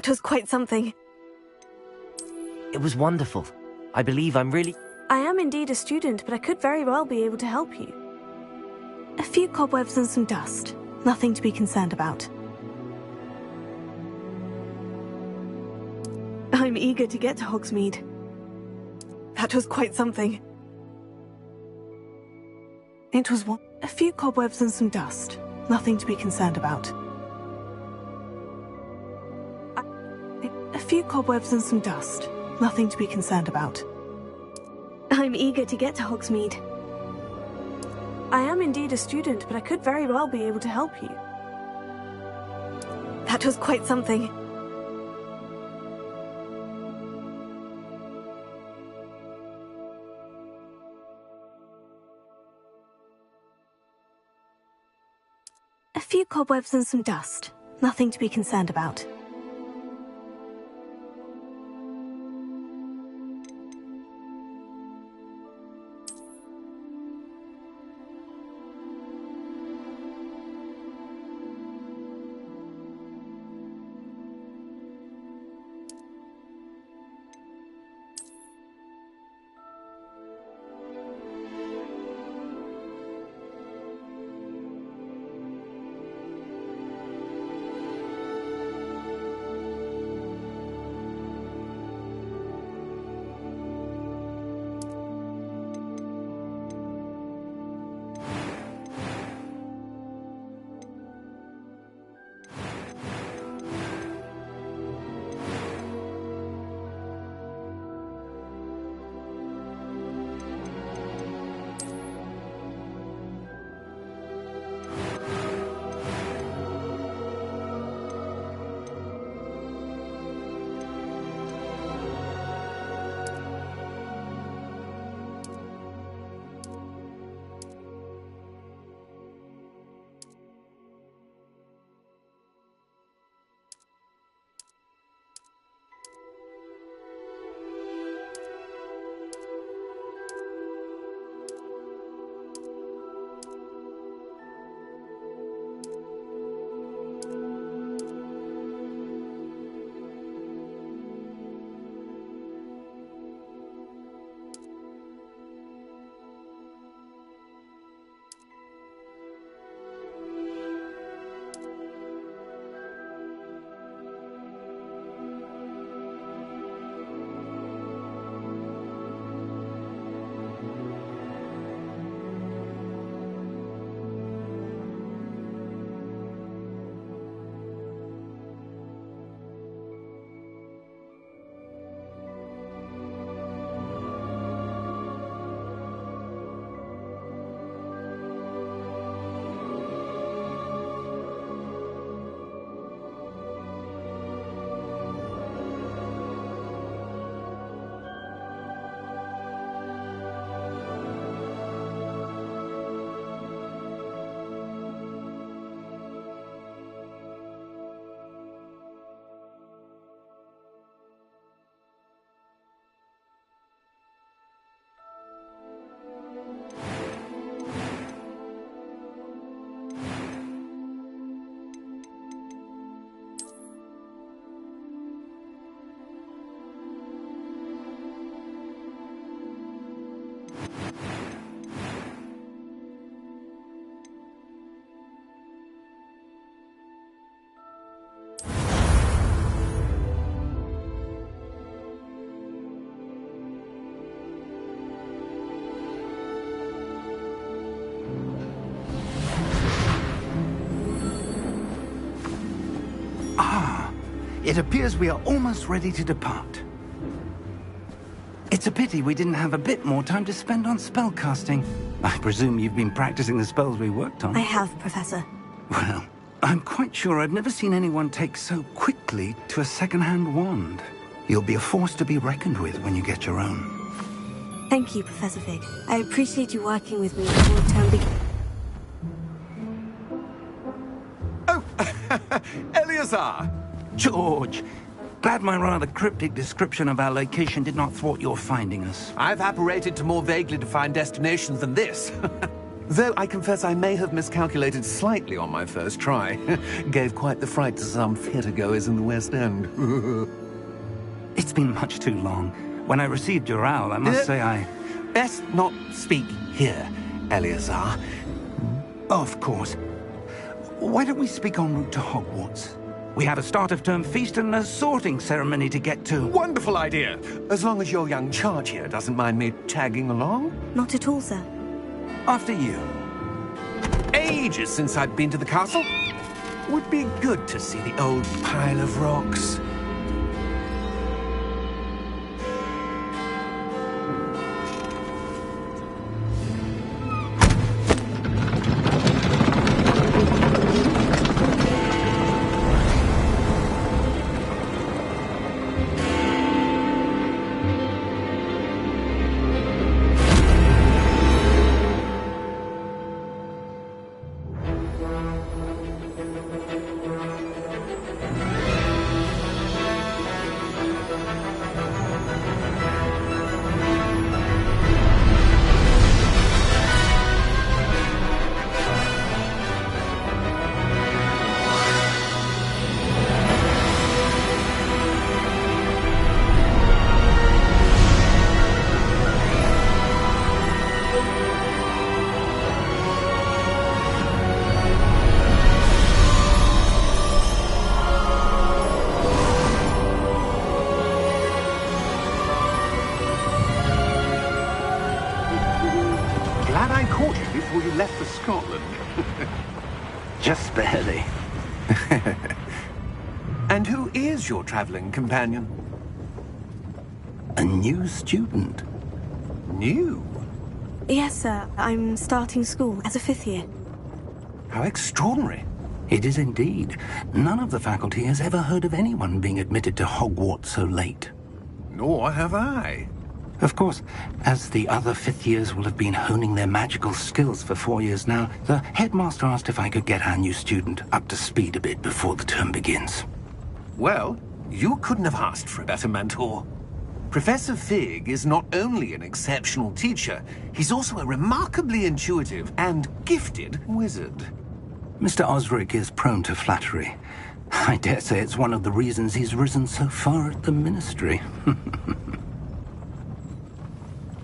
That was quite something. It was wonderful. I believe I'm really... I am indeed a student, but I could very well be able to help you. A few cobwebs and some dust. Nothing to be concerned about. I'm eager to get to Hogsmeade. That was quite something. It was one. A few cobwebs and some dust. Nothing to be concerned about. A few cobwebs and some dust. Nothing to be concerned about. I'm eager to get to Hogsmeade. I am indeed a student, but I could very well be able to help you. That was quite something. A few cobwebs and some dust. Nothing to be concerned about. It appears we are almost ready to depart. It's a pity we didn't have a bit more time to spend on spellcasting. I presume you've been practicing the spells we worked on. I have, Professor. Well, I'm quite sure I've never seen anyone take so quickly to a second-hand wand. You'll be a force to be reckoned with when you get your own. Thank you, Professor Fig. I appreciate you working with me before the term begins. Oh, Eleazar! George, glad my rather cryptic description of our location did not thwart your finding us. I've apparated to more vaguely defined destinations than this. Though I confess I may have miscalculated slightly on my first try. Gave quite the fright to some theatre-goers in the West End. It's been much too long. When I received your owl, I must say I... Best not speak here, Eleazar. Of course. Why don't we speak en route to Hogwarts? We have a start-of-term feast and a sorting ceremony to get to. Wonderful idea! As long as your young charge here doesn't mind me tagging along. Not at all, sir. After you. Ages since I've been to the castle. Would be good to see the old pile of rocks. Glad I caught you before you left for Scotland. Just barely. And who is your traveling companion? A new student. New? Yes, sir. I'm starting school as a 5th year. How extraordinary. It is indeed. None of the faculty has ever heard of anyone being admitted to Hogwarts so late. Nor have I. Of course, as the other 5th years will have been honing their magical skills for 4 years now, the headmaster asked if I could get our new student up to speed a bit before the term begins. Well, you couldn't have asked for a better mentor. Professor Fig is not only an exceptional teacher, he's also a remarkably intuitive and gifted wizard. Mr. Osric is prone to flattery. I dare say it's one of the reasons he's risen so far at the Ministry.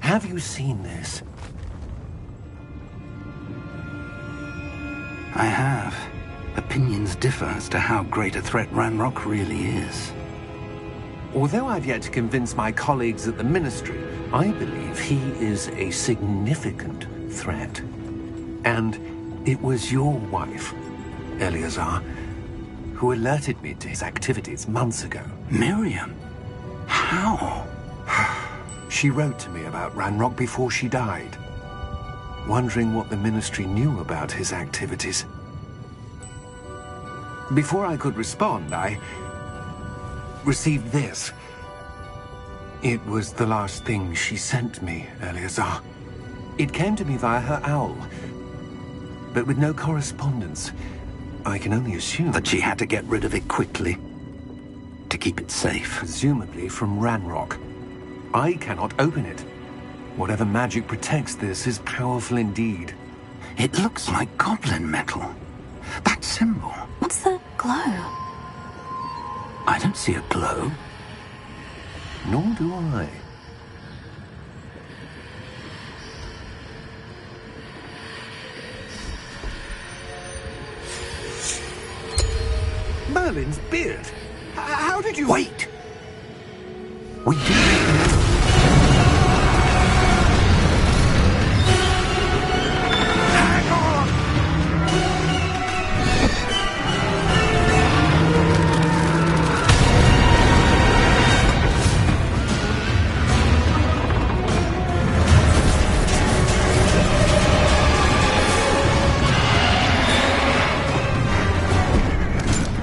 Have you seen this? I have. Opinions differ as to how great a threat Ranrock really is. Although I've yet to convince my colleagues at the Ministry, I believe he is a significant threat. And it was your wife, Eleazar, who alerted me to his activities months ago. Miriam? How? She wrote to me about Ranrock before she died, wondering what the Ministry knew about his activities. Before I could respond, I received this. It was the last thing she sent me, Eleazar. It came to me via her owl, but with no correspondence. I can only assume That she had to get rid of it quickly to keep it safe. presumably from Ranrock. I cannot open it. Whatever magic protects this is powerful indeed. It looks like goblin metal. That symbol. What's the glow? I don't see a glow. Nor do I. Merlin's beard. How did you... Wait! We did. Hang on!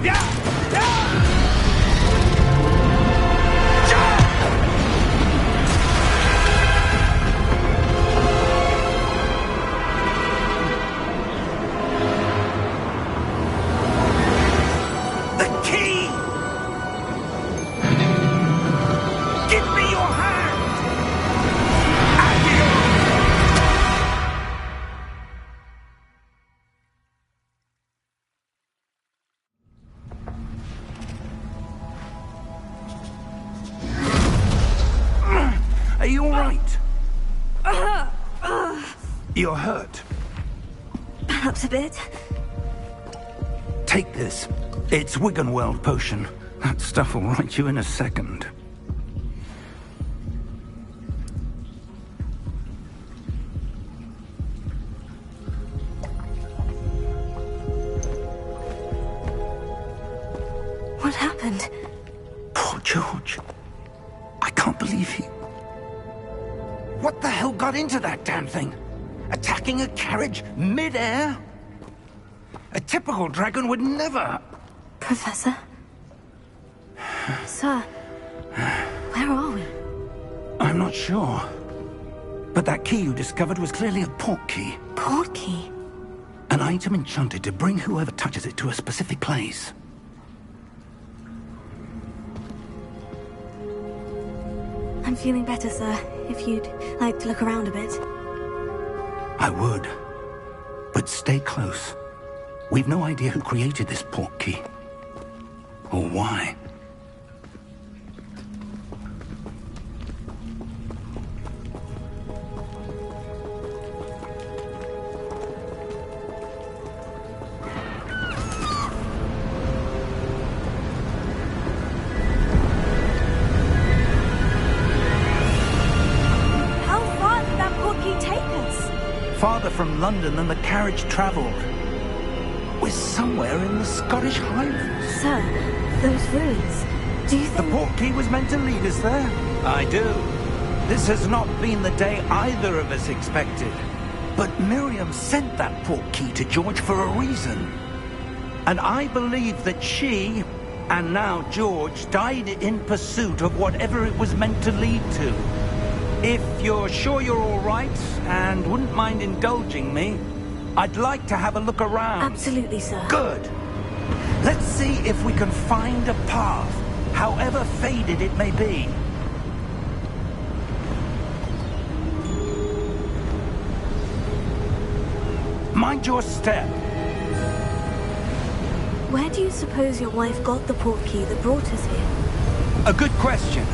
Yeah! Yeah! right? You're hurt. Perhaps a bit. Take this. It's Wiggenweld potion. That stuff will right you in a second. What happened? Poor George. I can't believe he... What the hell got into that damn thing? Attacking a carriage mid-air? A typical dragon would never... Professor? Sir, where are we? I'm not sure. But that key you discovered was clearly a port key. Port key? An item enchanted to bring whoever touches it to a specific place. I'm feeling better, sir. If you'd like to look around a bit. I would. But stay close. We've no idea who created this port key. Or why. Farther from London than the carriage travelled. We're somewhere in the Scottish Highlands. Sir, those ruins, do you think... The port key was meant to lead us there? I do. This has not been the day either of us expected. But Miriam sent that port key to George for a reason. And I believe that she, and now George, died in pursuit of whatever it was meant to lead to. If you're sure you're all right, and wouldn't mind indulging me, I'd like to have a look around. Absolutely, sir. Good. Let's see if we can find a path, however faded it may be. Mind your step. Where do you suppose your wife got the port key that brought us here? A good question.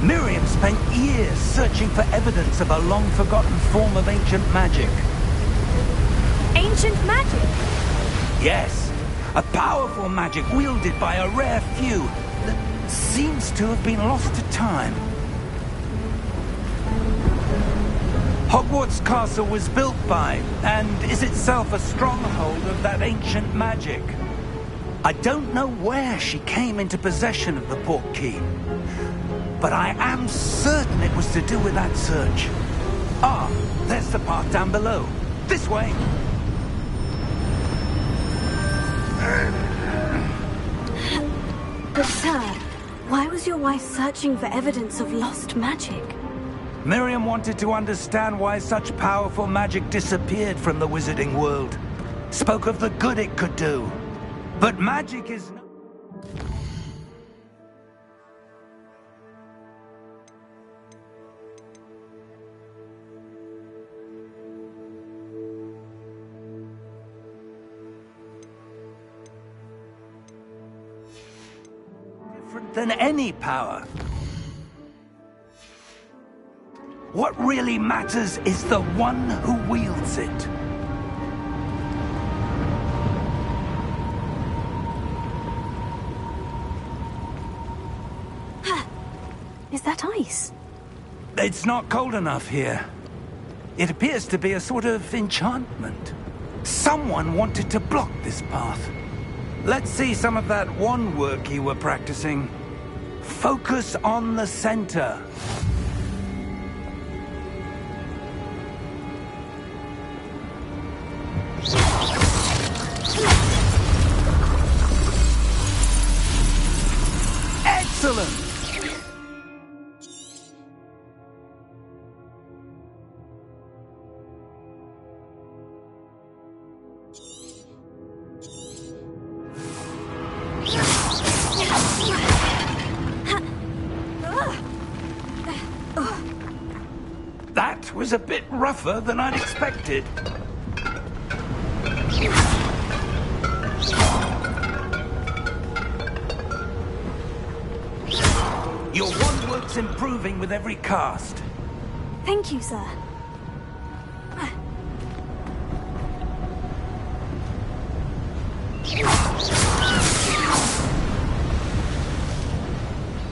Miriam spent years searching for evidence of a long-forgotten form of ancient magic. Ancient magic? Yes, a powerful magic wielded by a rare few that seems to have been lost to time. Hogwarts Castle was built by, and is itself a stronghold of that ancient magic. I don't know where she came into possession of the port key, but I am certain it was to do with that search. Ah, there's the path down below. This way. But sir, why was your wife searching for evidence of lost magic? Miriam wanted to understand why such powerful magic disappeared from the wizarding world. Spoke of the good it could do. But magic is... different than any power. What really matters is the one who wields it. Is that ice? It's not cold enough here. It appears to be a sort of enchantment. Someone wanted to block this path. Let's see some of that wand work you were practicing. Focus on the center. Excellent! That was a bit rougher than I'd expected. Your wand work's improving with every cast. Thank you, sir.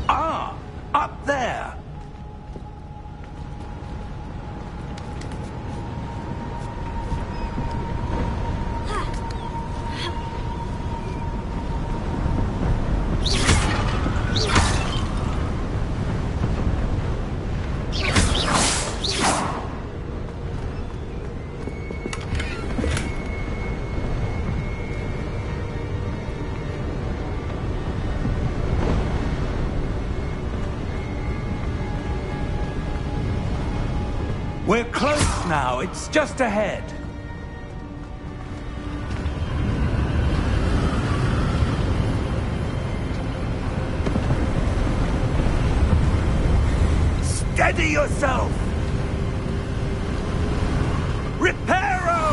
Ah! Up there! We're close now. It's just ahead. Steady yourself! Reparo!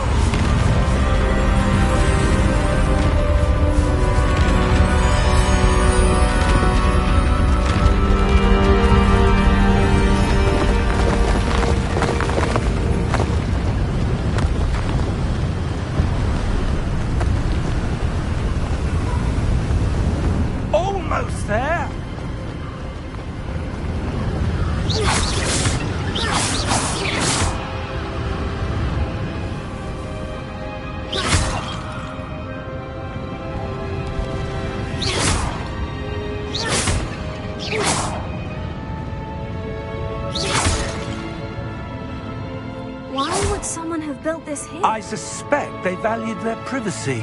Almost there! Why would someone have built this here? I suspect they valued their privacy.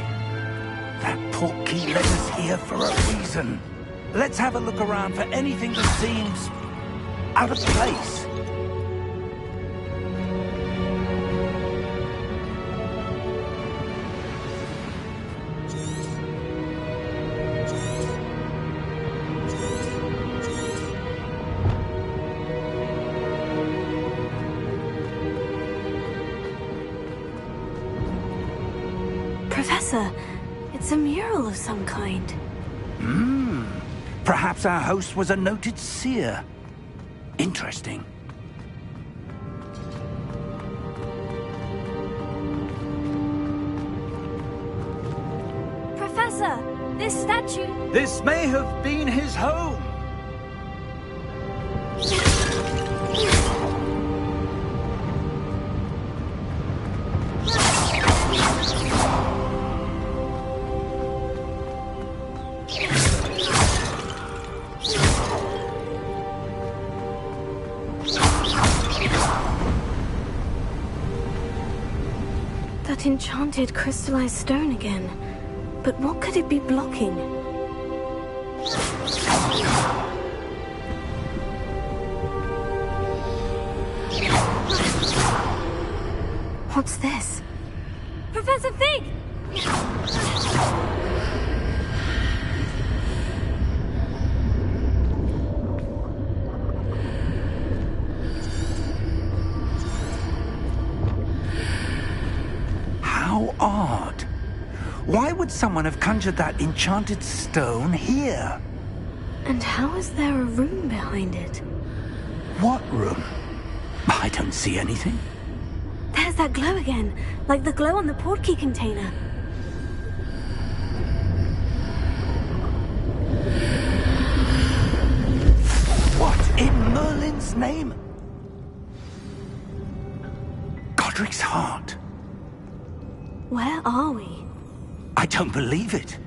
That portkey led us here for a reason. Let's have a look around for anything that seems out of place. Professor, it's a mural of some kind. Perhaps our host was a noted seer. Interesting. Professor, this statue... This may have been his home. That enchanted crystallized stone again. But what could it be blocking? What's this? Professor Fig! How odd. Why would someone have conjured that enchanted stone here? And how is there a room behind it? What room? I don't see anything. There's that glow again, like the glow on the portkey container. What in Merlin's name? Godric's heart. Where are we? I don't believe it.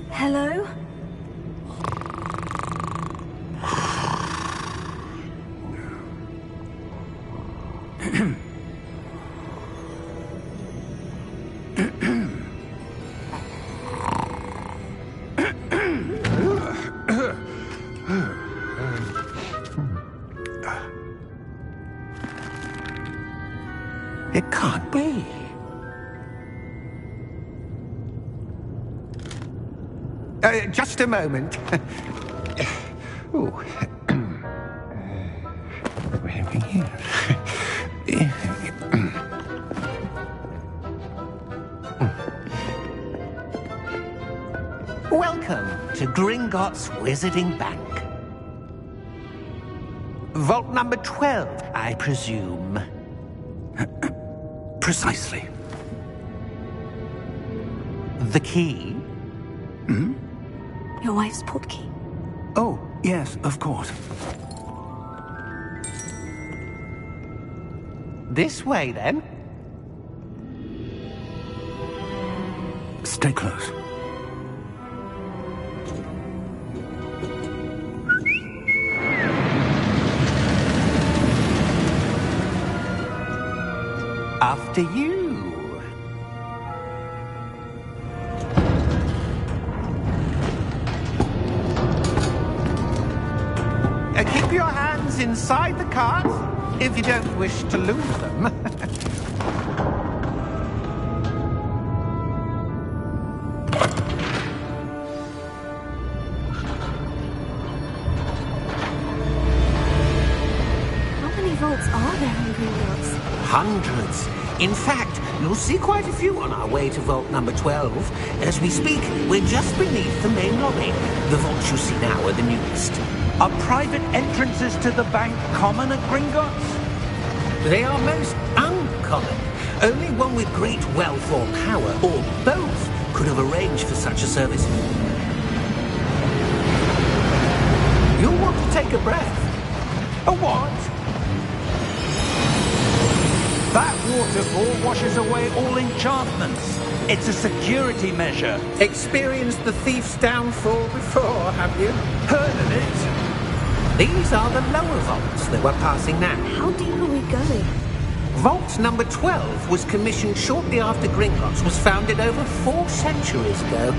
Hello? It can't be. Just a moment. Oh. Where are we here? to Gringotts Wizarding Bank. Vault number 12, I presume. Precisely. The key? Hmm? Your wife's portkey. Oh, yes, of course. This way, then. Stay close. After you. Keep your hands inside the cart if you don't wish to lose them. How many vaults are there in Gringotts? Hundreds. In fact, you'll see quite a few on our way to vault number 12. As we speak, we're just beneath the main lobby. The vaults you see now are the newest. Are private entrances to the bank common at Gringotts? They are most uncommon. Only one with great wealth or power, or both, could have arranged for such a service. You'll want to take a breath. A what? That waterfall washes away all enchantments. It's a security measure. Experienced the thief's downfall before, have you? Heard of it? These are the lower vaults that we're passing now. How deep are we going? Vault number 12 was commissioned shortly after Gringotts was founded over 4 centuries ago.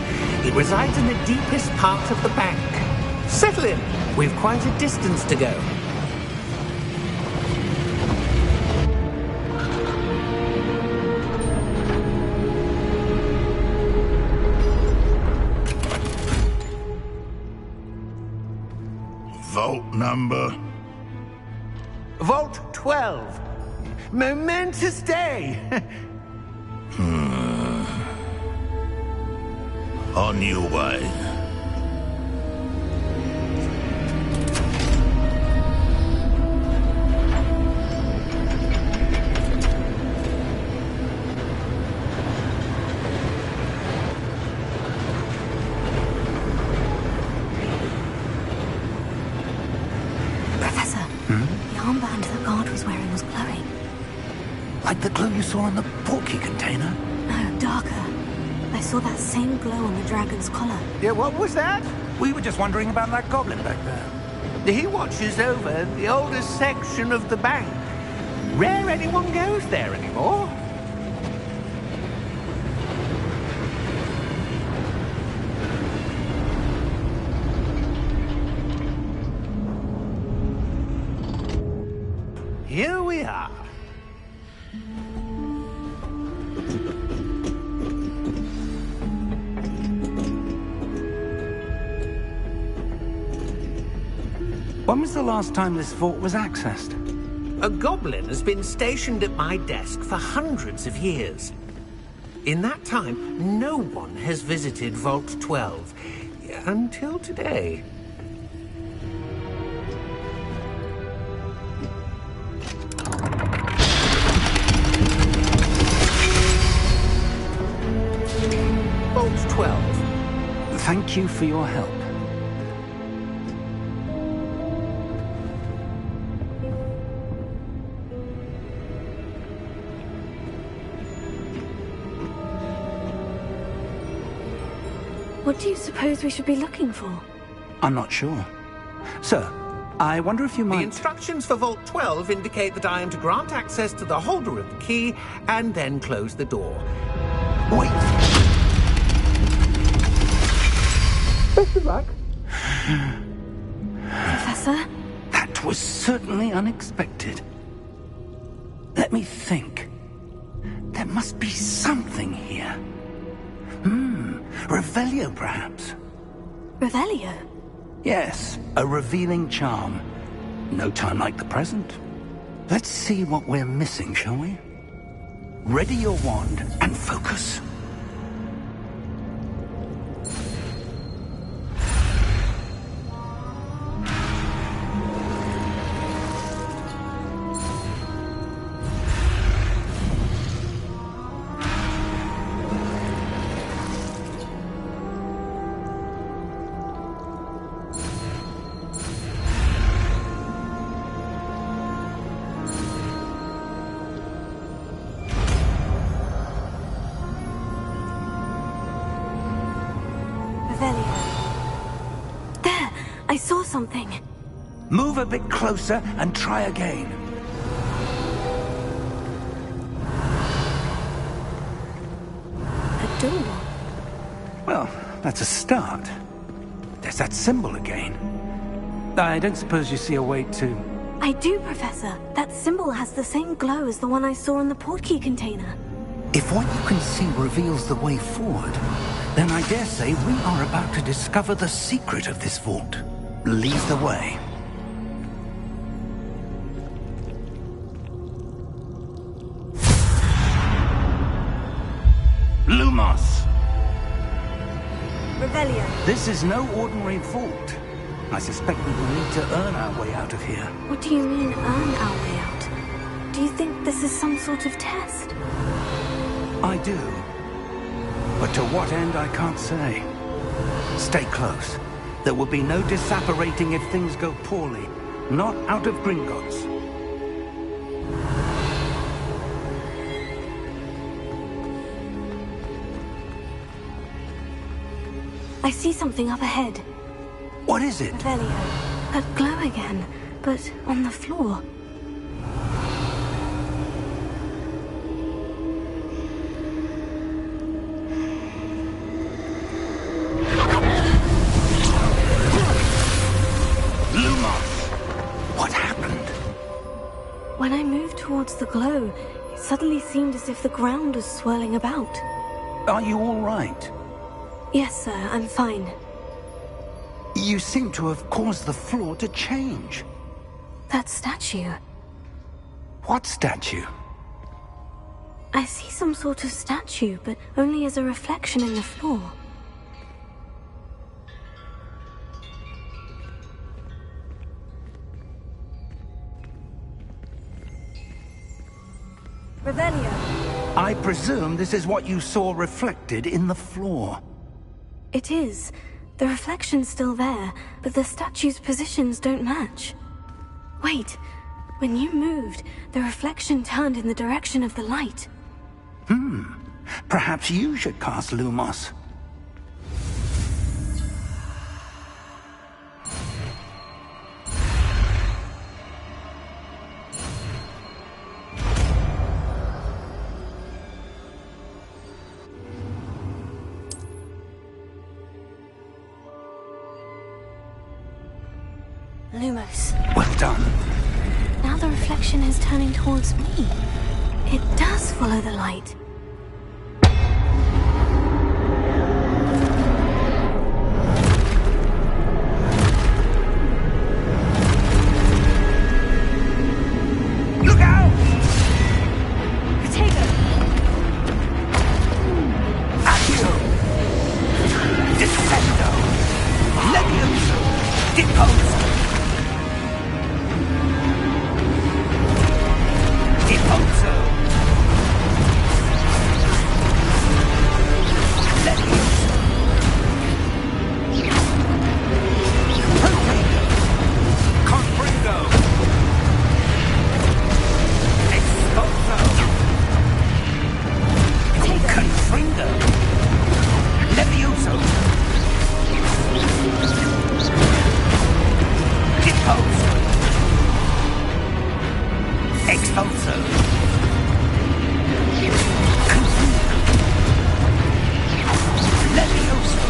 It resides in the deepest part of the bank. Settle in. We've quite a distance to go. Vault number? Vault 12. Momentous day. On your way. Professor, the armband the guard was wearing was glowing. Like the glow you saw on the portkey container? No, darker. I saw that same glow on the dragon's collar. Yeah, what was that? We were just wondering about that goblin back there. He watches over the oldest section of the bank. Rare anyone goes there anymore. Here we are. When was the last time this vault was accessed? A goblin has been stationed at my desk for hundreds of years. In that time, no one has visited Vault 12. Until today. Vault 12. Thank you for your help. What do you suppose we should be looking for? I'm not sure. Sir, I wonder if you The might... instructions for Vault 12 indicate that I am to grant access to the holder of the key and then close the door. Wait! Best of luck. Professor? That was certainly unexpected. Let me think. There must be something here. Revelio, perhaps? Revelio? Yes, a revealing charm. No time like the present. Let's see what we're missing, shall we? Ready your wand and focus. something. Move a bit closer and try again. A door? Well, that's a start. There's that symbol again. I don't suppose you see a way to... I do, Professor. That symbol has the same glow as the one I saw in the portkey container. If what you can see reveals the way forward, then I dare say we are about to discover the secret of this vault. Lead the way. Lumos! Revelio. This is no ordinary vault. I suspect we will need to earn our way out of here. What do you mean, earn our way out? Do you think this is some sort of test? I do. But to what end, I can't say. Stay close. There will be no disapparating if things go poorly. Not out of Gringotts. I see something up ahead. What is it? Revelio. That glow again, but on the floor. What happened? When I moved towards the glow, it suddenly seemed as if the ground was swirling about. Are you all right? Yes, sir, I'm fine. You seem to have caused the floor to change. That statue. What statue? I see some sort of statue, but only as a reflection in the floor. Revelio. I presume this is what you saw reflected in the floor. It is. The reflection's still there, but the statue's positions don't match. Wait, when you moved, the reflection turned in the direction of the light. Perhaps you should cast Lumos. Lumos. Well done. Now the reflection is turning towards me. It does follow the light. Look out! Potato! Accio! Descendo! Levioso! Deposo! Deposo! Levioso! Potato! Confringo! Exposo! Confringo! Levioso! Deposo! Expulso! Confringo! Levioso!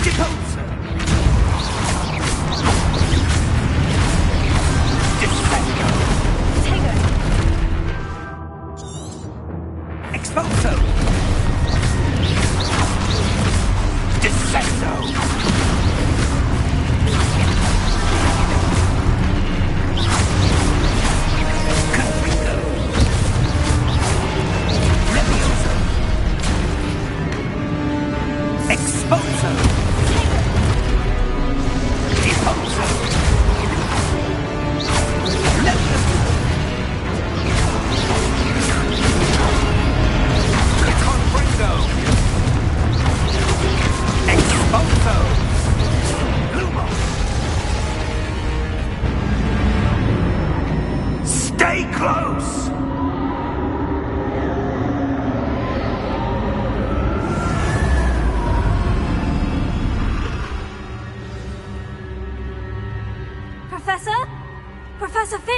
Deposo! Descendo! Potato! Expulso! Descendo! Confringo! Levioso! Expulso! Deposo! Levioso! Confringo! Expulso! Lumos! Stay close!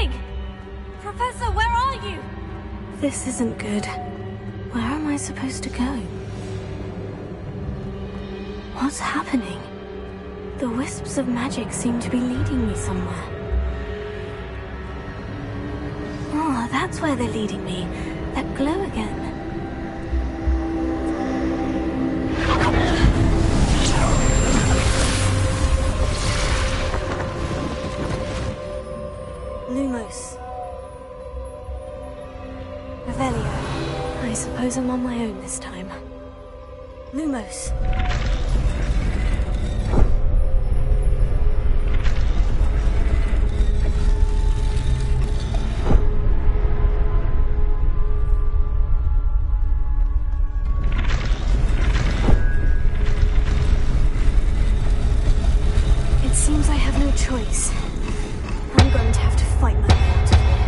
happening? Professor, where are you? This isn't good. Where am I supposed to go? What's happening? The wisps of magic seem to be leading me somewhere. Oh, that's where they're leading me. That glow again. Lumos. Revelio. I suppose I'm on my own this time. Lumos. It seems I have no choice. I'm going to have to fight my way out of here.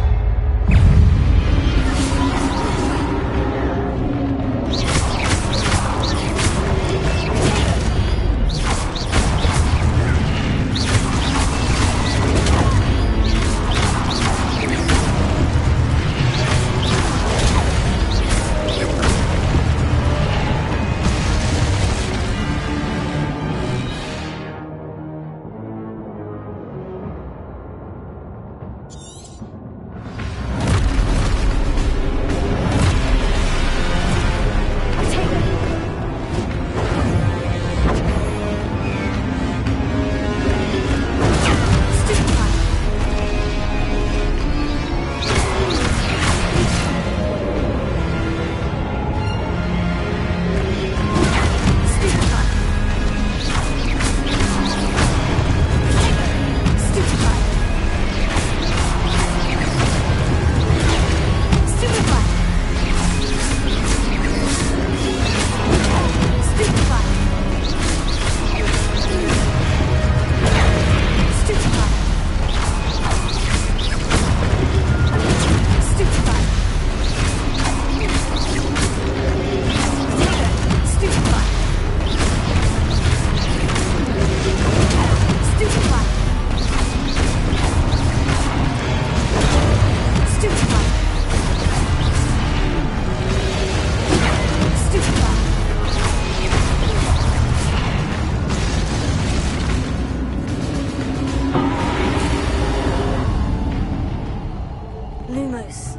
Lumos.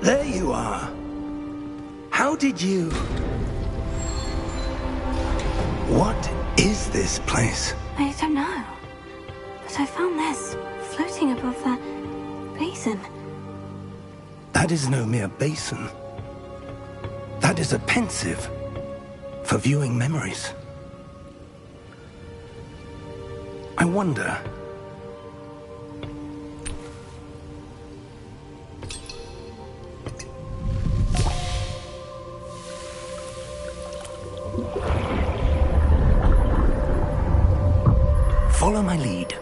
There you are. How did you... What is this place? I don't know. But I found this floating above that basin. That is no mere basin. That is a pensive for viewing memories. I wonder... Follow my lead.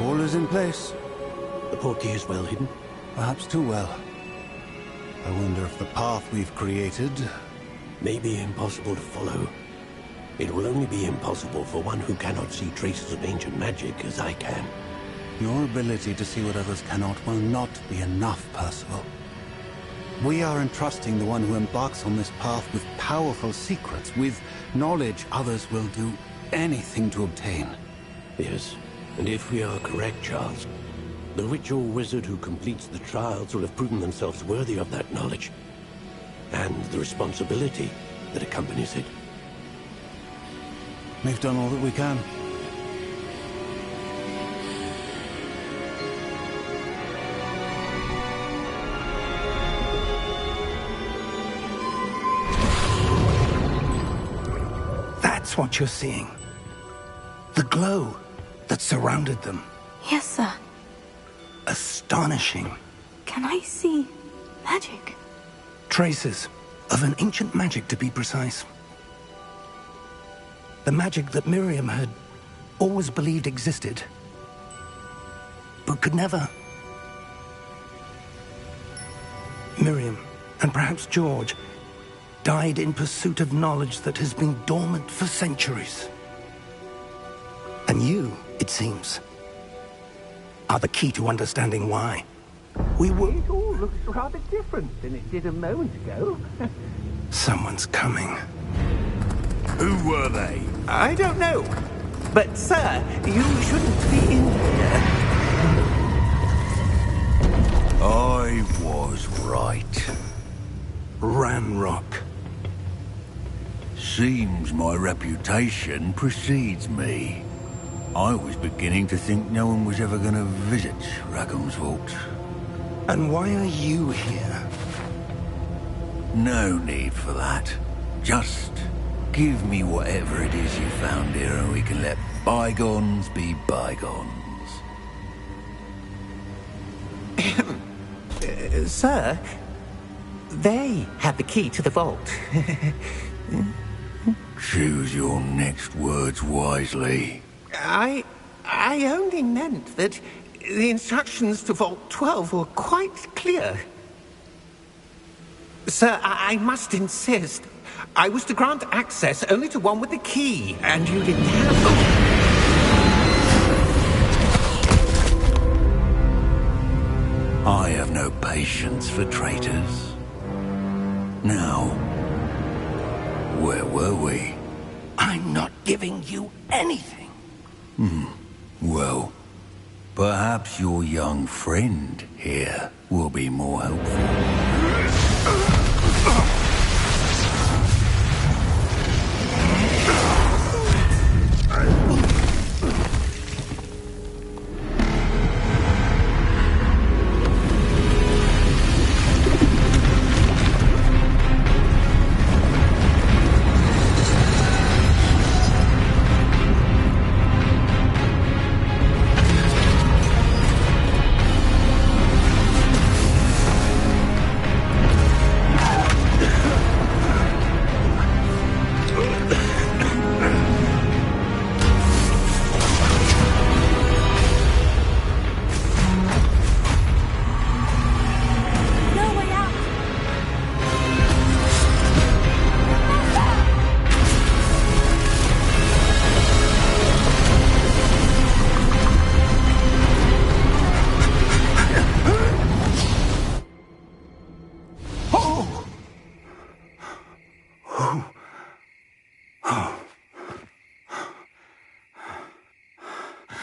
All is in place. The portkey is well hidden? Perhaps too well. I wonder if the path we've created... may be impossible to follow. It will only be impossible for one who cannot see traces of ancient magic as I can. Your ability to see what others cannot will not be enough, Percival. We are entrusting the one who embarks on this path with powerful secrets, with knowledge others will do anything to obtain. Yes, and if we are correct, Charles, the ritual wizard who completes the trials will have proven themselves worthy of that knowledge, and the responsibility that accompanies it. We've done all that we can. That's what you're seeing. The glow that surrounded them. Yes, sir. Astonishing. Can I see magic? Traces of an ancient magic, to be precise. The magic that Miriam had always believed existed, but could never. Miriam, and perhaps George, died in pursuit of knowledge that has been dormant for centuries. And you, it seems, are the key to understanding why. We were... It all looks rather different than it did a moment ago. Someone's coming. Who were they? I don't know. But, sir, you shouldn't be in here. I was right. Ranrock. Seems my reputation precedes me. I was beginning to think no one was ever going to visit Rackham's vault. And why are you here? No need for that. Just give me whatever it is you found here and we can let bygones be bygones. Sir, they had the key to the vault. Choose your next words wisely. I only meant that the instructions to Vault 12 were quite clear. Sir, I must insist. I was to grant access only to one with the key, and you didn't have them. I have no patience for traitors. Now, where were we? I'm not giving you anything. Well, perhaps your young friend here will be more helpful.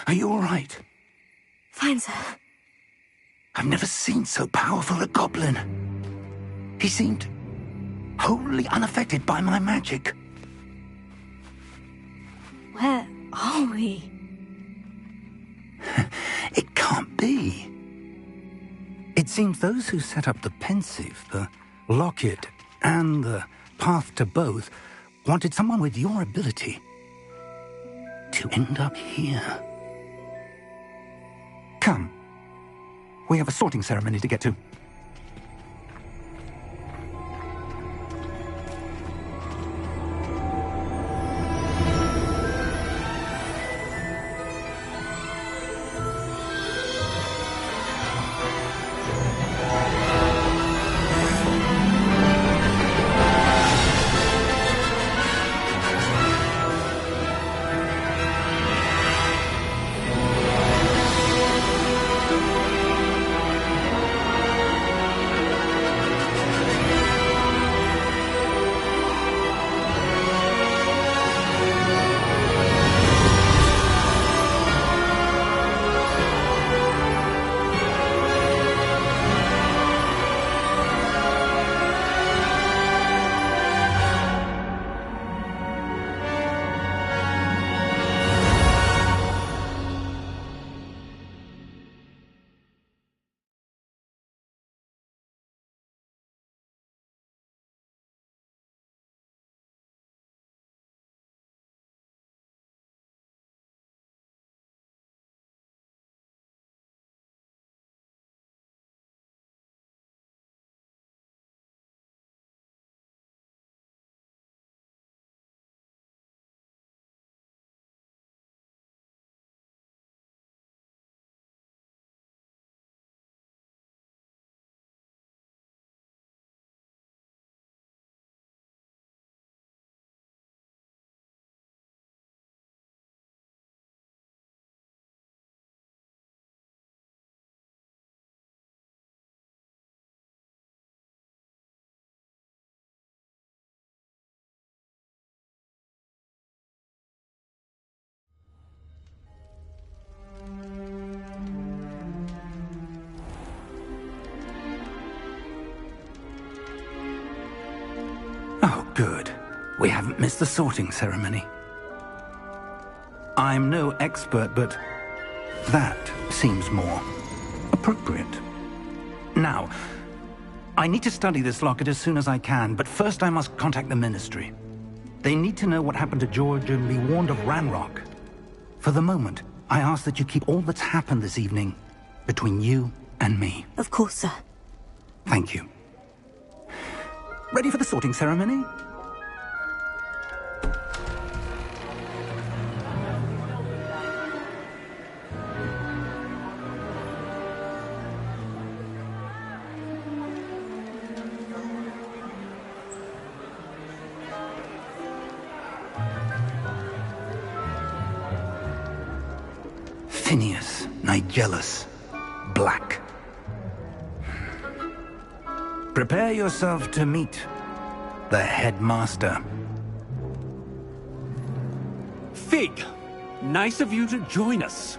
Are you all right? Fine, sir. I've never seen so powerful a goblin. He seemed wholly unaffected by my magic. Where are we? It can't be. It seems those who set up the pensive, the locket, and the path to both wanted someone with your ability to end up here. Come. We have a sorting ceremony to get to. Good. We haven't missed the sorting ceremony. I'm no expert, but that seems more appropriate. Now, I need to study this locket as soon as I can, but first I must contact the Ministry. They need to know what happened to George and be warned of Ranrock. For the moment, I ask that you keep all that's happened this evening between you and me. Of course, sir. Thank you. Ready for the sorting ceremony? Phineas Nigellus Black. Prepare yourself to meet the headmaster. Fig, nice of you to join us.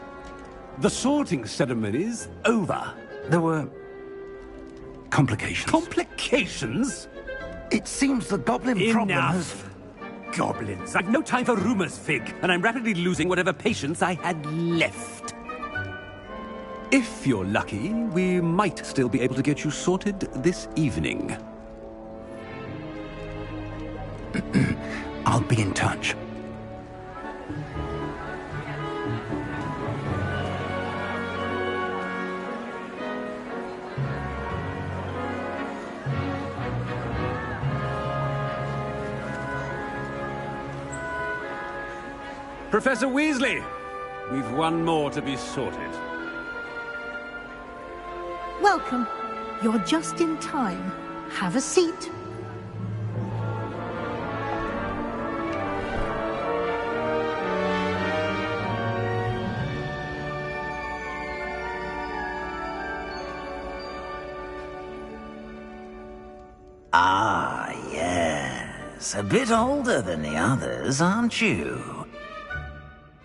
The sorting ceremony's over. There were complications. Complications? It seems the goblin problem has... Enough! Goblins. I've no time for rumors, Fig, and I'm rapidly losing whatever patience I had left. If you're lucky, we might still be able to get you sorted this evening. I'll be in touch. Professor Weasley, we've one more to be sorted. Welcome. You're just in time. Have a seat. Ah, yes. A bit older than the others, aren't you?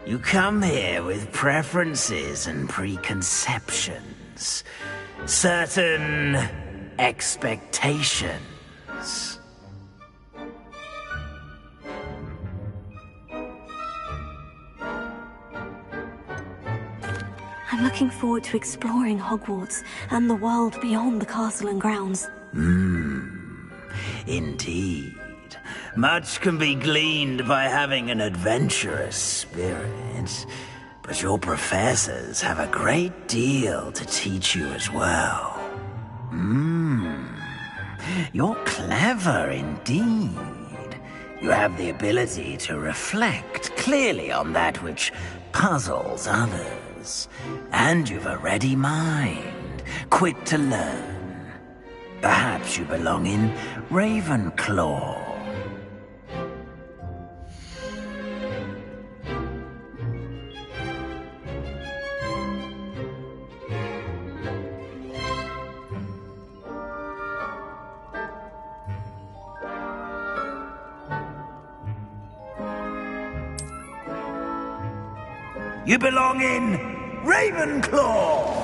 You come here with preferences and preconceptions. Certain expectations. I'm looking forward to exploring Hogwarts and the world beyond the castle and grounds. Indeed. Much can be gleaned by having an adventurous spirit, but your professors have a great deal to teach you as well. You're clever indeed. You have the ability to reflect clearly on that which puzzles others, and you've a ready mind, quick to learn. Perhaps you belong in Ravenclaw. You belong in Ravenclaw!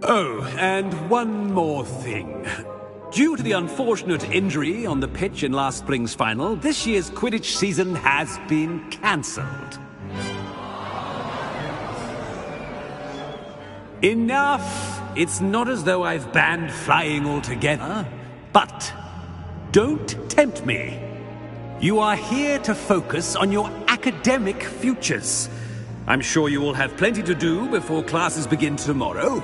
Oh, and one more thing. Due to the unfortunate injury on the pitch in last spring's final, this year's Quidditch season has been cancelled. Enough! It's not as though I've banned flying altogether, but don't tempt me. You are here to focus on your academic futures. I'm sure you will have plenty to do before classes begin tomorrow.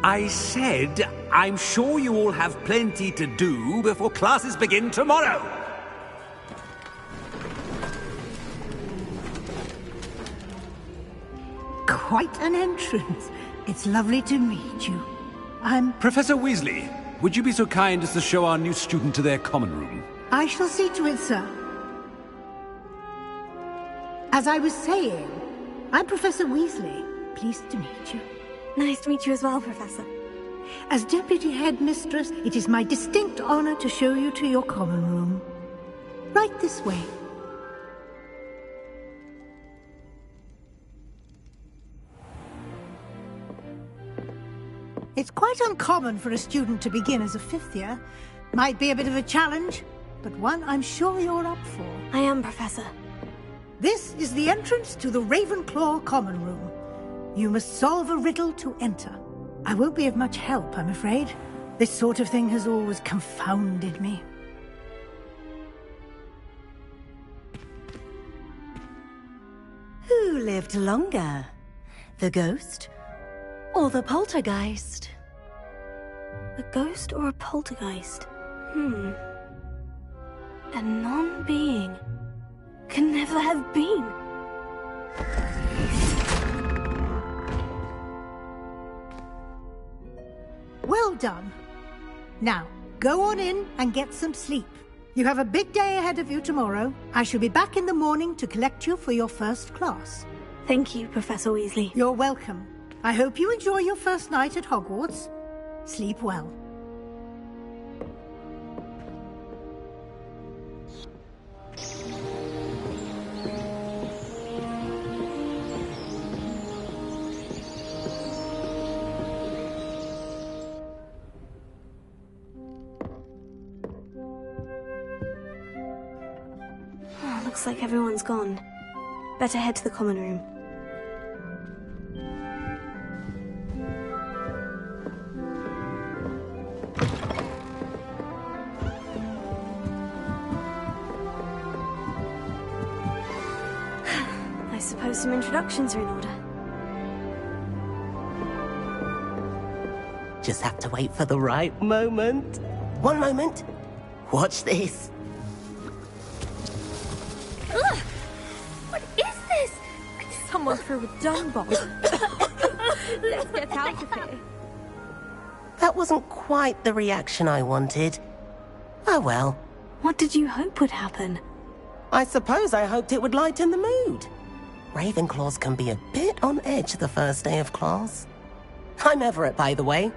I said, I'm sure you all have plenty to do before classes begin tomorrow. Quite an entrance. It's lovely to meet you. I'm... Professor Weasley, would you be so kind as to show our new student to their common room? I shall see to it, sir. As I was saying, I'm Professor Weasley. Pleased to meet you. Nice to meet you as well, Professor. As Deputy Headmistress, it is my distinct honor to show you to your common room. Right this way. It's quite uncommon for a student to begin as a fifth year. Might be a bit of a challenge, but one I'm sure you're up for. I am, Professor. This is the entrance to the Ravenclaw common room. You must solve a riddle to enter. I won't be of much help, I'm afraid. This sort of thing has always confounded me. Who lived longer? The ghost or the poltergeist? A ghost or a poltergeist? A non-being can never have been. Well done. Now, go on in and get some sleep. You have a big day ahead of you tomorrow. I shall be back in the morning to collect you for your first class. Thank you, Professor Weasley. You're welcome. I hope you enjoy your first night at Hogwarts. Sleep well. Looks like everyone's gone. Better head to the common room. I suppose some introductions are in order. Just have to wait for the right moment. One moment. Watch this. Ugh! What is this? Someone threw a dung bomb. Let's get out of here. That wasn't quite the reaction I wanted. Oh well. What did you hope would happen? I suppose I hoped it would lighten the mood. Ravenclaws can be a bit on edge the first day of class. I'm Everett, by the way.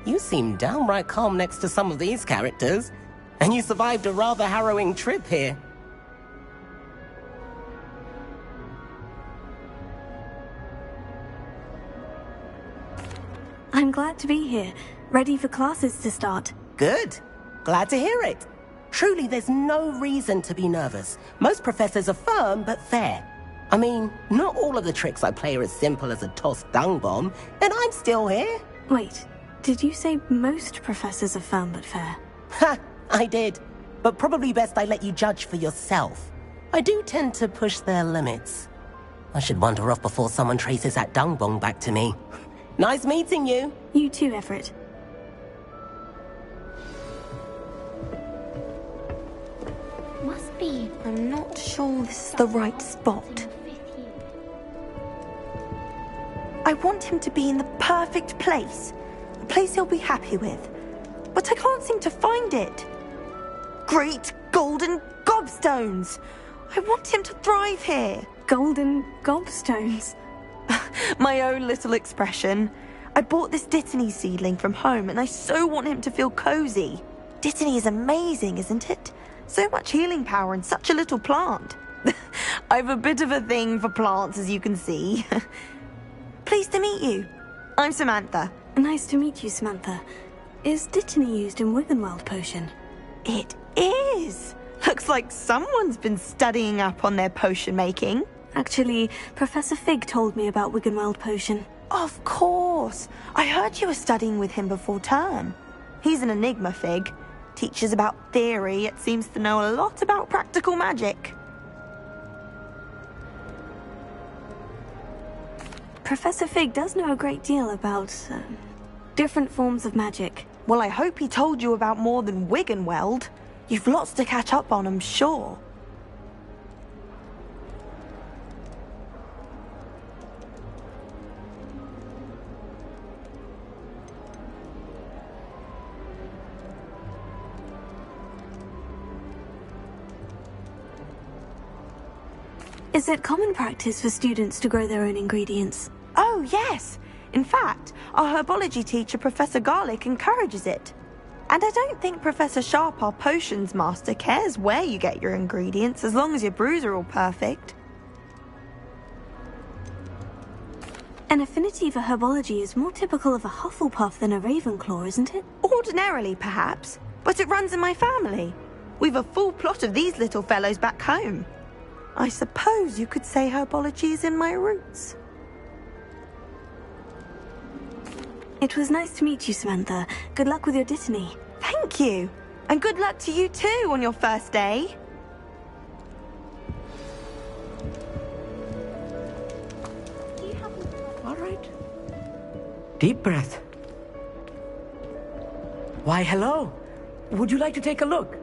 You seem downright calm next to some of these characters, and you survived a rather harrowing trip here. I'm glad to be here, ready for classes to start. Good. Glad to hear it. Truly, there's no reason to be nervous. Most professors are firm but fair. I mean, not all of the tricks I play are as simple as a tossed dung bomb, and I'm still here. Wait, did you say most professors are firm but fair? Ha! I did. But probably best I let you judge for yourself. I do tend to push their limits. I should wander off before someone traces that dung bomb back to me. Nice meeting you. You too, Everett. Must be. I'm not sure this is the right spot. I want him to be in the perfect place. A place he'll be happy with. But I can't seem to find it. Great golden gobstones! I want him to thrive here. Golden gobstones? My own little expression. I bought this Dittany seedling from home and I so want him to feel cozy. Dittany is amazing, isn't it? So much healing power in such a little plant. I've a bit of a thing for plants, as you can see. Pleased to meet you. I'm Samantha. Nice to meet you, Samantha. Is Dittany used in Wiggenweld potion? It is. Looks like someone's been studying up on their potion making. Actually, Professor Fig told me about Wiggenweld potion. Of course. I heard you were studying with him before term. He's an enigma, Fig. Teaches about theory, yet seems to know a lot about practical magic. Professor Fig does know a great deal about different forms of magic. Well, I hope he told you about more than Wiggenweld. You've lots to catch up on, I'm sure. Is it common practice for students to grow their own ingredients? Oh, yes. In fact, our herbology teacher, Professor Garlick, encourages it. And I don't think Professor Sharp, our potions master, cares where you get your ingredients, as long as your brews are all perfect. An affinity for herbology is more typical of a Hufflepuff than a Ravenclaw, isn't it? Ordinarily, perhaps, but it runs in my family. We've a full plot of these little fellows back home. I suppose you could say herbology is in my roots. It was nice to meet you, Samantha. Good luck with your Dittany. Thank you. And good luck to you too on your first day. All right. Deep breath. Why, hello. Would you like to take a look?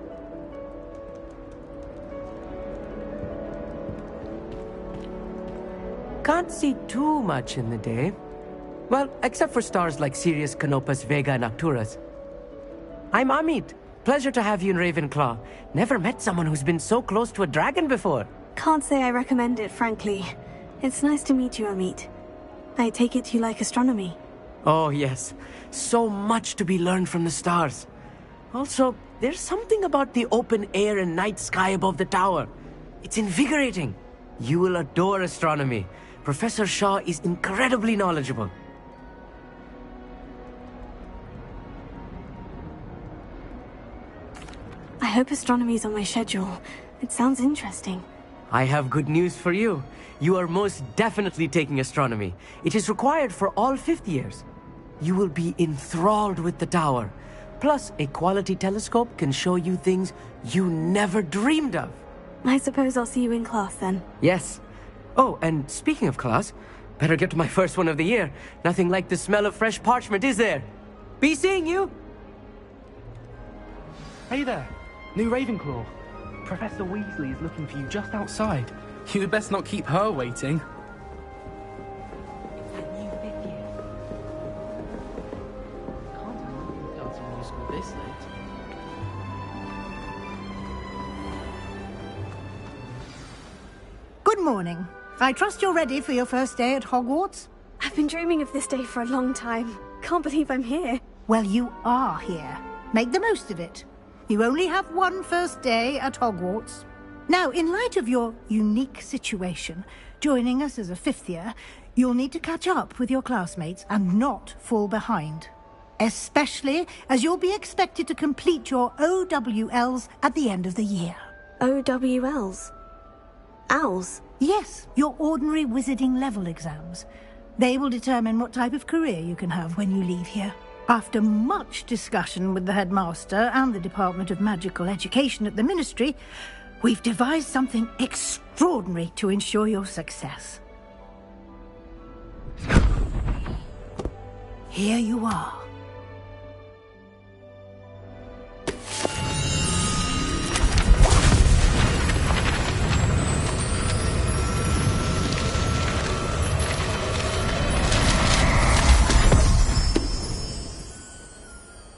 Can't see too much in the day. Well, except for stars like Sirius, Canopus, Vega, and Arcturus. I'm Amit. Pleasure to have you in Ravenclaw. Never met someone who's been so close to a dragon before. Can't say I recommend it, frankly. It's nice to meet you, Amit. I take it you like astronomy. Oh, yes. So much to be learned from the stars. Also, there's something about the open air and night sky above the tower. It's invigorating. You will adore astronomy. Professor Shaw is incredibly knowledgeable. I hope astronomy's on my schedule. It sounds interesting. I have good news for you. You are most definitely taking astronomy. It is required for all 5th years. You will be enthralled with the tower. Plus, a quality telescope can show you things you never dreamed of. I suppose I'll see you in class then. Yes. Oh, and speaking of class, better get to my first one of the year. Nothing like the smell of fresh parchment, is there? Be seeing you! Hey there, new Ravenclaw. Professor Weasley is looking for you just outside. You'd best not keep her waiting. It's that new 5th year. Can't imagine you've done some new school this late. Good morning. I trust you're ready for your first day at Hogwarts? I've been dreaming of this day for a long time. Can't believe I'm here. Well, you are here. Make the most of it. You only have one first day at Hogwarts. Now, in light of your unique situation, joining us as a 5th year, you'll need to catch up with your classmates and not fall behind. Especially as you'll be expected to complete your OWLs at the end of the year. OWLs? Owls? Yes, your ordinary wizarding level exams. They will determine what type of career you can have when you leave here. After much discussion with the headmaster and the Department of Magical Education at the Ministry, we've devised something extraordinary to ensure your success. Here you are.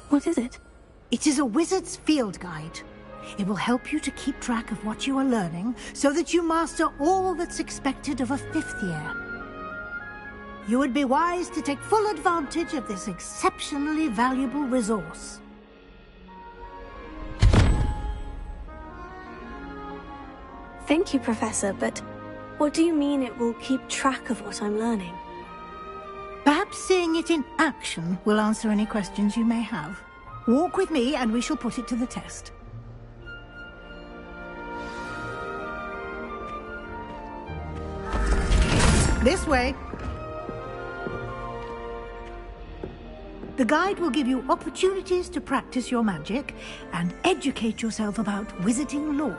What is it? It is a wizard's field guide. It will help you to keep track of what you are learning so that you master all that's expected of a 5th year. You would be wise to take full advantage of this exceptionally valuable resource. Thank you, Professor, but what do you mean it will keep track of what I'm learning? Perhaps seeing it in action will answer any questions you may have. Walk with me and we shall put it to the test. This way. The guide will give you opportunities to practice your magic and educate yourself about wizarding lore.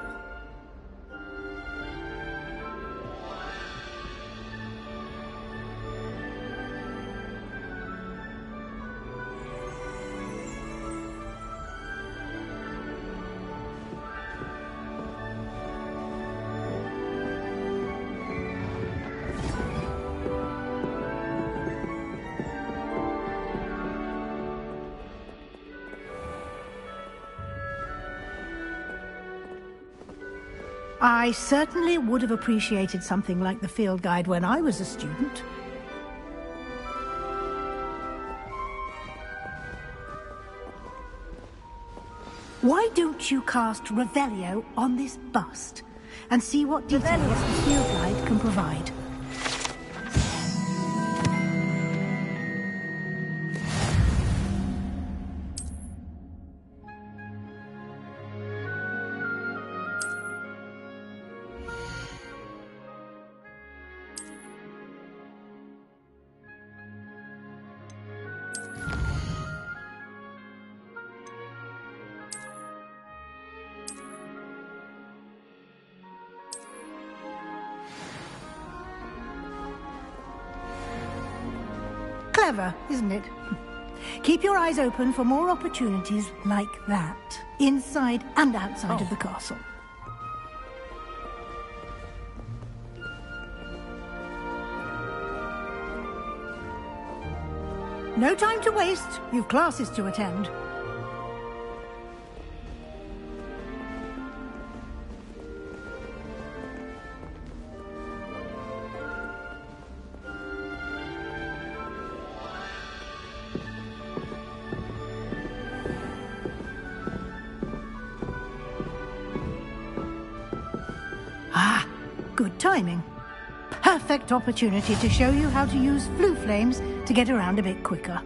I certainly would have appreciated something like the field guide when I was a student. Why don't you cast Revelio on this bust and see what details the field guide can provide? Clever, isn't it? Keep your eyes open for more opportunities like that, inside and outside of the castle. No time to waste. You've classes to attend. Good timing. Perfect opportunity to show you how to use flue flames to get around a bit quicker.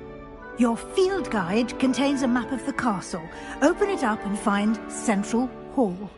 Your field guide contains a map of the castle. Open it up and find Central Hall.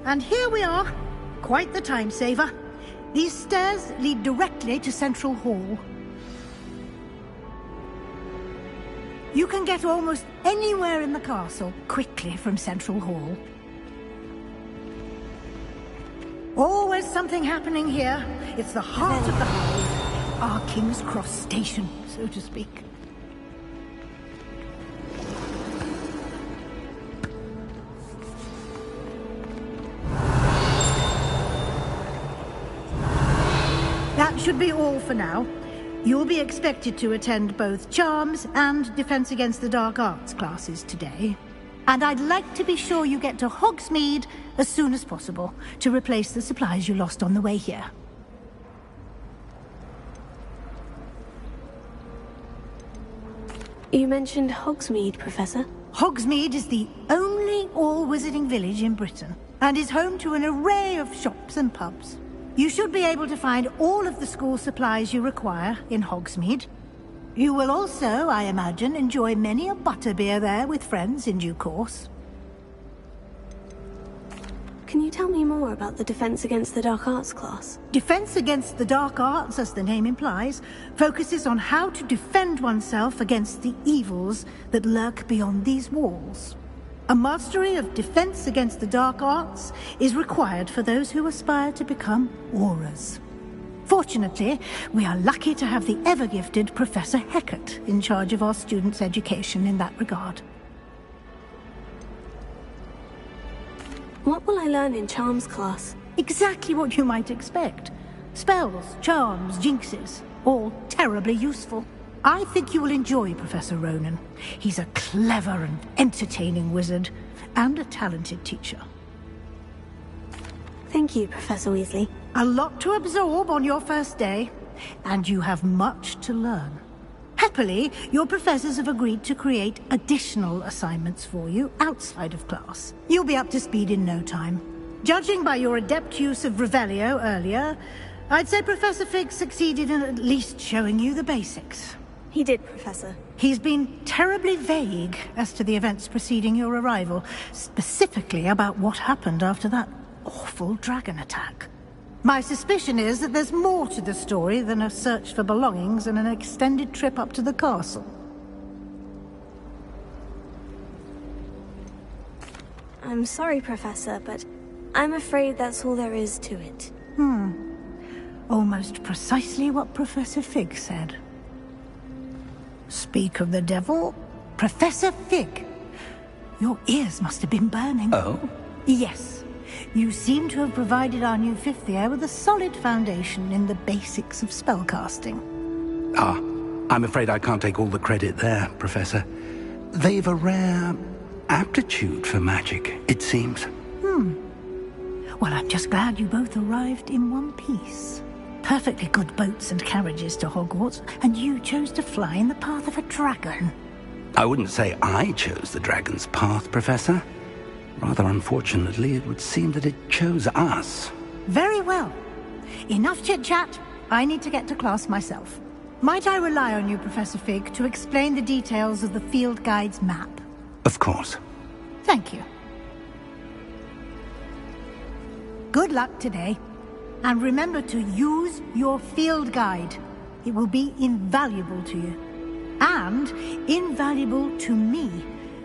And here we are. Quite the time saver. These stairs lead directly to Central Hall. You can get almost anywhere in the castle quickly from Central Hall. Always something happening here. It's the heart of the hive. Our King's Cross station, so to speak. That should be all for now. You'll be expected to attend both Charms and Defense Against the Dark Arts classes today. And I'd like to be sure you get to Hogsmeade as soon as possible to replace the supplies you lost on the way here. You mentioned Hogsmeade, Professor. Hogsmeade is the only all-wizarding village in Britain and is home to an array of shops and pubs. You should be able to find all of the school supplies you require in Hogsmeade. You will also, I imagine, enjoy many a butterbeer there with friends in due course. Can you tell me more about the Defense Against the Dark Arts class? Defense Against the Dark Arts, as the name implies, focuses on how to defend oneself against the evils that lurk beyond these walls. A mastery of Defense Against the Dark Arts is required for those who aspire to become Aurors. Fortunately, we are lucky to have the ever-gifted Professor Hecat in charge of our students' education in that regard. What will I learn in Charms class? Exactly what you might expect. Spells, charms, jinxes, all terribly useful. I think you will enjoy Professor Ronan. He's a clever and entertaining wizard, and a talented teacher. Thank you, Professor Weasley. A lot to absorb on your first day, and you have much to learn. Happily, your professors have agreed to create additional assignments for you outside of class. You'll be up to speed in no time. Judging by your adept use of Revelio earlier, I'd say Professor Fig succeeded in at least showing you the basics. He did, Professor. He's been terribly vague as to the events preceding your arrival, specifically about what happened after that awful dragon attack. My suspicion is that there's more to the story than a search for belongings and an extended trip up to the castle. I'm sorry, Professor, but I'm afraid that's all there is to it. Almost precisely what Professor Fig said. Speak of the devil, Professor Fig. Your ears must have been burning. Oh? Yes. You seem to have provided our new fifth year with a solid foundation in the basics of spellcasting. Ah, I'm afraid I can't take all the credit there, Professor. They've a rare aptitude for magic, it seems. Well, I'm just glad you both arrived in one piece. Perfectly good boats and carriages to Hogwarts, and you chose to fly in the path of a dragon. I wouldn't say I chose the dragon's path, Professor. Rather unfortunately, it would seem that it chose us. Very well. Enough chit-chat. I need to get to class myself. Might I rely on you, Professor Fig, to explain the details of the field guide's map? Of course. Thank you. Good luck today. And remember to use your field guide. It will be invaluable to you. And invaluable to me,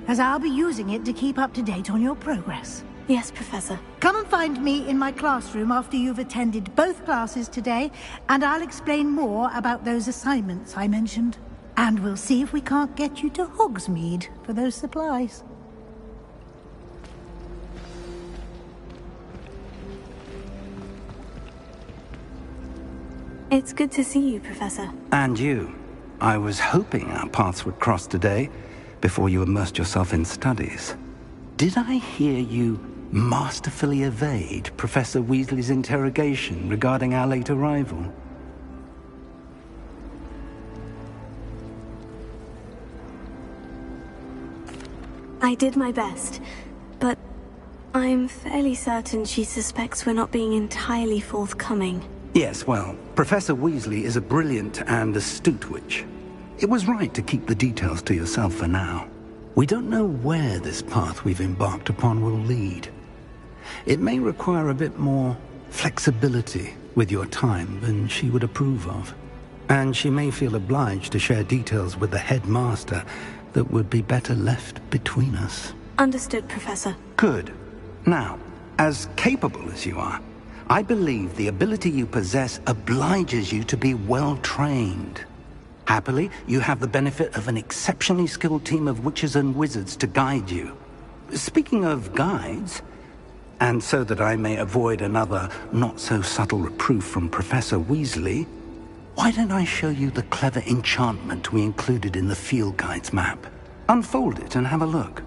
as I'll be using it to keep up to date on your progress. Yes, Professor. Come and find me in my classroom after you've attended both classes today, and I'll explain more about those assignments I mentioned. And we'll see if we can't get you to Hogsmeade for those supplies. It's good to see you, Professor. And you. I was hoping our paths would cross today, before you immersed yourself in studies. Did I hear you masterfully evade Professor Weasley's interrogation regarding our late arrival? I did my best, but I'm fairly certain she suspects we're not being entirely forthcoming. Yes, well, Professor Weasley is a brilliant and astute witch. It was right to keep the details to yourself for now. We don't know where this path we've embarked upon will lead. It may require a bit more flexibility with your time than she would approve of. And she may feel obliged to share details with the headmaster that would be better left between us. Understood, Professor. Good. Now, as capable as you are, I believe the ability you possess obliges you to be well-trained. Happily, you have the benefit of an exceptionally skilled team of witches and wizards to guide you. Speaking of guides, and so that I may avoid another not-so-subtle reproof from Professor Weasley, why don't I show you the clever enchantment we included in the field guide's map? Unfold it and have a look.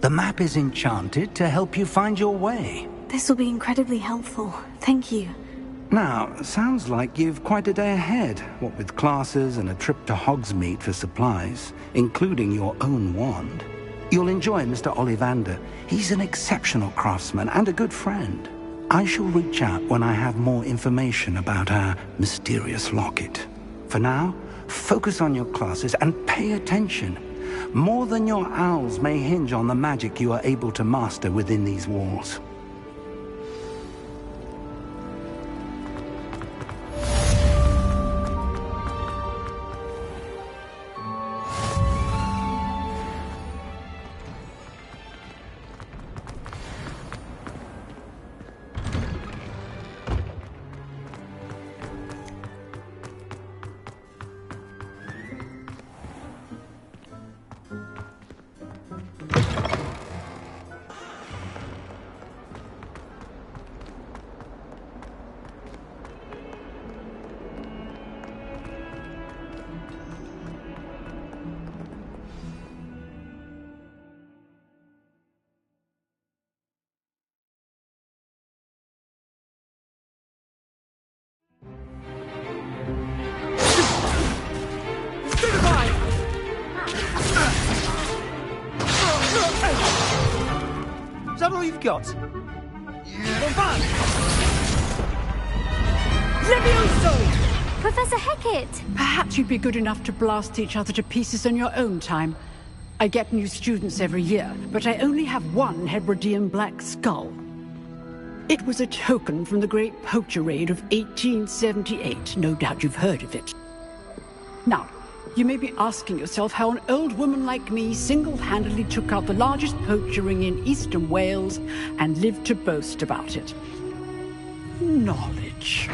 The map is enchanted to help you find your way. This will be incredibly helpful. Thank you. Now, sounds like you've quite a day ahead, what with classes and a trip to Hogsmeade for supplies, including your own wand. You'll enjoy Mr. Ollivander. He's an exceptional craftsman and a good friend. I shall reach out when I have more information about our mysterious locket. For now, focus on your classes and pay attention. More than your owls may hinge on the magic you are able to master within these walls. that all you've got? Levioso! Professor Hecat! Perhaps you'd be good enough to blast each other to pieces on your own time. I get new students every year, but I only have one Hebridean black skull. It was a token from the Great Poacher Raid of 1878. No doubt you've heard of it. Now, you may be asking yourself how an old woman like me single-handedly took out the largest poacher ring in eastern Wales and lived to boast about it. Knowledge.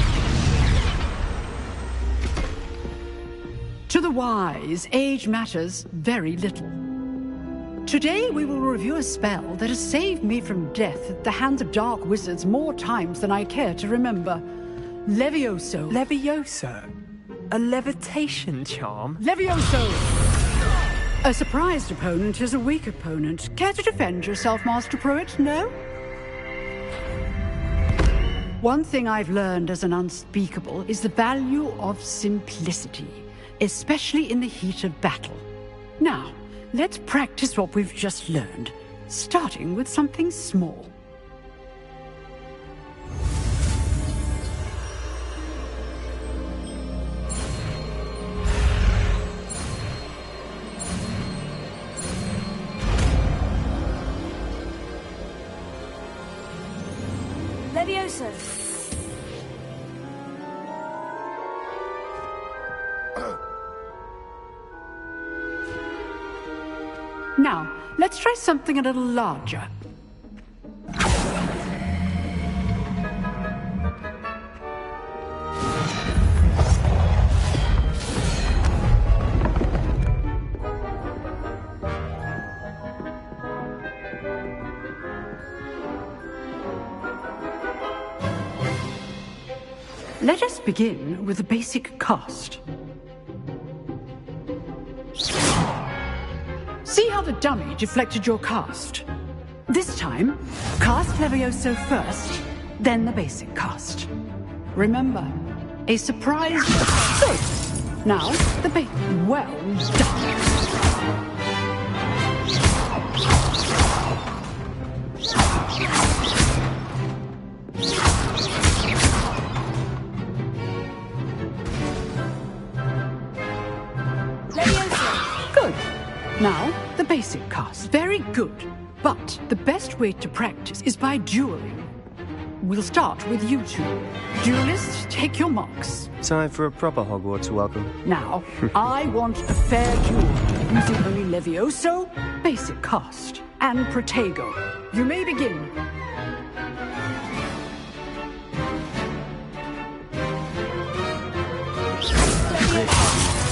To the wise, age matters very little. Today we will review a spell that has saved me from death at the hands of dark wizards more times than I care to remember. Levioso. Levioso? A levitation charm? Levioso! A surprised opponent is a weak opponent. Care to defend yourself, Master Pruitt? No? One thing I've learned as an unspeakable is the value of simplicity, especially in the heat of battle. Now, let's practice what we've just learned, starting with something small. Levioso. Now, let's try something a little larger. Let us begin with the basic cast. See how the dummy deflected your cast? This time, cast Levioso first, then the basic cast. Remember, a surprise... Good! Now, the well done. Now, the basic cast. Very good. But the best way to practice is by dueling. We'll start with you two. Duelists, take your marks. Time for a proper Hogwarts welcome. Now, I want a fair duel, using only Levioso, basic cast, and Protego. You may begin.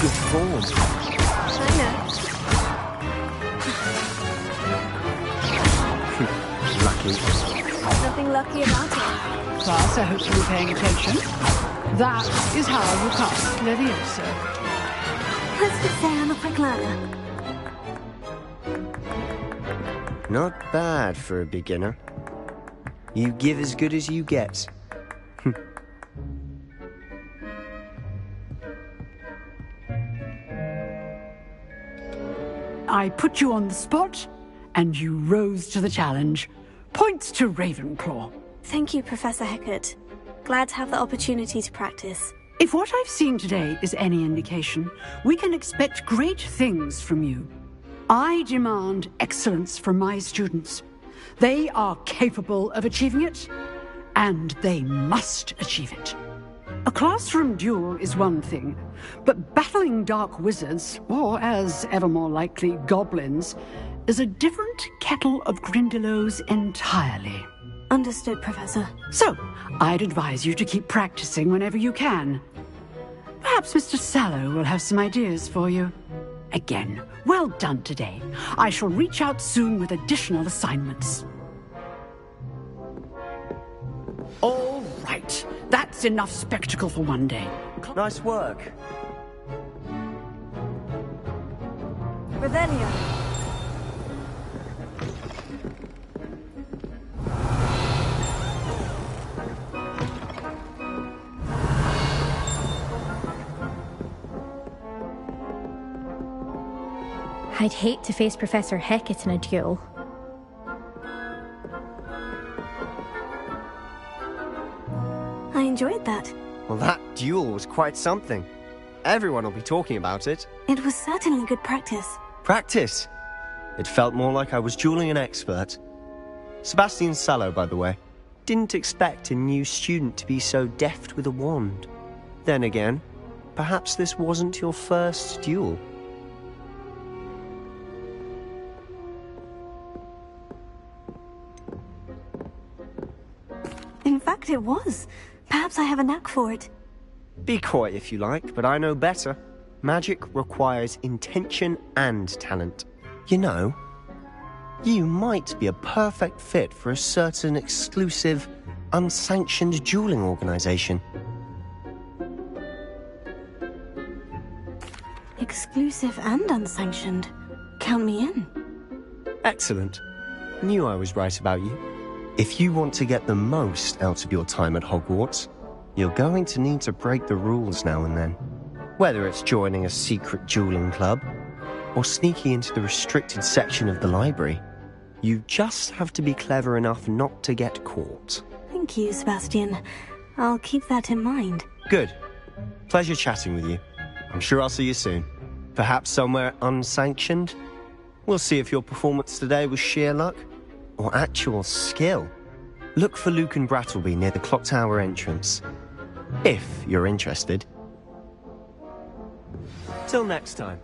Good form. I know. Lucky. Nothing lucky about it. Class, I hope you're paying attention. That is how you cast Levioso. Let's just say I'm a quick learner. Not bad for a beginner. You give as good as you get. I put you on the spot, and you rose to the challenge. Points to Ravenclaw. Thank you, Professor Hecat. Glad to have the opportunity to practice. If what I've seen today is any indication, we can expect great things from you. I demand excellence from my students. They are capable of achieving it, and they must achieve it. A classroom duel is one thing, but battling dark wizards, or as ever more likely, goblins, is a different kettle of Grindylows entirely. Understood, Professor. So, I'd advise you to keep practicing whenever you can. Perhaps Mr. Sallow will have some ideas for you. Again, well done today. I shall reach out soon with additional assignments. All right. That's enough spectacle for one day. Nice work. Revelio. I'd hate to face Professor Hecat in a duel. enjoyed that. Well, that duel was quite something. Everyone will be talking about it. It was certainly good practice. Practice? It felt more like I was dueling an expert. Sebastian Sallow, by the way. Didn't expect a new student to be so deft with a wand. Then again, perhaps this wasn't your first duel. In fact, it was. Perhaps I have a knack for it. Be coy if you like, but I know better. Magic requires intention and talent. You know, you might be a perfect fit for a certain exclusive, unsanctioned dueling organization. Exclusive and unsanctioned. Count me in. Excellent. Knew I was right about you. If you want to get the most out of your time at Hogwarts, you're going to need to break the rules now and then. Whether it's joining a secret dueling club, or sneaking into the restricted section of the library, you just have to be clever enough not to get caught. Thank you, Sebastian. I'll keep that in mind. Good. Pleasure chatting with you. I'm sure I'll see you soon. Perhaps somewhere unsanctioned? We'll see if your performance today was sheer luck or actual skill. Look for Luke and Brattleby near the clock tower entrance. If you're interested. Till next time.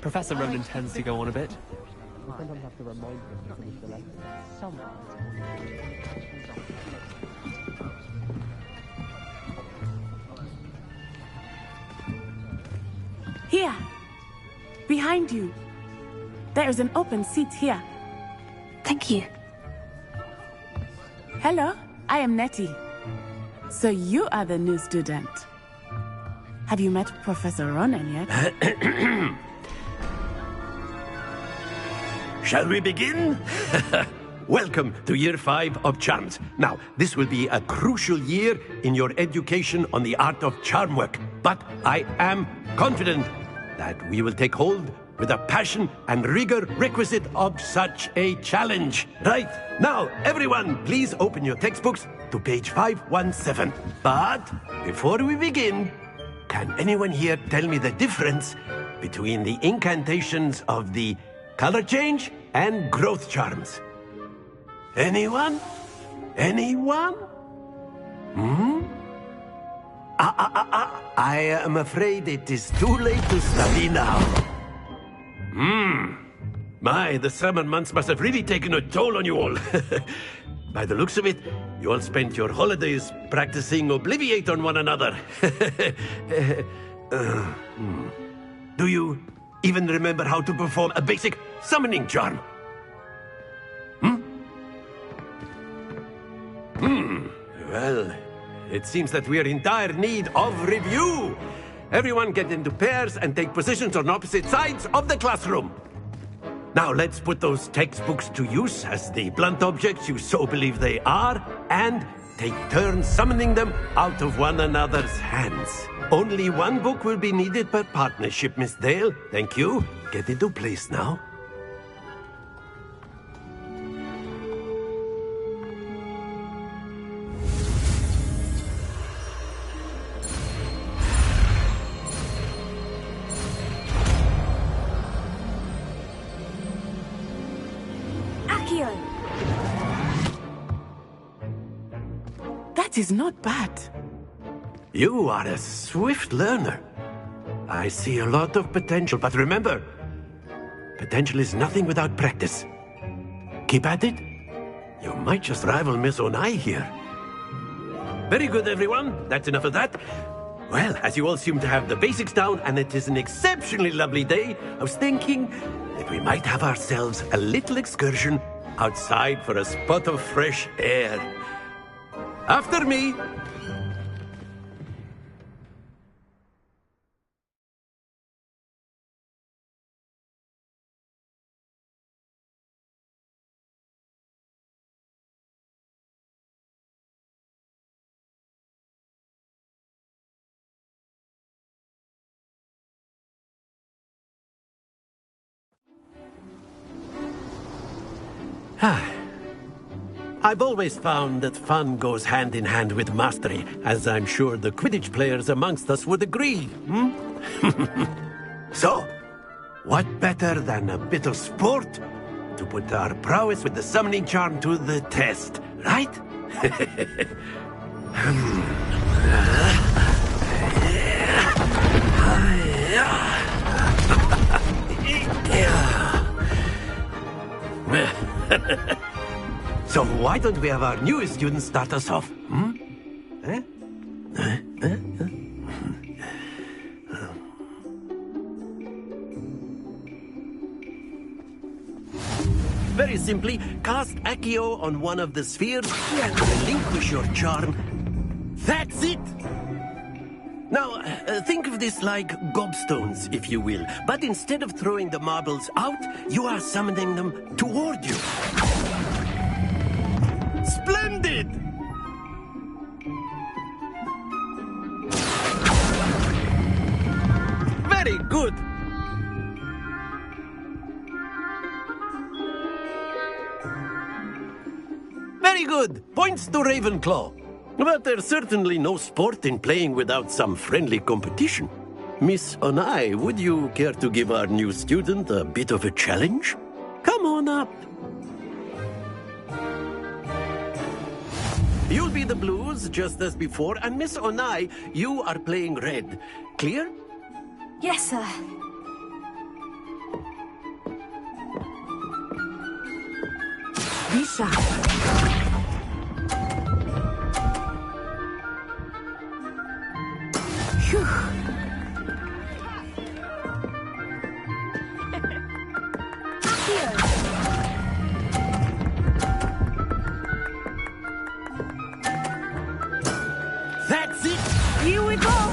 Professor Ronan tends to go on a bit. Here! Behind you! There is an open seat here. Thank you. Hello, I am Nettie. So you are the new student. Have you met Professor Ronan yet? Shall we begin? Welcome to Year 5 of Charms. Now, this will be a crucial year in your education on the art of charm work. But I am confident that we will take hold with the passion and rigor requisite of such a challenge. Right, now, everyone, please open your textbooks to page 517. But before we begin, can anyone here tell me the difference between the incantations of the color change and growth charms? Anyone? Anyone? I am afraid it is too late to study now. My, the summer months must have really taken a toll on you all. By the looks of it, you all spent your holidays practicing Obliviate on one another. Do you even remember how to perform a basic summoning charm? Well, it seems that we are in dire need of review. Everyone get into pairs and take positions on opposite sides of the classroom. Now let's put those textbooks to use as the blunt objects you so believe they are, and take turns summoning them out of one another's hands. Only one book will be needed per partnership, Miss Dale. Thank you. Get into place now. That is not bad. You are a swift learner. I see a lot of potential, but remember, potential is nothing without practice. Keep at it. You might just rival Miss Onai here. Very good, everyone. That's enough of that. Well, as you all seem to have the basics down, and it is an exceptionally lovely day, I was thinking that we might have ourselves a little excursion outside for a spot of fresh air. After me. I've always found that fun goes hand in hand with mastery, as I'm sure the Quidditch players amongst us would agree. So, what better than a bit of sport to put our prowess with the summoning charm to the test, right? So why don't we have our newest student start us off? Very simply, cast Accio on one of the spheres and relinquish your charm. That's it! Now, think of this like gobstones, if you will. But instead of throwing the marbles out, you are summoning them toward you. Splendid! Very good! Very good! Points to Ravenclaw. But there's certainly no sport in playing without some friendly competition. Miss Onai, would you care to give our new student a bit of a challenge? Come on up. You'll be the blues, just as before, and Miss Onai, you are playing red. Clear? Yes, sir. Be sharp. Phew. That's it! Here we go!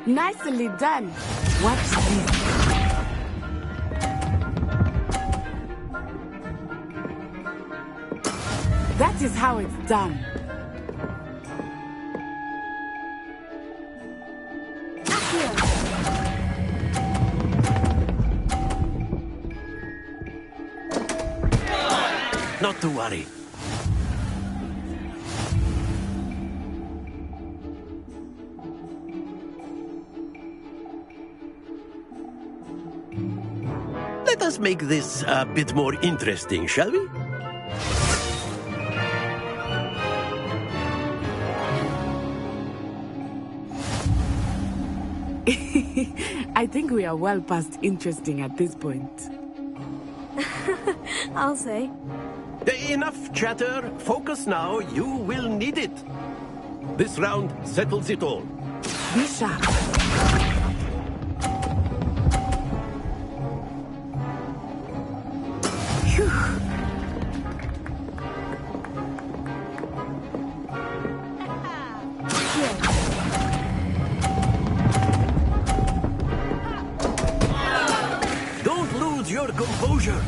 Nicely done. Watch this. That is how it's done. Not to worry. Let us make this a bit more interesting, shall we? I think we are well past interesting at this point. I'll say. Enough chatter. Focus now. You will need it. This round settles it all. Be sharp. Phew. Don't lose your composure.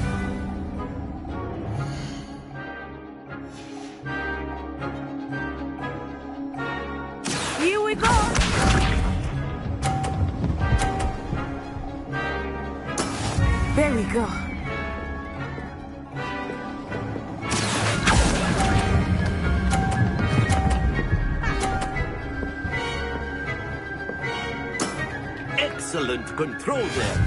Here we go! There we go. Excellent control there.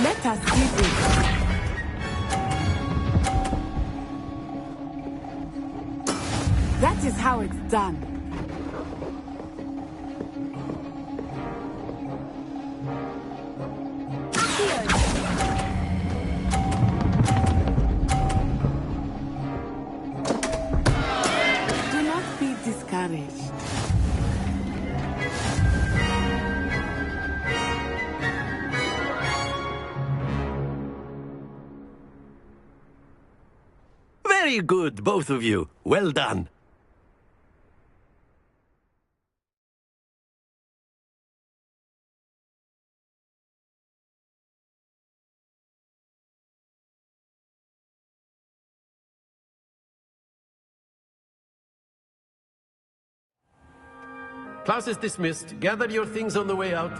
Let us do this. That is how it's done. Very good, both of you. Well done. Class is dismissed. Gather your things on the way out.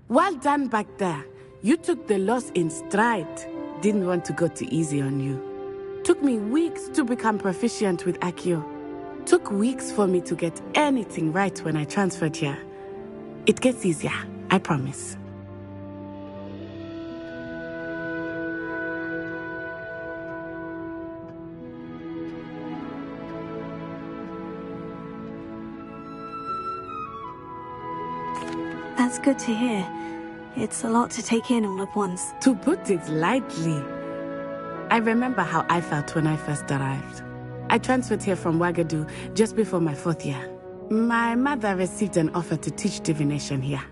Well done back there. You took the loss in stride. Didn't want to go too easy on you. Took me weeks to become proficient with Accio. Took weeks for me to get anything right when I transferred here. It gets easier, I promise. That's good to hear. It's a lot to take in all at once. To put it lightly, I remember how I felt when I first arrived. I transferred here from Ouagadougou just before my 4th year. My mother received an offer to teach divination here.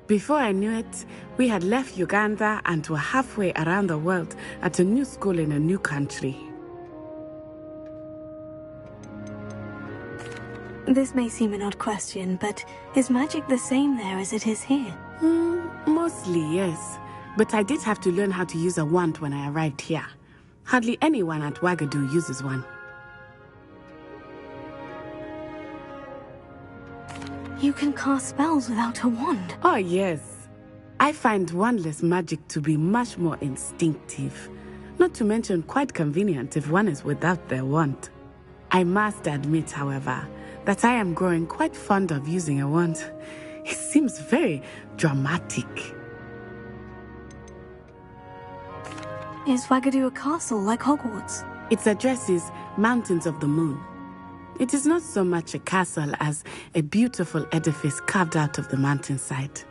Before I knew it, we had left Uganda and were halfway around the world at a new school in a new country. This may seem an odd question, but is magic the same there as it is here? Mostly, yes. But I did have to learn how to use a wand when I arrived here. Hardly anyone at Ouagadougou uses one. You can cast spells without a wand? Oh, yes. I find wandless magic to be much more instinctive. Not to mention quite convenient if one is without their wand. I must admit, however, that I am growing quite fond of using a wand. It seems very dramatic. Is Ouagadougou a castle like Hogwarts? Its address is Mountains of the Moon. It is not so much a castle as a beautiful edifice carved out of the mountainside.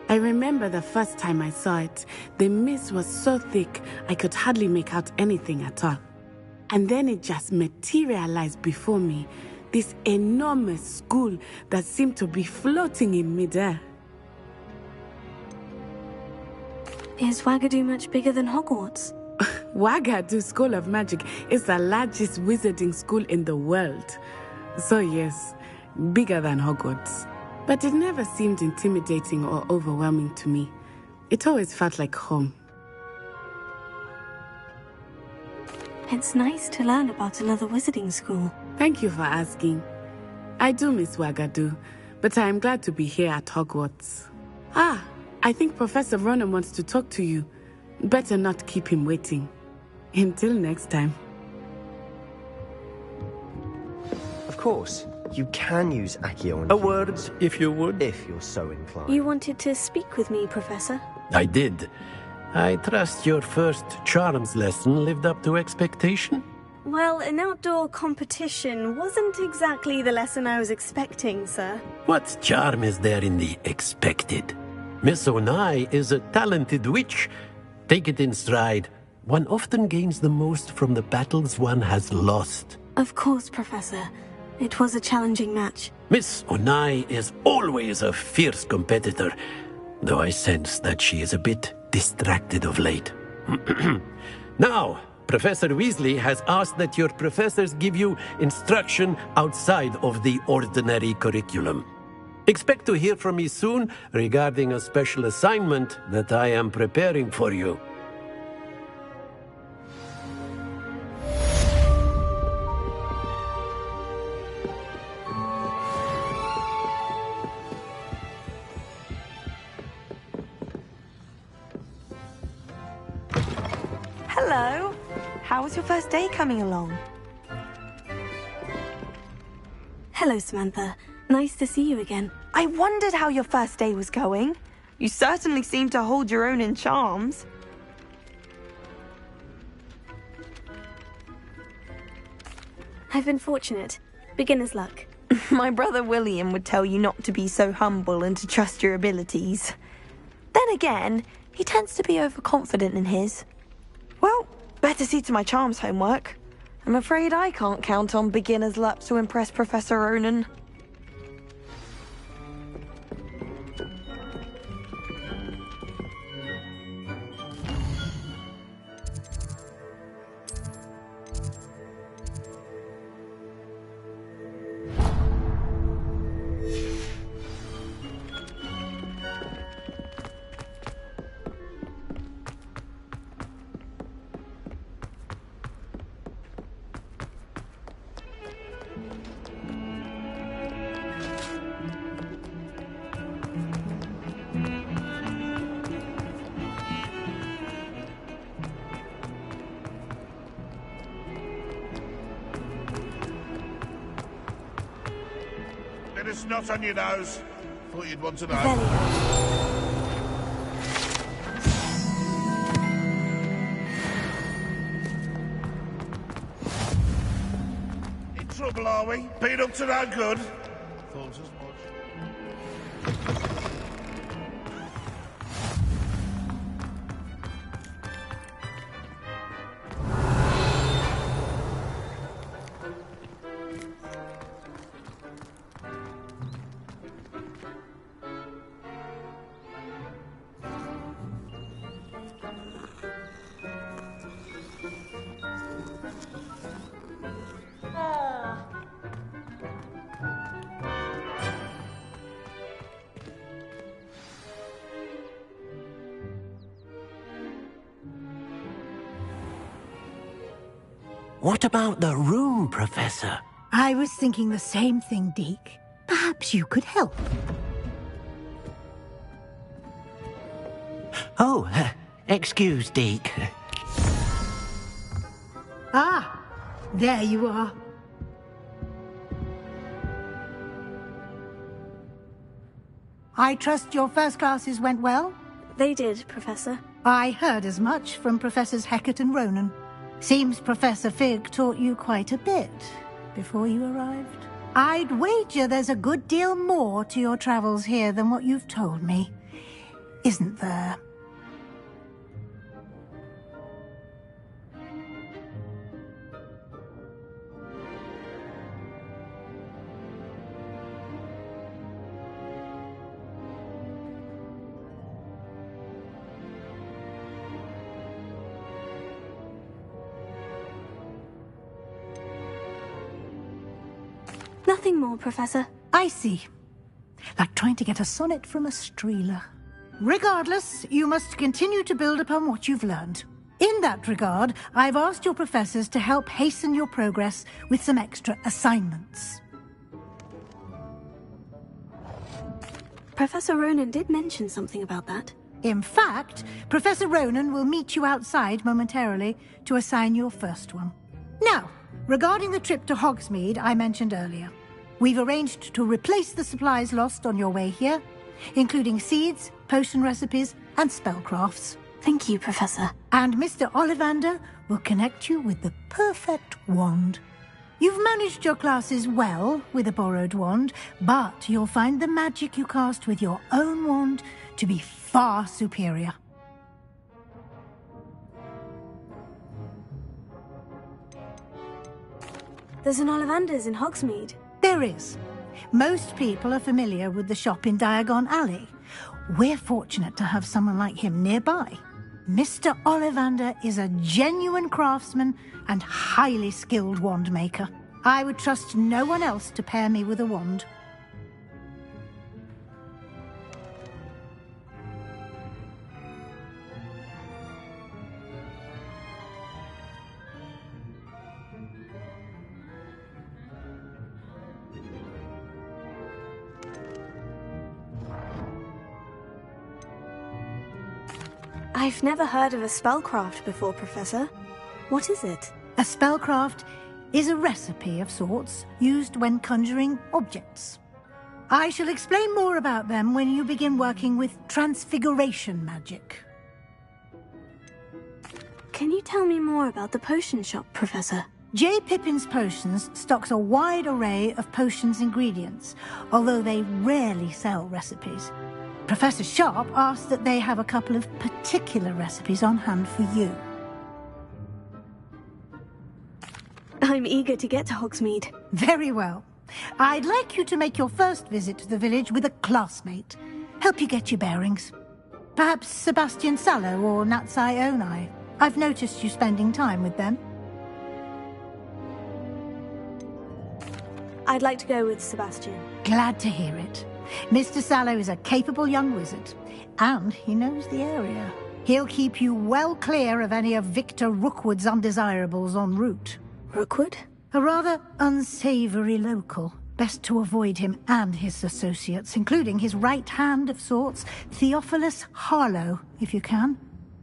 I remember the first time I saw it, the mist was so thick I could hardly make out anything at all. And then it just materialized before me, this enormous school that seemed to be floating in midair. Is Ouagadougou much bigger than Hogwarts? Ouagadougou School of Magic is the largest wizarding school in the world. So yes, bigger than Hogwarts. But it never seemed intimidating or overwhelming to me. It always felt like home. It's nice to learn about another wizarding school. Thank you for asking. I do miss Ouagadougou, but I am glad to be here at Hogwarts. Ah, I think Professor Ronan wants to talk to you. Better not keep him waiting. Until next time. Of course, you can use Accio on A word, if you would. If you're so inclined. You wanted to speak with me, Professor? I did. I trust your first charms lesson lived up to expectation? Well, an outdoor competition wasn't exactly the lesson I was expecting, sir. What charm is there in the expected? Miss Onai is a talented witch. Take it in stride. One often gains the most from the battles one has lost. Of course, Professor. It was a challenging match. Miss Onai is always a fierce competitor, though I sense that she is a bit distracted of late. Now, Professor Weasley has asked that your professors give you instruction outside of the ordinary curriculum. Expect to hear from me soon regarding a special assignment that I am preparing for you. Hello. How was your first day coming along? Hello, Samantha. Nice to see you again. I wondered how your first day was going. You certainly seem to hold your own in charms. I've been fortunate. Beginner's luck. My brother William would tell you not to be so humble and to trust your abilities. Then again, he tends to be overconfident in his. Well, better see to my charms homework. I'm afraid I can't count on beginner's luck to impress Professor Ronan. snot on your nose. Thought you'd want to know. In trouble, are we? Been up to no good? Thought as much. What about the room, Professor? I was thinking the same thing, Deke. Perhaps you could help. Oh, excuse, Deke. Ah, there you are. I trust your first classes went well? They did, Professor. I heard as much from Professors Hecat and Ronan. Seems Professor Fig taught you quite a bit before you arrived. I'd wager there's a good deal more to your travels here than what you've told me. Isn't there? Nothing more, Professor. I see. Like trying to get a sonnet from a streeler. Regardless, you must continue to build upon what you've learned. In that regard, I've asked your professors to help hasten your progress with some extra assignments. Professor Ronan did mention something about that. In fact, Professor Ronan will meet you outside momentarily to assign your first one. Now, regarding the trip to Hogsmeade I mentioned earlier, we've arranged to replace the supplies lost on your way here, including seeds, potion recipes, and spellcrafts. Thank you, Professor. And Mr. Ollivander will connect you with the perfect wand. You've managed your classes well with a borrowed wand, but you'll find the magic you cast with your own wand to be far superior. There's an Ollivander's in Hogsmeade. There is. Most people are familiar with the shop in Diagon Alley. We're fortunate to have someone like him nearby. Mr. Ollivander is a genuine craftsman and highly skilled wand maker. I would trust no one else to pair me with a wand. I've never heard of a spellcraft before, Professor. What is it? A spellcraft is a recipe of sorts used when conjuring objects. I shall explain more about them when you begin working with transfiguration magic. Can you tell me more about the potion shop, Professor? J. Pippin's Potions stocks a wide array of potions ingredients, although they rarely sell recipes. Professor Sharp asked that they have a couple of particular recipes on hand for you. I'm eager to get to Hogsmeade. Very well. I'd like you to make your first visit to the village with a classmate. Help you get your bearings. Perhaps Sebastian Sallow or Natsai Onai. I've noticed you spending time with them. I'd like to go with Sebastian. Glad to hear it. Mr. Sallow is a capable young wizard, and he knows the area. He'll keep you well clear of any of Victor Rookwood's undesirables en route. Rookwood? A rather unsavoury local. Best to avoid him and his associates, including his right hand of sorts, Theophilus Harlow, if you can.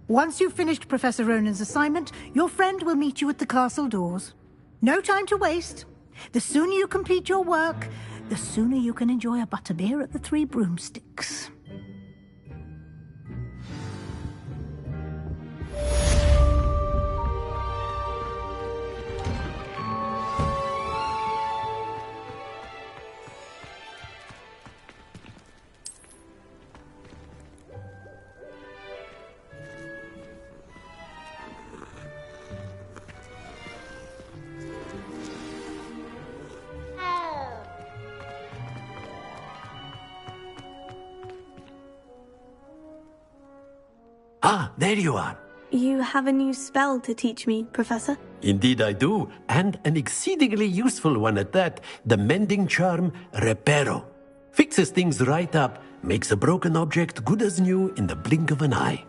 Once you've finished Professor Ronan's assignment, your friend will meet you at the castle doors. No time to waste. The sooner you complete your work, the sooner you can enjoy a butterbeer at the Three Broomsticks. Ah, there you are. You have a new spell to teach me, Professor? Indeed I do, and an exceedingly useful one at that. The mending charm, Reparo. Fixes things right up, makes a broken object good as new in the blink of an eye.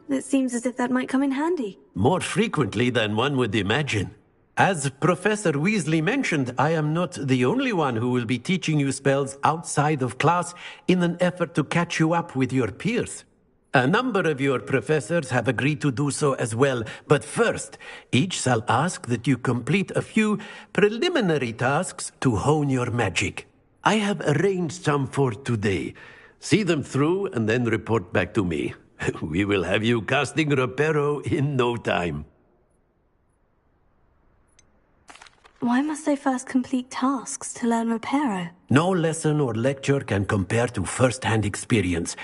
It seems as if that might come in handy. More frequently than one would imagine. As Professor Weasley mentioned, I am not the only one who will be teaching you spells outside of class in an effort to catch you up with your peers. A number of your professors have agreed to do so as well, but first, each shall ask that you complete a few preliminary tasks to hone your magic. I have arranged some for today. See them through and then report back to me. We will have you casting Reparo in no time. Why must I first complete tasks to learn Reparo? No lesson or lecture can compare to first-hand experience.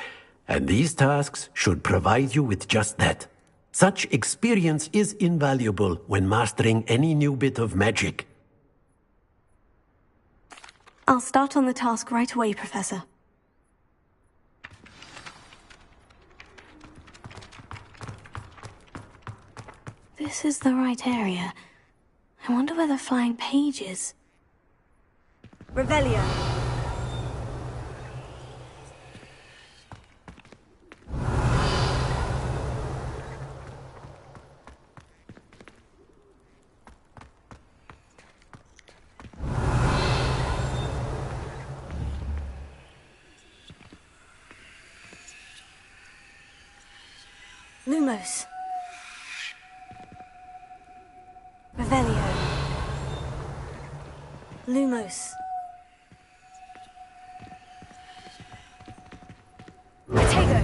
And these tasks should provide you with just that. Such experience is invaluable when mastering any new bit of magic. I'll start on the task right away, Professor. This is the right area. I wonder where the flying page is. Revelio. Lumos. Revelio. Lumos. Protego.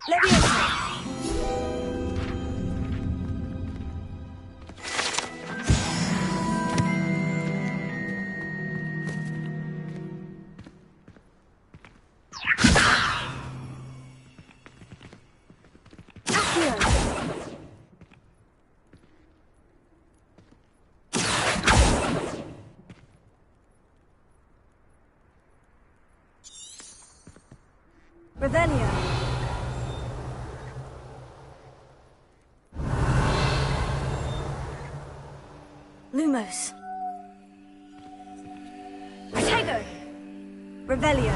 Leviosa. Revelio. Lumos. Protego. Revelio.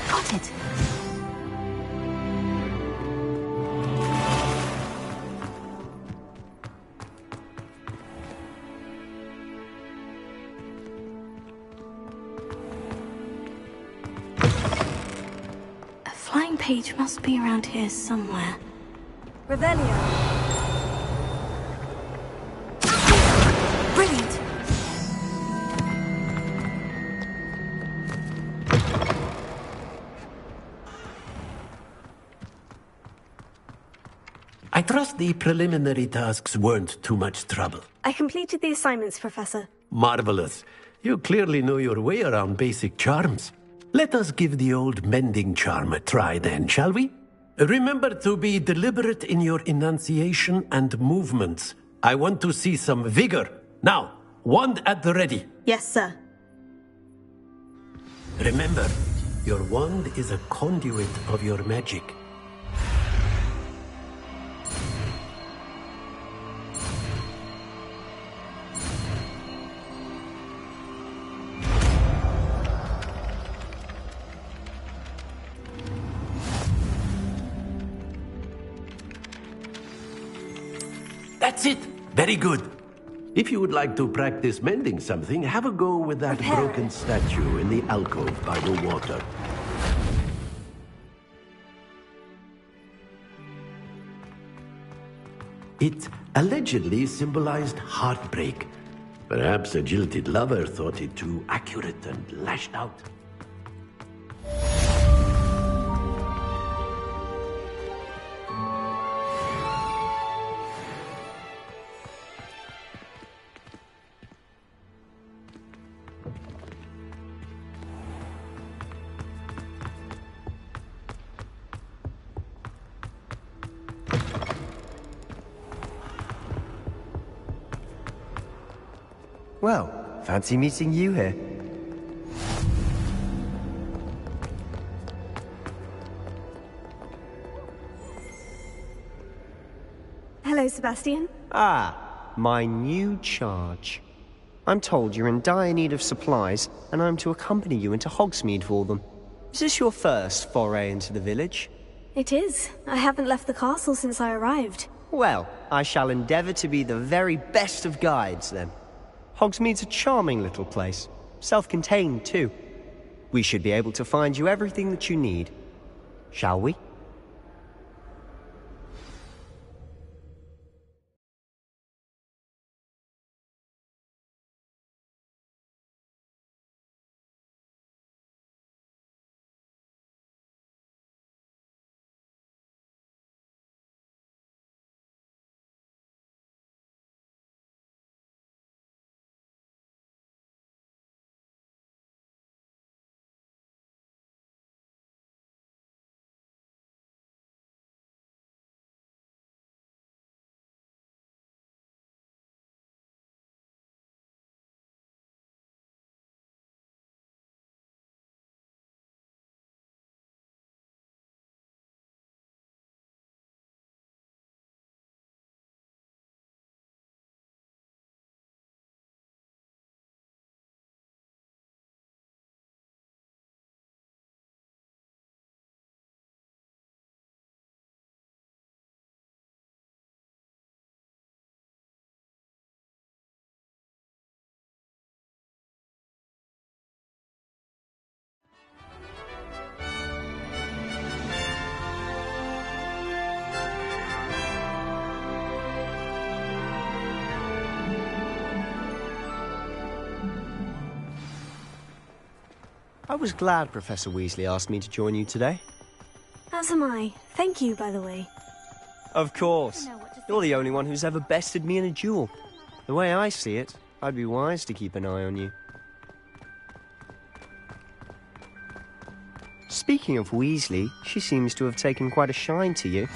Got it. A flying page must be around here somewhere. Revelio. Brilliant. I trust the preliminary tasks weren't too much trouble. I completed the assignments, Professor. Marvelous. You clearly know your way around basic charms. Let us give the old mending charm a try then, shall we? Remember to be deliberate in your enunciation and movements. I want to see some vigor. Now, wand at the ready. Yes, sir. Remember, your wand is a conduit of your magic. That's it! Very good. If you would like to practice mending something, have a go with that broken statue in the alcove by the water. It allegedly symbolized heartbreak. Perhaps a jilted lover thought it too accurate and lashed out. Well, fancy meeting you here. Hello, Sebastian. Ah, my new charge. I'm told you're in dire need of supplies, and I'm to accompany you into Hogsmeade for them. Is this your first foray into the village? It is. I haven't left the castle since I arrived. Well, I shall endeavour to be the very best of guides, then. Hogsmeade's a charming little place. Self-contained, too. We should be able to find you everything that you need. Shall we? I was glad Professor Weasley asked me to join you today. As am I. Thank you, by the way. Of course. You're the only one who's ever bested me in a duel. The way I see it, I'd be wise to keep an eye on you. Speaking of Weasley, she seems to have taken quite a shine to you.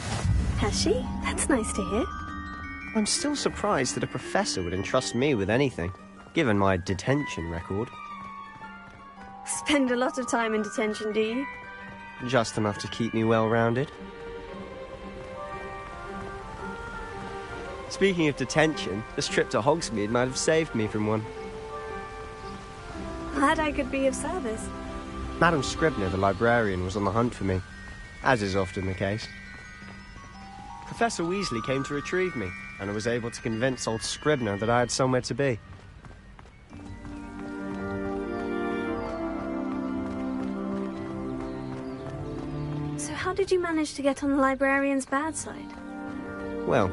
Has she? That's nice to hear. I'm still surprised that a professor would entrust me with anything, given my detention record. Spend a lot of time in detention, do you? Just enough to keep me well-rounded. Speaking of detention, this trip to Hogsmeade might have saved me from one. Glad I could be of service. Madam Scribner, the librarian, was on the hunt for me, as is often the case. Professor Weasley came to retrieve me, and I was able to convince old Scribner that I had somewhere to be. So how did you manage to get on the librarian's bad side? Well,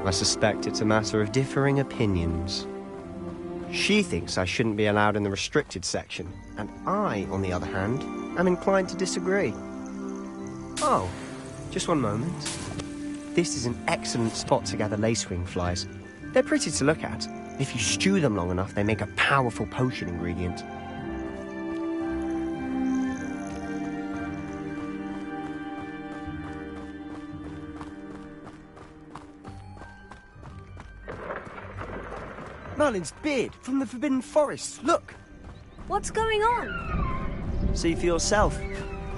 I suspect it's a matter of differing opinions. She thinks I shouldn't be allowed in the restricted section, and I, on the other hand, am inclined to disagree. Oh, just one moment. This is an excellent spot to gather lacewing flies. They're pretty to look at. If you stew them long enough, they make a powerful potion ingredient. Merlin's beard from the Forbidden Forest. Look! What's going on? See for yourself.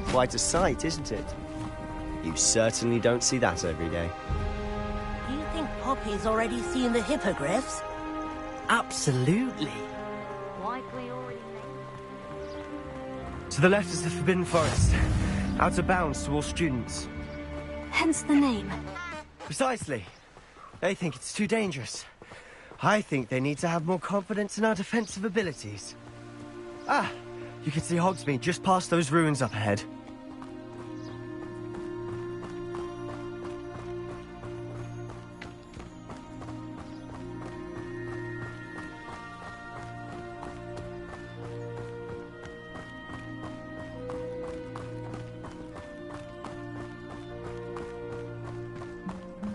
Quite a sight, isn't it? You certainly don't see that every day. Do you think Poppy's already seen the hippogriffs? Absolutely. Like we already To the left is the Forbidden Forest. Out of bounds to all students. Hence the name. Precisely. They think it's too dangerous. I think they need to have more confidence in our defensive abilities. Ah, you can see Hogsmeade just past those ruins up ahead.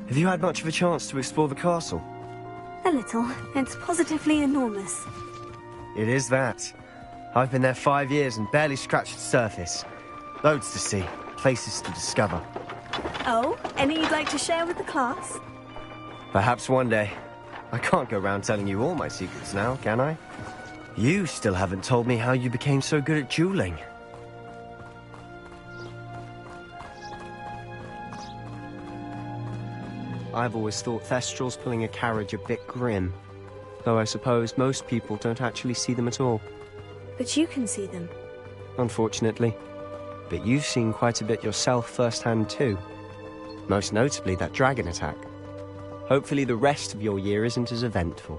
Have you had much of a chance to explore the castle? A little. It's positively enormous. It is that. I've been there 5 years and barely scratched the surface. Loads to see, places to discover. Oh, any you'd like to share with the class? Perhaps one day. I can't go around telling you all my secrets now, can I? You still haven't told me how you became so good at dueling. I've always thought Thestrals pulling a carriage a bit grim. Though I suppose most people don't actually see them at all. But you can see them. Unfortunately. But you've seen quite a bit yourself firsthand too. Most notably that dragon attack. Hopefully the rest of your year isn't as eventful.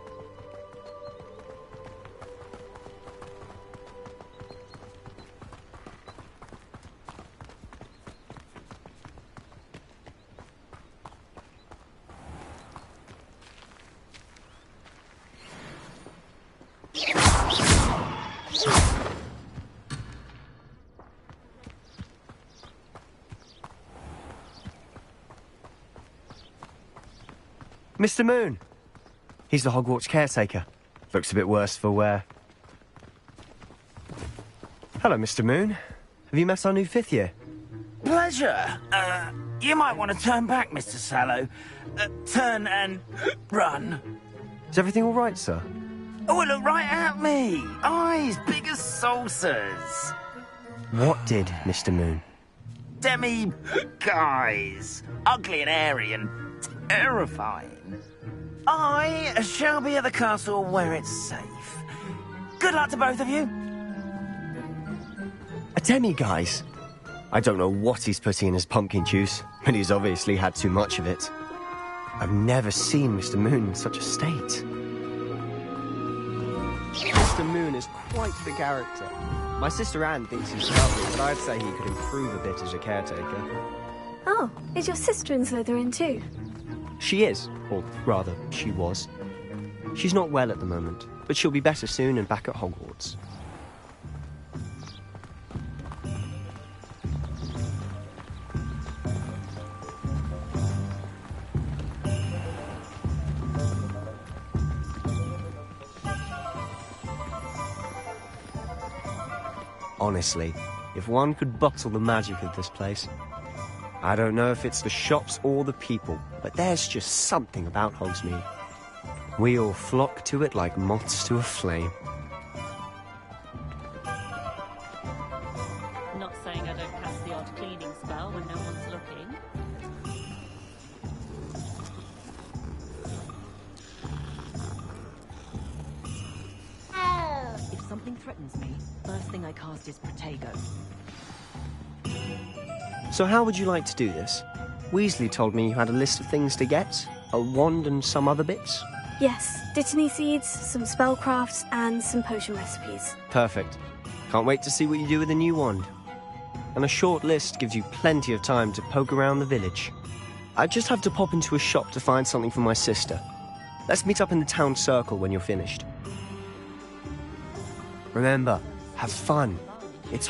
Mr. Moon! He's the Hogwarts caretaker. Looks a bit worse for wear. Hello, Mr. Moon. Have you met our new 5th year? Pleasure. You might want to turn back, Mr. Sallow. Turn and run. Is everything all right, sir? Oh, look right at me. Eyes big as saucers. What did, Mr. Moon? Guys. Ugly and hairy and terrifying. I shall be at the castle where it's safe. Good luck to both of you. A demi-guise? I don't know what he's putting in his pumpkin juice, but he's obviously had too much of it. I've never seen Mr. Moon in such a state. Mr. Moon is quite the character. My sister Anne thinks he's lovely, but I'd say he could improve a bit as a caretaker. Oh, is your sister in Slytherin too? She is, or rather, she was. She's not well at the moment, but she'll be better soon and back at Hogwarts. Honestly, if one could bottle the magic of this place. I don't know if it's the shops or the people, but there's just something about Hogsmeade. We all flock to it like moths to a flame. Not saying I don't cast the odd cleaning spell when no one's looking. If something threatens me, first thing I cast is Protego. So how would you like to do this? Weasley told me you had a list of things to get, a wand and some other bits. Yes, dittany seeds, some spellcrafts, and some potion recipes. Perfect. Can't wait to see what you do with the new wand. And a short list gives you plenty of time to poke around the village. I just have to pop into a shop to find something for my sister. Let's meet up in the town circle when you're finished. Remember, have fun. It's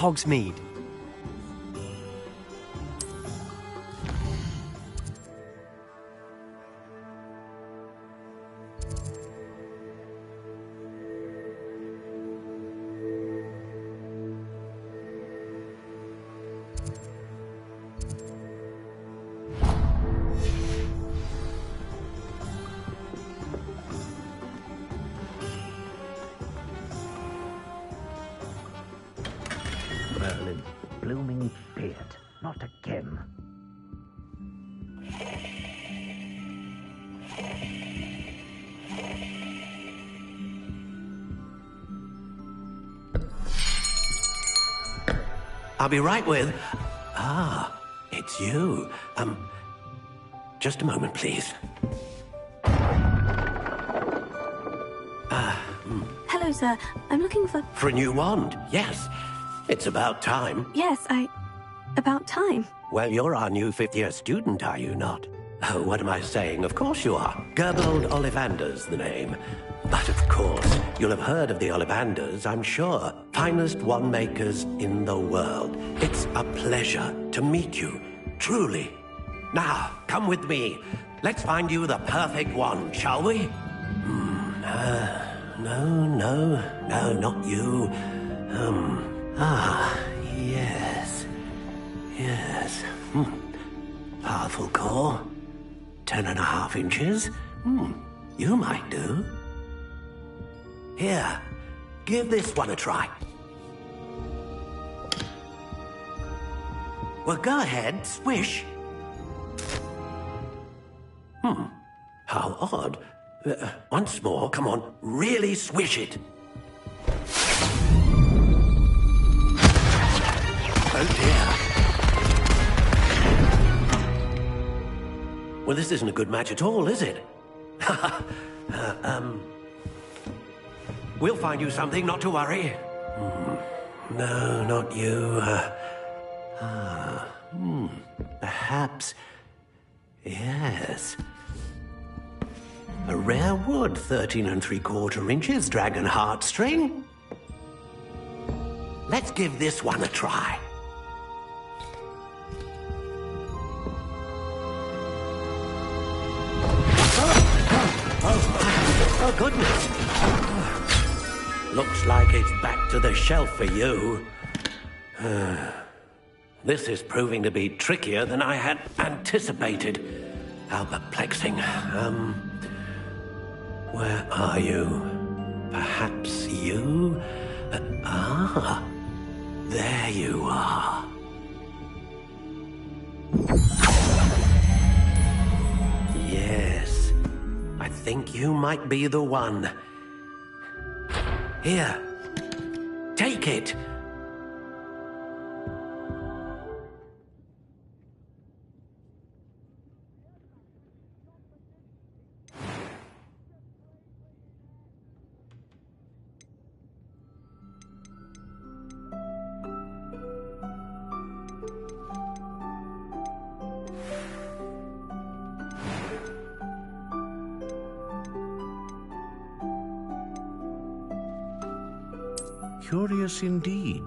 blooming beard. Not again. I'll be right with... Ah, it's you. Just a moment, please. Hello, sir. I'm looking for... For a new wand, yes. It's about time. Yes, about time. Well, you're our new fifth-year student, are you not? Oh, what am I saying? Of course you are. Gerbold Ollivander's the name. But of course, you'll have heard of the Ollivanders, I'm sure. Finest wand makers in the world. It's a pleasure to meet you, truly. Now, come with me. Let's find you the perfect wand, shall we? No, not you. Yes. Powerful core. 10.5 inches. You might do. Here, give this one a try. Well, go ahead, swish. How odd. Once more, come on, really swish it. Oh dear. Well, this isn't a good match at all, is it? We'll find you something, not to worry. No, not you. Perhaps... Yes. A rare wood, 13 3/4 inches, dragon heartstring. Let's give this one a try. Oh, goodness. Looks like it's back to the shelf for you. This is proving to be trickier than I had anticipated. How perplexing. Where are you? Perhaps you? There you are. Yes, I think you might be the one. Here, take it. Curious indeed.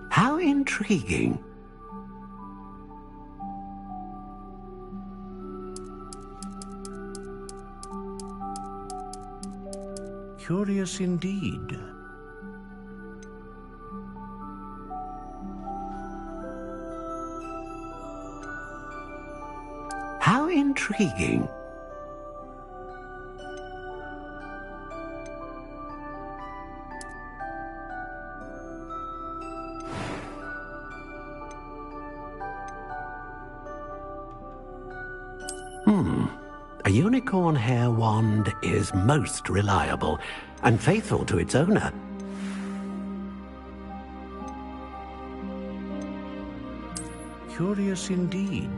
How intriguing. Curious indeed. How intriguing. A unicorn hair wand is most reliable and faithful to its owner. Curious indeed.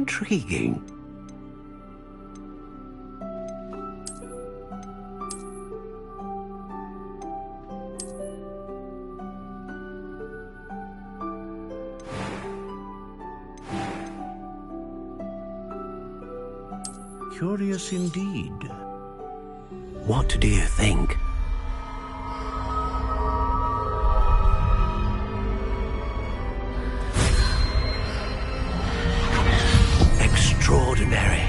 intriguing. Curious indeed. What do you think? Extraordinary.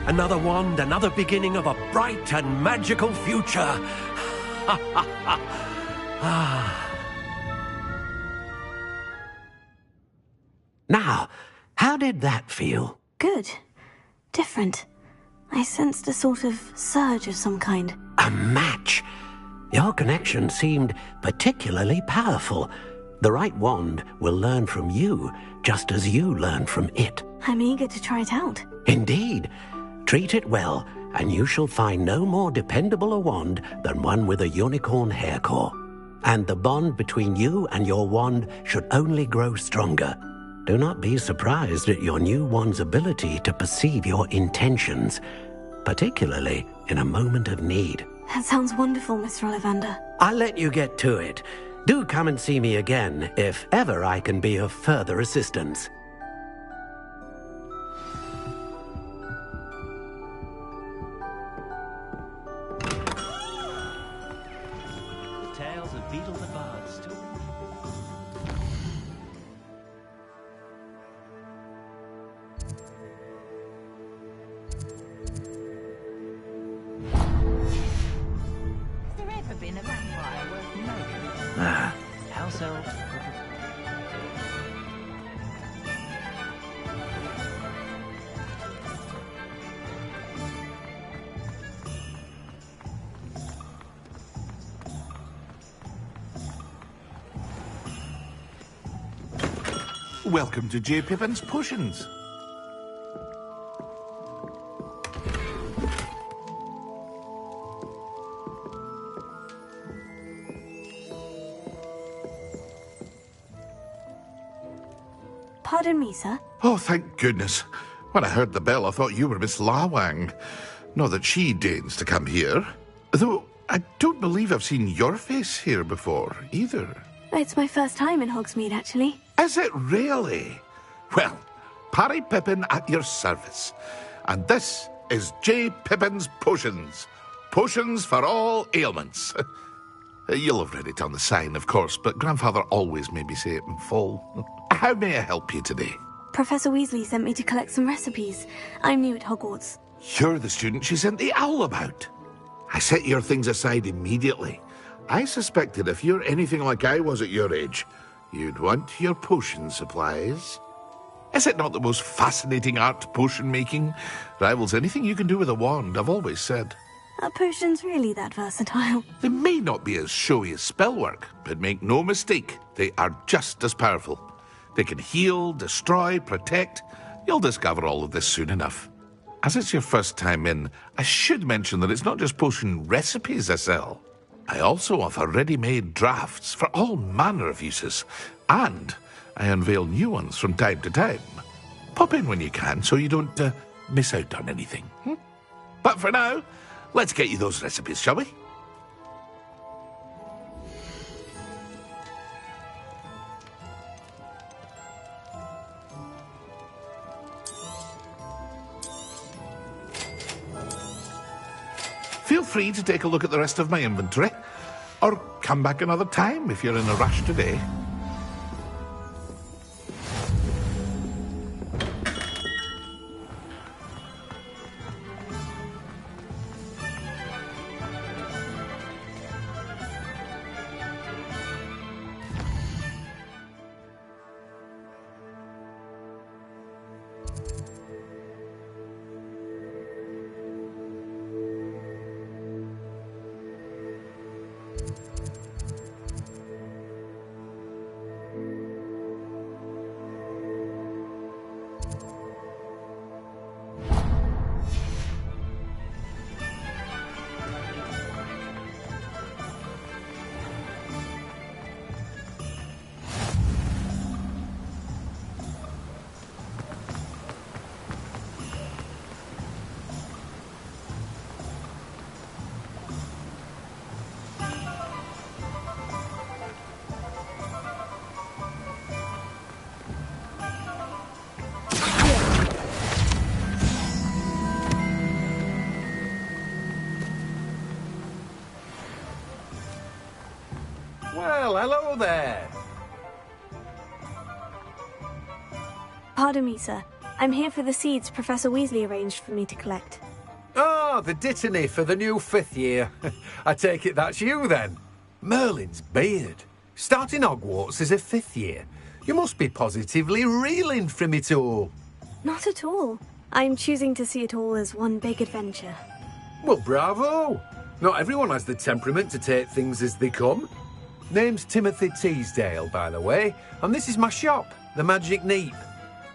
Another wand, another beginning of a bright and magical future. Now, how did that feel? Good. Different. I sensed a sort of surge of some kind. A match. Your connection seemed particularly powerful. The right wand will learn from you, just as you learn from it. I'm eager to try it out. Indeed. Treat it well, and you shall find no more dependable a wand than one with a unicorn hair core. And the bond between you and your wand should only grow stronger. Do not be surprised at your new wand's ability to perceive your intentions, particularly in a moment of need. That sounds wonderful, Mr. Ollivander. I'll let you get to it. Do come and see me again if ever I can be of further assistance. The tales of Beetle the Bard still. Has there ever been a vampire worth knowing? House elves. Welcome to J. Pippin's Potions. Pardon me, sir. Oh, thank goodness. When I heard the bell, I thought you were Miss Lawang. Not that she deigns to come here. Though, I don't believe I've seen your face here before, either. It's my first time in Hogsmeade, actually. Is it really? Well, Parry Pippin at your service. And this is J. Pippin's Potions. Potions for all ailments. You'll have read it on the sign, of course, but Grandfather always made me say it in full. How may I help you today? Professor Weasley sent me to collect some recipes. I'm new at Hogwarts. You're the student she sent the owl about. I set your things aside immediately. I suspected if you're anything like I was at your age, you'd want your potion supplies. Is it not the most fascinating art, potion making? Rivals anything you can do with a wand, I've always said. Are potions really that versatile? They may not be as showy as spellwork, but make no mistake, they are just as powerful. They can heal, destroy, protect. You'll discover all of this soon enough. As it's your first time in, I should mention that it's not just potion recipes I sell. I also offer ready-made drafts for all manner of uses, and I unveil new ones from time to time. Pop in when you can so you don't miss out on anything. But for now, let's get you those recipes, shall we? Feel free to take a look at the rest of my inventory, or come back another time if you're in a rush today. hello there. Pardon me, sir. I'm here for the seeds Professor Weasley arranged for me to collect. Oh, the dittany for the new 5th year. I take it that's you, then. Merlin's beard. Starting Hogwarts as a 5th year. You must be positively reeling from it all. Not at all. I'm choosing to see it all as one big adventure. Well, bravo. Not everyone has the temperament to take things as they come. Name's Timothy Teasdale, by the way, and this is my shop, the Magic Neep.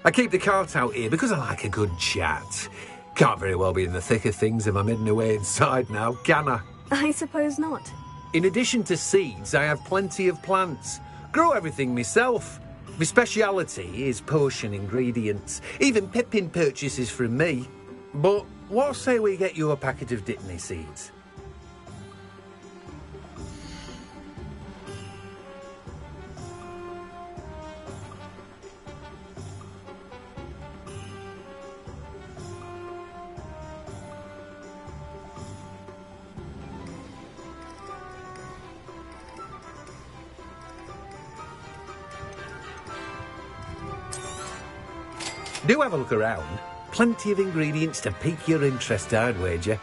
I keep the cart out here because I like a good chat. Can't very well be in the thick of things if I'm hidden away inside now, can I? I suppose not. In addition to seeds, I have plenty of plants. Grow everything myself. My speciality is potion ingredients. Even Pippin purchases from me. But what say we get you a packet of dittany seeds? Do have a look around. Plenty of ingredients to pique your interest, I'd wager.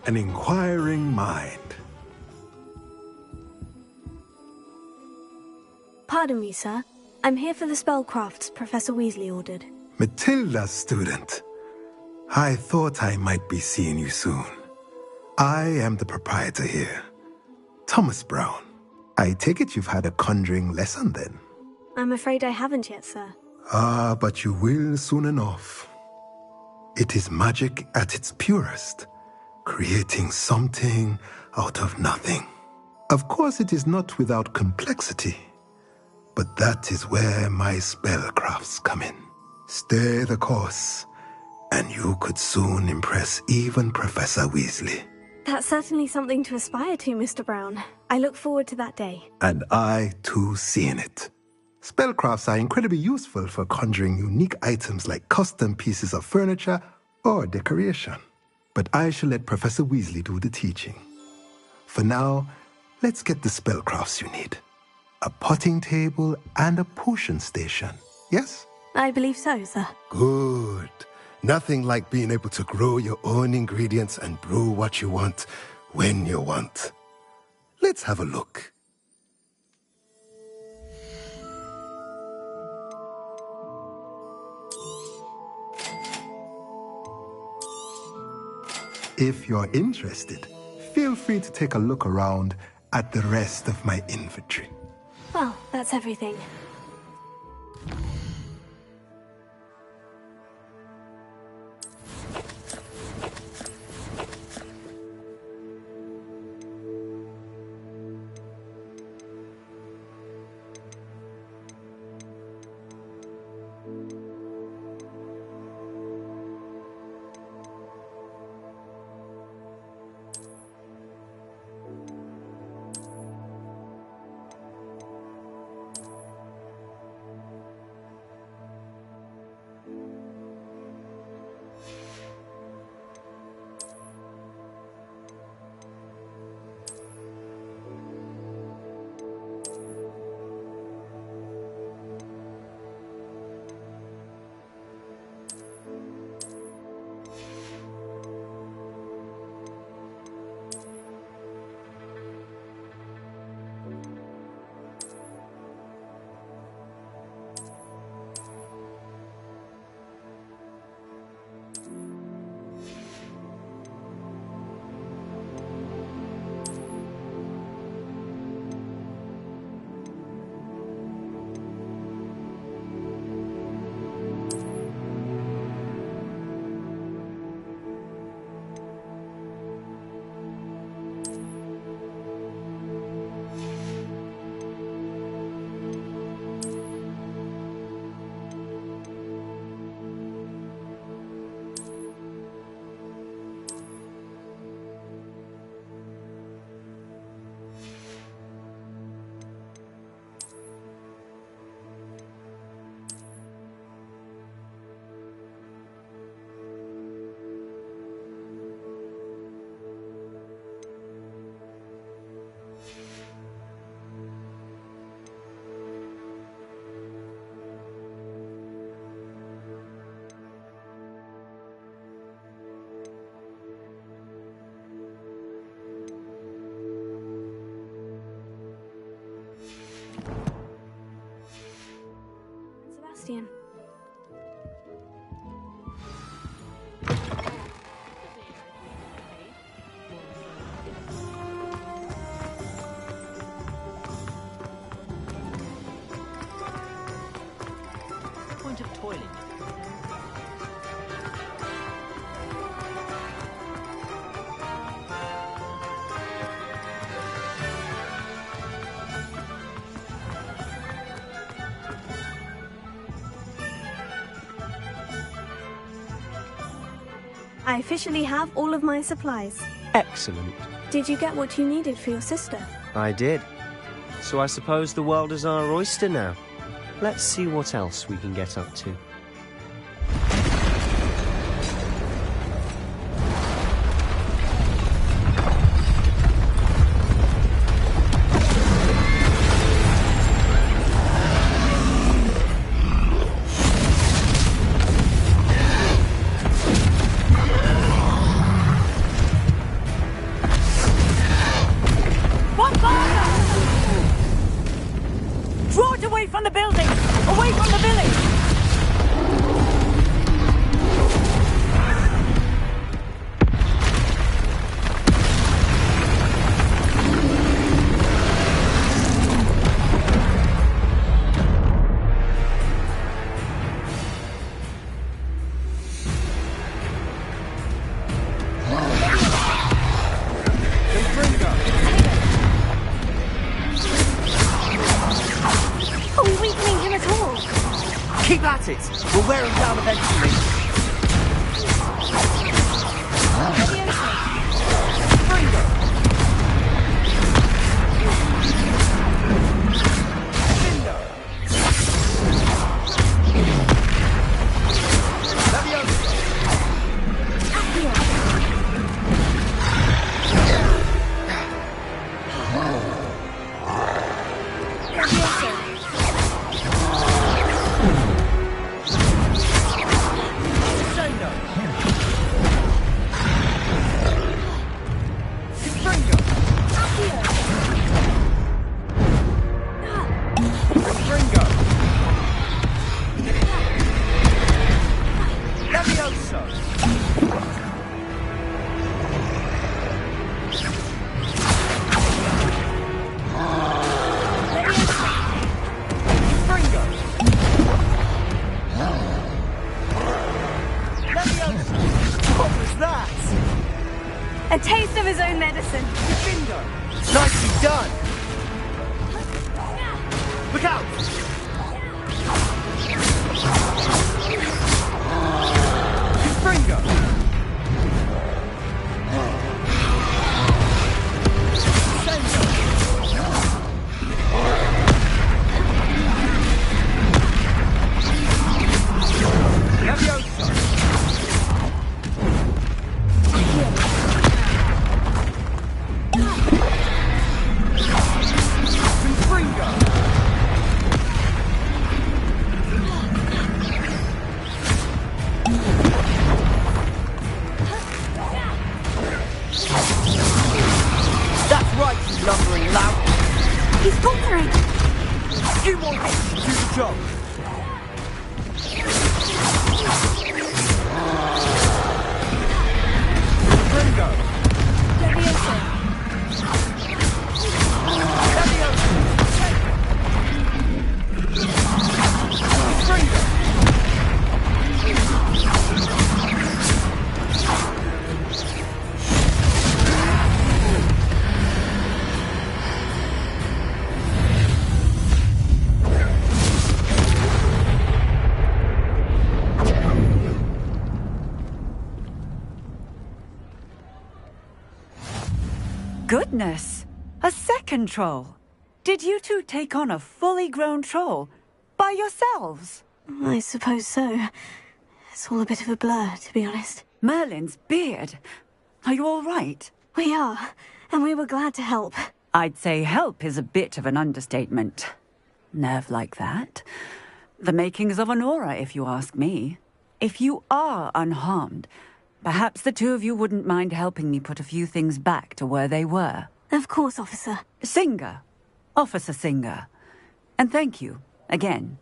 An inquiring mind. Pardon me, sir. I'm here for the spellcrafts Professor Weasley ordered. Matilda's student. I thought I might be seeing you soon. I am the proprietor here, Thomas Brown. I take it you've had a conjuring lesson then? I'm afraid I haven't yet, sir. Ah, but you will soon enough. It is magic at its purest, creating something out of nothing. Of course, it is not without complexity, but that is where my spellcrafts come in. Stay the course, and you could soon impress even Professor Weasley. That's certainly something to aspire to, Mr. Brown. I look forward to that day. And I, too, seeing it. Spellcrafts are incredibly useful for conjuring unique items like custom pieces of furniture or decoration. But I shall let Professor Weasley do the teaching. For now, let's get the spellcrafts you need. A potting table and a potion station, yes? I believe so, sir. Good. Nothing like being able to grow your own ingredients and brew what you want, when you want. Let's have a look. If you're interested, feel free to take a look around at the rest of my inventory. Well, that's everything. I officially have all of my supplies. Excellent. Did you get what you needed for your sister? I did. So I suppose the world is our oyster now. Let's see what else we can get up to. Draw it away from the building! Away from the village! Are we weakening him at all? Keep at it! We'll wear him down eventually. What was that? A taste of his own medicine. Nicely done! Look out! Springer! That's right, you lumbering lout! He's faltering! You want him to do the job! Ringo! Goodness! A second troll! Did you two take on a fully grown troll? By yourselves? I suppose so. It's all a bit of a blur, to be honest. Merlin's beard! Are you all right? We are, and we were glad to help. I'd say help is a bit of an understatement. Nerve like that. The makings of an aura, if you ask me. If you are unharmed, perhaps the two of you wouldn't mind helping me put a few things back to where they were. Of course, officer. Singer. Officer Singer. And thank you, again.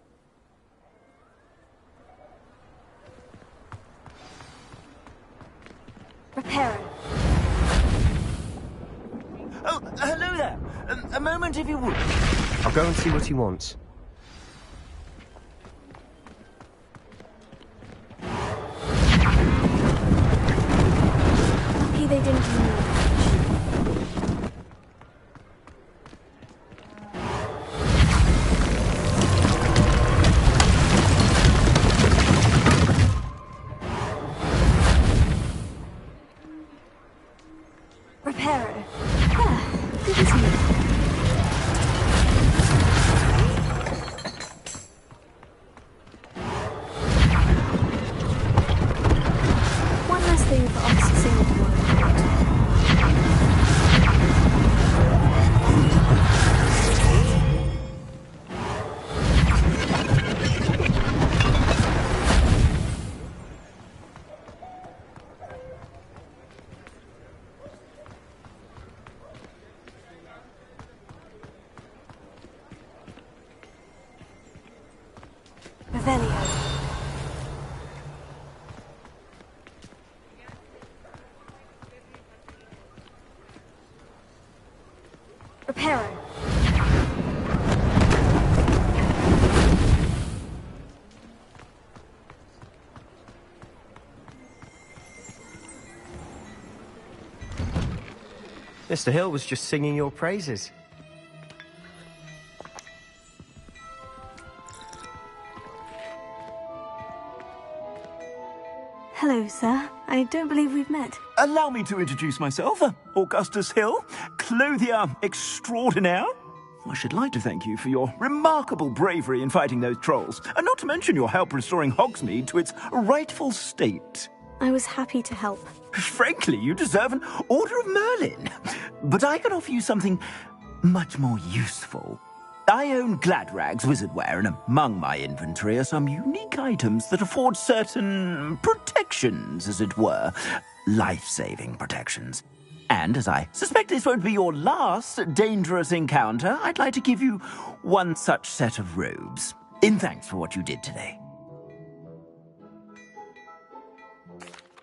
Repairer. Oh, hello there! A moment if you would. I'll go and see what he wants. Lucky they didn't do me. Reparo. Ah, good as new. One last thing for Officer Singh to worry about. Revelio. Reparo. Mr. Hill was just singing your praises. Hello, sir. I don't believe we've met. Allow me to introduce myself, Augustus Hill, clothier extraordinaire. I should like to thank you for your remarkable bravery in fighting those trolls, and not to mention your help restoring Hogsmeade to its rightful state. I was happy to help. Frankly, you deserve an Order of Merlin. But I can offer you something much more useful. I own Gladrag's wizardware, and among my inventory are some unique items that afford certain protections, as it were. Life-saving protections. And as I suspect this won't be your last dangerous encounter, I'd like to give you one such set of robes, in thanks for what you did today.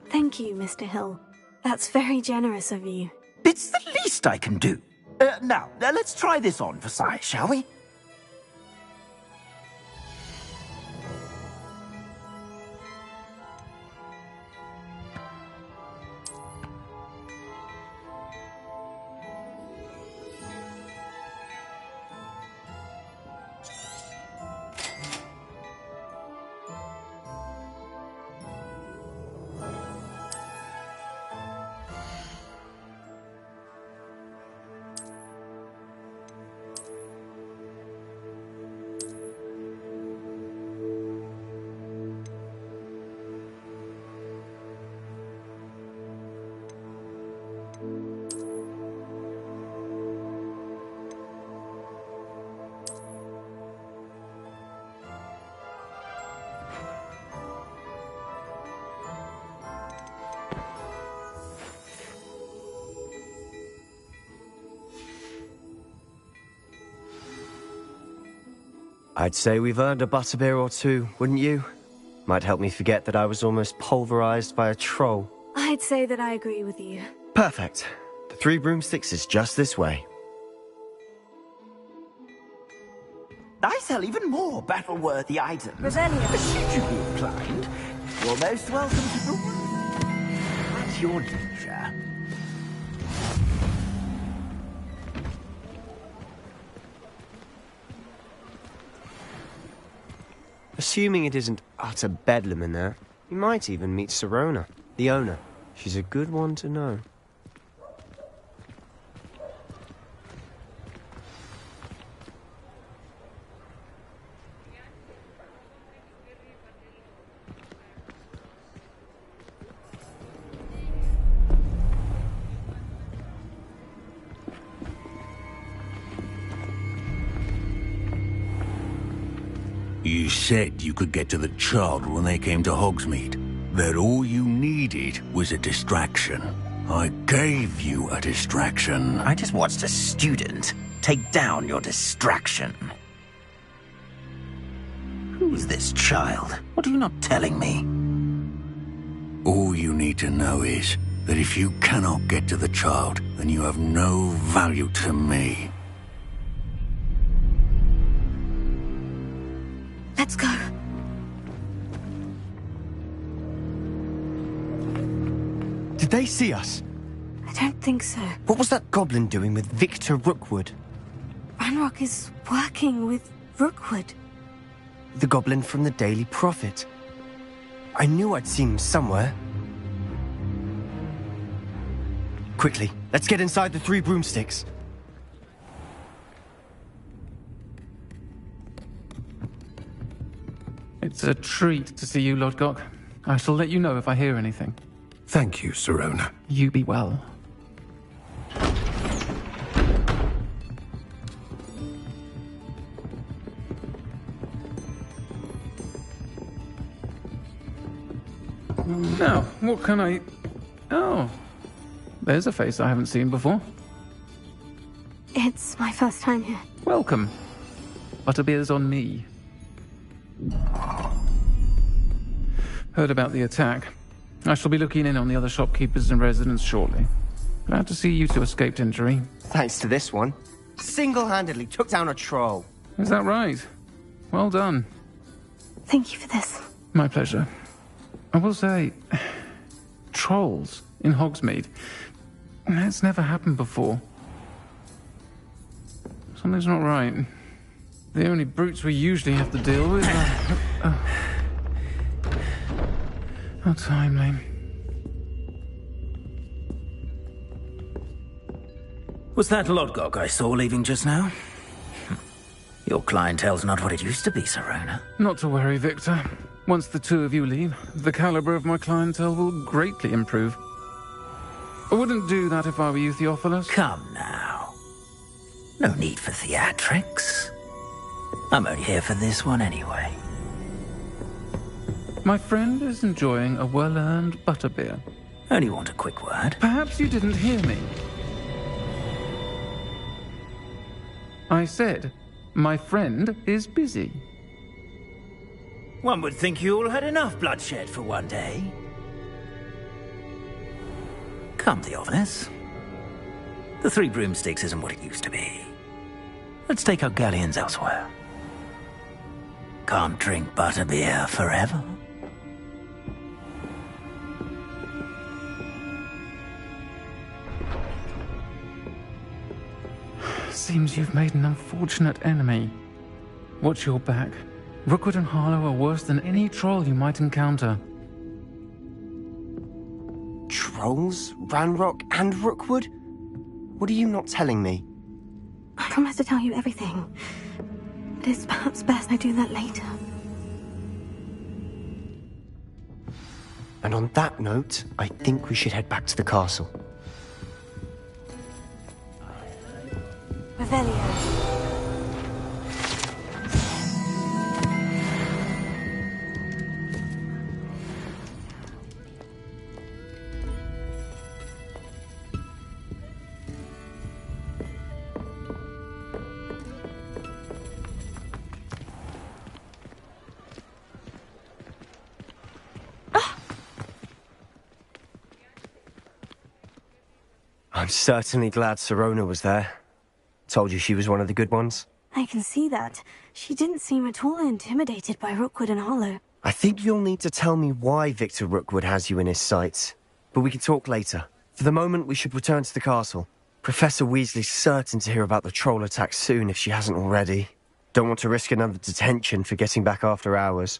Thank you, Mr. Hill. That's very generous of you. It's the least I can do. Now, let's try this on for size, shall we? I'd say we've earned a butterbeer or two, wouldn't you? Might help me forget that I was almost pulverized by a troll. I'd say that I agree with you. Perfect. The 3 broomsticks is just this way. I sell even more battle-worthy items. Revelio. Should you be inclined, you're most welcome to the room. At your leisure. Assuming it isn't utter bedlam in there, you might even meet Sirona, the owner. She's a good one to know. You said you could get to the child when they came to Hogsmeade. That all you needed was a distraction. I gave you a distraction. I just watched a student take down your distraction. Who's this child? What are you not telling me? All you need to know is that if you cannot get to the child, then you have no value to me. Let's go. Did they see us? I don't think so. What was that goblin doing with Victor Rookwood? Ranrock is working with Rookwood. The goblin from the Daily Prophet. I knew I'd seen him somewhere. Quickly, let's get inside the 3 broomsticks. It's a treat to see you, Lodgok. I shall let you know if I hear anything. Thank you, Sirona. You be well. Now, what can I... Oh, there's a face I haven't seen before. It's my first time here. Welcome. Butterbeer's on me. Heard about the attack. I shall be looking in on the other shopkeepers and residents shortly. Glad to see you two escaped injury. Thanks to this one. Single-handedly took down a troll. Is that right? Well done. Thank you for this. My pleasure. I will say, trolls in Hogsmeade. That's never happened before. Something's not right. The only brutes we usually have to deal with are... How timely. Was that Lodgok I saw leaving just now? Your clientele's not what it used to be, Sirona. Not to worry, Victor. Once the 2 of you leave, the caliber of my clientele will greatly improve. I wouldn't do that if I were you, Theophilus. Come now. No need for theatrics. I'm only here for this one anyway. My friend is enjoying a well-earned butterbeer. Only want a quick word. Perhaps you didn't hear me. I said, my friend is busy. One would think you all had enough bloodshed for one day. Come, Theophilus. The 3 broomsticks isn't what it used to be. Let's take our galleons elsewhere. Can't drink butterbeer forever. Seems you've made an unfortunate enemy. Watch your back. Rookwood and Harlow are worse than any troll you might encounter. Trolls? Ranrock and Rookwood? What are you not telling me? I promise to tell you everything. But it's perhaps best I do that later. And on that note, I think we should head back to the castle. Revelio. I'm certainly glad Sirona was there. Told you she was one of the good ones. I can see that. She didn't seem at all intimidated by Rookwood and Harlow. I think you'll need to tell me why Victor Rookwood has you in his sights. But we can talk later. For the moment, we should return to the castle. Professor Weasley's certain to hear about the troll attack soon if she hasn't already. Don't want to risk another detention for getting back after hours.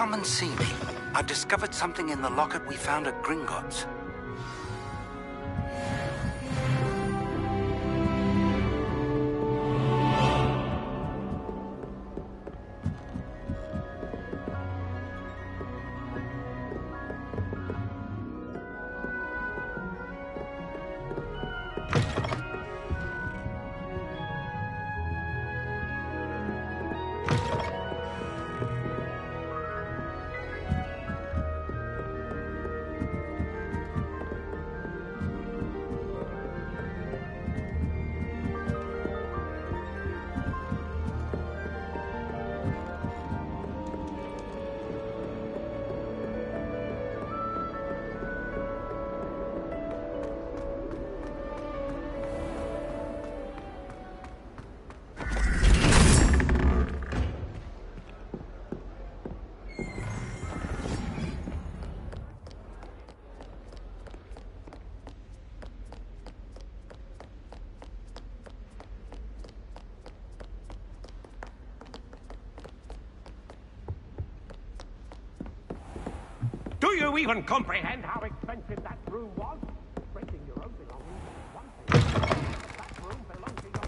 Come and see me. I've discovered something in the locket we found at Gringotts. Do you even comprehend how expensive that room was? Breaking your own belongings is one thing. That room belonged to your...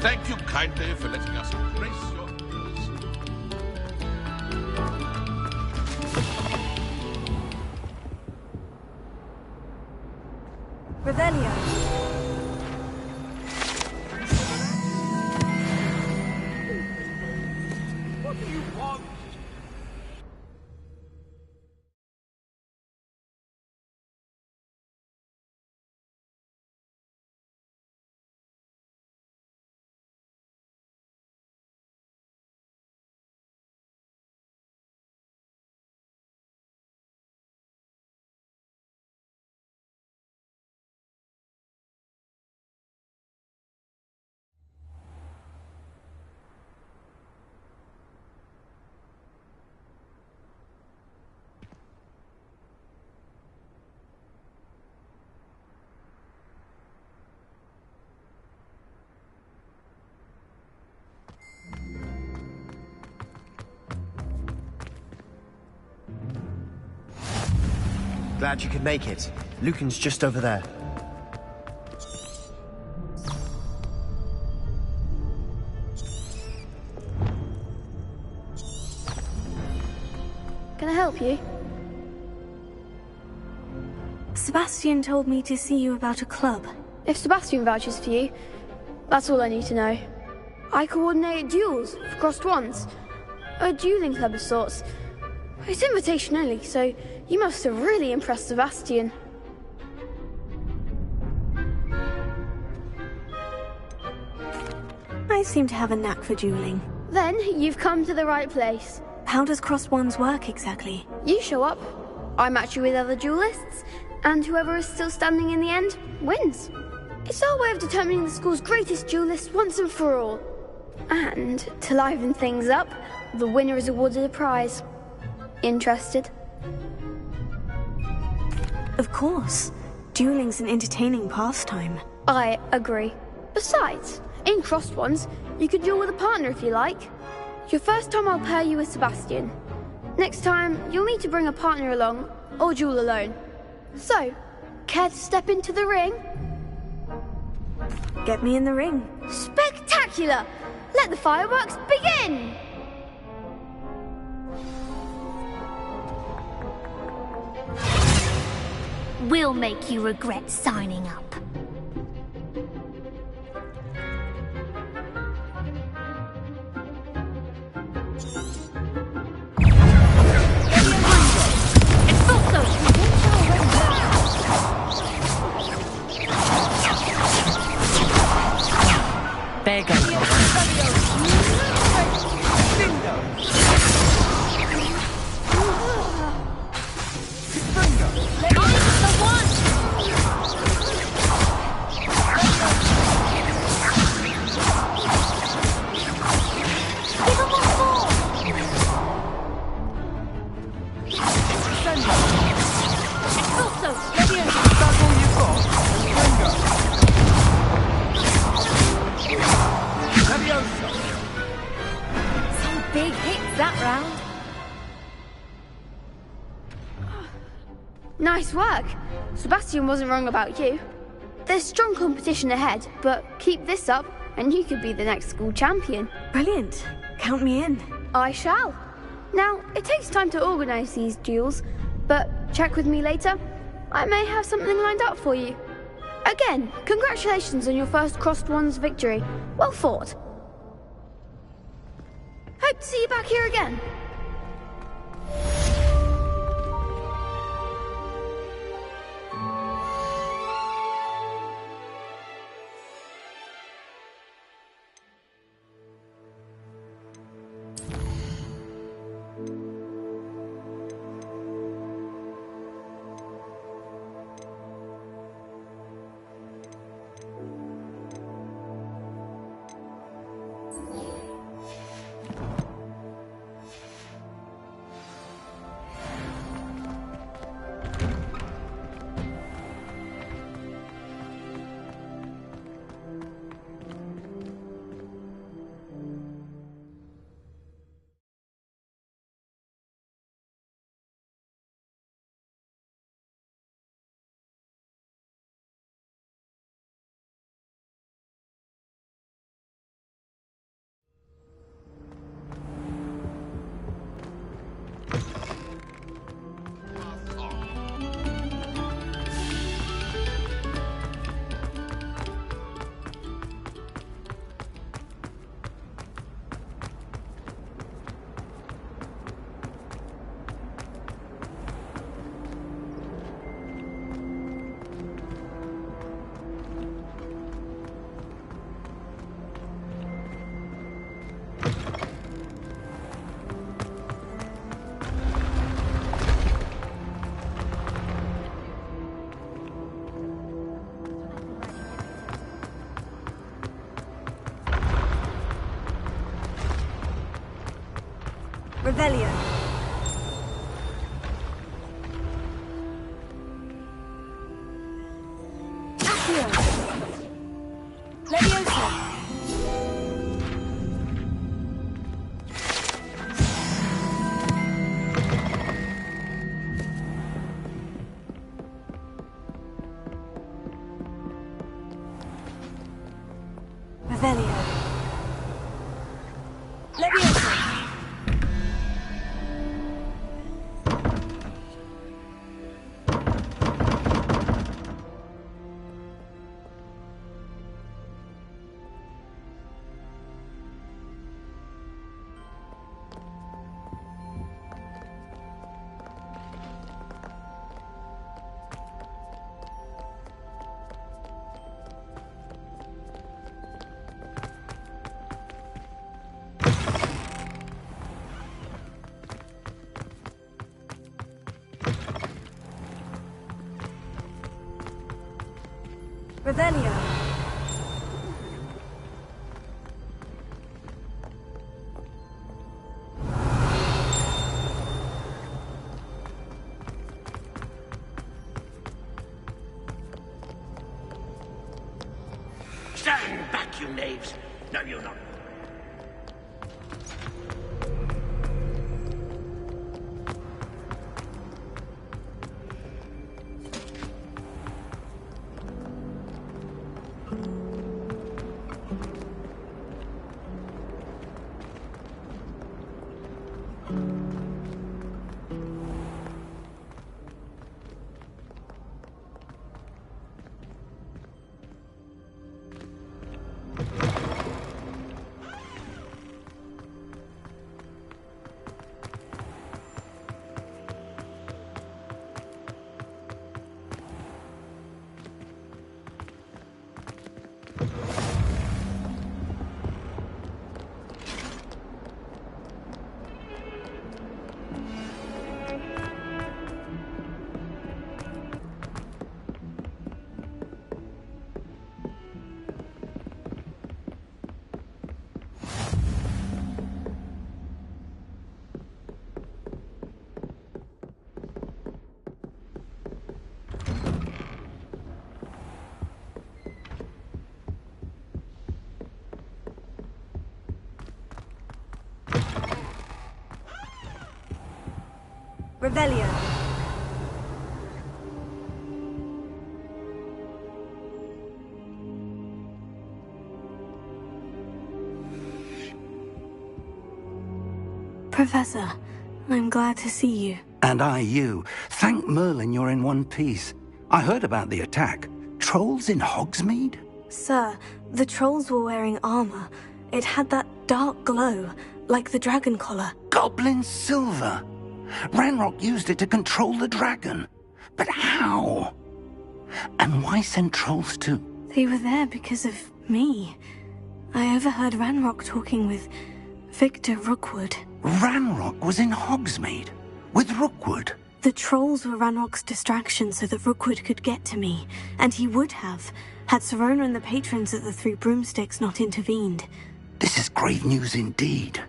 Thank you kindly for letting us grace your ears. Revelio. What do you want? Glad you could make it. Lucan's just over there. Can I help you? Sebastian told me to see you about a club. If Sebastian vouches for you, that's all I need to know. I coordinate duels for crossed ones. A dueling club of sorts. It's invitation only, so you must have really impressed Sebastian. I seem to have a knack for dueling. Then you've come to the right place. How does crossed ones work exactly? You show up, I match you with other duelists, and whoever is still standing in the end wins. It's our way of determining the school's greatest duelist once and for all. And to liven things up, the winner is awarded a prize. Interested? Of course. Dueling's an entertaining pastime. I agree. Besides, in crossed ones, you could duel with a partner if you like. Your first time I'll pair you with Sebastian. Next time, you'll need to bring a partner along, or duel alone. So, care to step into the ring? Get me in the ring. Spectacular! Let the fireworks begin! We'll make you regret signing up. There goes. Big hits that round. Nice work. Sebastian wasn't wrong about you. There's strong competition ahead, but keep this up and you could be the next school champion. Brilliant. Count me in. I shall. Now, it takes time to organise these duels, but check with me later. I may have something lined up for you. Again, congratulations on your first Crossed Wands victory. Well fought. Hope to see you back here again. Revelio. Accio. Leviosa. Revelio. Leviosa. Revelio. Stand back, you knaves! No, you're not. Revelio. Professor, I'm glad to see you. And I you. Thank Merlin you're in one piece. I heard about the attack. Trolls in Hogsmeade? Sir, the trolls were wearing armor. It had that dark glow, like the dragon collar. Goblin silver! Ranrock used it to control the dragon. But how? And why send trolls too? They were there because of me. I overheard Ranrock talking with Victor Rookwood. Ranrock was in Hogsmeade? With Rookwood? The trolls were Ranrock's distraction so that Rookwood could get to me, and he would have, had Sirona and the patrons at the Three Broomsticks not intervened. This is grave news indeed.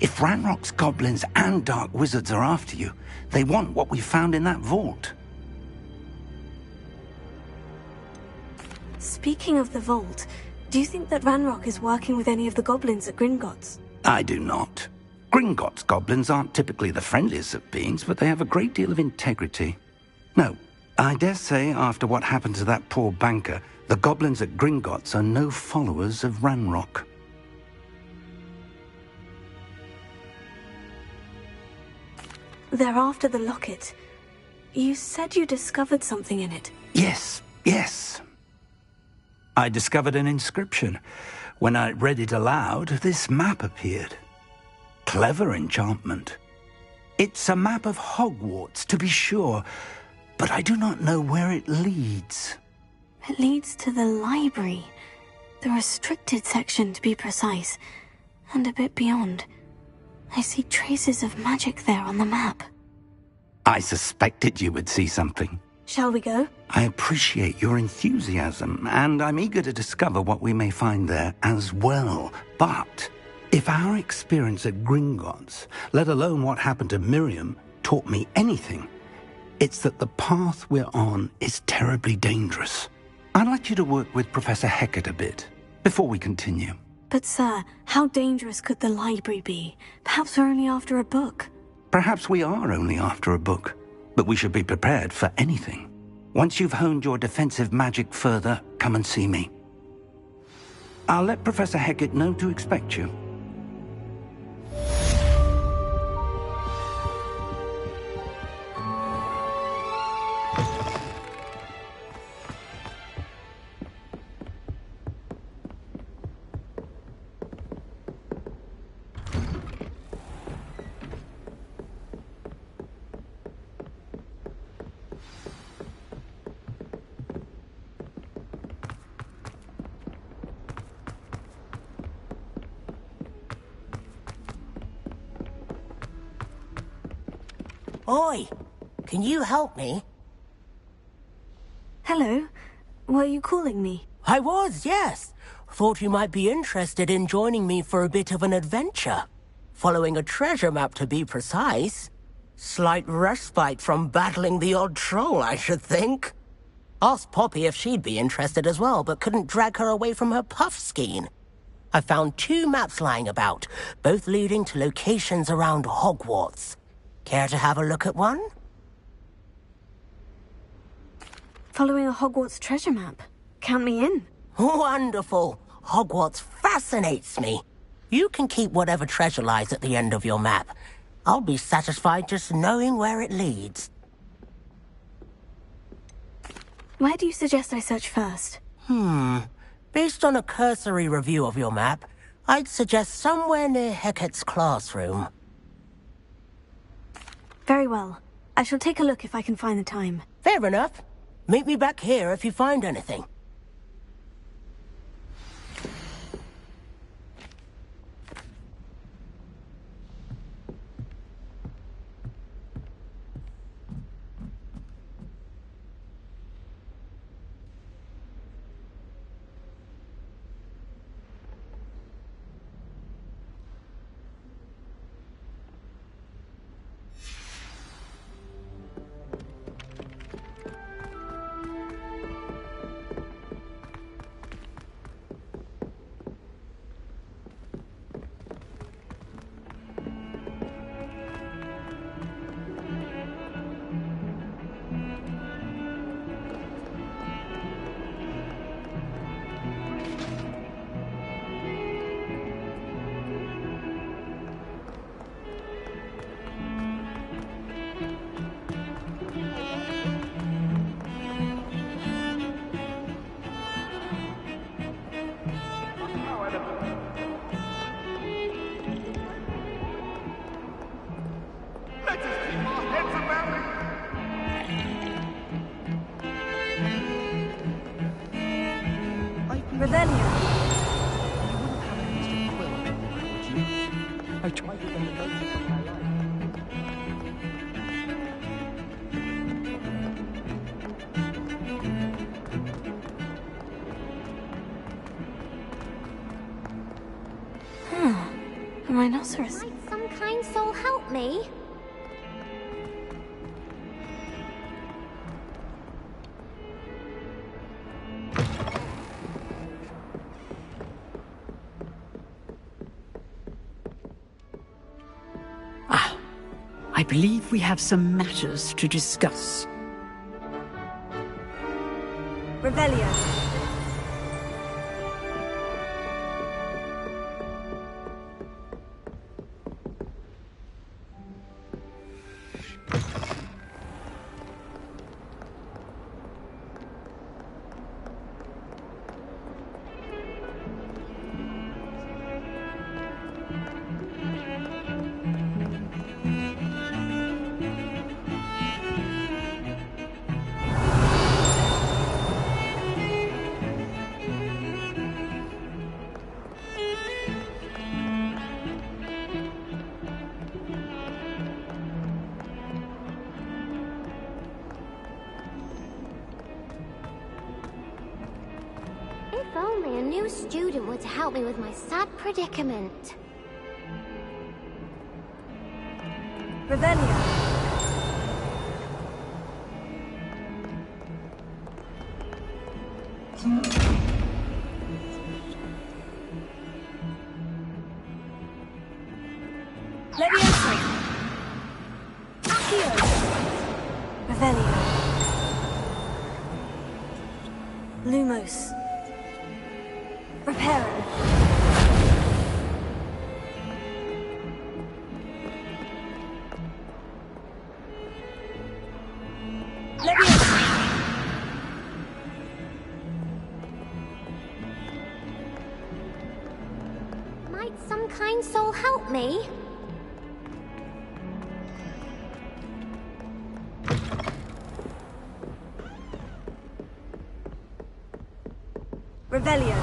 If Ranrock's goblins and dark wizards are after you, they want what we found in that vault. Speaking of the vault, do you think that Ranrock is working with any of the goblins at Gringotts? I do not. Gringotts goblins aren't typically the friendliest of beings, but they have a great deal of integrity. No, I dare say after what happened to that poor banker, the goblins at Gringotts are no followers of Ranrock. They're after the locket. You said you discovered something in it. Yes. I discovered an inscription. When I read it aloud, this map appeared. Clever enchantment. It's a map of Hogwarts, to be sure, but I do not know where it leads. It leads to the library. The restricted section, to be precise. And a bit beyond. I see traces of magic there on the map. I suspected you would see something. Shall we go? I appreciate your enthusiasm, and I'm eager to discover what we may find there as well. But if our experience at Gringotts, let alone what happened to Miriam, taught me anything, it's that the path we're on is terribly dangerous. I'd like you to work with Professor Hecat a bit before we continue. But sir, how dangerous could the library be? Perhaps we're only after a book. Perhaps we are only after a book, but we should be prepared for anything. Once you've honed your defensive magic further, come and see me. I'll let Professor Hecat know to expect you. Oi! Can you help me? Hello. Were you calling me? I was, yes. Thought you might be interested in joining me for a bit of an adventure. Following a treasure map, to be precise. Slight respite from battling the odd troll, I should think. Asked Poppy if she'd be interested as well, but couldn't drag her away from her puff skein. I found 2 maps lying about, both leading to locations around Hogwarts. Care to have a look at one? Following a Hogwarts treasure map. Count me in. Wonderful. Hogwarts fascinates me. You can keep whatever treasure lies at the end of your map. I'll be satisfied just knowing where it leads. Where do you suggest I search first? Based on a cursory review of your map, I'd suggest somewhere near Hecat's classroom. Very well. I shall take a look if I can find the time. Fair enough. Meet me back here if you find anything. Let us keep our heads about it. Revelio. I tried to get the most of my life. A rhinoceros. Might some kind soul help me? I believe we have some matters to discuss. Revelio. If only a new student were to help me with my sad predicament. Revelio. Leviosa. Accio. Revelio. Lumos. Reparo. Leviosa. Might some kind soul help me? Revelio.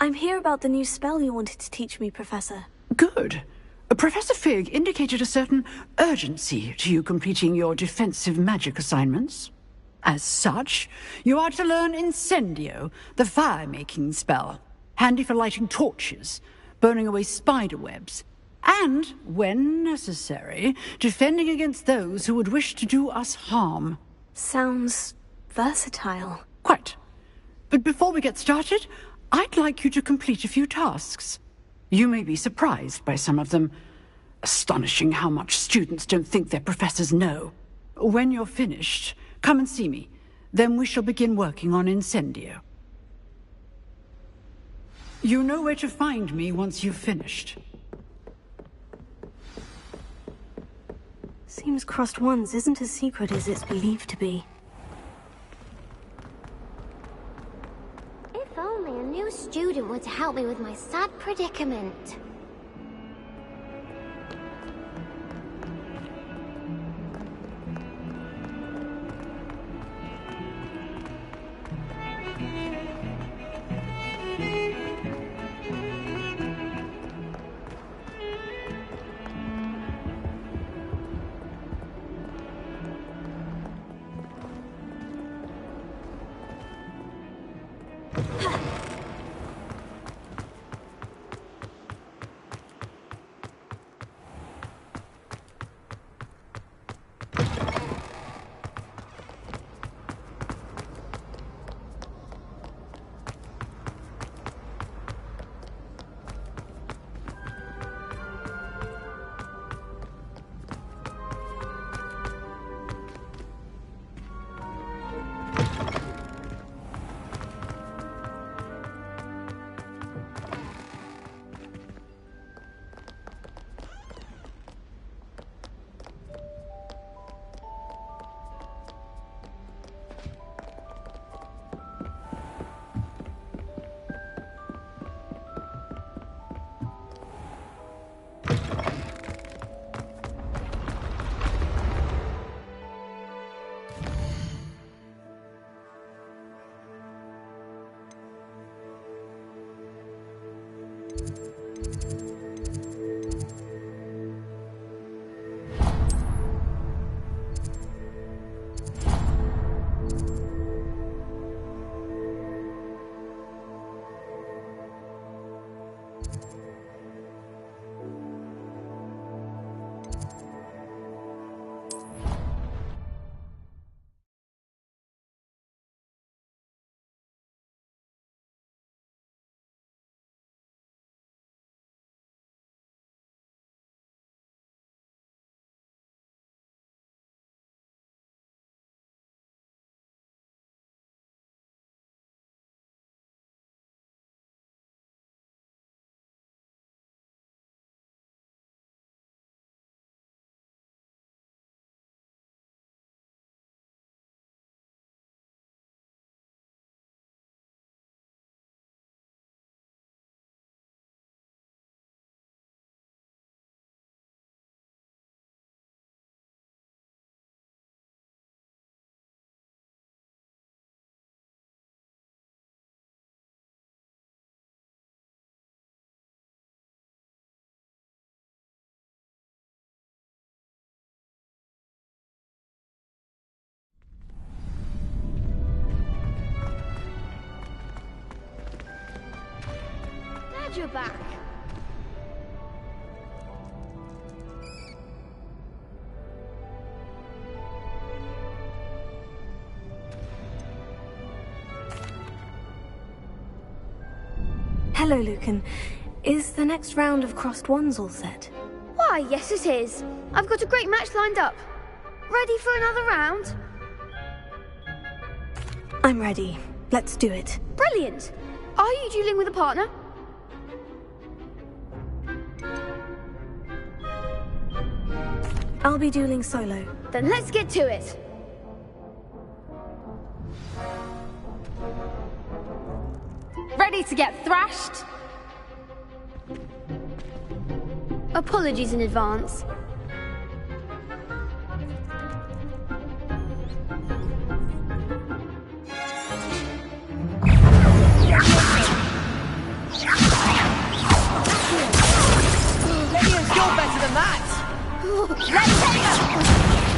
I'm here about the new spell you wanted to teach me, Professor. Good. Professor Fig indicated a certain urgency to you completing your defensive magic assignments. As such, you are to learn Incendio, the fire-making spell, handy for lighting torches, burning away spider webs, and, when necessary, defending against those who would wish to do us harm. Sounds versatile. Quite. But before we get started, I'd like you to complete a few tasks. You may be surprised by some of them. Astonishing how much students don't think their professors know. When you're finished, come and see me. Then we shall begin working on Incendio. You know where to find me once you've finished. Seems crossed ones isn't as secret as it's believed to be. If only a new student were to help me with my sad predicament. Glad you're back. Hello, Lucan. Is the next round of crossed wands all set? Why, yes it is. I've got a great match lined up. Ready for another round? I'm ready. Let's do it. Brilliant. Are you dueling with a partner? I'll be dueling solo. Then let's get to it. Ready to get thrashed? Apologies in advance. Lydia's you're better than that! Let's take her!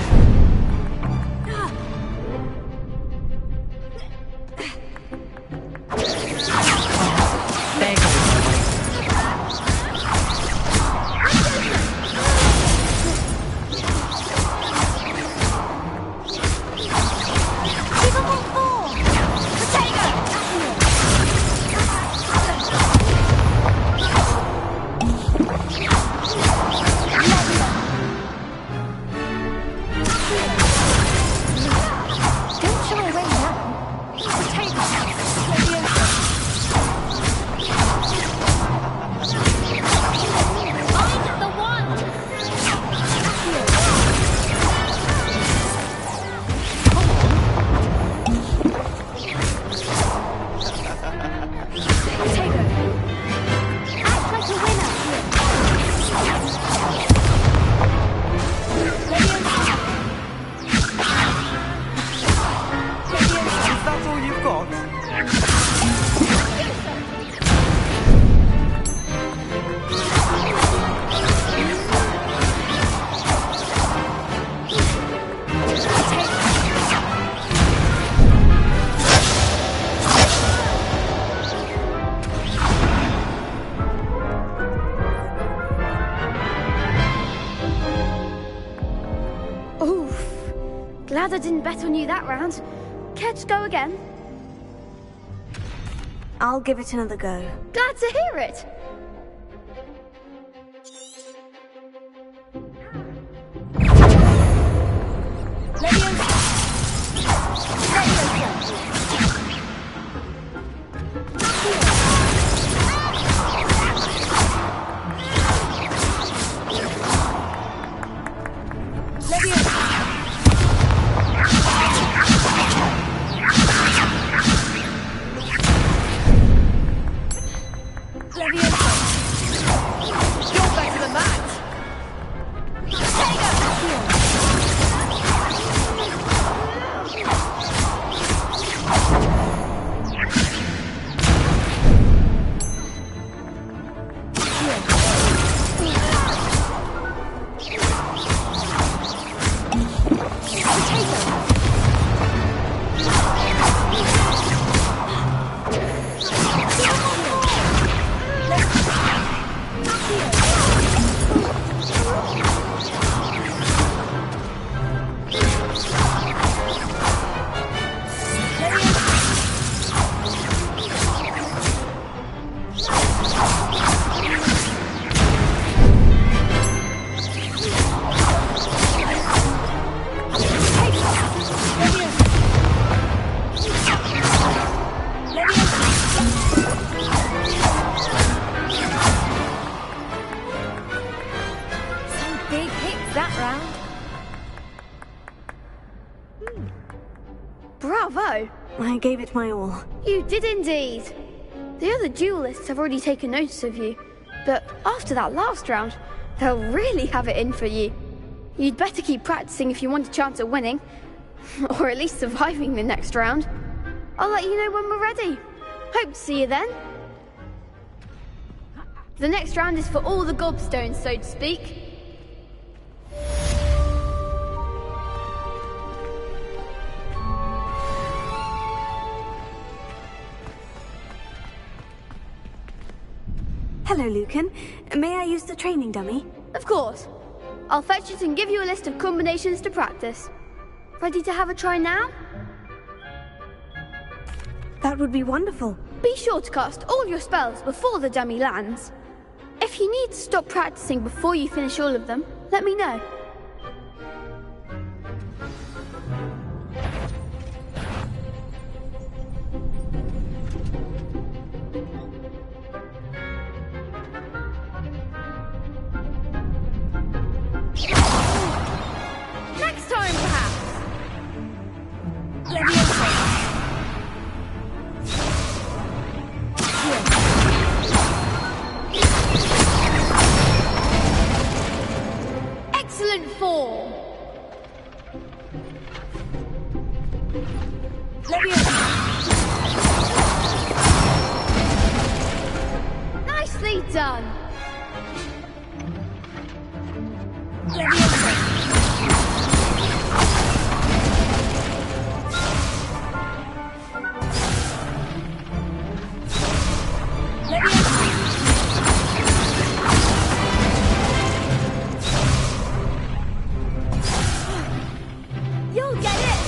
Glad I didn't bet on you that round. Care to go again? I'll give it another go. Glad to hear it. I gave it my all. You did indeed. The other duelists have already taken notice of you, but after that last round, they'll really have it in for you. You'd better keep practicing if you want a chance at winning, or at least surviving the next round. I'll let you know when we're ready. Hope to see you then. The next round is for all the gobstones, so to speak. Hello, Lucan. May I use the training dummy? Of course. I'll fetch it and give you a list of combinations to practice. Ready to have a try now? That would be wonderful. Be sure to cast all your spells before the dummy lands. If you need to stop practicing before you finish all of them, let me know. Next time, perhaps. Excellent form. Nicely done. You'll get it.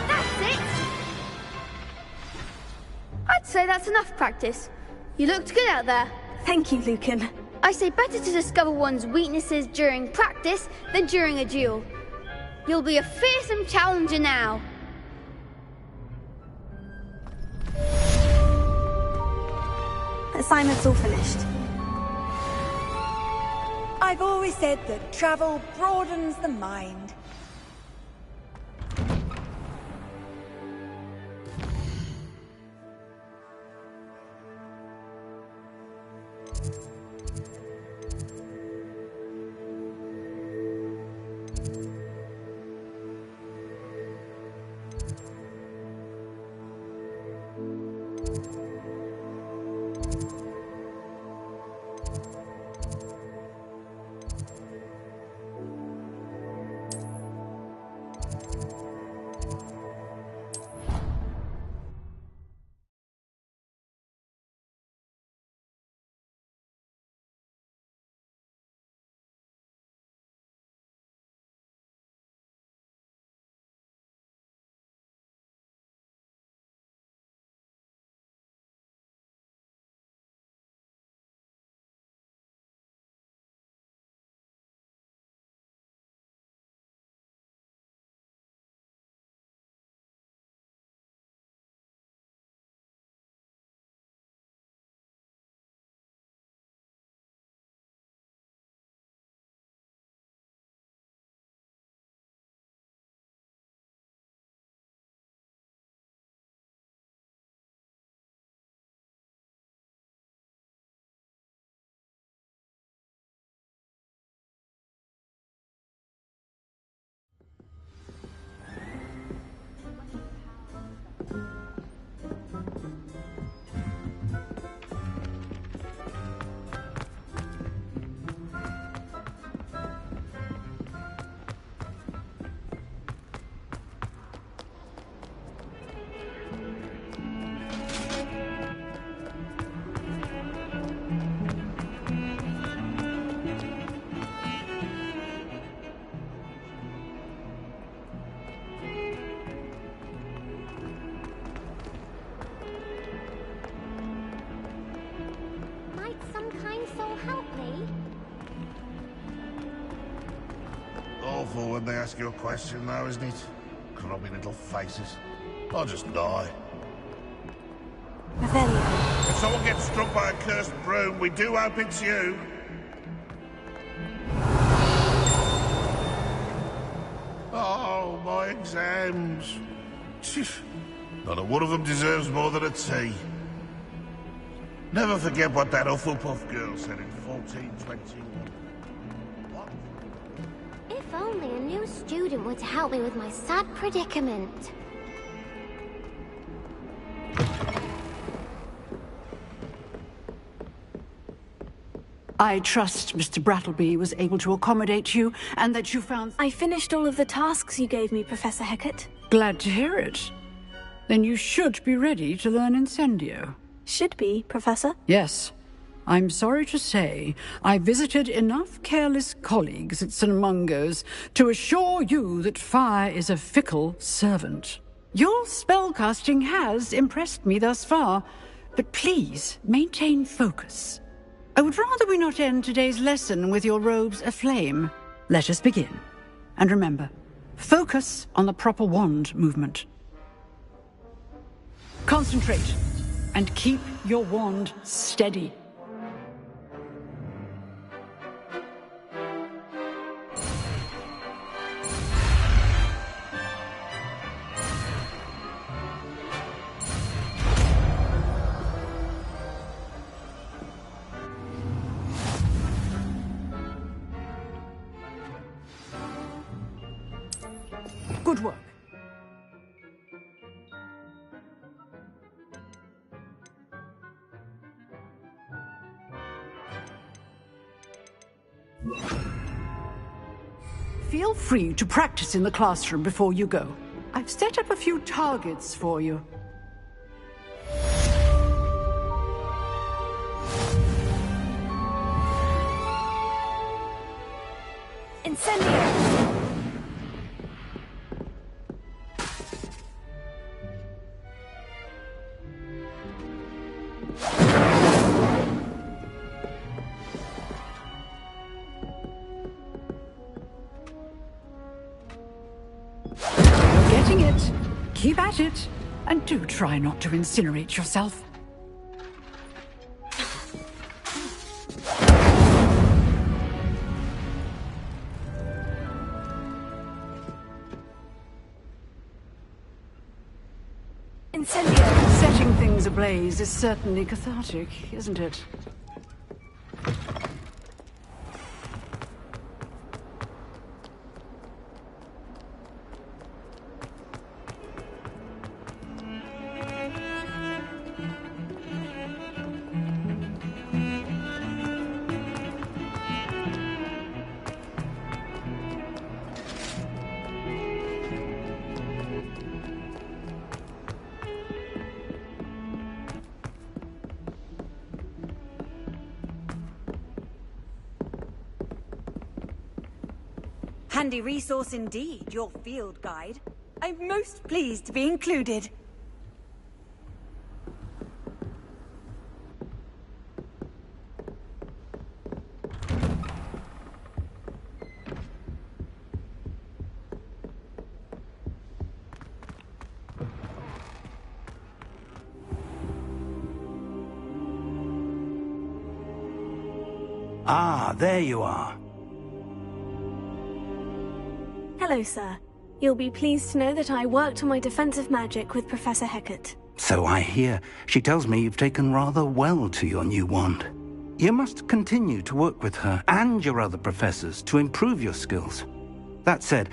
That's it. I'd say that's enough practice. You looked good out there. Thank you, Lucan. I say better to discover one's weaknesses during practice than during a duel. You'll be a fearsome challenger now. Assignment's all finished. I've always said that travel broadens the mind. Awful when they ask you a question, though, isn't it? Grubby little faces. I'll just die. Revelio. It's someone gets struck by a cursed broom, we do hope it's you. Oh, my exams. Not a one of them deserves more than a T. Never forget what that Hufflepuff girl said in 1421. If only a new student would help me with my sad predicament. I trust Mr. Brattleby was able to accommodate you, and that you found... I finished all of the tasks you gave me, Professor Hecat. Glad to hear it. Then you should be ready to learn Incendio. Should be, Professor? Yes. I'm sorry to say, I visited enough careless colleagues at St. Mungo's to assure you that fire is a fickle servant. Your spellcasting has impressed me thus far, but please maintain focus. I would rather we not end today's lesson with your robes aflame. Let us begin. And remember, focus on the proper wand movement. Concentrate, and keep your wand steady. Good work. Feel free to practice in the classroom before you go. I've set up a few targets for you. Incendio! You're getting it. Keep at it. And do try not to incinerate yourself. Incendio! Setting things ablaze is certainly cathartic, isn't it? Handy resource indeed, your field guide. I'm most pleased to be included. Ah, there you are. Hello, sir. You'll be pleased to know that I worked on my defensive magic with Professor Hecat. So I hear. She tells me you've taken rather well to your new wand. You must continue to work with her and your other professors to improve your skills. That said,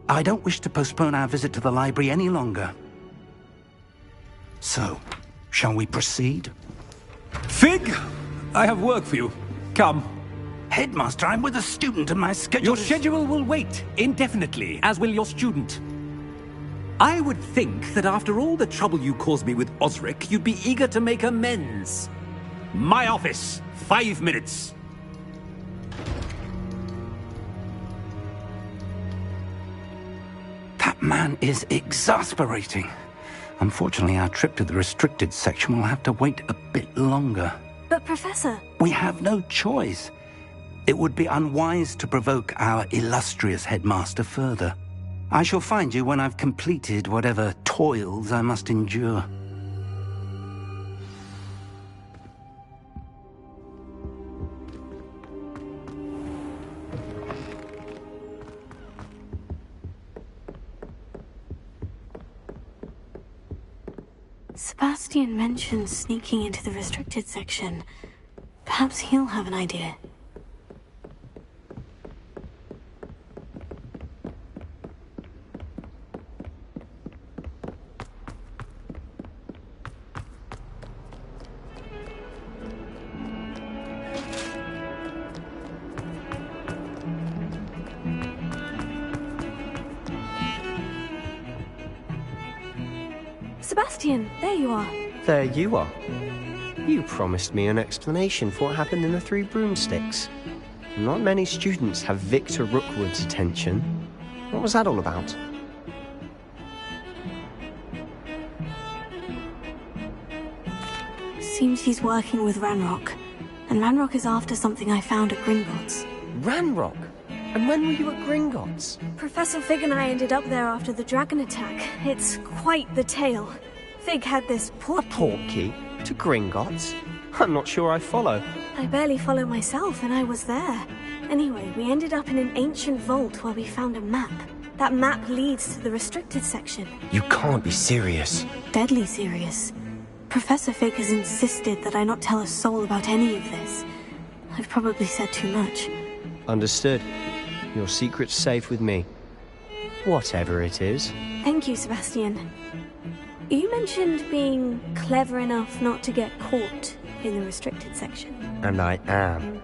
I don't wish to postpone our visit to the library any longer. So, shall we proceed? Fig! I have work for you. Come. Headmaster, I'm with a student and my schedule Your schedule will wait indefinitely, as will your student. I would think that after all the trouble you caused me with Osric, you'd be eager to make amends. My office, 5 minutes. That man is exasperating. Unfortunately, our trip to the restricted section will have to wait a bit longer. But, Professor... We have no choice. It would be unwise to provoke our illustrious headmaster further. I shall find you when I've completed whatever toils I must endure. Sebastian mentioned sneaking into the restricted section. Perhaps he'll have an idea. Sebastian, there you are. There you are. You promised me an explanation for what happened in the Three Broomsticks. Not many students have Victor Rookwood's attention. What was that all about? Seems he's working with Ranrock. And Ranrock is after something I found at Gringotts. Ranrock? And when were you at Gringotts? Professor Fig and I ended up there after the dragon attack. It's quite the tale. Fig had this portkey. A portkey? To Gringotts? I'm not sure I follow. I barely follow myself, and I was there. Anyway, we ended up in an ancient vault where we found a map. That map leads to the restricted section. You can't be serious. Deadly serious. Professor Fig has insisted that I not tell a soul about any of this. I've probably said too much. Understood. Your secret's safe with me. Whatever it is. Thank you, Sebastian. You mentioned being clever enough not to get caught in the restricted section. And I am.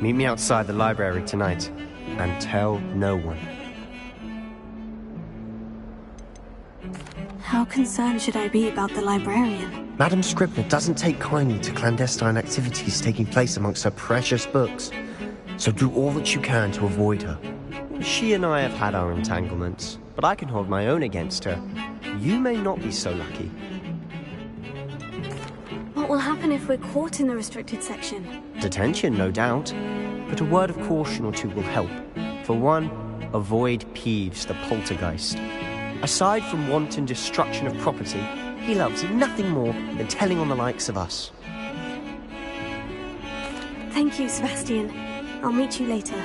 Meet me outside the library tonight, and tell no one. How concerned should I be about the librarian? Madam Scribner doesn't take kindly to clandestine activities taking place amongst her precious books. So do all that you can to avoid her. She and I have had our entanglements, but I can hold my own against her. You may not be so lucky. What will happen if we're caught in the restricted section? Detention, no doubt. But a word of caution or two will help. For one, avoid Peeves, the poltergeist. Aside from wanton destruction of property, he loves nothing more than telling on the likes of us. Thank you, Sebastian. I'll meet you later.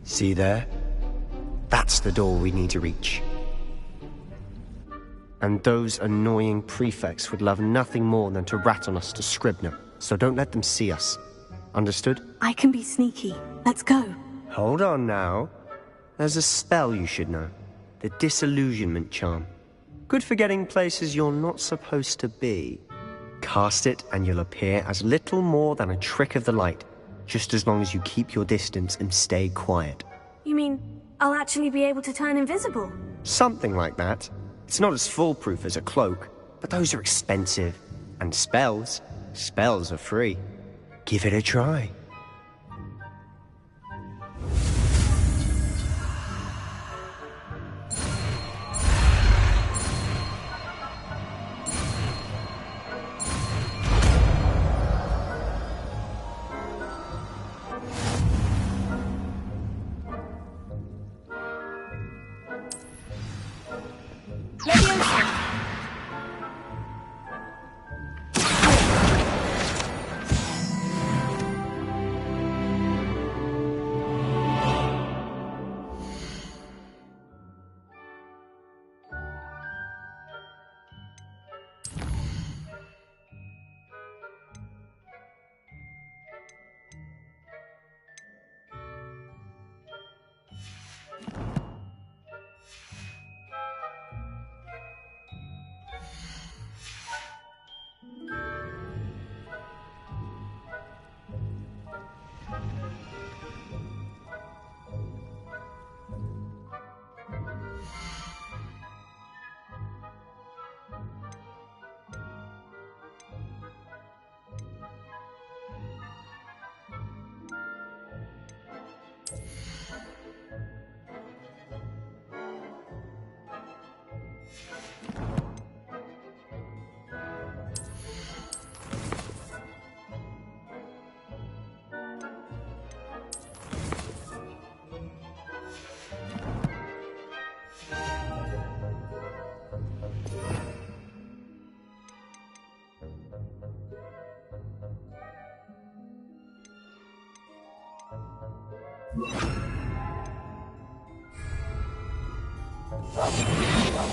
See there? That's the door we need to reach. And those annoying prefects would love nothing more than to rat on us to Scribner, so don't let them see us. Understood? I can be sneaky. Let's go. Hold on now. There's a spell you should know. The Disillusionment Charm. Good for getting places you're not supposed to be. Cast it and you'll appear as little more than a trick of the light, just as long as you keep your distance and stay quiet. You mean I'll actually be able to turn invisible? Something like that. It's not as foolproof as a cloak, but those are expensive. And spells are free. Give it a try.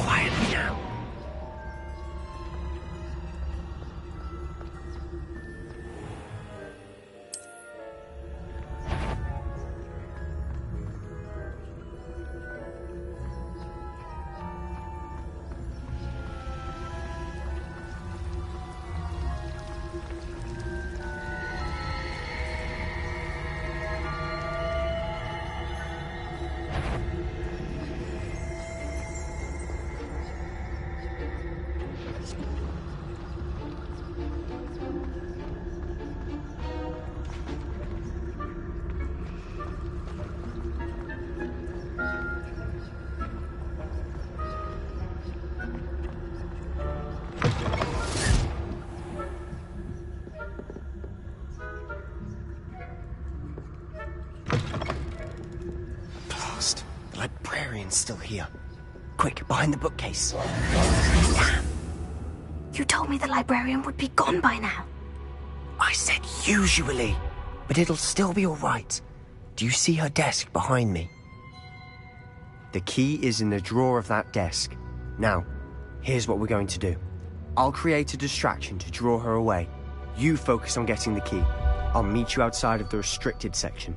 Quietly now. Blast. The librarian's still here. Quick, behind the bookcase. Damn. You told me the librarian would be gone by now. I said usually, but it'll still be all right. Do you see her desk behind me? The key is in the drawer of that desk. Now, here's what we're going to do. I'll create a distraction to draw her away. You focus on getting the key. I'll meet you outside of the restricted section.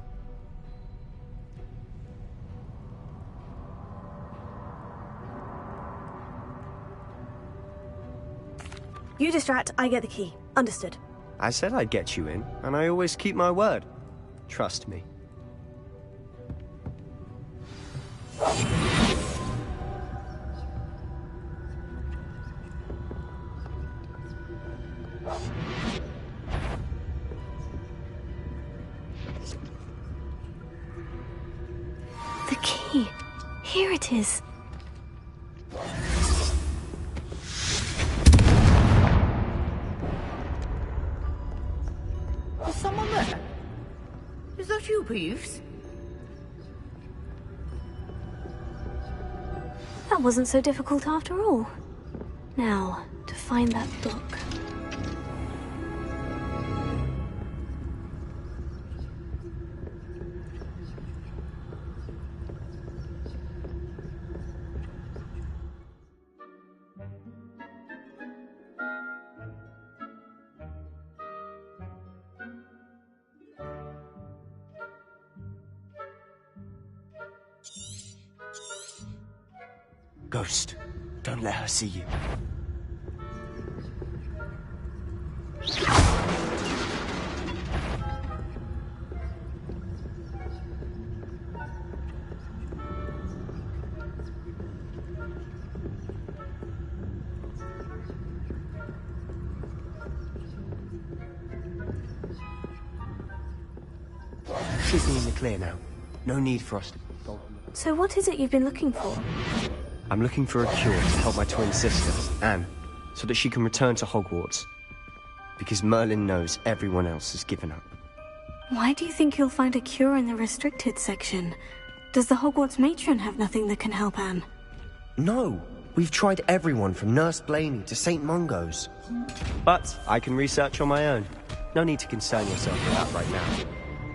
You distract, I get the key. Understood. I said I'd get you in, and I always keep my word. Trust me. The key. Here it is. Is someone there? Is that you, Peeves? That wasn't so difficult after all. Now, to find that book. Ghost, don't let her see you. Should be in the clear now. No need for us to go. So what is it you've been looking for? I'm looking for a cure to help my twin sister, Anne, so that she can return to Hogwarts. Because Merlin knows everyone else has given up. Why do you think you'll find a cure in the restricted section? Does the Hogwarts matron have nothing that can help Anne? No, we've tried everyone from Nurse Blaney to St. Mungo's. But I can research on my own. No need to concern yourself with that right now.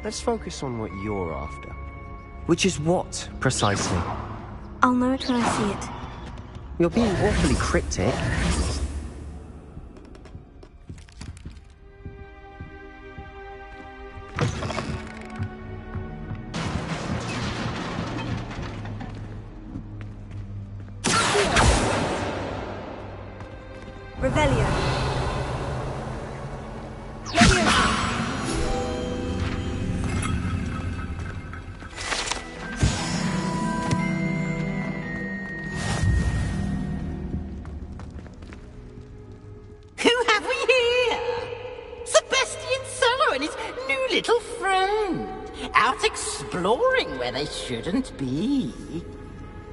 Let's focus on what you're after. Which is what, precisely? I'll know it when I see it. You're being awfully cryptic. Revelio. Little friend, out exploring where they shouldn't be.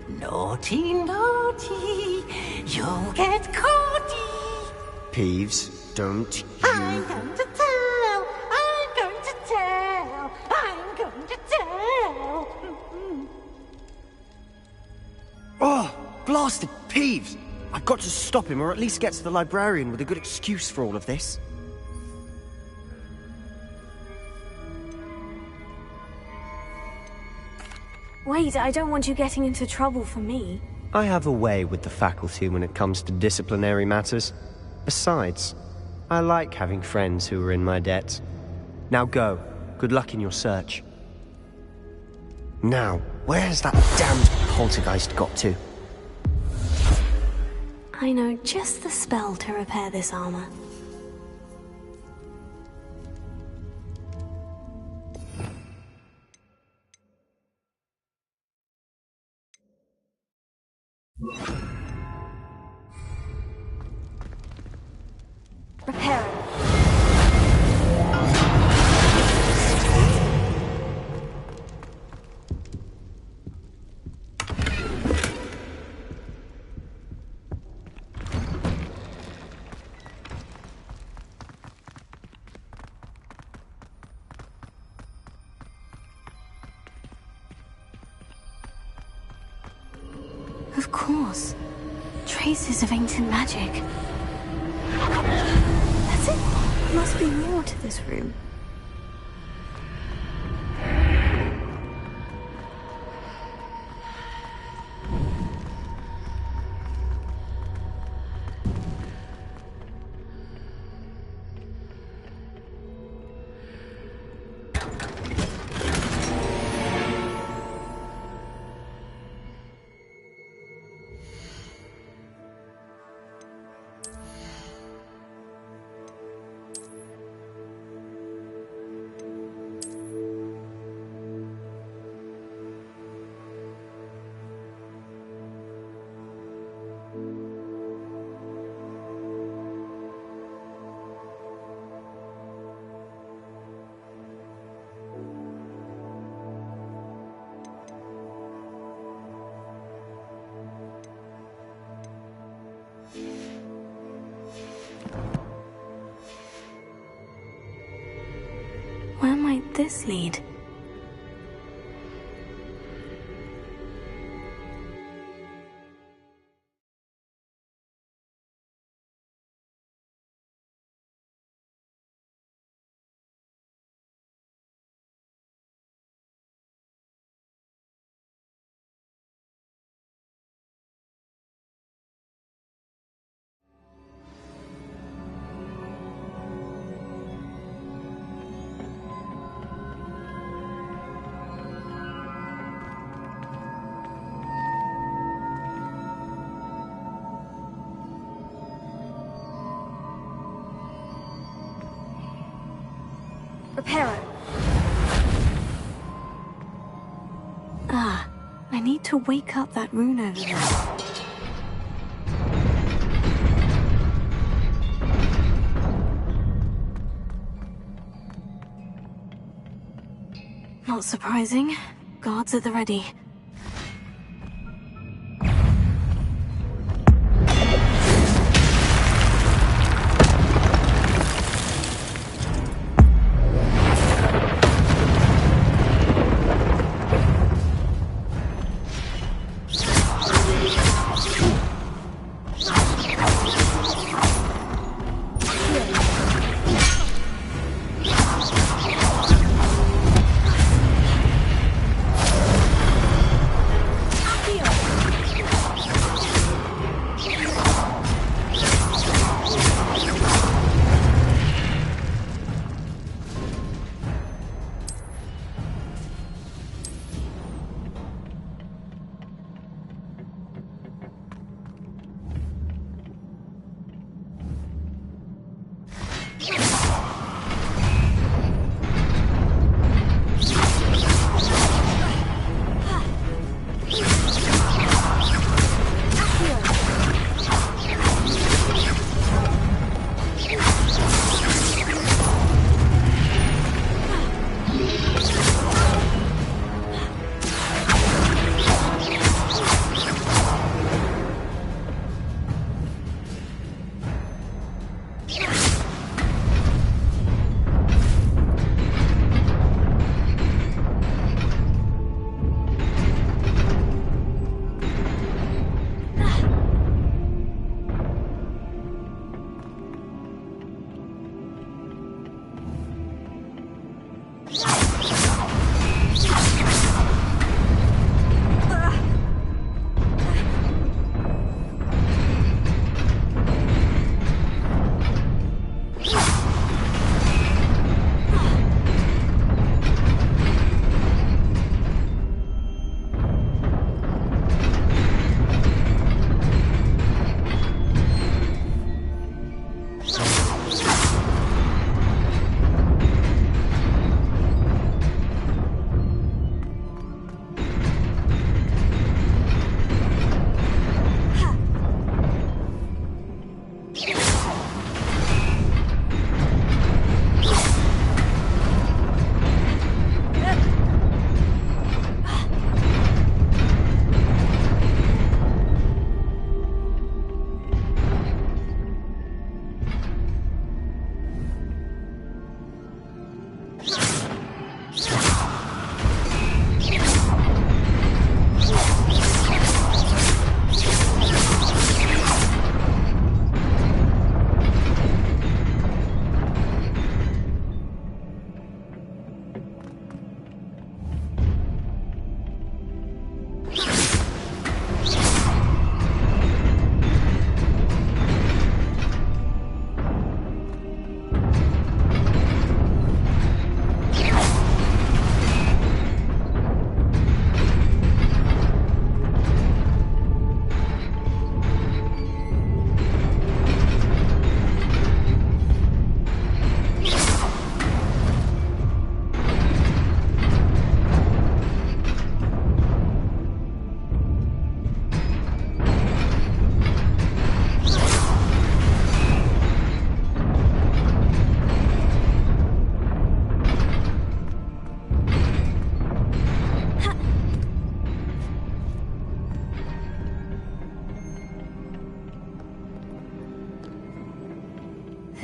Naughty, naughty, you'll get caughty. Peeves, don't you... I'm going to tell, I'm going to tell, I'm going to tell. Oh, blasted Peeves! I've got to stop him, or at least get to the librarian with a good excuse for all of this. Wait, I don't want you getting into trouble for me. I have a way with the faculty when it comes to disciplinary matters. Besides, I like having friends who are in my debt. Now go. Good luck in your search. Now, where has that damned poltergeist got to? I know just the spell to repair this armor. Repair it. Of course. Traces of ancient magic. That's it. There must be more to this room. Where might this lead? Repair it. Ah, I need to wake up that rune over there. Not surprising. Guards at the ready.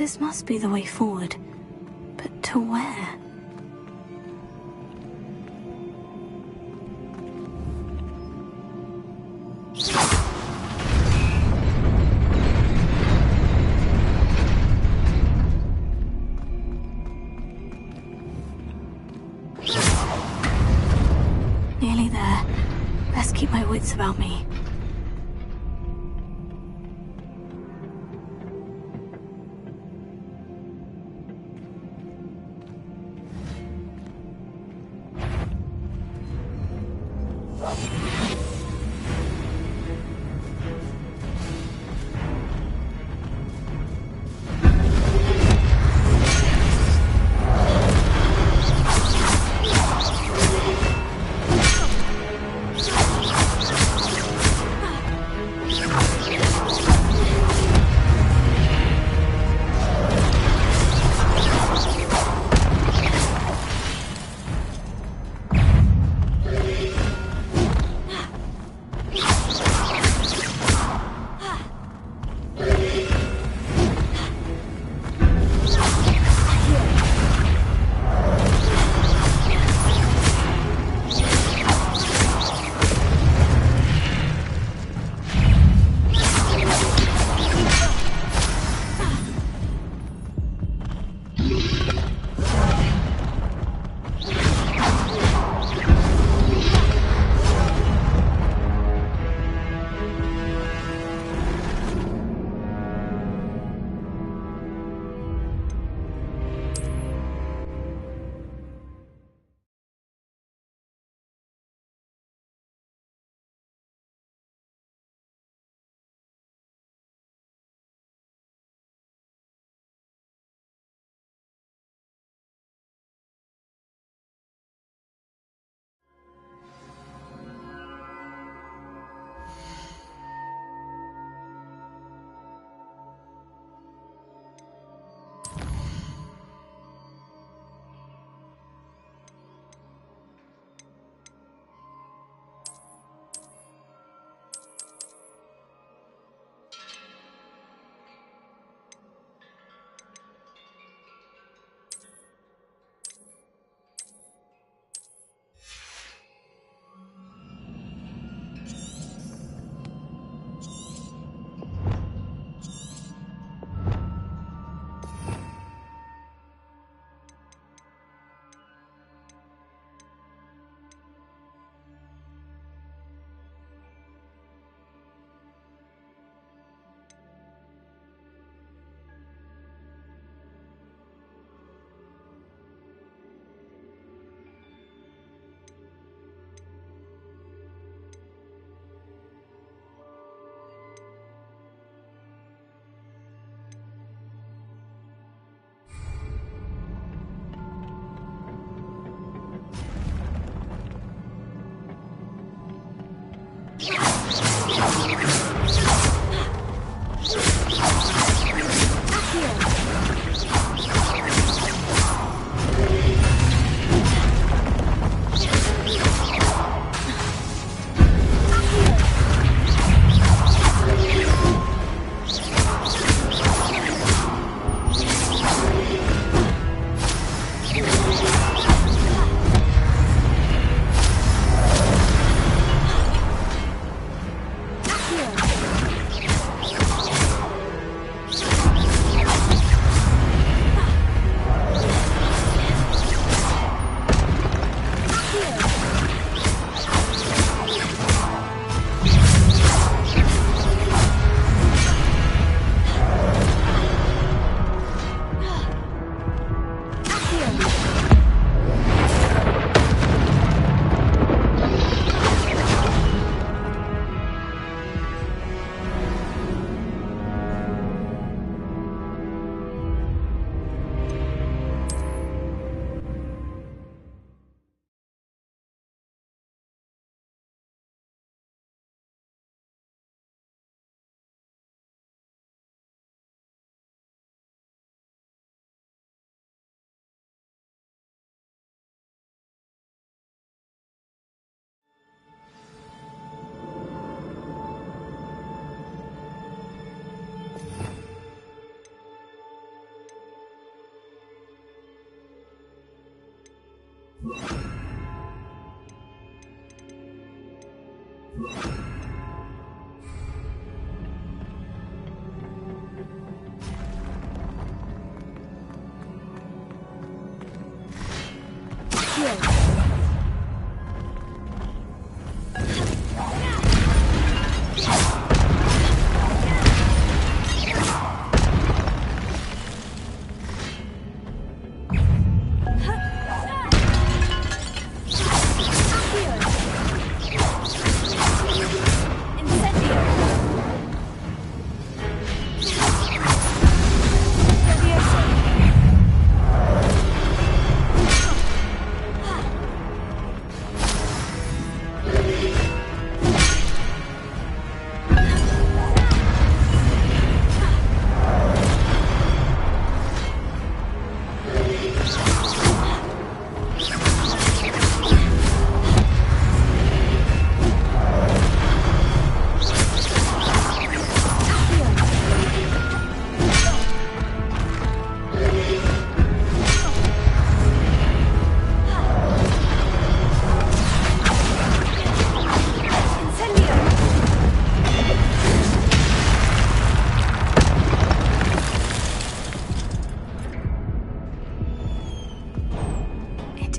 This must be the way forward. But to where? Nearly there. Best keep my wits about me.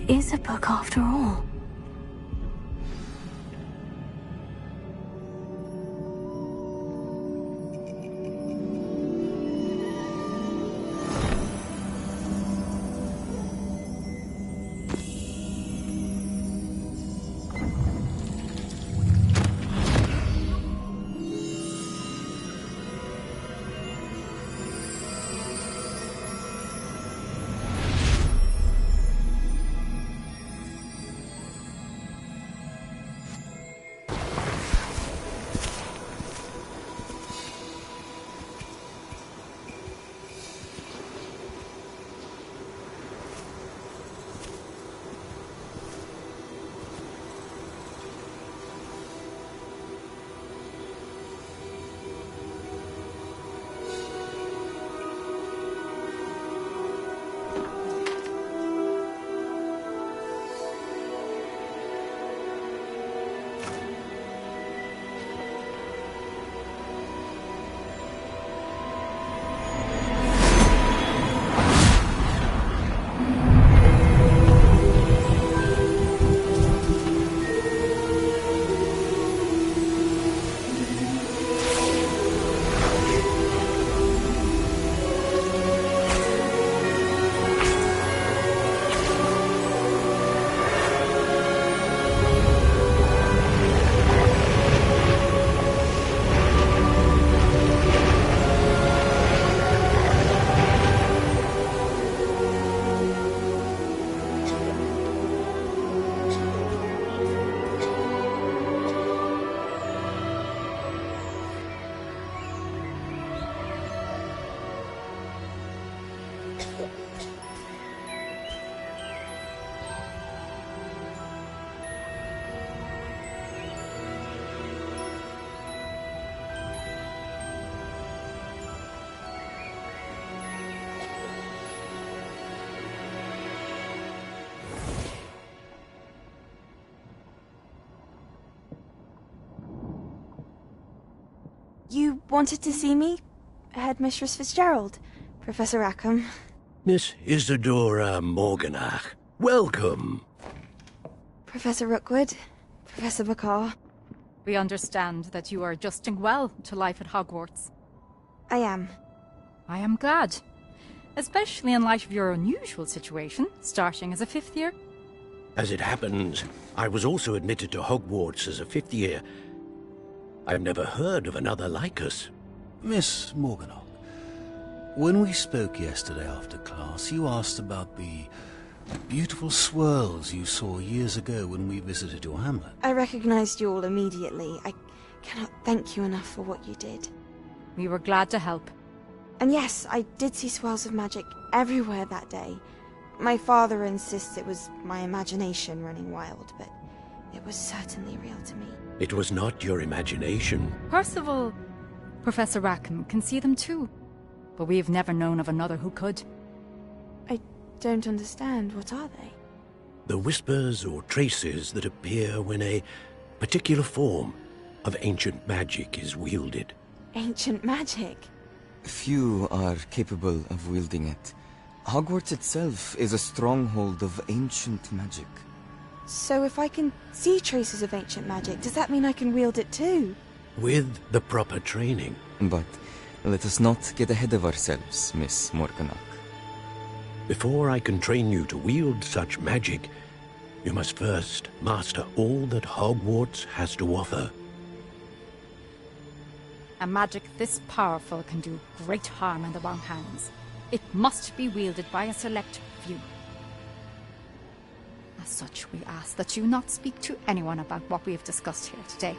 Is a book after all. You wanted to see me? Headmistress Fitzgerald? Professor Rackham? Miss Isadora Morganach, welcome. Professor Rookwood? Professor McCaw? We understand that you are adjusting well to life at Hogwarts. I am. I am glad. Especially in light of your unusual situation, starting as a 5th year. As it happens, I was also admitted to Hogwarts as a 5th year. I've never heard of another like us. Miss Morganach, when we spoke yesterday after class, you asked about the beautiful swirls you saw years ago when we visited your hamlet. I recognized you all immediately. I cannot thank you enough for what you did. We were glad to help. And yes, I did see swirls of magic everywhere that day. My father insists it was my imagination running wild, but it was certainly real to me. It was not your imagination. Percival, Professor Rackham can see them too. But we have never known of another who could. I don't understand. What are they? The whispers or traces that appear when a particular form of ancient magic is wielded. Ancient magic? Few are capable of wielding it. Hogwarts itself is a stronghold of ancient magic. So if I can see traces of ancient magic, does that mean I can wield it too? With the proper training. But let us not get ahead of ourselves, Miss Morganach. Before I can train you to wield such magic, you must first master all that Hogwarts has to offer. A magic this powerful can do great harm in the wrong hands. It must be wielded by a select few. As such, we ask that you not speak to anyone about what we have discussed here today.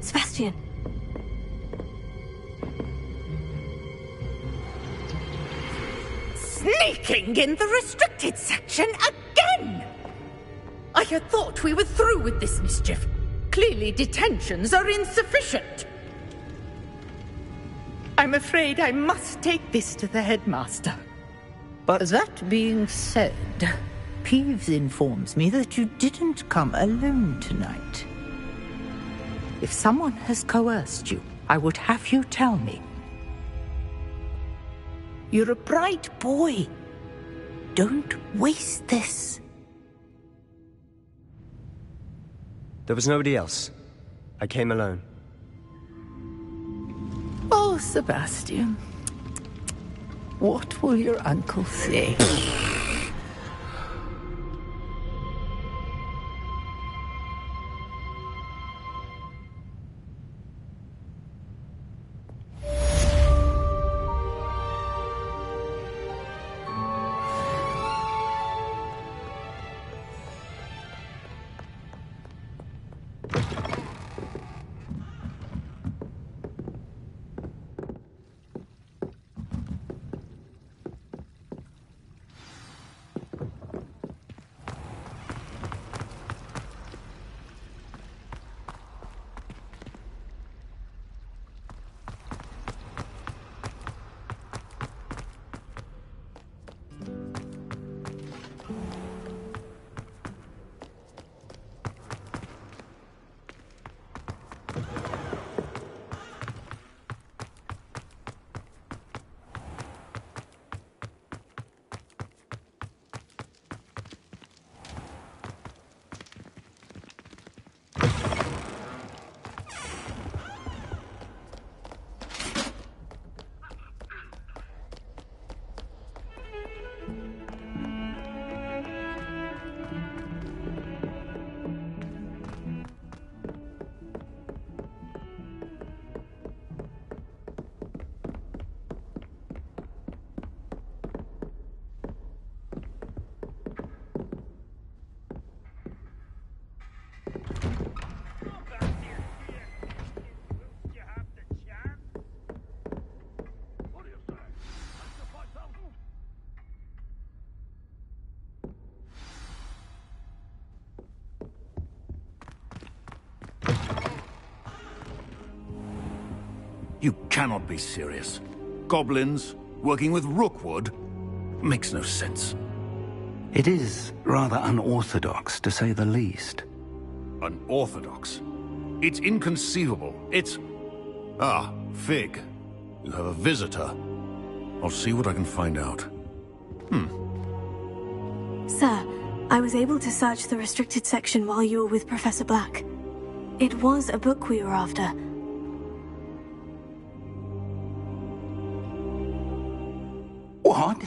Sebastian! Sneaking in the restricted section again! I had thought we were through with this mischief. Clearly detentions are insufficient. I'm afraid I must take this to the headmaster. But that being said, Peeves informs me that you didn't come alone tonight. If someone has coerced you, I would have you tell me. You're a bright boy. Don't waste this. There was nobody else. I came alone. Oh, Sebastian. What will your uncle say? You cannot be serious. Goblins working with Rookwood? Makes no sense. It is rather unorthodox, to say the least. Unorthodox? It's inconceivable. It's... Ah, Fig. You have a visitor. I'll see what I can find out. Sir, I was able to search the restricted section while you were with Professor Black. It was a book we were after. What?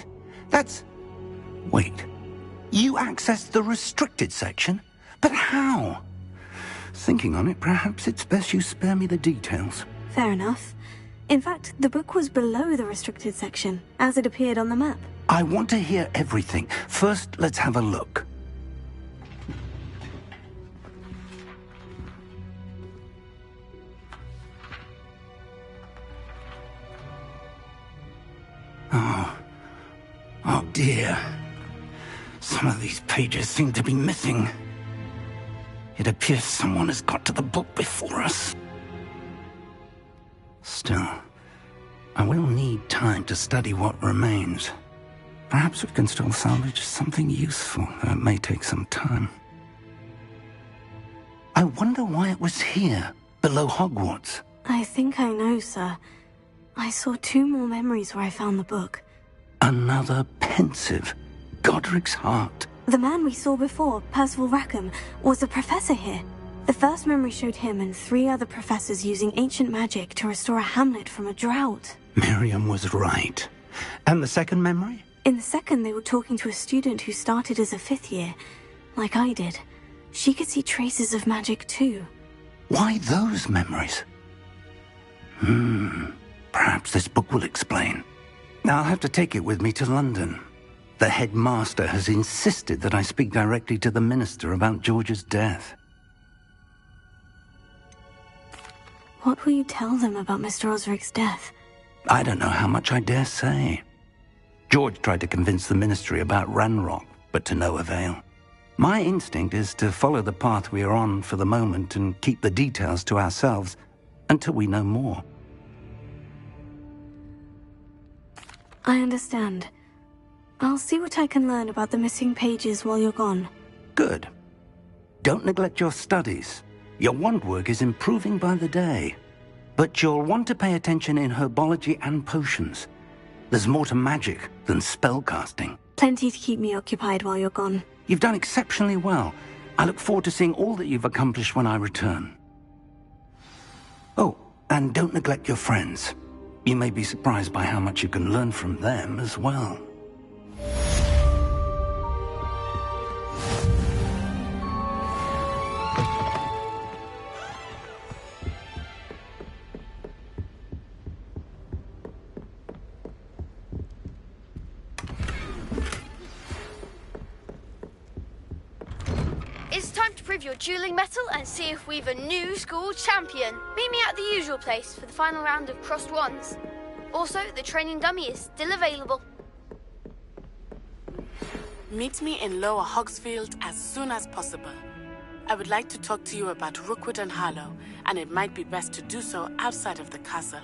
That's... Wait. You accessed the restricted section? But how? Thinking on it, perhaps it's best you spare me the details. Fair enough. In fact, the book was below the restricted section, as it appeared on the map. I want to hear everything. First, let's have a look. Oh dear. Some of these pages seem to be missing. It appears someone has got to the book before us. Still, I will need time to study what remains. Perhaps we can still salvage something useful, though it may take some time. I wonder why it was here, below Hogwarts. I think I know, sir. I saw 2 more memories where I found the book. Another pensive. Godric's heart. The man we saw before, Percival Rackham, was a professor here. The first memory showed him and 3 other professors using ancient magic to restore a hamlet from a drought. Miriam was right. And the second memory? In the second, they were talking to a student who started as a 5th year, like I did. She could see traces of magic too. Why those memories? Perhaps this book will explain. I'll have to take it with me to London. The headmaster has insisted that I speak directly to the minister about George's death. What will you tell them about Mr. Osric's death? I don't know how much I dare say. George tried to convince the ministry about Ranrock, but to no avail. My instinct is to follow the path we are on for the moment and keep the details to ourselves until we know more. I understand. I'll see what I can learn about the missing pages while you're gone. Good. Don't neglect your studies. Your wand work is improving by the day. But you'll want to pay attention in herbology and potions. There's more to magic than spellcasting. Plenty to keep me occupied while you're gone. You've done exceptionally well. I look forward to seeing all that you've accomplished when I return. Oh, and don't neglect your friends. You may be surprised by how much you can learn from them as well. It's time to prove your dueling mettle and see if we've a new school champion. Meet me at the usual place for the final round of crossed wands. Also, the training dummy is still available. Meet me in Lower Hogsfield as soon as possible. I would like to talk to you about Rookwood and Harlow, and it might be best to do so outside of the castle.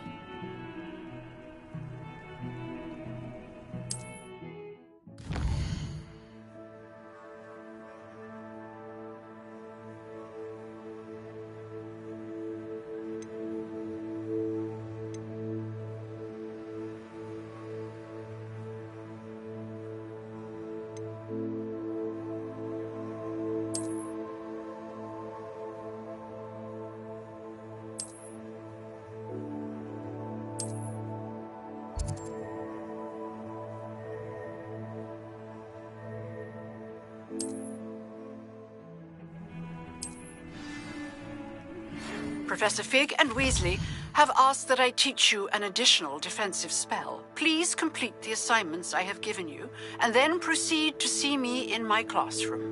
Professor Fig and Weasley have asked that I teach you an additional defensive spell. Please complete the assignments I have given you, and then proceed to see me in my classroom.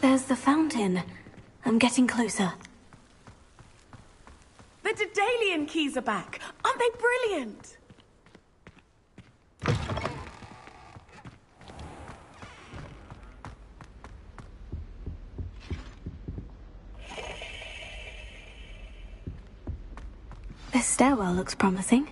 There's the fountain. I'm getting closer. The Daedalian keys are back. Aren't they brilliant? This stairwell looks promising.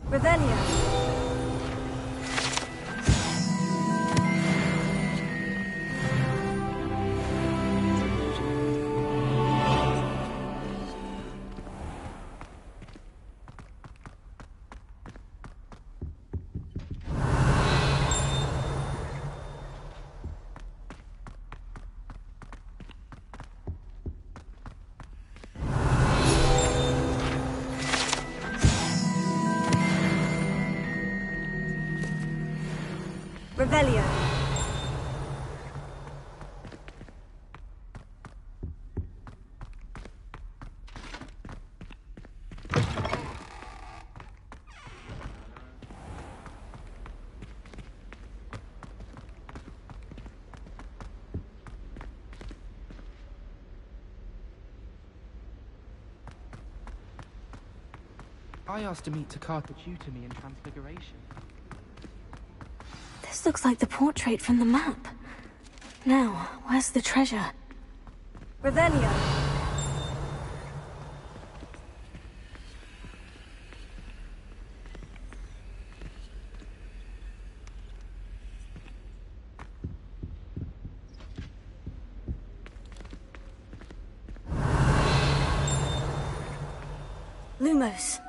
Revelio. Revelio. I asked to meet Takata Tutumi in Transfiguration. This looks like the portrait from the map. Now, where's the treasure? Revelio. Lumos.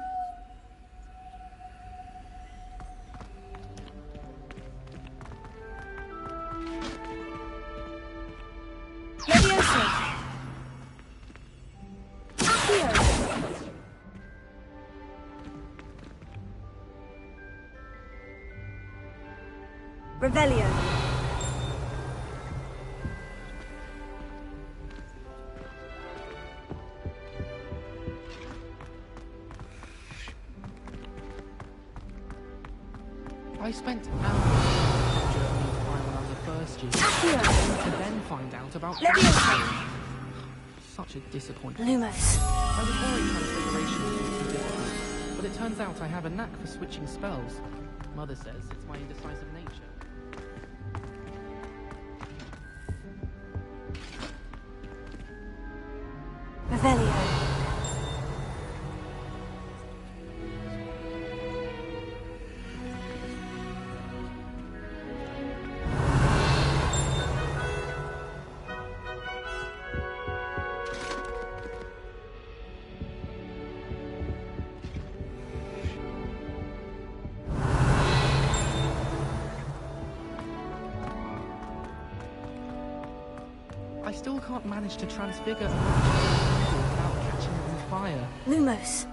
Revelio. I spent hours on Germany's file when I was a first year. To then find out about such a disappointment. Lumos. I was worried Transfiguration would be too difficult, but it turns out I have a knack for switching spells. Mother says it's my indecisive nature. Revelio. I still can't manage to transfigure a magic without catching it on fire. Lumos.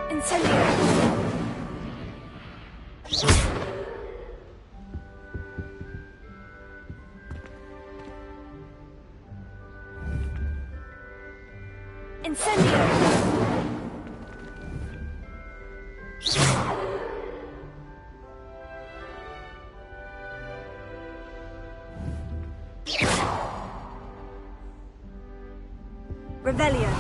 Incendio. Incendio. Revelio.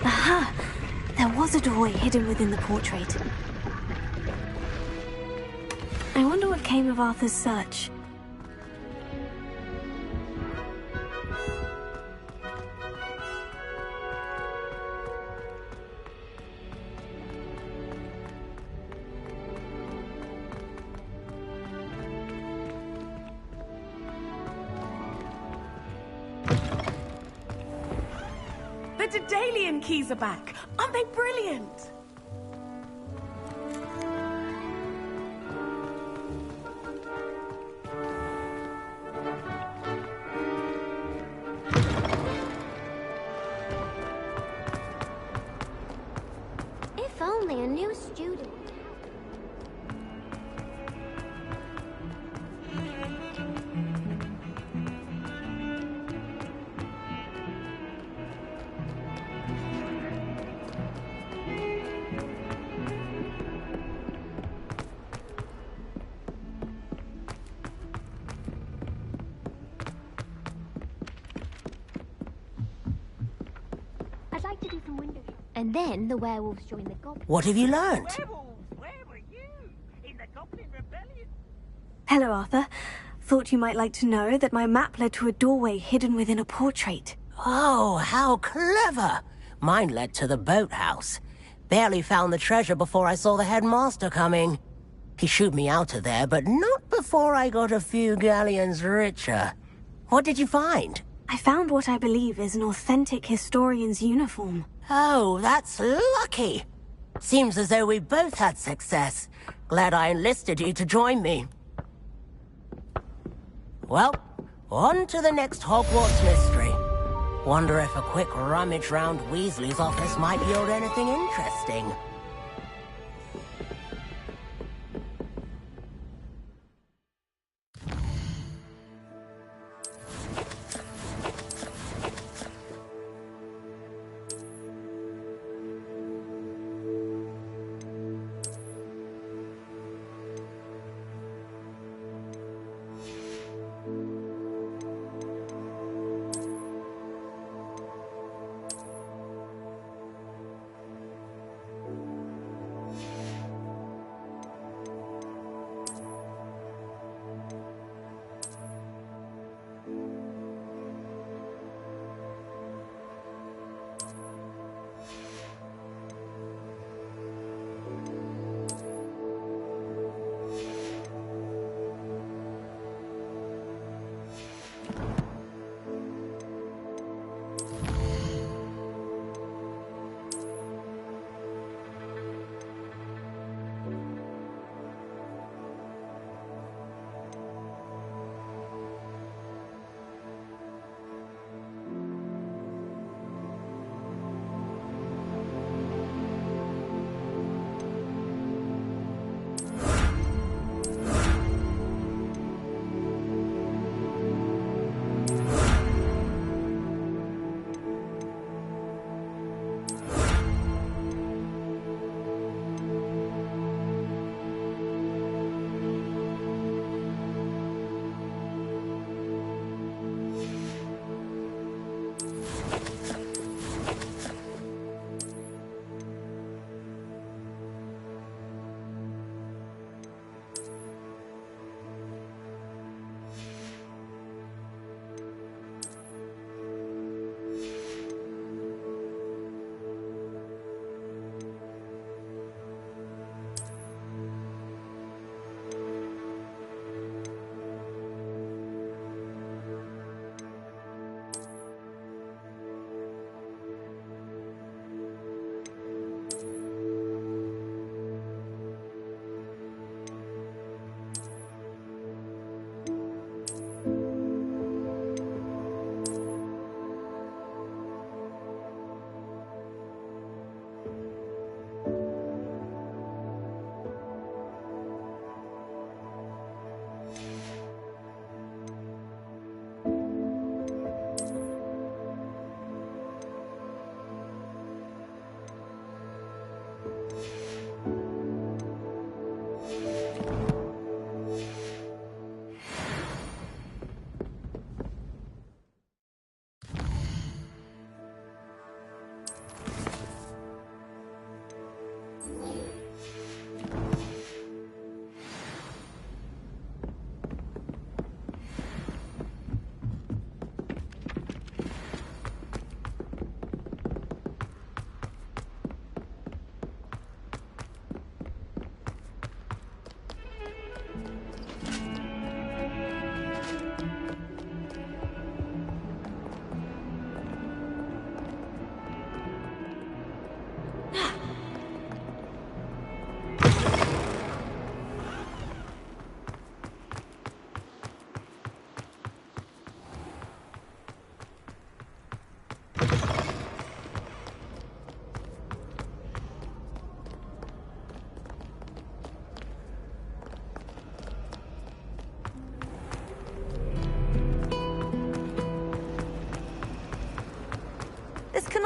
Aha! There was a doorway hidden within the portrait. I wonder what came of Arthur's search. The Daedalian keys are back. Aren't they brilliant? If only a new student. I'd like to do some window shopping. And then the werewolves join the goblins. What have you learned? Hello, Arthur. Thought you might like to know that my map led to a doorway hidden within a portrait. Oh, how clever! Mine led to the boathouse. Barely found the treasure before I saw the headmaster coming. He shooed me out of there, but not before I got a few galleons richer. What did you find? I found what I believe is an authentic historian's uniform. Oh, that's lucky. Seems as though we both had success. Glad I enlisted you to join me. Well, on to the next Hogwarts mystery. Wonder if a quick rummage round Weasley's office might yield anything interesting.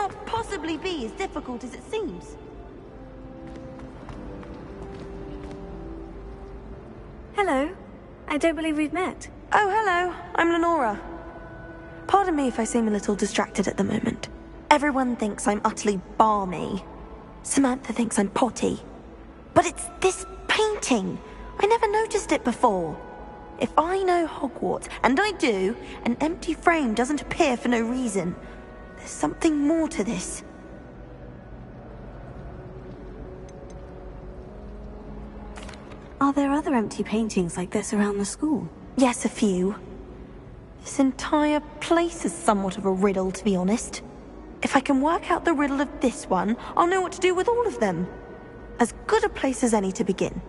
cannot possibly be as difficult as it seems. Hello. I don't believe we've met. Oh, hello. I'm Lenora. Pardon me if I seem a little distracted at the moment. Everyone thinks I'm utterly balmy. Samantha thinks I'm potty. But it's this painting. I never noticed it before. If I know Hogwarts, and I do, an empty frame doesn't appear for no reason. There's something more to this. Are there other empty paintings like this around the school? Yes, a few. This entire place is somewhat of a riddle, to be honest. If I can work out the riddle of this one, I'll know what to do with all of them. As good a place as any to begin.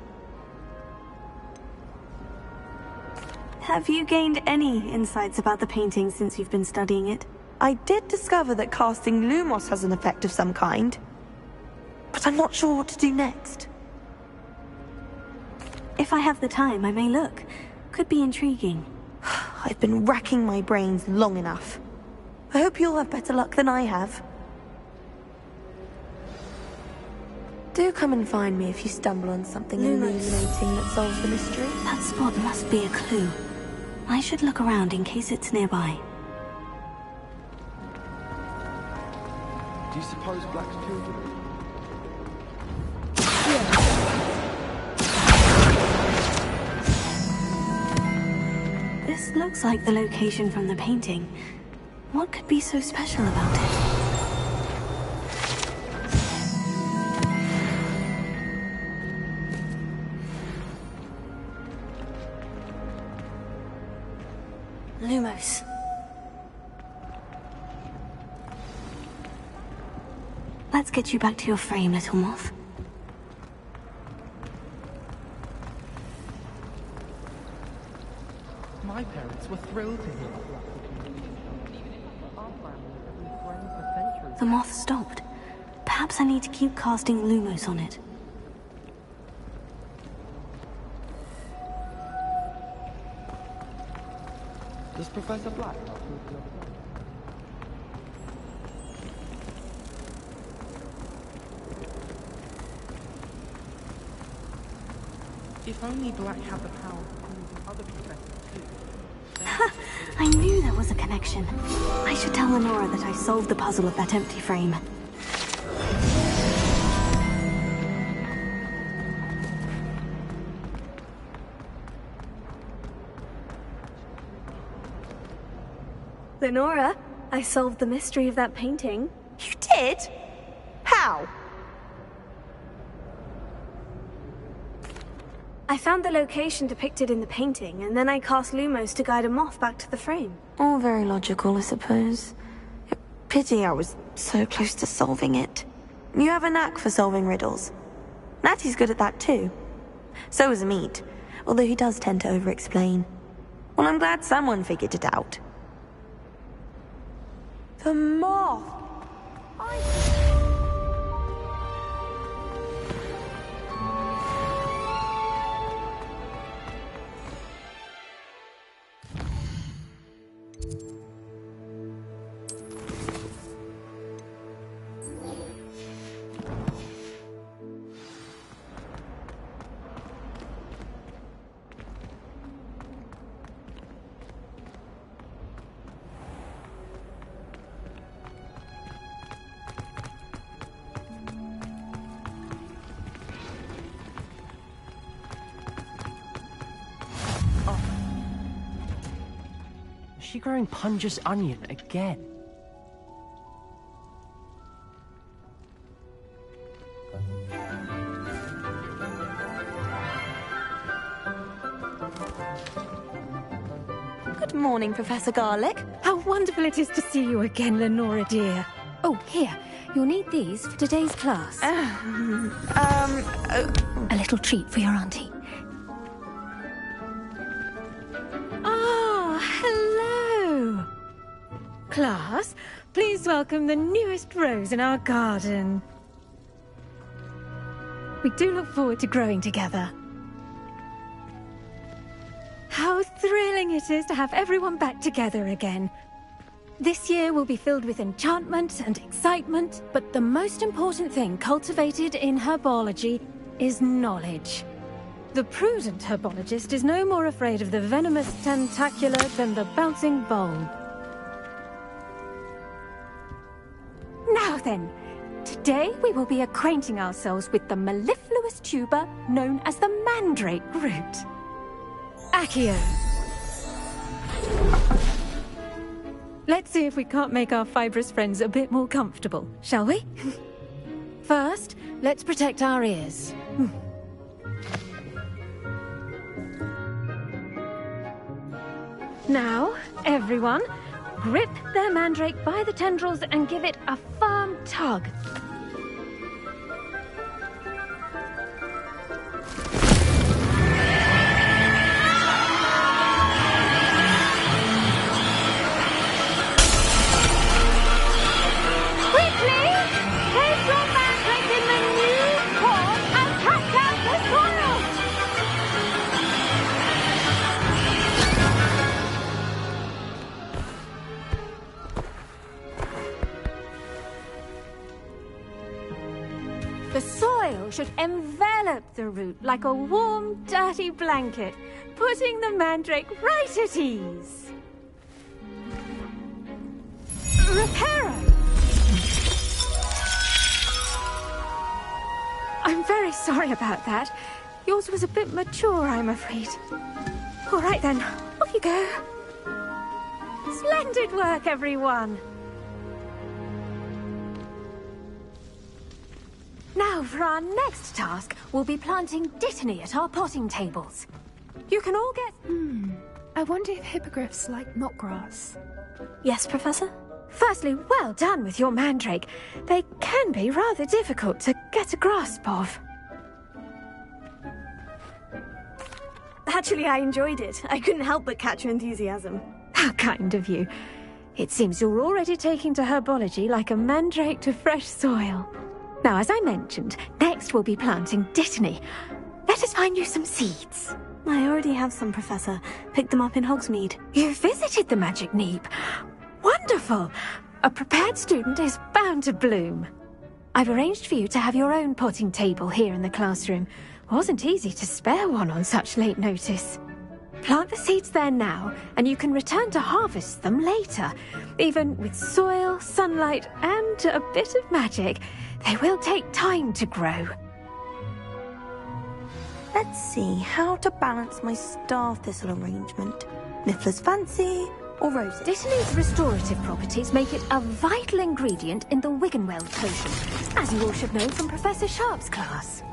Have you gained any insights about the painting since you've been studying it? I did discover that casting Lumos has an effect of some kind. But I'm not sure what to do next. If I have the time, I may look. Could be intriguing. I've been racking my brains long enough. I hope you'll have better luck than I have. Do come and find me if you stumble on something illuminating that solves the mystery. That spot must be a clue. I should look around in case it's nearby. Do you suppose Black's children? This looks like the location from the painting. What could be so special about it? Lumos. Let's get you back to your frame, little moth. My parents were thrilled to hear that Black was our family has been friends for centuries. The moth stopped. Perhaps I need to keep casting Lumos on it. Does Professor Black not talk to your friend? If only Black had the power to call other professors too. Ha! I knew there was a connection. I should tell Lenora that I solved the puzzle of that empty frame. Lenora, I solved the mystery of that painting. You did? How? I found the location depicted in the painting, and then I cast Lumos to guide a moth back to the frame. All very logical, I suppose. Pity I was so close to solving it. You have a knack for solving riddles. Natty's good at that too. So is Amit, although he does tend to over-explain. Well, I'm glad someone figured it out. The moth! Is she growing Punja's onion again? Good morning, Professor Garlic. How wonderful it is to see you again, Lenora dear. Oh, here. You'll need these for today's class. A little treat for your auntie. Ah, hello. Class, please welcome the newest rose in our garden. We do look forward to growing together. How thrilling it is to have everyone back together again. This year will be filled with enchantment and excitement, but the most important thing cultivated in herbology is knowledge. The prudent herbologist is no more afraid of the venomous tentacula than the bouncing bulb. Now then, today we will be acquainting ourselves with the mellifluous tuber known as the mandrake root. Accio. Let's see if we can't make our fibrous friends a bit more comfortable, shall we? First, let's protect our ears. Now, everyone, grip their mandrake by the tendrils and give it a firm tug. The soil should envelop the root like a warm, dirty blanket, putting the mandrake right at ease. Reparo! I'm very sorry about that. Yours was a bit mature, I'm afraid. All right then, off you go. Splendid work, everyone. Now, for our next task, we'll be planting dittany at our potting tables. You can all get... I wonder if hippogriffs like knotgrass. Yes, Professor? Firstly, well done with your mandrake. They can be rather difficult to get a grasp of. Actually, I enjoyed it. I couldn't help but catch your enthusiasm. How kind of you. It seems you're already taking to herbology like a mandrake to fresh soil. Now, as I mentioned, next we'll be planting dittany. Let us find you some seeds. I already have some, Professor. Picked them up in Hogsmeade. You visited the Magic Neep. Wonderful! A prepared student is bound to bloom. I've arranged for you to have your own potting table here in the classroom. Wasn't easy to spare one on such late notice. Plant the seeds there now, and you can return to harvest them later. Even with soil, sunlight, and a bit of magic, they will take time to grow. Let's see how to balance my star thistle arrangement. Niffler's fancy or roses? Dittany's restorative properties make it a vital ingredient in the Wiggenweld potion, as you all should know from Professor Sharp's class.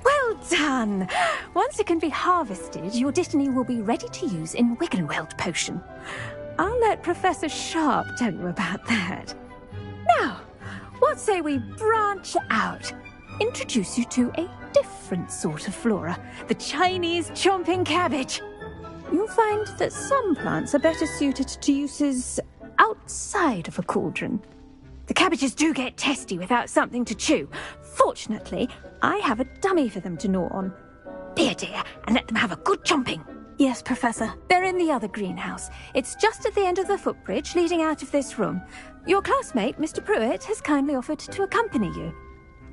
Well done! Once it can be harvested, your dittany will be ready to use in Wiggenweld potion. I'll let Professor Sharp tell you about that. Now, what say we branch out? Introduce you to a different sort of flora, the Chinese chomping cabbage. You'll find that some plants are better suited to uses outside of a cauldron. The cabbages do get testy without something to chew. Fortunately, I have a dummy for them to gnaw on. Be a dear and let them have a good chomping. Yes, Professor. They're in the other greenhouse. It's just at the end of the footbridge leading out of this room. Your classmate, Mr. Pruitt, has kindly offered to accompany you.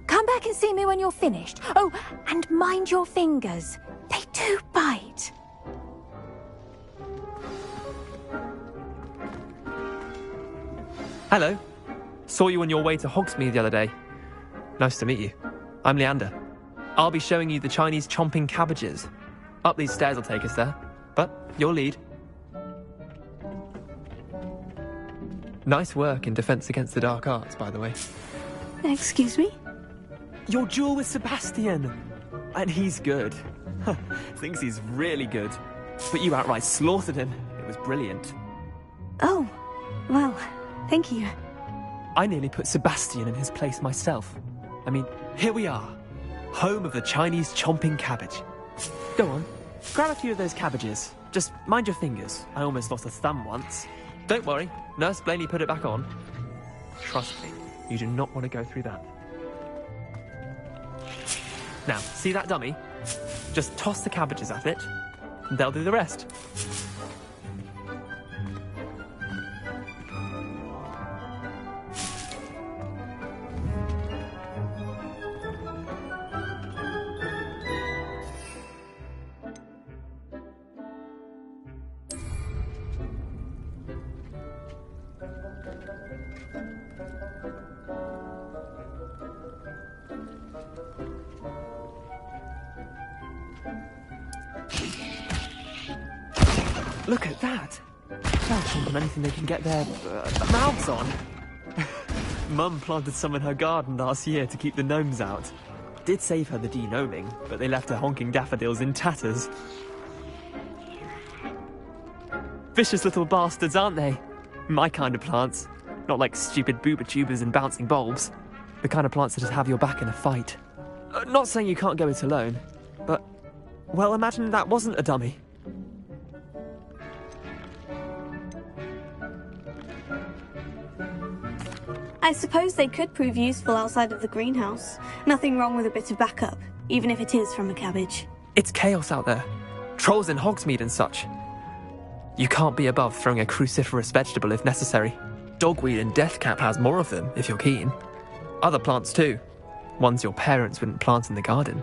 Come back and see me when you're finished. Oh, and mind your fingers. They do bite. Hello. Saw you on your way to Hogsmeade the other day. Nice to meet you. I'm Leander. I'll be showing you the Chinese chomping cabbages. Up these stairs will take us there, but your lead. Nice work in Defense Against the Dark Arts, by the way. Excuse me? Your duel with Sebastian. And he's good. Thinks he's really good. But you outright slaughtered him. It was brilliant. Oh, well, thank you. I nearly put Sebastian in his place myself. I mean, here we are. Home of the Chinese chomping cabbage. Go on, grab a few of those cabbages. Just mind your fingers. I almost lost a thumb once. Don't worry, Nurse Blaney put it back on. Trust me, you do not want to go through that. Now, see that dummy? Just toss the cabbages at it, and they'll do the rest. that? They'll chomp on anything they can get their mouths on. Mum planted some in her garden last year to keep the gnomes out. Did save her the de-gnoming, but they left her honking daffodils in tatters. Vicious little bastards, aren't they? My kind of plants. Not like stupid booba tubers and bouncing bulbs. The kind of plants that just have your back in a fight. Not saying you can't go it alone, but... well, imagine that wasn't a dummy. I suppose they could prove useful outside of the greenhouse. Nothing wrong with a bit of backup, even if it is from a cabbage. It's chaos out there. Trolls in Hogsmeade and such. You can't be above throwing a cruciferous vegetable if necessary. Dogweed and deathcap has more of them, if you're keen. Other plants too. Ones your parents wouldn't plant in the garden.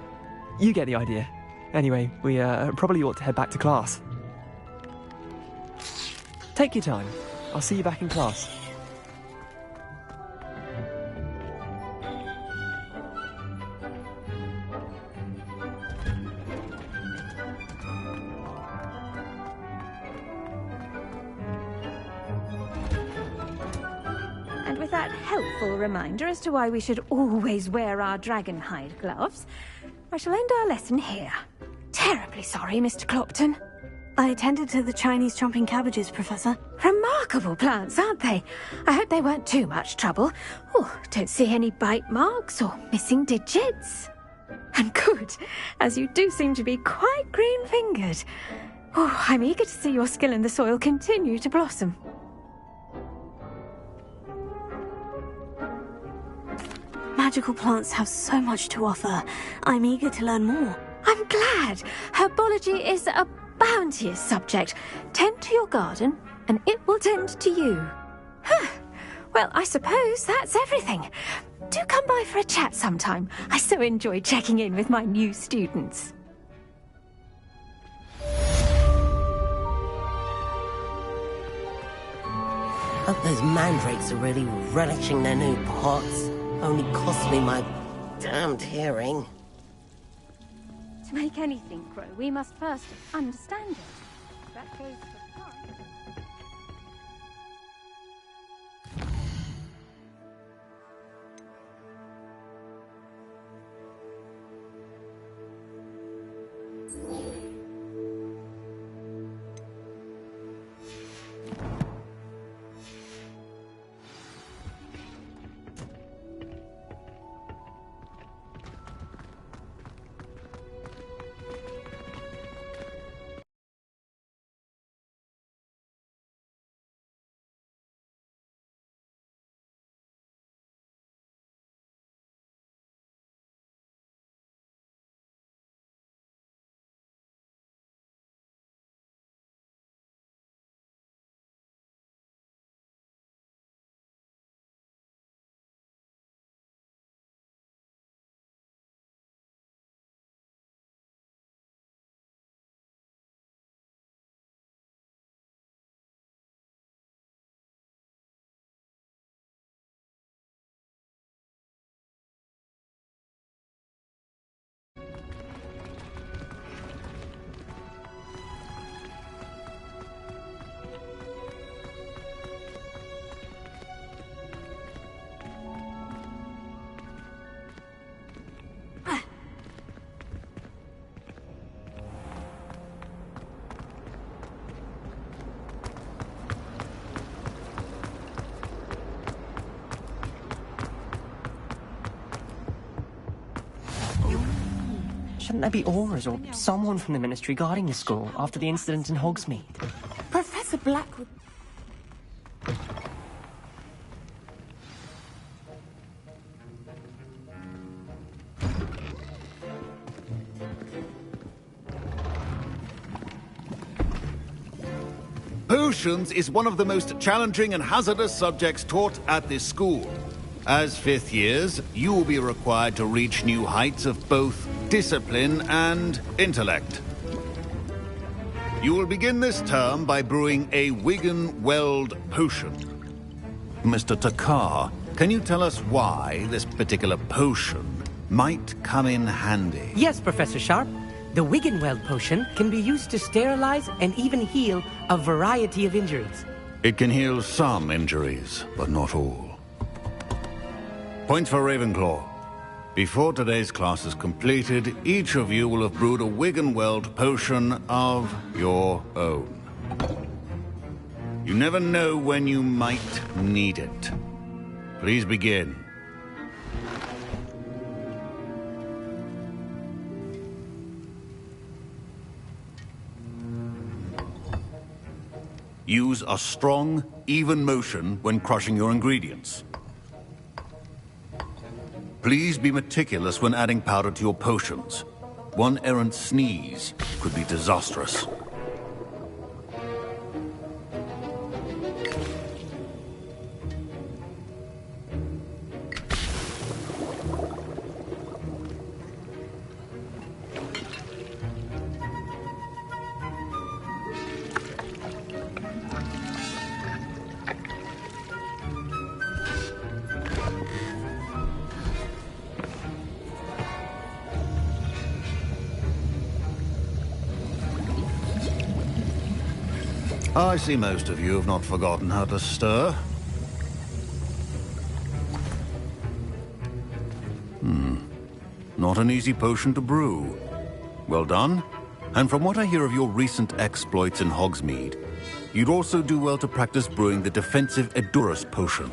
You get the idea. Anyway, we probably ought to head back to class. Take your time. I'll see you back in class. And with that helpful reminder as to why we should always wear our dragonhide gloves, I shall end our lesson here. Terribly sorry, Mr. Clopton. I attended to the Chinese chomping cabbages, Professor. Remarkable plants, aren't they? I hope they weren't too much trouble. Oh, don't see any bite marks or missing digits. And good, as you do seem to be quite green-fingered. Oh, I'm eager to see your skill in the soil continue to blossom. Magical plants have so much to offer. I'm eager to learn more. I'm glad. Herbology is a bounteous subject. Tend to your garden, and it will tend to you. Well, I suppose that's everything. Do come by for a chat sometime. I so enjoy checking in with my new students. Hope those mandrakes are really relishing their new pots. Only cost me my damned hearing. To make anything grow, we must first understand it. That goes for fun. Shouldn't there be Aurors or someone from the Ministry guarding the school after the incident in Hogsmeade? Professor Blackwood... Potions is one of the most challenging and hazardous subjects taught at this school. As fifth years, you will be required to reach new heights of both discipline and intellect. You will begin this term by brewing a Wigan-Weld potion. Mr. Takar, can you tell us why this particular potion might come in handy? Yes, Professor Sharp. The Wiggenweld potion can be used to sterilize and even heal a variety of injuries. It can heal some injuries, but not all. Points for Ravenclaw. Before today's class is completed, each of you will have brewed a Wiggenweld potion of your own. You never know when you might need it. Please begin. Use a strong, even motion when crushing your ingredients. Please be meticulous when adding powder to your potions. One errant sneeze could be disastrous. I see most of you have not forgotten how to stir. Not an easy potion to brew. Well done. And from what I hear of your recent exploits in Hogsmeade, you'd also do well to practice brewing the defensive Edurus potion.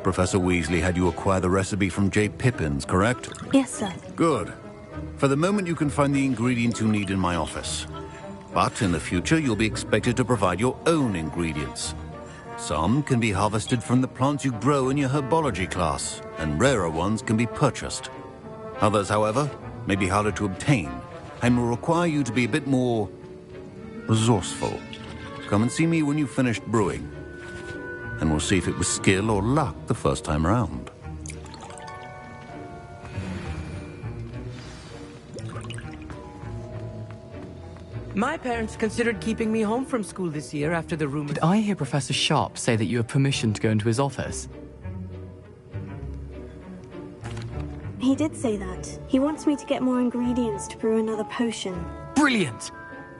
Professor Weasley had you acquire the recipe from J. Pippins, correct? Yes, sir. Good. For the moment, you can find the ingredients you need in my office. But in the future, you'll be expected to provide your own ingredients. Some can be harvested from the plants you grow in your herbology class, and rarer ones can be purchased. Others, however, may be harder to obtain, and will require you to be a bit more resourceful. Come and see me when you've finished brewing, and we'll see if it was skill or luck the first time around. My parents considered keeping me home from school this year after the rumors. Did I hear Professor Sharp say that you have permission to go into his office? He did say that. He wants me to get more ingredients to brew another potion. Brilliant!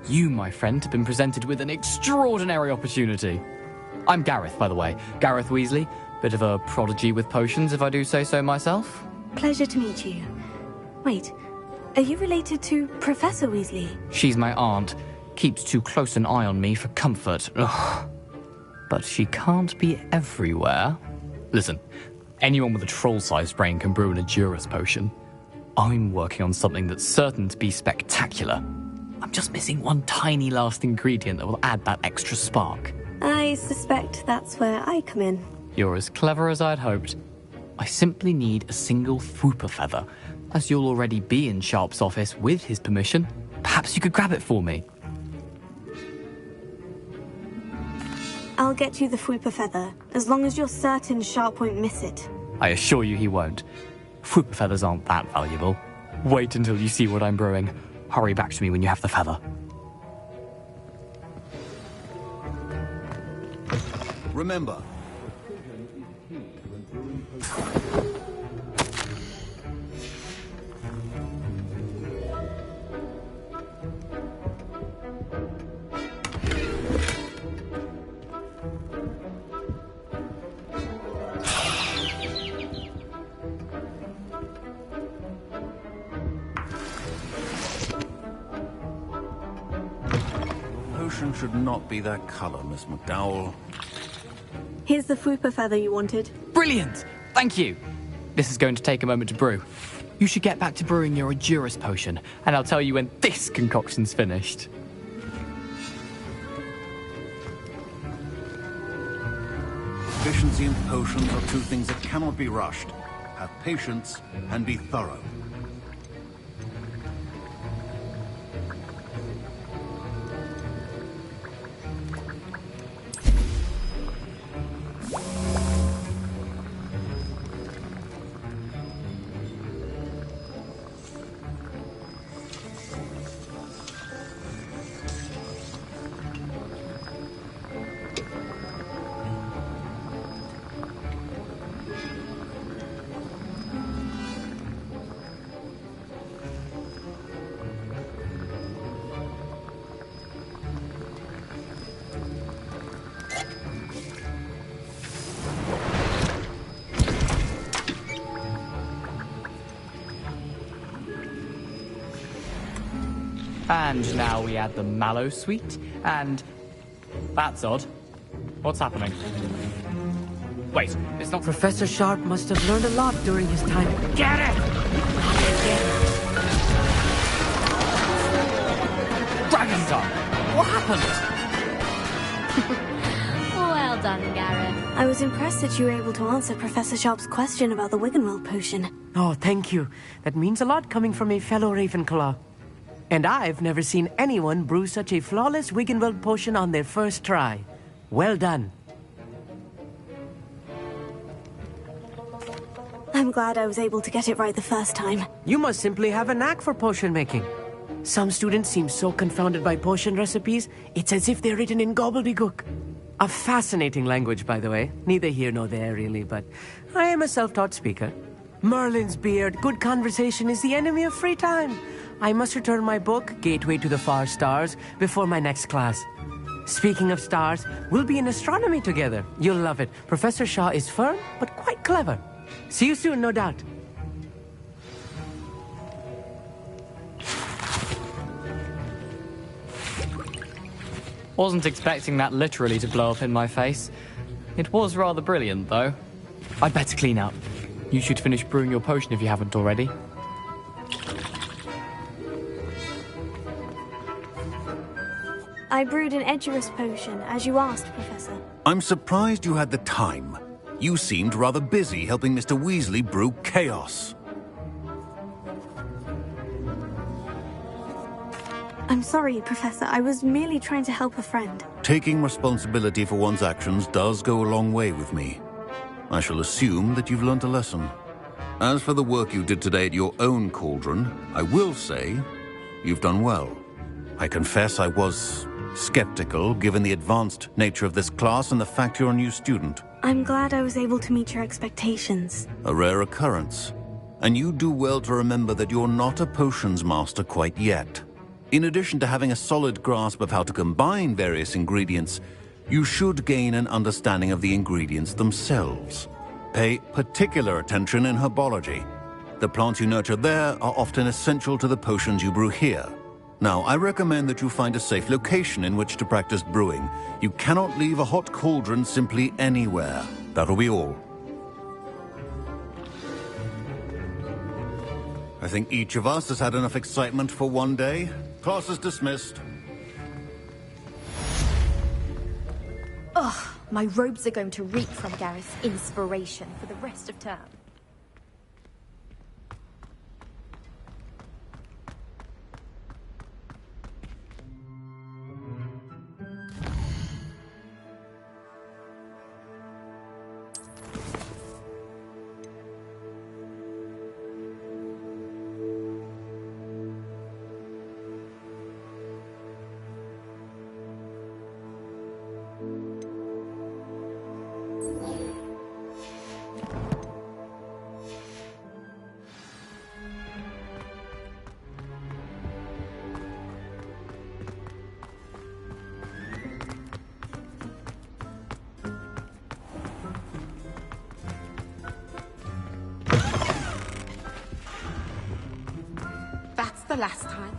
You, my friend, have been presented with an extraordinary opportunity. I'm Gareth, by the way. Gareth Weasley. Bit of a prodigy with potions, if I do say so myself. Pleasure to meet you. Wait, are you related to Professor Weasley? She's my aunt. Keeps too close an eye on me for comfort. Ugh. But she can't be everywhere. Listen, anyone with a troll-sized brain can brew an Edurus potion. I'm working on something that's certain to be spectacular. I'm just missing one tiny last ingredient that will add that extra spark. I suspect that's where I come in. You're as clever as I'd hoped. I simply need a single Fwooper feather. As you'll already be in Sharp's office with his permission, perhaps you could grab it for me. I'll get you the Fwooper feather, as long as you're certain Sharp won't miss it. I assure you he won't. Fwooper feathers aren't that valuable. Wait until you see what I'm brewing. Hurry back to me when you have the feather. Remember, potion should not be that color, Miss McDowell. Here's the Fwooper feather you wanted. Brilliant! Thank you! This is going to take a moment to brew. You should get back to brewing your Edurus potion, and I'll tell you when this concoction's finished. Efficiency and potions are two things that cannot be rushed. Have patience and be thorough. And now we add the mallow sweet, and... That's odd. What's happening? Wait, it's not... Professor Sharp must have learned a lot during his time. Get it! Dragon's Tongue! What happened? Well done, Gareth. I was impressed that you were able to answer Professor Sharp's question about the Wiggenweld potion. Oh, thank you. That means a lot coming from a fellow Ravenclaw. And I've never seen anyone brew such a flawless Wiggenweld potion on their first try. Well done. I'm glad I was able to get it right the first time. You must simply have a knack for potion making. Some students seem so confounded by potion recipes, it's as if they're written in gobbledygook. A fascinating language, by the way. Neither here nor there, really, but I am a self-taught speaker. Merlin's beard, good conversation is the enemy of free time. I must return my book, Gateway to the Far Stars, before my next class. Speaking of stars, we'll be in astronomy together. You'll love it. Professor Shaw is firm, but quite clever. See you soon, no doubt. Wasn't expecting that literally to blow up in my face. It was rather brilliant, though. I'd better clean up. You should finish brewing your potion if you haven't already. I brewed an Edgerus potion, as you asked, Professor. I'm surprised you had the time. You seemed rather busy helping Mr. Weasley brew chaos. I'm sorry, Professor. I was merely trying to help a friend. Taking responsibility for one's actions does go a long way with me. I shall assume that you've learnt a lesson. As for the work you did today at your own cauldron, I will say you've done well. I confess I was skeptical, given the advanced nature of this class and the fact you're a new student. I'm glad I was able to meet your expectations. A rare occurrence. And you do well to remember that you're not a potions master quite yet. In addition to having a solid grasp of how to combine various ingredients, you should gain an understanding of the ingredients themselves. Pay particular attention in herbology. The plants you nurture there are often essential to the potions you brew here. Now, I recommend that you find a safe location in which to practice brewing. You cannot leave a hot cauldron simply anywhere. That'll be all. I think each of us has had enough excitement for one day. Class is dismissed. Ugh, my robes are going to reek from Gareth's inspiration for the rest of term. That's the last time.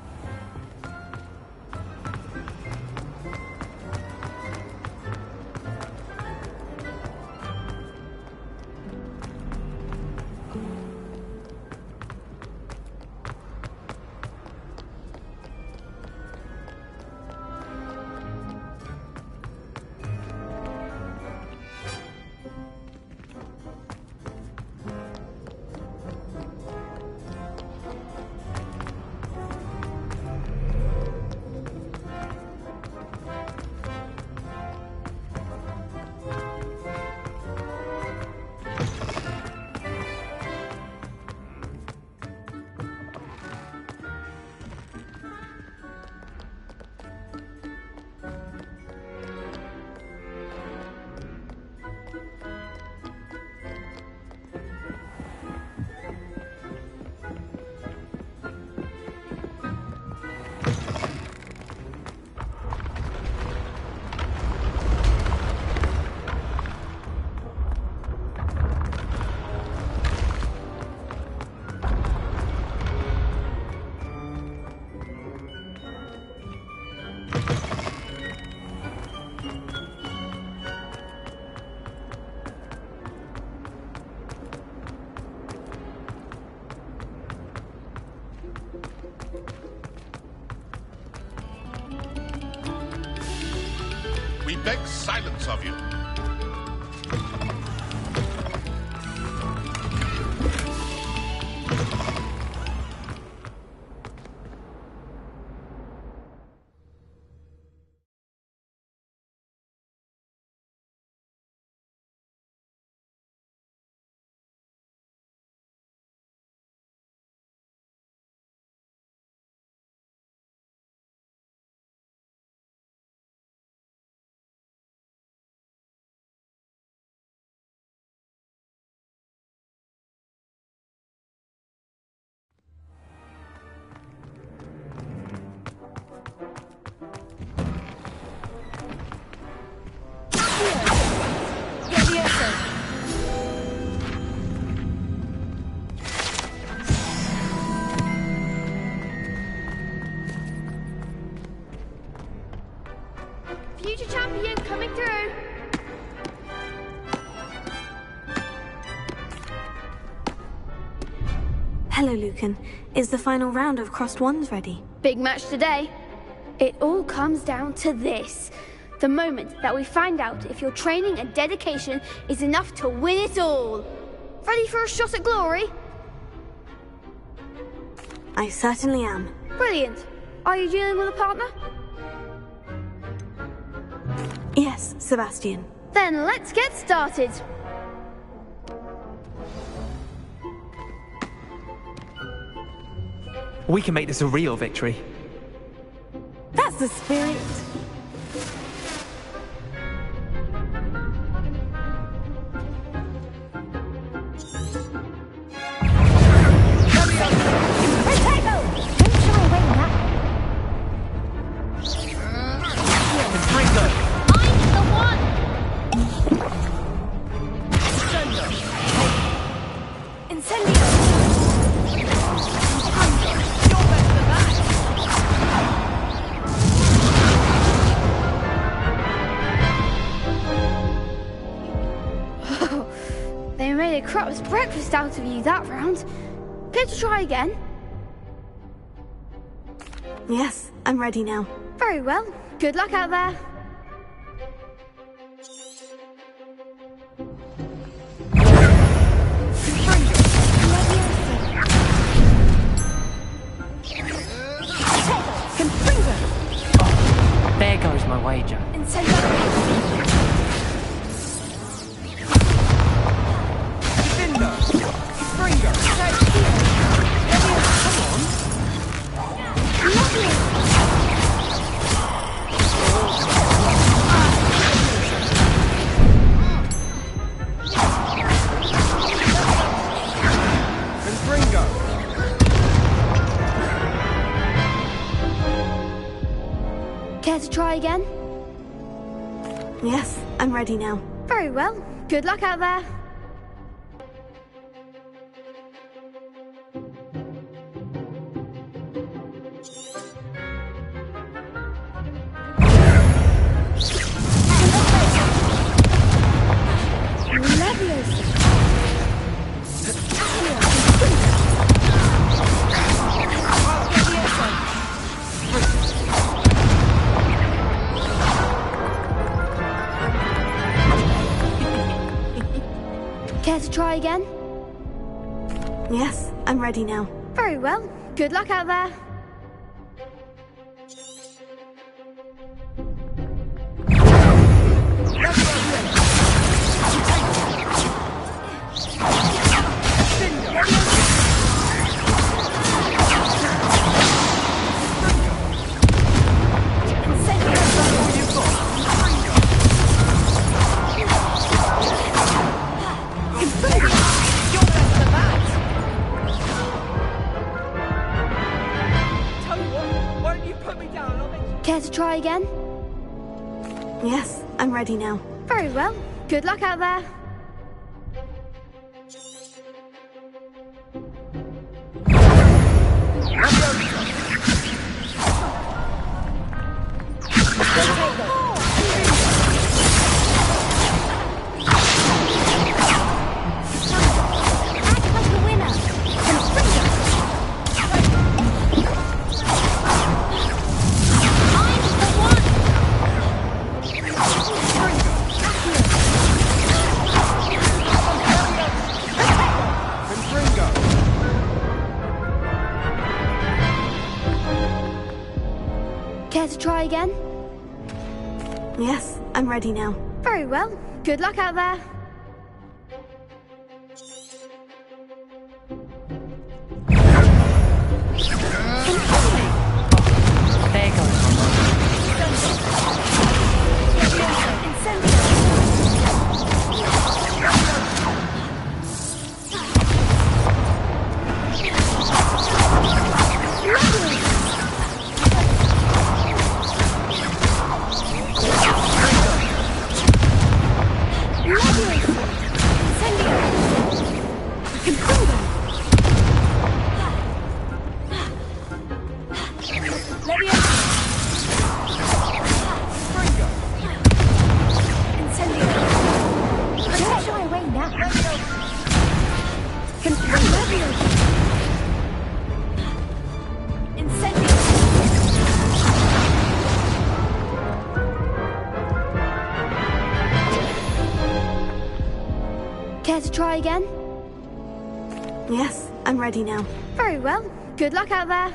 expects silence of you. Future champion coming through. Hello, Lucan. Is the final round of Crossed Wands ready? Big match today. It all comes down to this. The moment that we find out if your training and dedication is enough to win it all. Ready for a shot at glory? I certainly am. Brilliant. Are you dealing with a partner? Yes, Sebastian. Then let's get started. We can make this a real victory. That's the spirit. They made a crap's breakfast out of you that round. Care to try again? Yes, I'm ready now. Very well. Good luck out there. There goes my wager. Care to try again? Yes, I'm ready now. Very well. Good luck out there. Care to try again? Yes, I'm ready now. Very well. Good luck out there. Care to try again? Yes, I'm ready now. Very well. Good luck out there. again? Yes, I'm ready now. Very well. Good luck out there. There goes. Care to try again? Yes, I'm ready now. Very well. Good luck out there.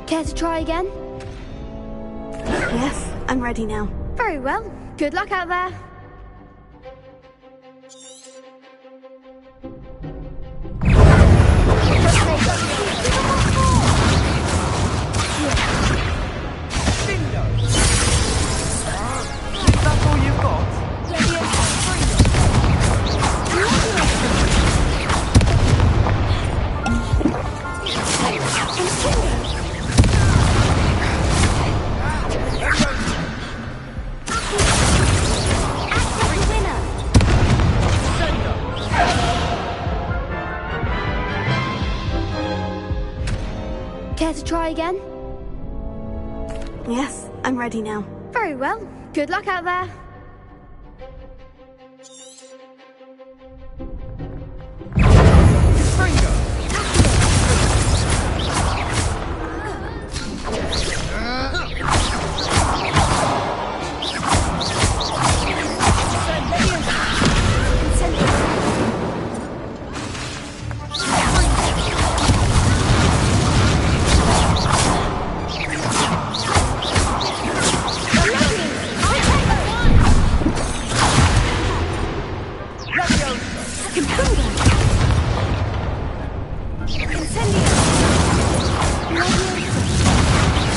Care to try again? Yes, I'm ready now. Very well. Good luck out there. That's all you've got? Care to try again? Yes, I'm ready now. Very well. Good luck out there.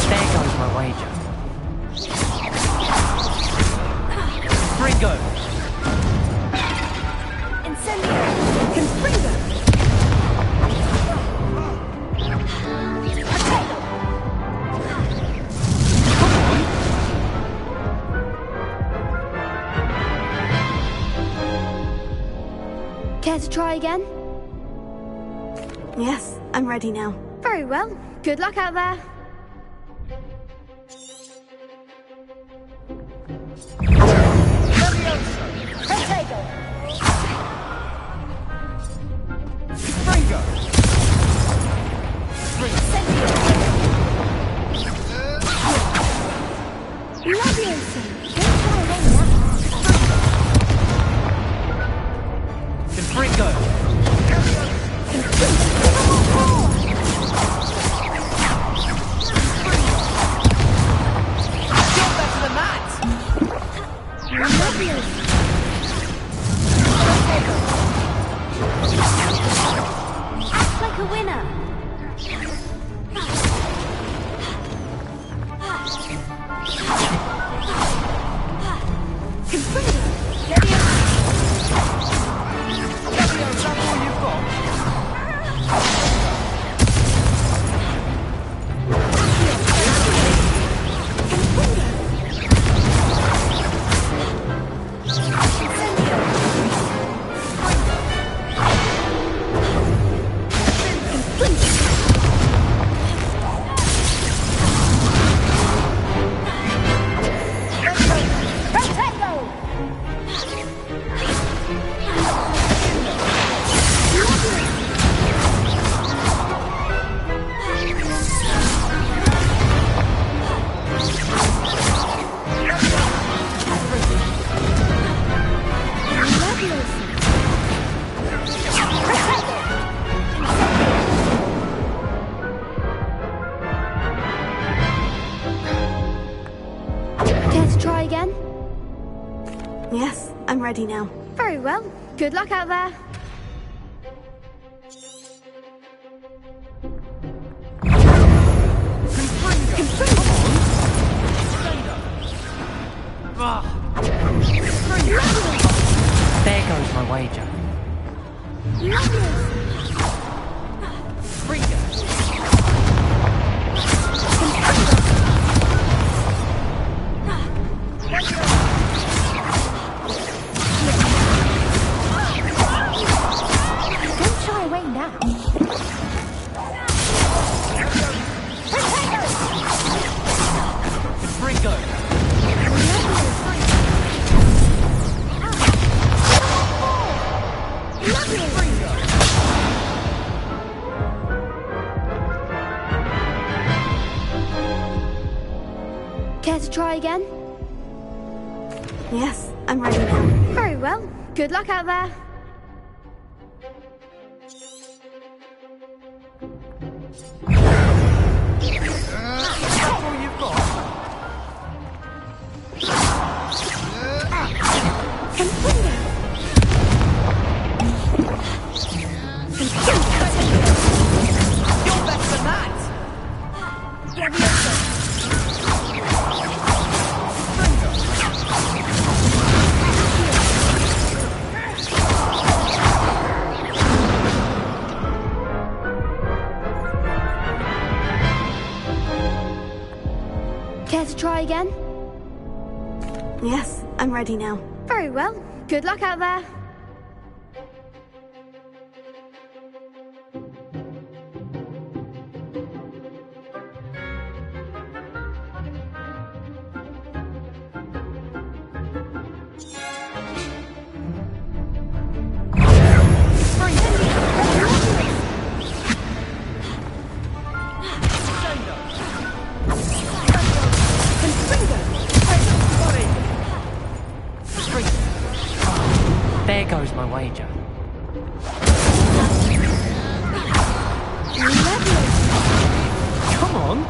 There goes my wager. Fringo! Care to try again? Yes, I'm ready now. Very well. Good luck out there. Act like a winner. Yes, I'm ready now. Very well. Good luck out there. There goes my wager. Don't shy away now. Care to try again? Yes, I'm ready now. Very well. Good luck out there. Care to try again? Yes, I'm ready now. Very well. Good luck out there. There goes my wager. Come on.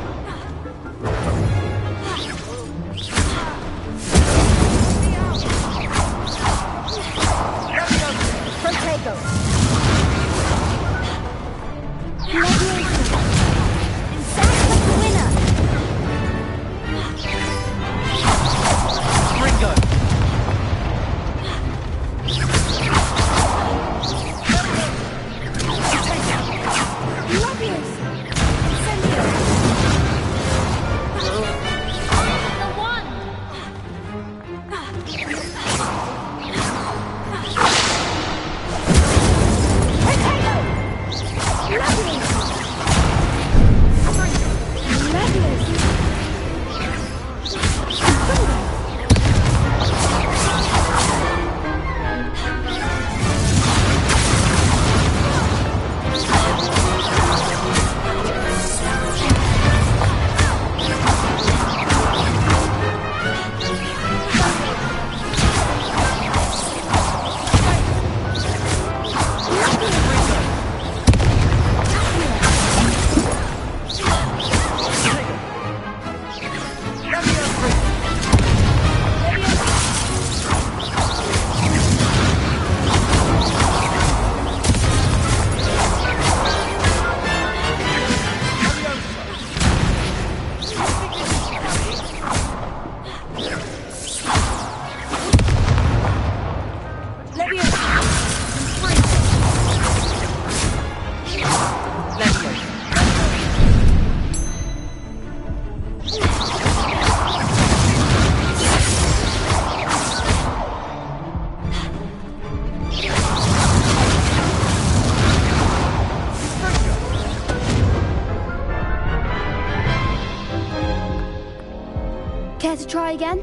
Care to try again?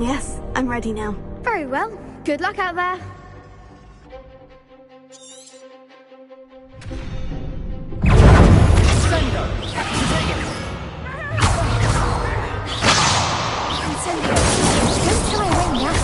Yes, I'm ready now. Very well. Good luck out there. Don't shy away now.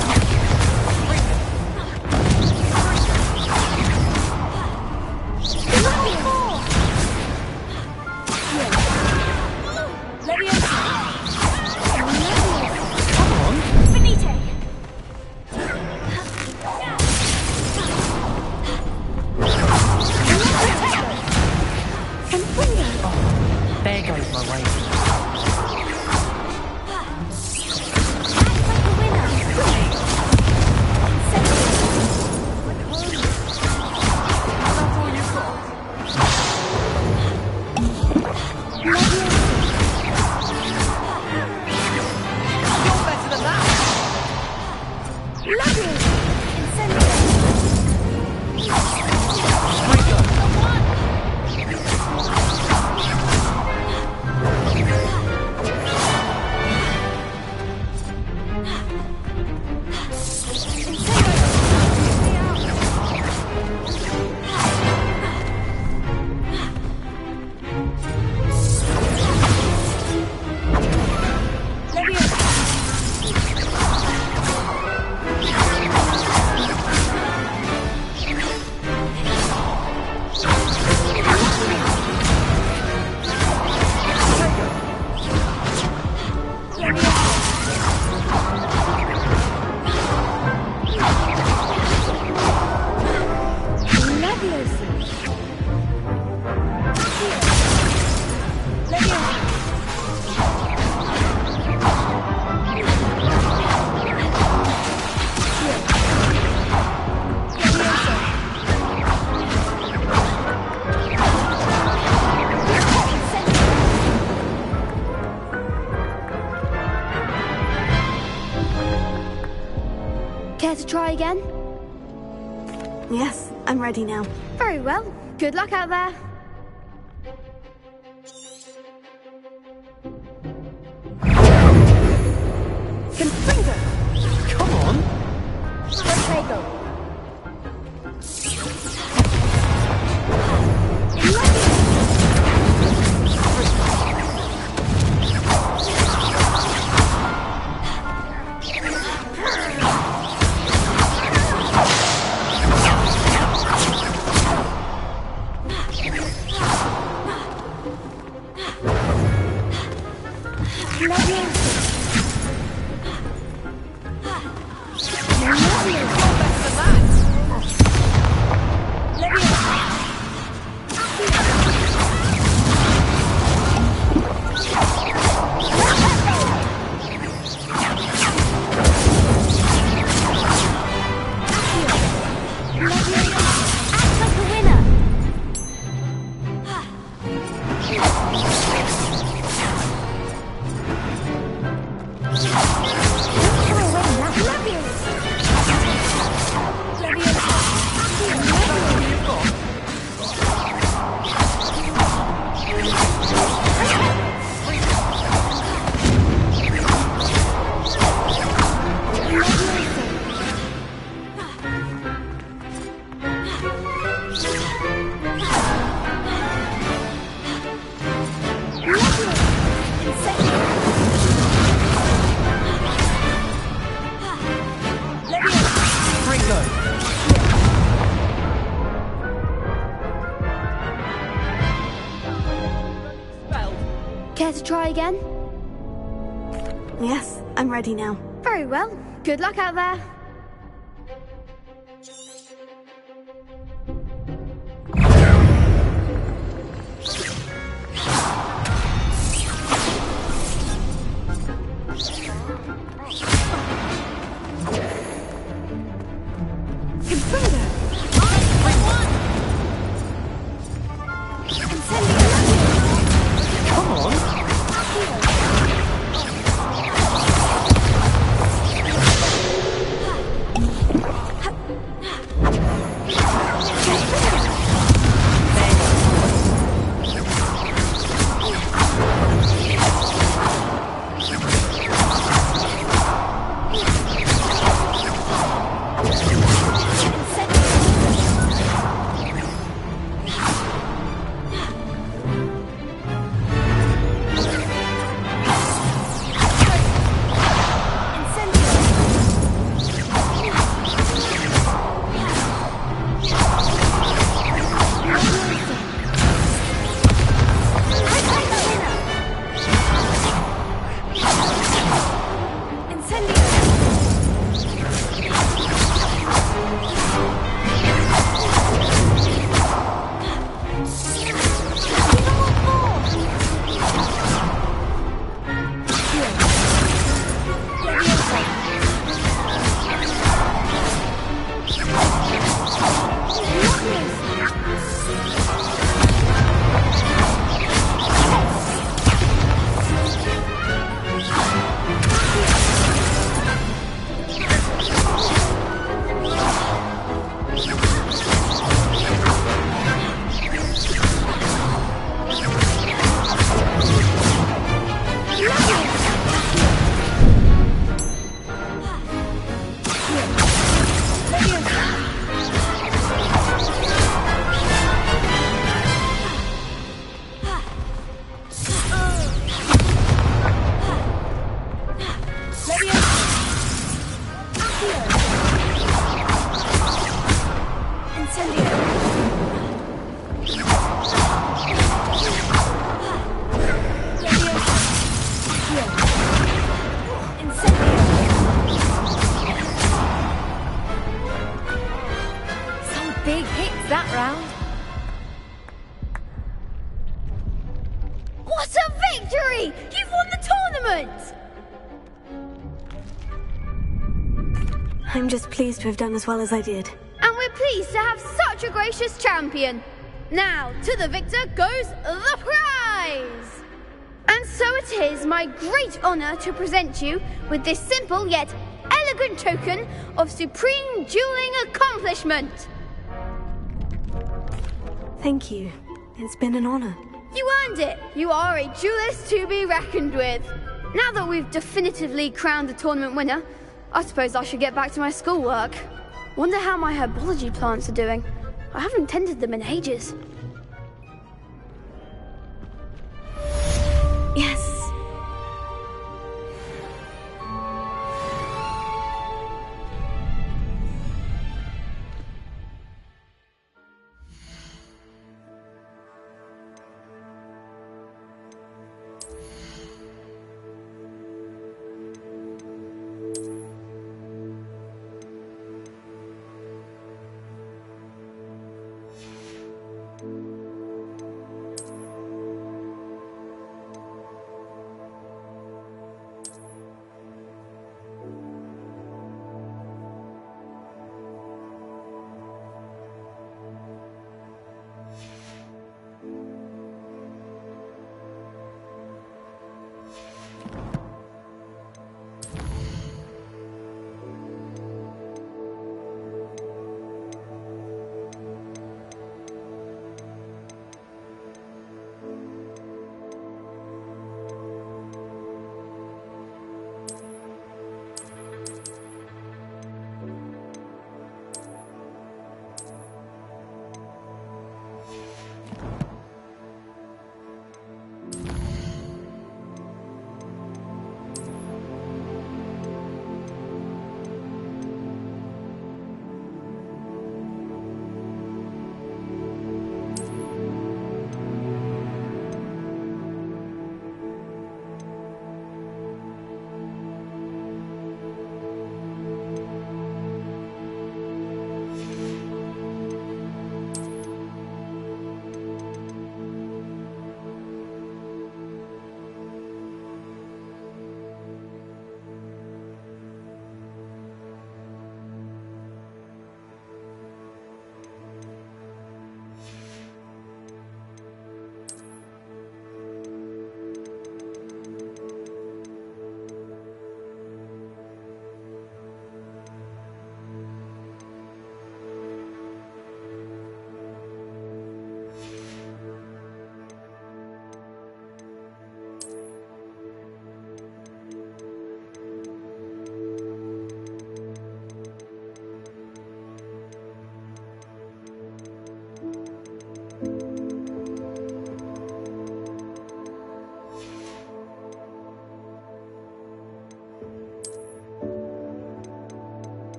Oh, there goes my way. Care to try again? Yes, I'm ready now. Very well. Good luck out there. Confringo! Come on! Protego. Care to try again? Yes, I'm ready now. Very well. Good luck out there. Victory! You've won the tournament! I'm just pleased to have done as well as I did. And we're pleased to have such a gracious champion. Now, to the victor goes the prize! And so it is my great honor to present you with this simple yet elegant token of supreme dueling accomplishment. Thank you. It's been an honor. You earned it. You are a duelist to be reckoned with. Now that we've definitively crowned the tournament winner, I suppose I should get back to my schoolwork. Wonder how my herbology plants are doing. I haven't tended them in ages. Yes.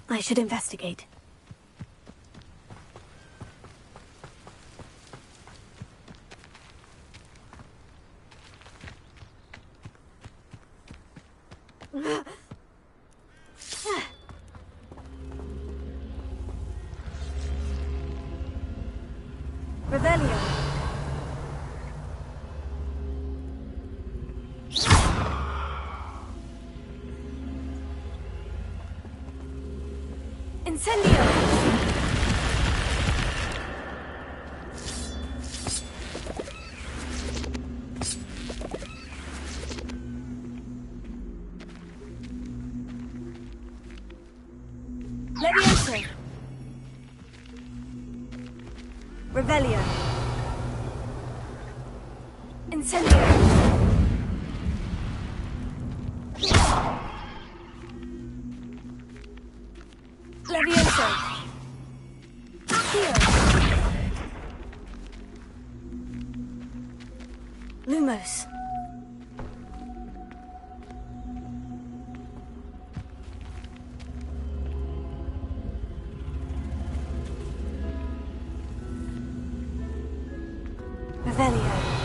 I should investigate. Revelio. Incendio. Levioso. Revelio. Incendio. Levioso. Accio. Lumos. Revelio.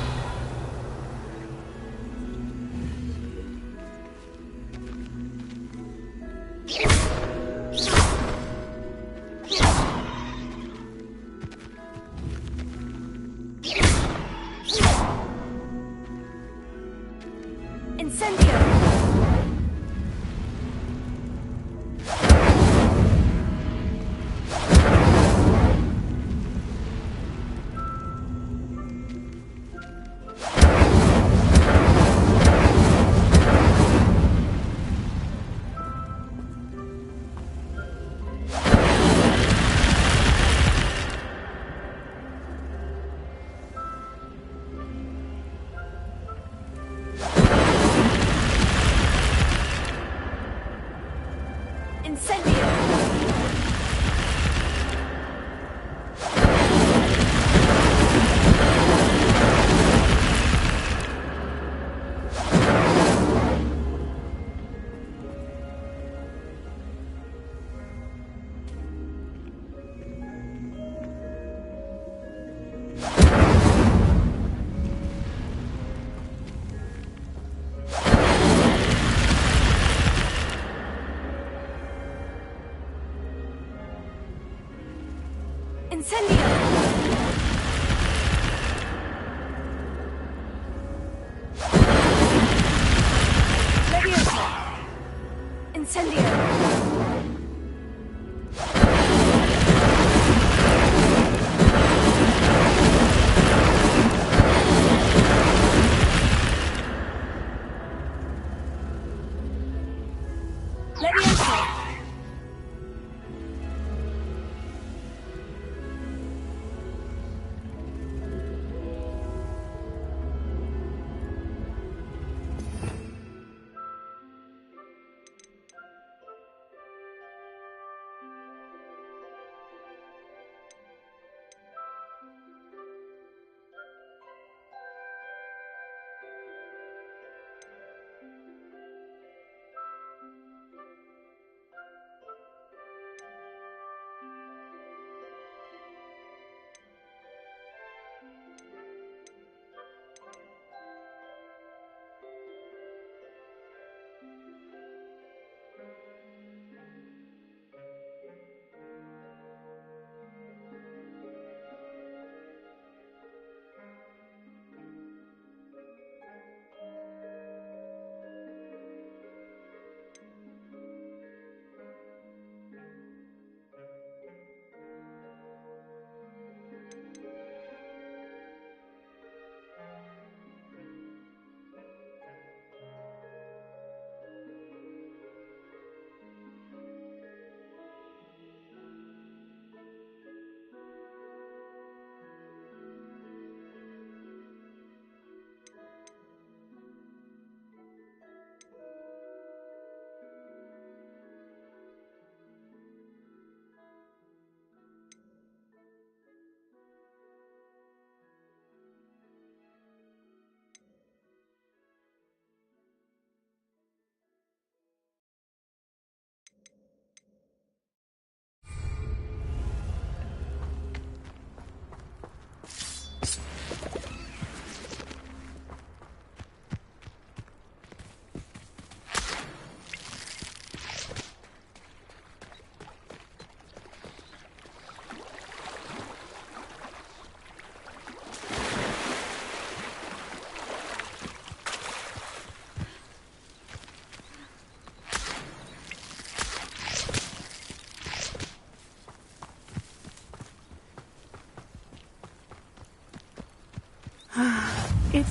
Incendio. Incendio. Incendio. Levioso. Incendio. Levioso.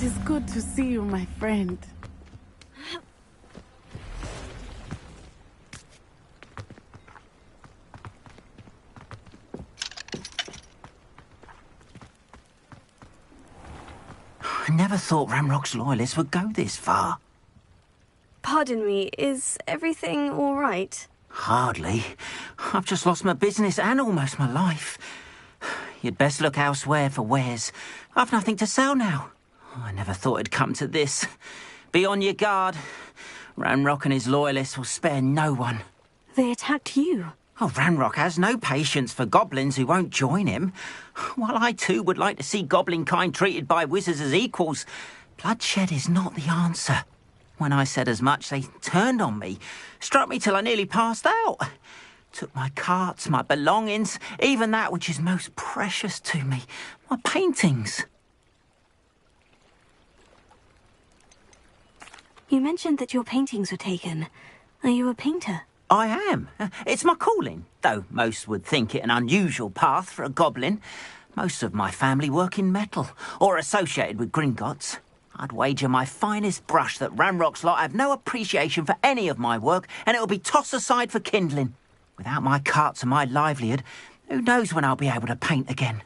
It is good to see you, my friend. I never thought Ramrock's loyalists would go this far. Pardon me, is everything all right? Hardly. I've just lost my business and almost my life. You'd best look elsewhere for wares. I've nothing to sell now. I never thought it'd come to this. Be on your guard. Ranrock and his loyalists will spare no one. They attacked you. Oh, Ranrock has no patience for goblins who won't join him. While I too would like to see goblin kind treated by wizards as equals, bloodshed is not the answer. When I said as much, they turned on me, struck me till I nearly passed out. Took my carts, my belongings, even that which is most precious to me, my paintings. You mentioned that your paintings were taken. Are you a painter? I am. It's my calling, though most would think it an unusual path for a goblin. Most of my family work in metal, or associated with Gringotts. I'd wager my finest brush that Ranrock's lot have no appreciation for any of my work, and it'll be tossed aside for kindling. Without my carts and my livelihood, who knows when I'll be able to paint again.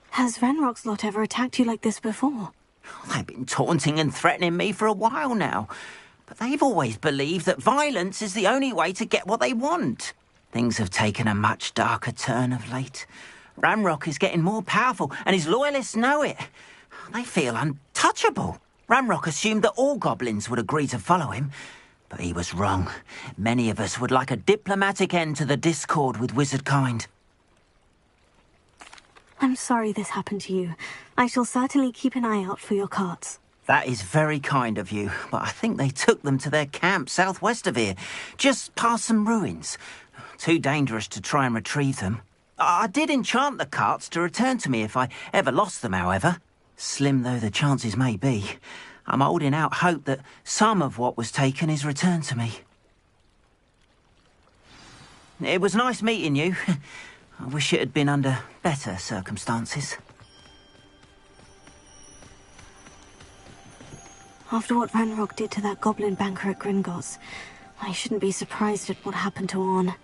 Has Ranrock's lot ever attacked you like this before? They've been taunting and threatening me for a while now. But they've always believed that violence is the only way to get what they want. Things have taken a much darker turn of late. Ranrock is getting more powerful, and his loyalists know it. They feel untouchable. Ranrock assumed that all goblins would agree to follow him, but he was wrong. Many of us would like a diplomatic end to the discord with wizard kind. I'm sorry this happened to you. I shall certainly keep an eye out for your carts. That is very kind of you, but I think they took them to their camp southwest of here, just past some ruins. Too dangerous to try and retrieve them. I did enchant the carts to return to me if I ever lost them, however. Slim though the chances may be, I'm holding out hope that some of what was taken is returned to me. It was nice meeting you. I wish it had been under better circumstances. After what Ranrock did to that goblin banker at Gringotts, I shouldn't be surprised at what happened to Orn.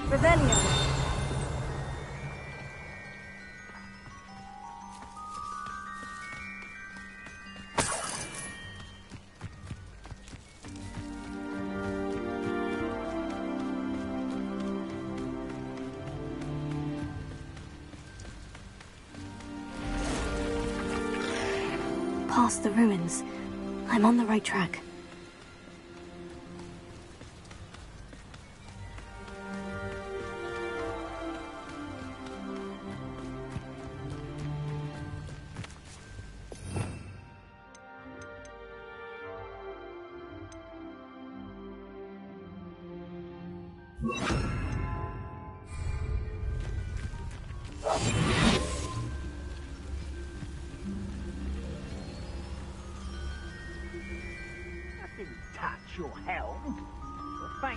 Revelio. Past the ruins. I'm on the right track.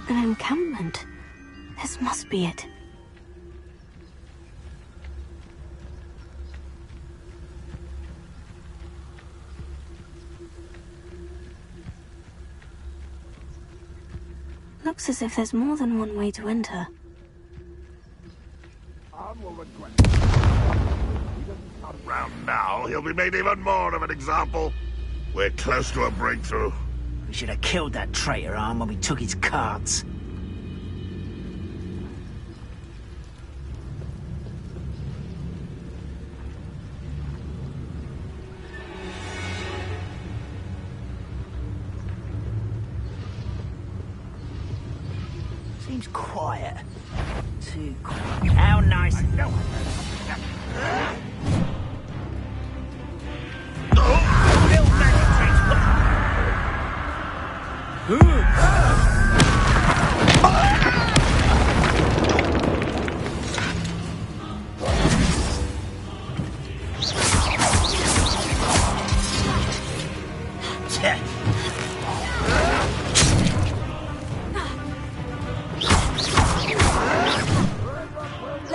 An encampment. This must be it. Looks as if there's more than one way to enter. Around now, he'll be made even more of an example. We're close to a breakthrough. We should have killed that traitor arm when we took his carts. Seems quiet. too quick. How nice.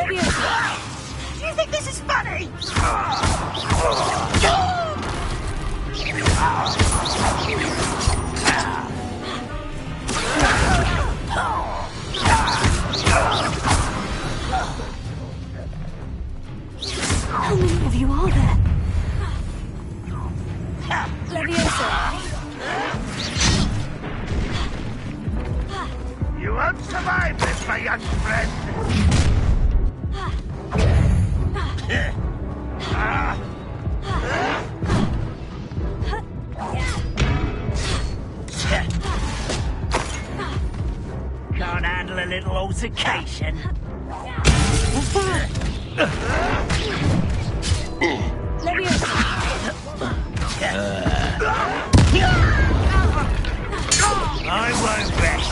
Do you think this is funny? How many of you are there? Leviosa. You won't survive this, my young friend. Can't handle a little altercation. I won't rest.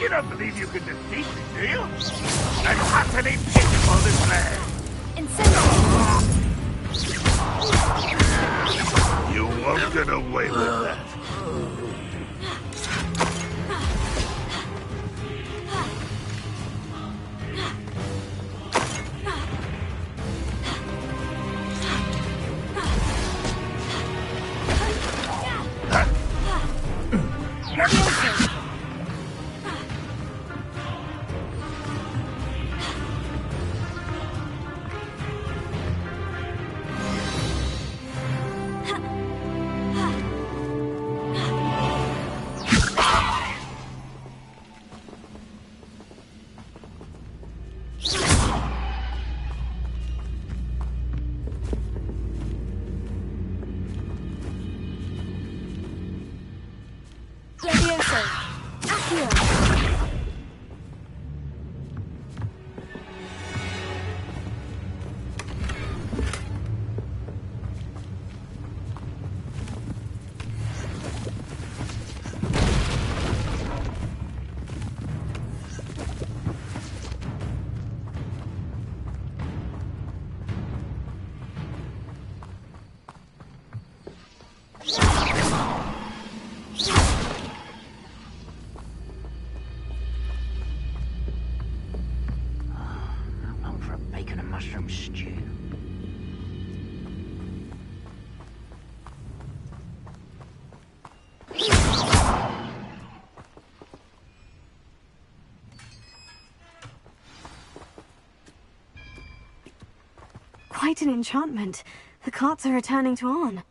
You don't believe you can defeat me, do you? An utterly pitiful display. You won't get away with that. Bacon and mushroom stew. Quite an enchantment. The carts are returning to Arn.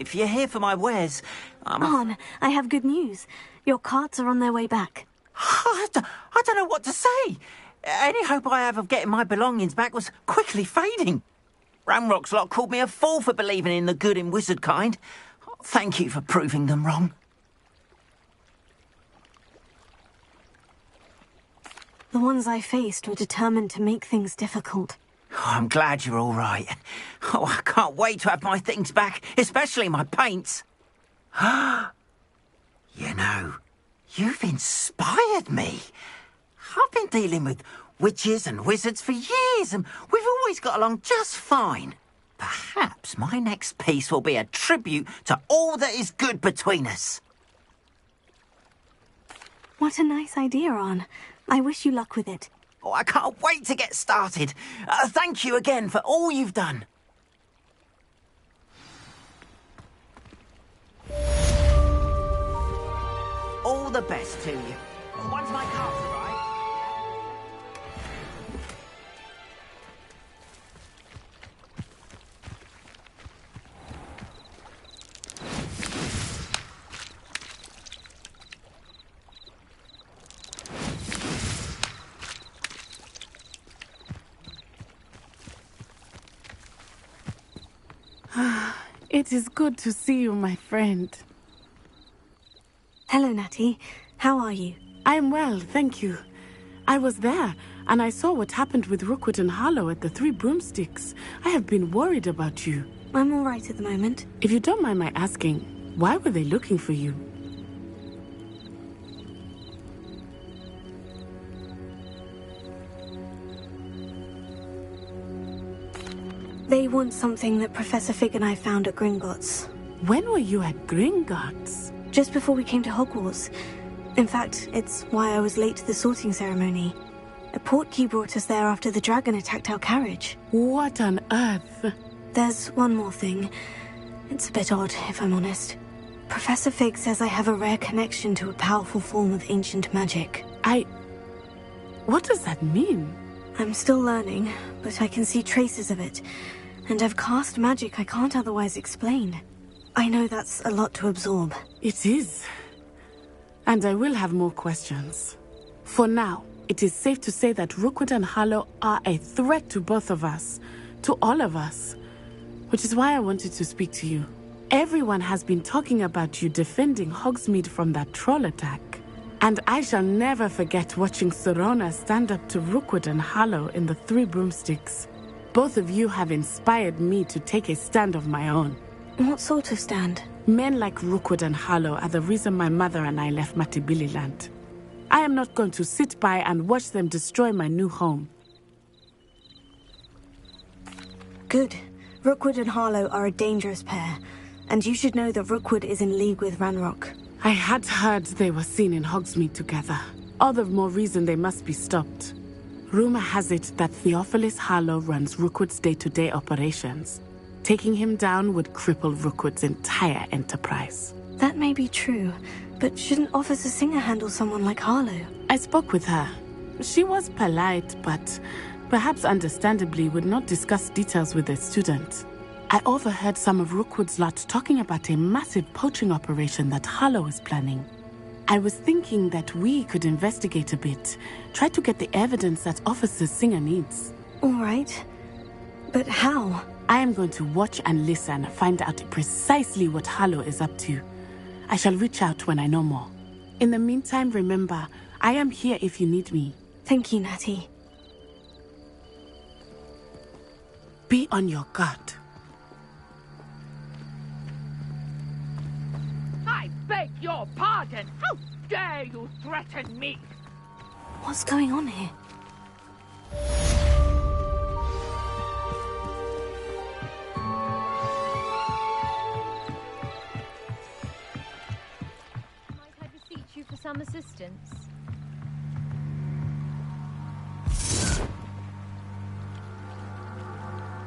if you're here for my wares. Arn, I have good news. Your carts are on their way back. I don't know what to say. Any hope I have of getting my belongings back was quickly fading. Ramrock's lot called me a fool for believing in the good in wizard kind. Thank you for proving them wrong. The ones I faced were determined to make things difficult. Oh, I'm glad you're all right. Oh, I can't wait to have my things back, especially my paints. You know, you've inspired me. I've been dealing with witches and wizards for years, and we've always got along just fine. Perhaps my next piece will be a tribute to all that is good between us. What a nice idea, Arn. I wish you luck with it. Oh, I can't wait to get started. Thank you again for all you've done. All the best to you. Once my cards arrive... It is good to see you, my friend. Hello, Natty. How are you? I am well, thank you. I was there, and I saw what happened with Rookwood and Harlow at the Three Broomsticks. I have been worried about you. I'm all right at the moment. If you don't mind my asking, why were they looking for you? They want something that Professor Fig and I found at Gringotts. When were you at Gringotts? Just before we came to Hogwarts. In fact, it's why I was late to the sorting ceremony. A portkey brought us there after the dragon attacked our carriage. What on earth? There's one more thing. It's a bit odd, if I'm honest. Professor Fig says I have a rare connection to a powerful form of ancient magic. What does that mean? I'm still learning, but I can see traces of it. And I've cast magic I can't otherwise explain. I know that's a lot to absorb. It is. And I will have more questions. For now, it is safe to say that Rookwood and Harlow are a threat to both of us. To all of us. Which is why I wanted to speak to you. Everyone has been talking about you defending Hogsmeade from that troll attack. And I shall never forget watching Sorona stand up to Rookwood and Harlow in the Three Broomsticks. Both of you have inspired me to take a stand of my own. What sort of stand? Men like Rookwood and Harlow are the reason my mother and I left Matibililand. I am not going to sit by and watch them destroy my new home. Good. Rookwood and Harlow are a dangerous pair, and you should know that Rookwood is in league with Ranrock. I had heard they were seen in Hogsmeade together. All the more reason they must be stopped. Rumor has it that Theophilus Harlow runs Rookwood's day-to-day operations. Taking him down would cripple Rookwood's entire enterprise. That may be true, but shouldn't Officer Singer handle someone like Harlow? I spoke with her. She was polite, but perhaps understandably would not discuss details with a student. I overheard some of Rookwood's lot talking about a massive poaching operation that Harlow is planning. I was thinking that we could investigate a bit, try to get the evidence that Officer Singer needs. All right. But how? I am going to watch and listen, find out precisely what Harlow is up to. I shall reach out when I know more. In the meantime, remember, I am here if you need me. Thank you, Natty. Be on your guard. I beg your pardon! How dare you threaten me? What's going on here? Might I beseech you for some assistance?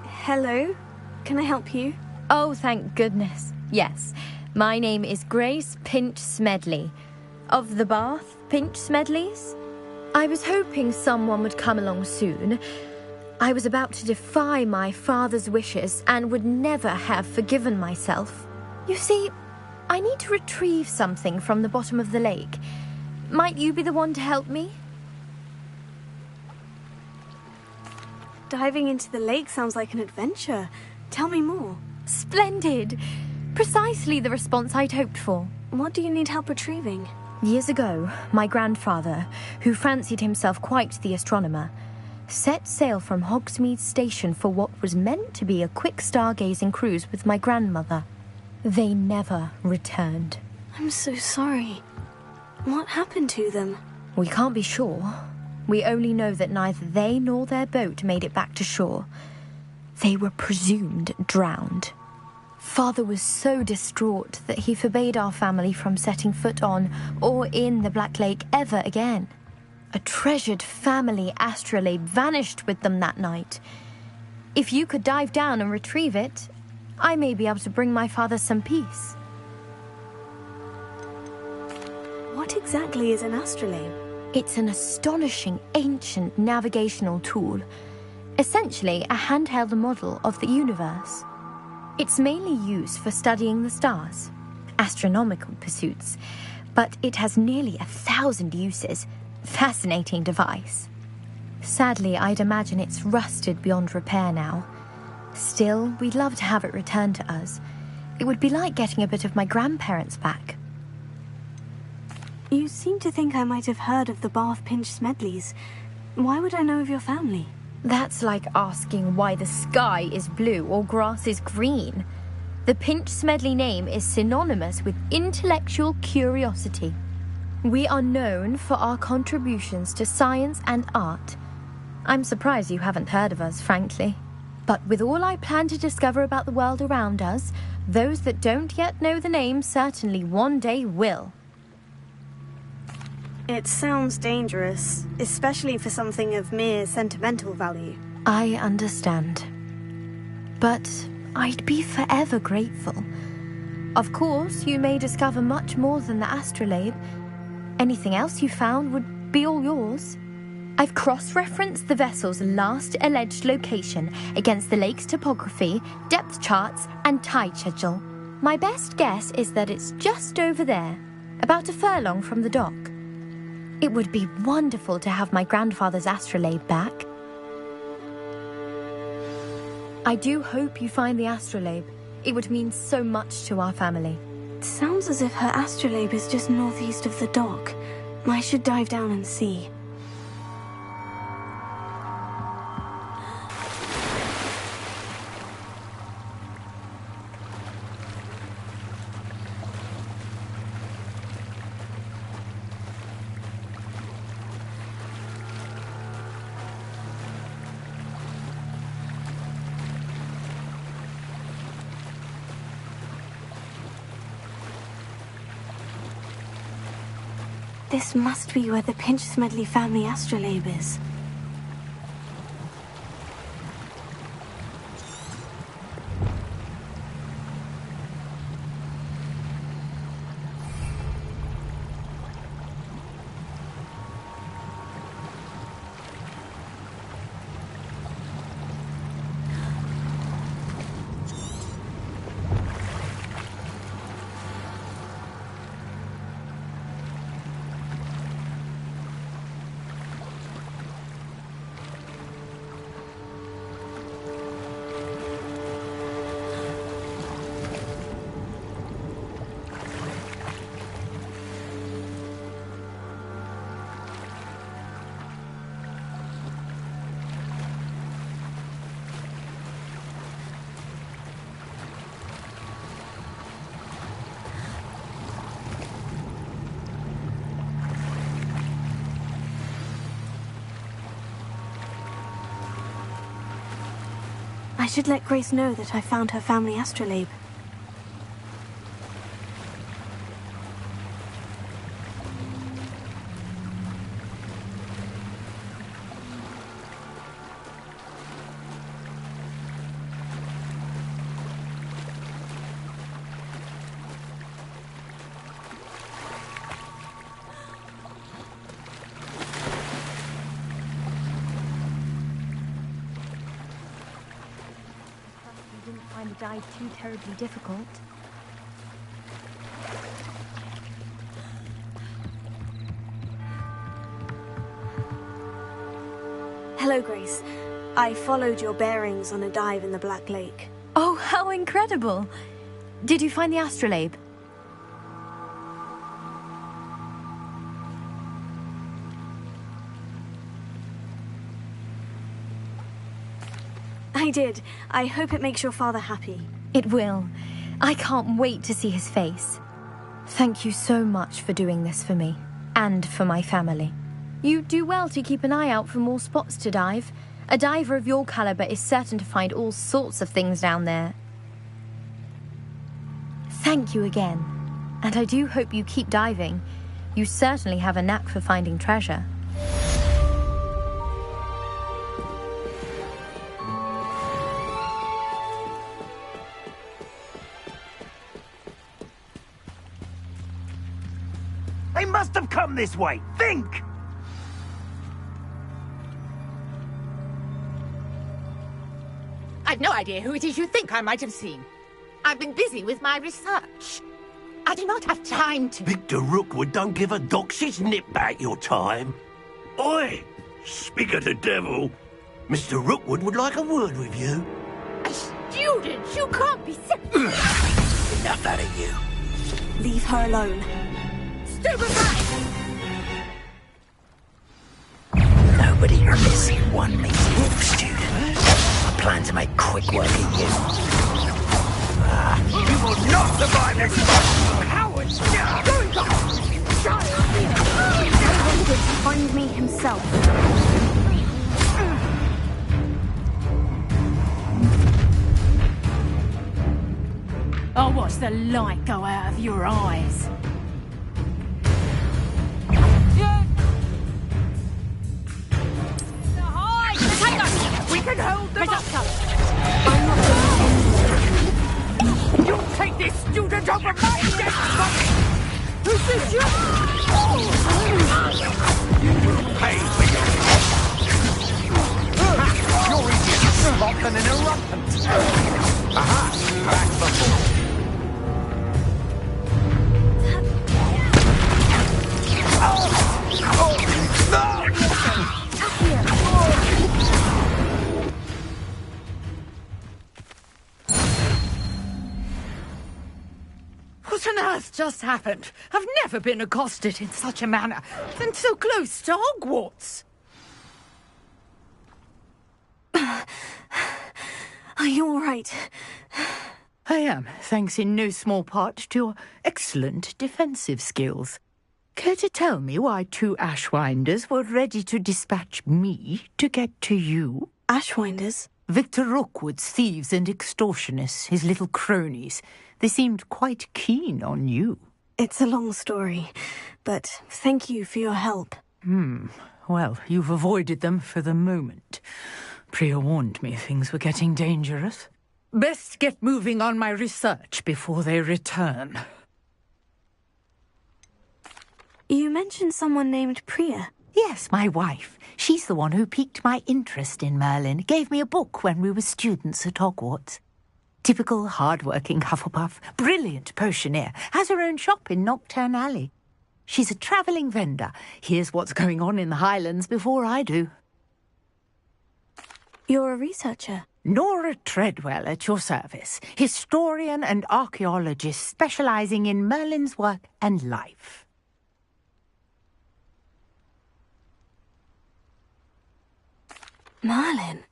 Hello? Can I help you? Oh, thank goodness. Yes. My name is Grace Pinch Smedley. Of the Bath Pinch Smedleys? I was hoping someone would come along soon. I was about to defy my father's wishes and would never have forgiven myself. You see, I need to retrieve something from the bottom of the lake. Might you be the one to help me? Diving into the lake sounds like an adventure. Tell me more. Splendid! Precisely the response I'd hoped for. What do you need help retrieving? Years ago, my grandfather, who fancied himself quite the astronomer, set sail from Hogsmeade Station for what was meant to be a quick stargazing cruise with my grandmother. They never returned. I'm so sorry. What happened to them? We can't be sure. We only know that neither they nor their boat made it back to shore. They were presumed drowned. Father was so distraught that he forbade our family from setting foot on or in the Black Lake ever again. A treasured family astrolabe vanished with them that night. If you could dive down and retrieve it, I may be able to bring my father some peace. What exactly is an astrolabe? It's an astonishing ancient navigational tool, essentially a handheld model of the universe. It's mainly used for studying the stars, astronomical pursuits, but it has nearly 1,000 uses. Fascinating device. Sadly, I'd imagine it's rusted beyond repair now. Still, we'd love to have it returned to us. It would be like getting a bit of my grandparents back. You seem to think I might have heard of the Bath Pinch Smedleys. Why would I know of your family? That's like asking why the sky is blue or grass is green. The Pinch Smedley name is synonymous with intellectual curiosity. We are known for our contributions to science and art. I'm surprised you haven't heard of us, frankly. But with all I plan to discover about the world around us, those that don't yet know the name certainly one day will. It sounds dangerous, especially for something of mere sentimental value. I understand. But I'd be forever grateful. Of course, you may discover much more than the astrolabe. Anything else you found would be all yours. I've cross-referenced the vessel's last alleged location against the lake's topography, depth charts, and tide schedule. My best guess is that it's just over there, about a furlong from the dock. It would be wonderful to have my grandfather's astrolabe back. I do hope you find the astrolabe. It would mean so much to our family. It sounds as if her astrolabe is just northeast of the dock. I should dive down and see. This must be where the Pinch Smedley family astrolabe is. I should let Grace know that I found her family astrolabe. Dive too terribly difficult. Hello, Grace. I followed your bearings on a dive in the Black Lake. Oh, how incredible! Did you find the astrolabe? I did. I hope it makes your father happy. It will. I can't wait to see his face. Thank you so much for doing this for me, and for my family. You do well to keep an eye out for more spots to dive. A diver of your caliber is certain to find all sorts of things down there. Thank you again, and I do hope you keep diving. You certainly have a knack for finding treasure. They must have come this way. Think! I've no idea who it is you think I might have seen. I've been busy with my research. I do not have time to... Victor Rookwood don't give a doxy's nip back your time. Oi! Speak of the devil. Mr. Rookwood would like a word with you. A student? You can't be sick. Enough out of you. Leave her alone. Nobody missing one meeting with the student. I plan to make quick work of you. You will not survive this fight! Cowards! He wanted to find me himself. I'll watch the light go out of your eyes. We can hold them up. You'll take this student over my dead body. This is your... You will pay for your... You're easier to spot than an eruptant. Aha! Back before. What on earth just happened? I've never been accosted in such a manner, and so close to Hogwarts. Are you all right? I am, thanks in no small part to your excellent defensive skills. Care to tell me why 2 Ashwinders were ready to dispatch me to get to you? Ashwinders? Victor Rookwood's thieves and extortionists, his little cronies. They seemed quite keen on you. It's a long story, but thank you for your help. Well, you've avoided them for the moment. Priya warned me things were getting dangerous. Best get moving on my research before they return. You mentioned someone named Priya. Yes, my wife. She's the one who piqued my interest in Merlin. Gave me a book when we were students at Hogwarts. Typical hard-working Hufflepuff, brilliant potioneer, has her own shop in Nocturne Alley. She's a travelling vendor. Hears what's going on in the Highlands before I do. You're a researcher? Nora Treadwell at your service. Historian and archaeologist specialising in Merlin's work and life. Merlin?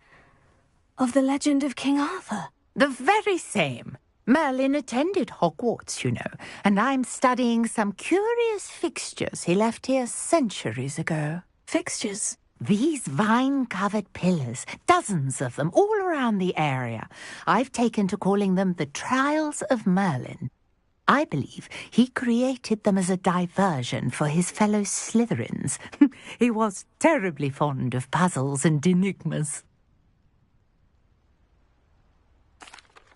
Of the legend of King Arthur? The very same. Merlin attended Hogwarts, you know, and I'm studying some curious fixtures he left here centuries ago. Fixtures? These vine-covered pillars, dozens of them, all around the area. I've taken to calling them the Trials of Merlin. I believe he created them as a diversion for his fellow Slytherins. He was terribly fond of puzzles and enigmas.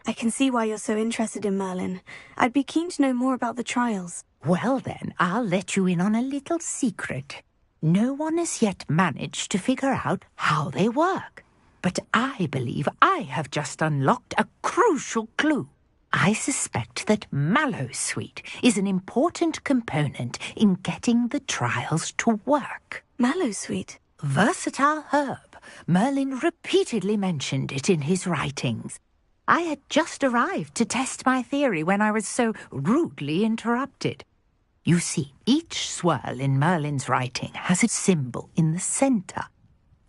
I can see why you're so interested in Merlin. I'd be keen to know more about the trials. Well then, I'll let you in on a little secret. No one has yet managed to figure out how they work. But I believe I have just unlocked a crucial clue. I suspect that Mallowsweet is an important component in getting the trials to work. Mallowsweet? Versatile herb, Merlin repeatedly mentioned it in his writings. I had just arrived to test my theory when I was so rudely interrupted. You see, each swirl in Merlin's writing has a symbol in the centre.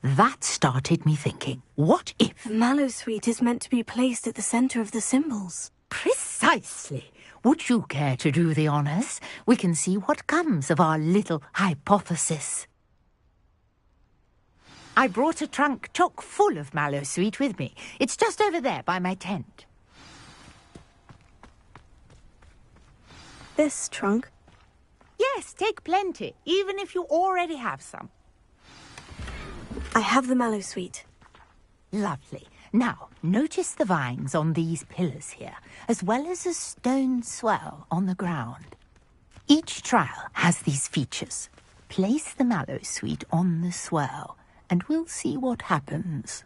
That started me thinking, what if... The Mallowsweet is meant to be placed at the centre of the symbols. Precisely. Would you care to do the honours? We can see what comes of our little hypothesis. I brought a trunk chock full of Mallowsweet with me. It's just over there by my tent. This trunk? Yes, take plenty, even if you already have some. I have the Mallowsweet. Lovely. Now, notice the vines on these pillars here, as well as a stone swell on the ground. Each trial has these features. Place the Mallowsweet on the swell, and we'll see what happens.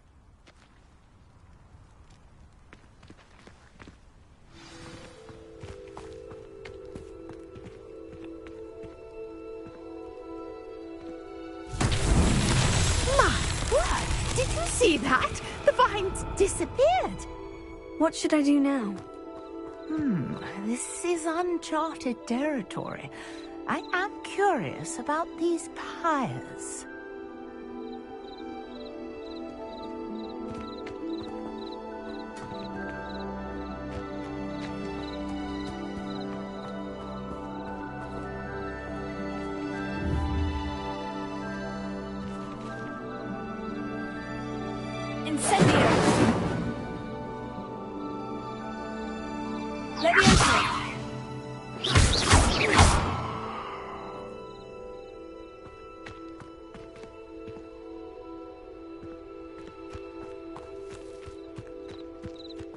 My word! Did you see that? The vines disappeared. What should I do now? This is uncharted territory. I am curious about these pyres. Incendio! Levioso!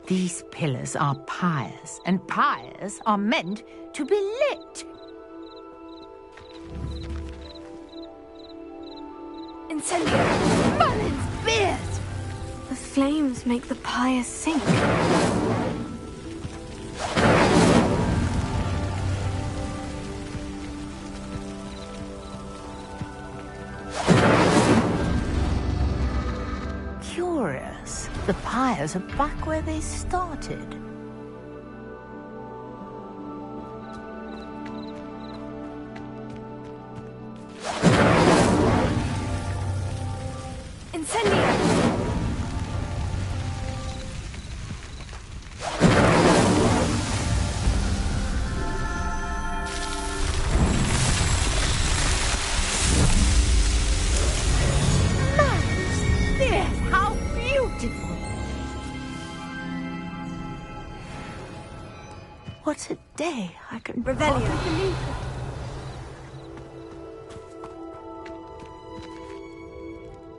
These pillars are pyres, and pyres are meant to be lit. Incendio! Merlin's beard! The flames make the pyre sink. Curious. The pyres are back where they started. Incendio! How beautiful! What a day! I can Revelio. hardly believe it.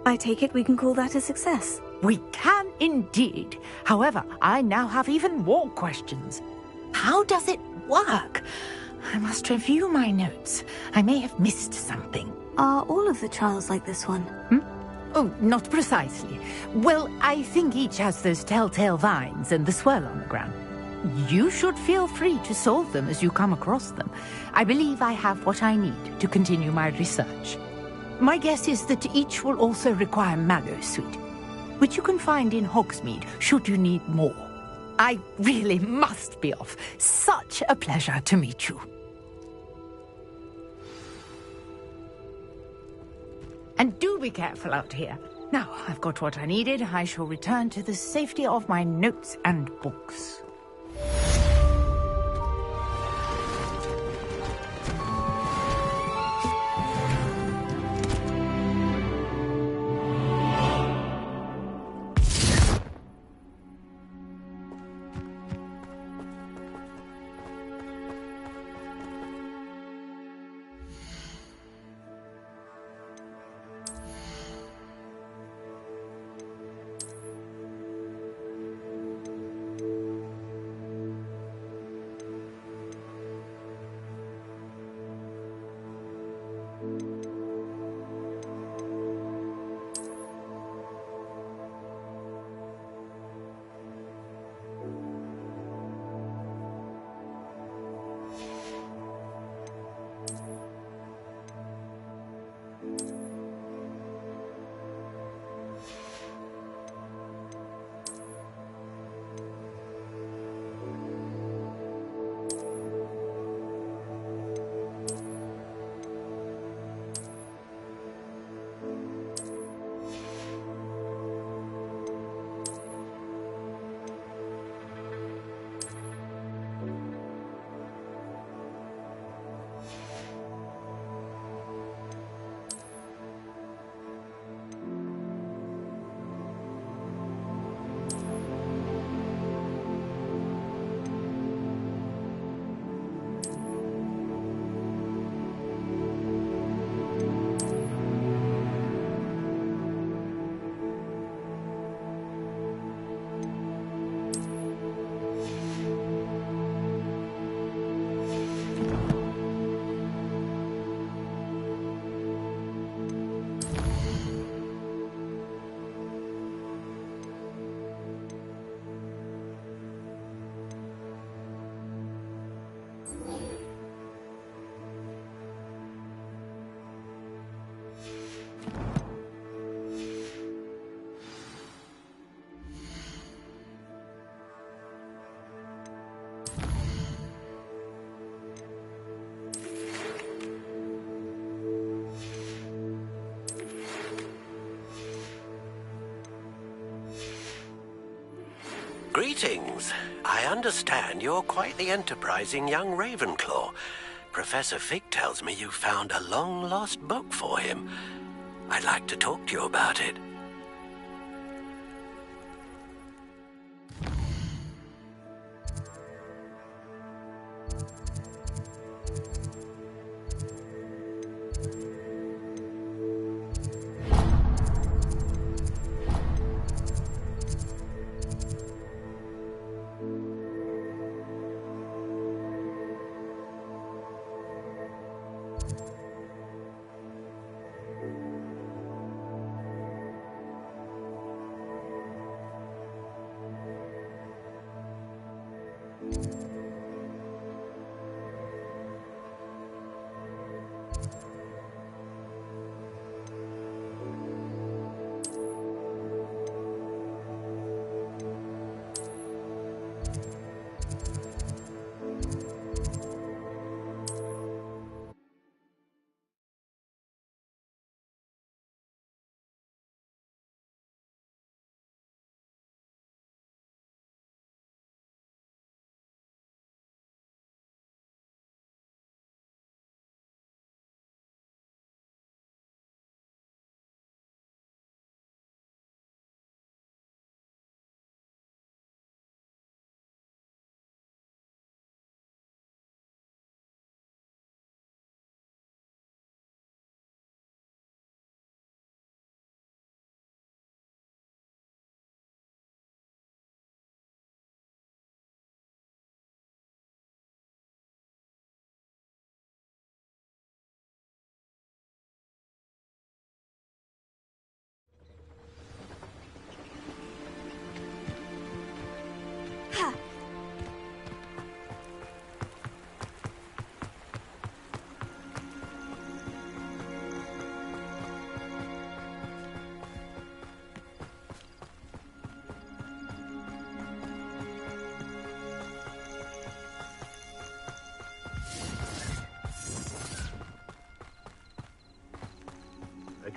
I take it we can call that a success. We can indeed. However, I now have even more questions. How does it work? I must review my notes. I may have missed something. Are all of the trials like this one? Oh, not precisely. Well, I think each has those telltale vines and the swirl on the ground. You should feel free to solve them as you come across them. I believe I have what I need to continue my research. My guess is that each will also require Mallowsweet, which you can find in Hogsmeade should you need more. I really must be off. Such a pleasure to meet you. And do be careful out here. Now, I've got what I needed. I shall return to the safety of my notes and books. Greetings. I understand you're quite the enterprising young Ravenclaw. Professor Fig tells me you found a long-lost book for him. I'd like to talk to you about it.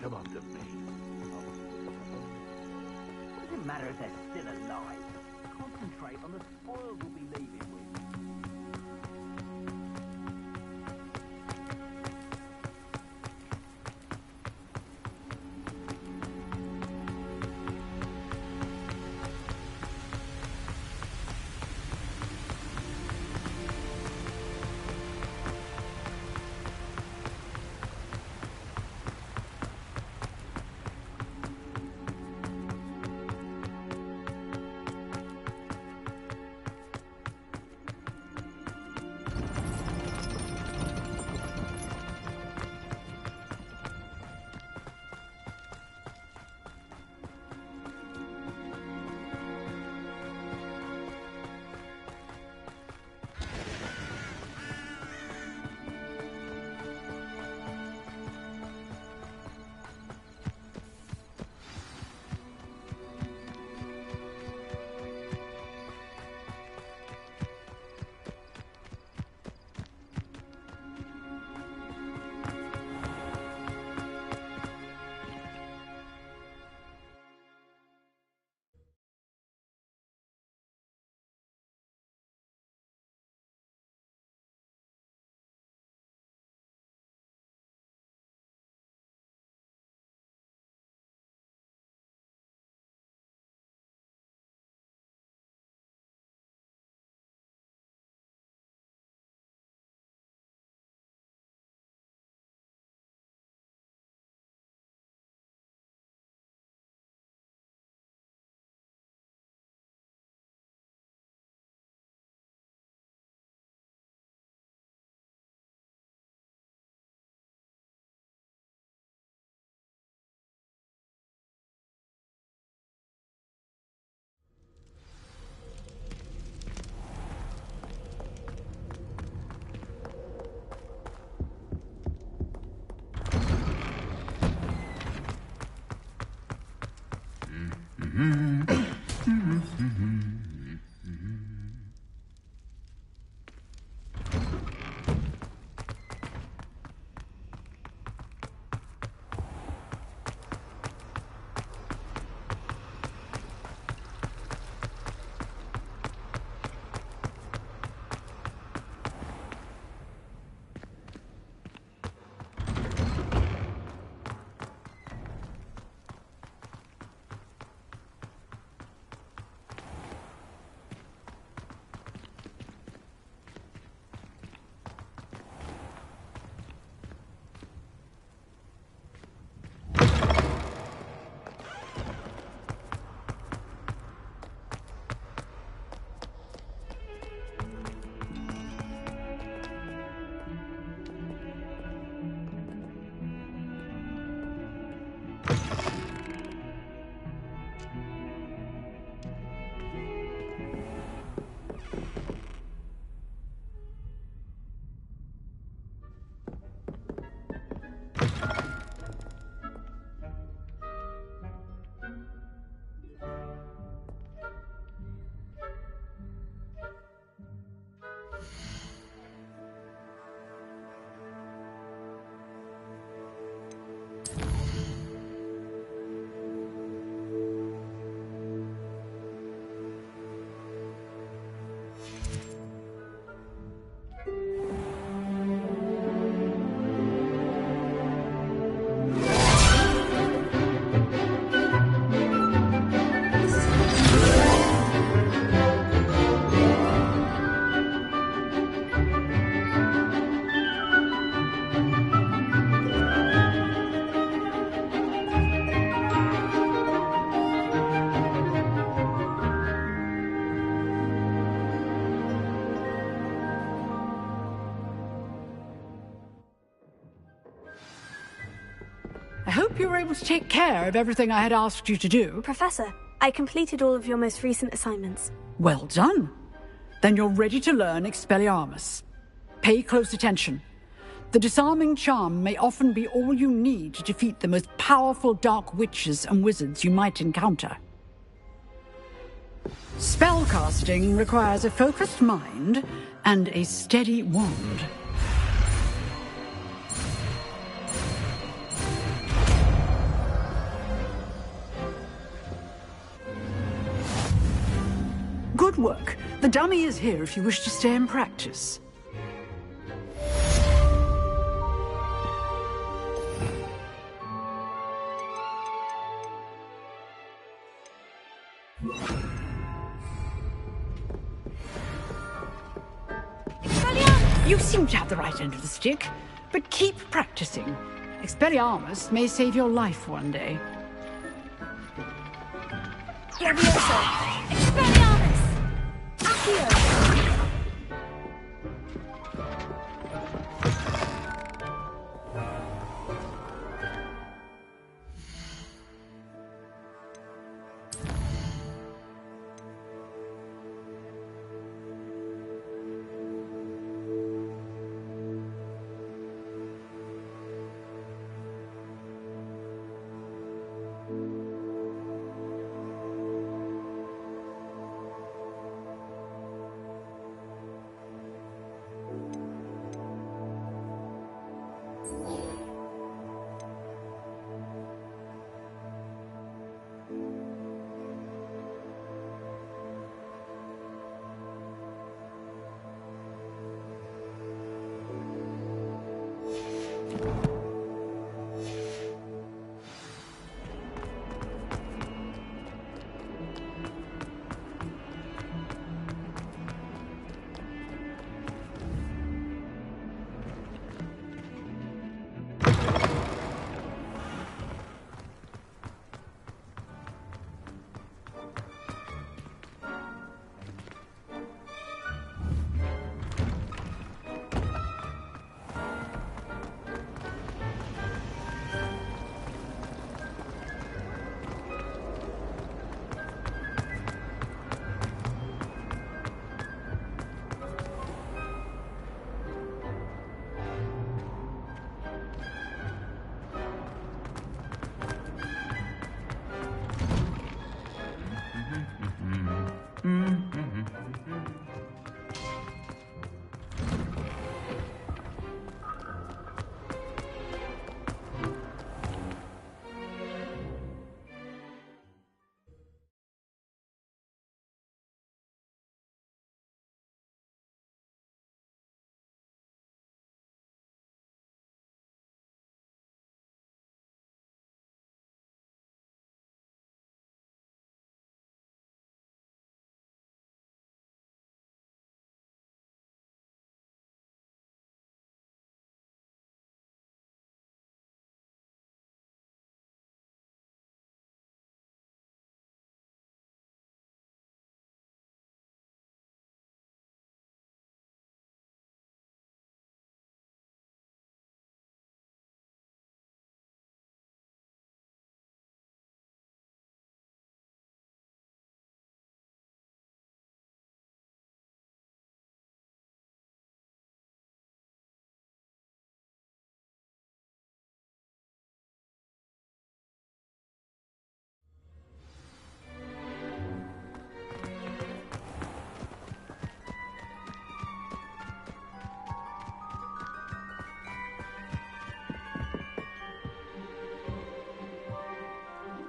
Come on to me. Doesn't matter if they're still alive. Concentrate on the spoils we'll be leaving with. hope you were able to take care of everything I had asked you to do. Professor, I completed all of your most recent assignments. Well done. Then you're ready to learn Expelliarmus. Pay close attention. The disarming charm may often be all you need to defeat the most powerful dark witches and wizards you might encounter. Spellcasting requires a focused mind and a steady wand. Good work. The dummy is here if you wish to stay and practice. You seem to have the right end of the stick, but keep practicing. Expelliarmus may save your life one day. Levioso! Expelliarmus! Accio!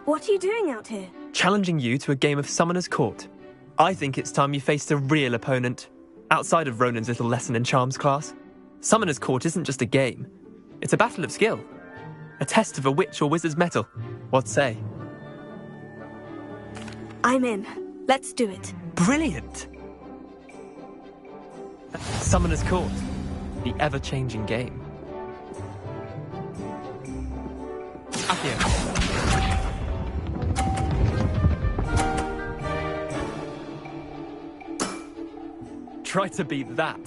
What are you doing out here? Challenging you to a game of Summoner's Court. I think it's time you faced a real opponent, outside of Ronan's little lesson in charms class. Summoner's Court isn't just a game. It's a battle of skill. A test of a witch or wizard's mettle. What say? I'm in. Let's do it. Brilliant! Summoner's Court. The ever-changing game. Accio. Try to beat that.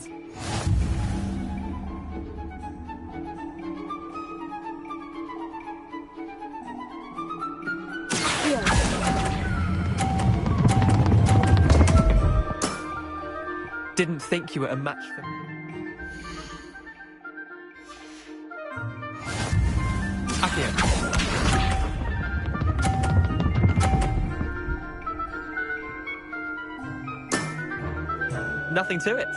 Didn't think you were a match for me. Accio. Nothing to it.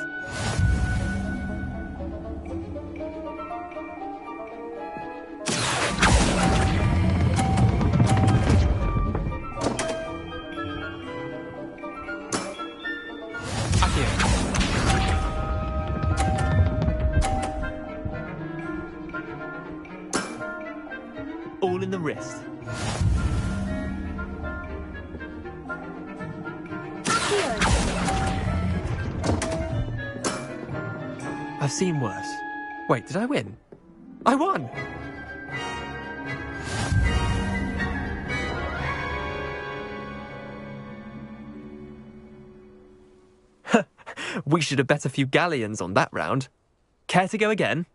All in the wrist. I've seen worse. Wait, did I win? I won! We should have bet a few galleons on that round. Care to go again?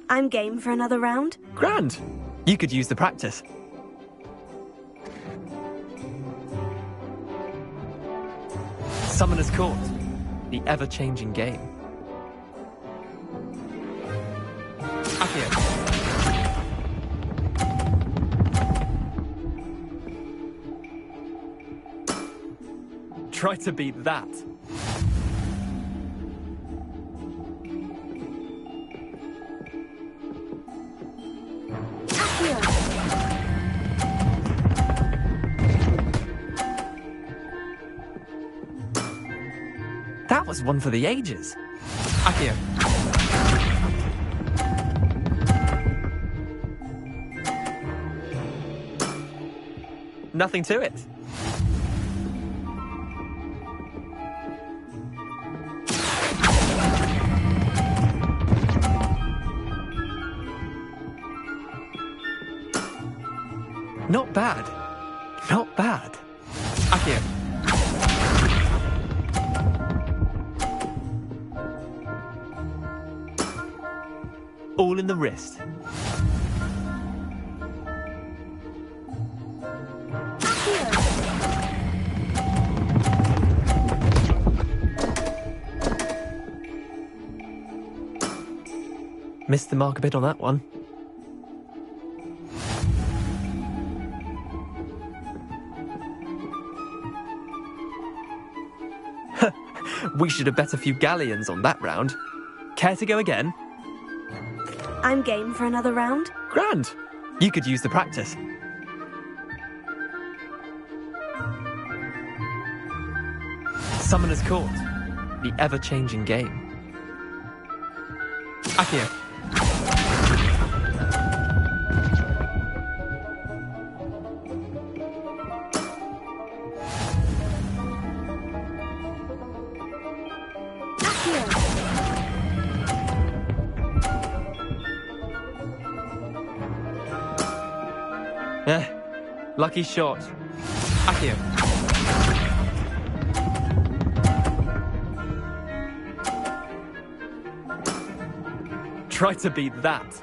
I'm game for another round. Grand! You could use the practice. Summoner's Court. The ever-changing game. Accio. Try to beat that. That was one for the ages. Accio. Nothing to it. Not bad. Not bad. Accio. All in the wrist. Missed the mark a bit on that one. We should have bet a few galleons on that round. Care to go again? I'm game for another round. Grand! You could use the practice. Summoner's Court. The ever-changing game. Accio. Lucky shot. Accio. Try to beat that.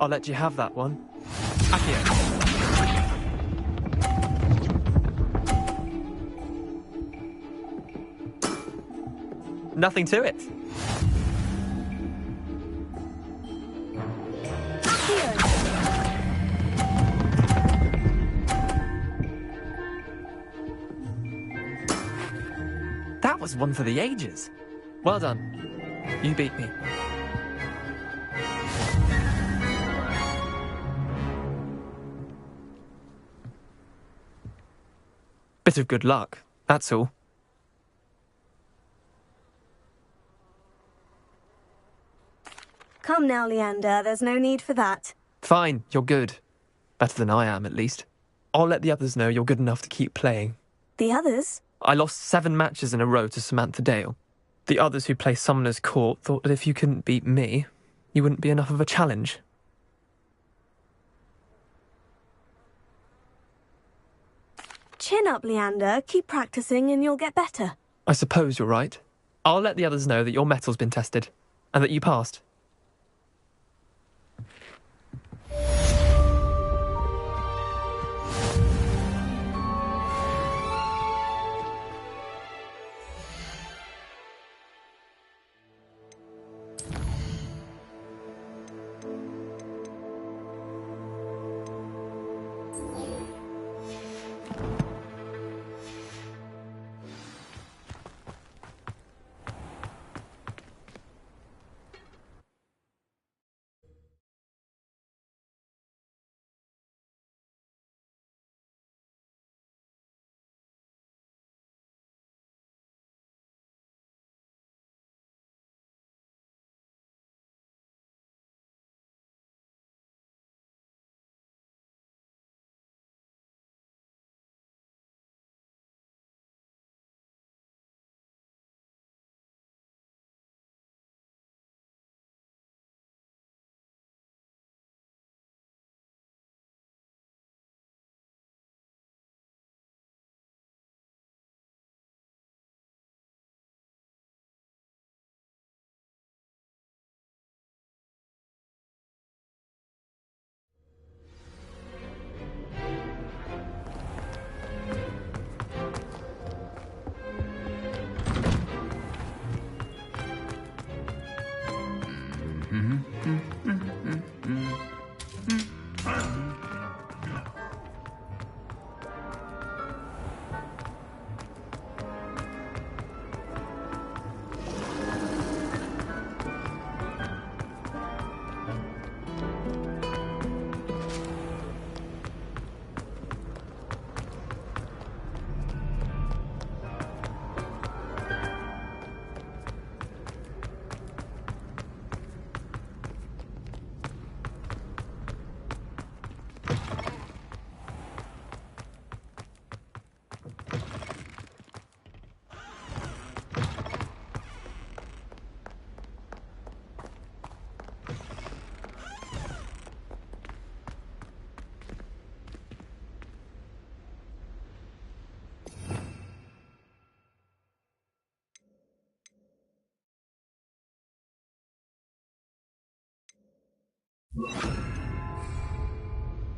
I'll let you have that one. Accio. Nothing to it. That was one for the ages. Well done. You beat me. Bit of good luck, that's all. Come now, Leander, there's no need for that. Fine, you're good. Better than I am, at least. I'll let the others know you're good enough to keep playing. The others? I lost 7 matches in a row to Samantha Dale. The others who play Summoner's Court thought that if you couldn't beat me, you wouldn't be enough of a challenge. Chin up, Leander. Keep practicing and you'll get better. I suppose you're right. I'll let the others know that your metal's been tested, and that you passed.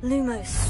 Lumos.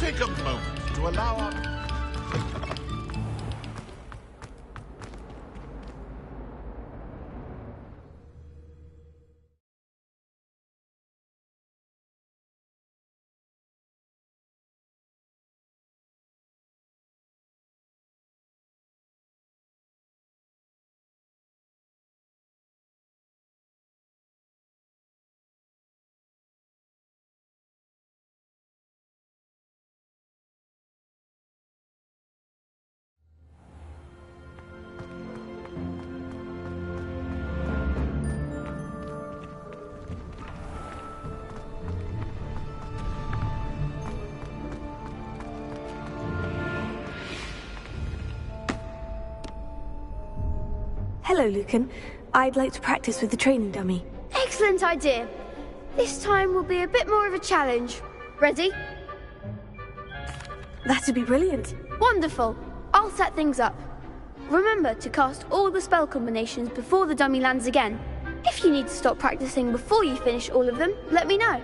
Take a moment to allow our Hello, Lucan. I'd like to practice with the training dummy. Excellent idea. This time will be a bit more of a challenge. Ready? That'd be brilliant. Wonderful. I'll set things up. Remember to cast all the spell combinations before the dummy lands again. If you need to stop practicing before you finish all of them, let me know.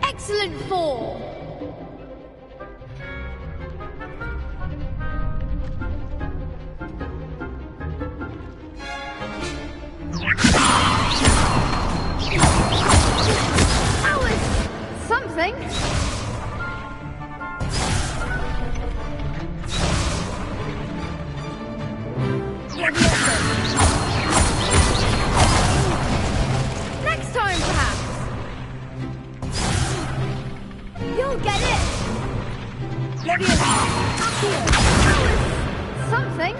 Excellent four. That was something. Next time, perhaps. You'll get it. Something.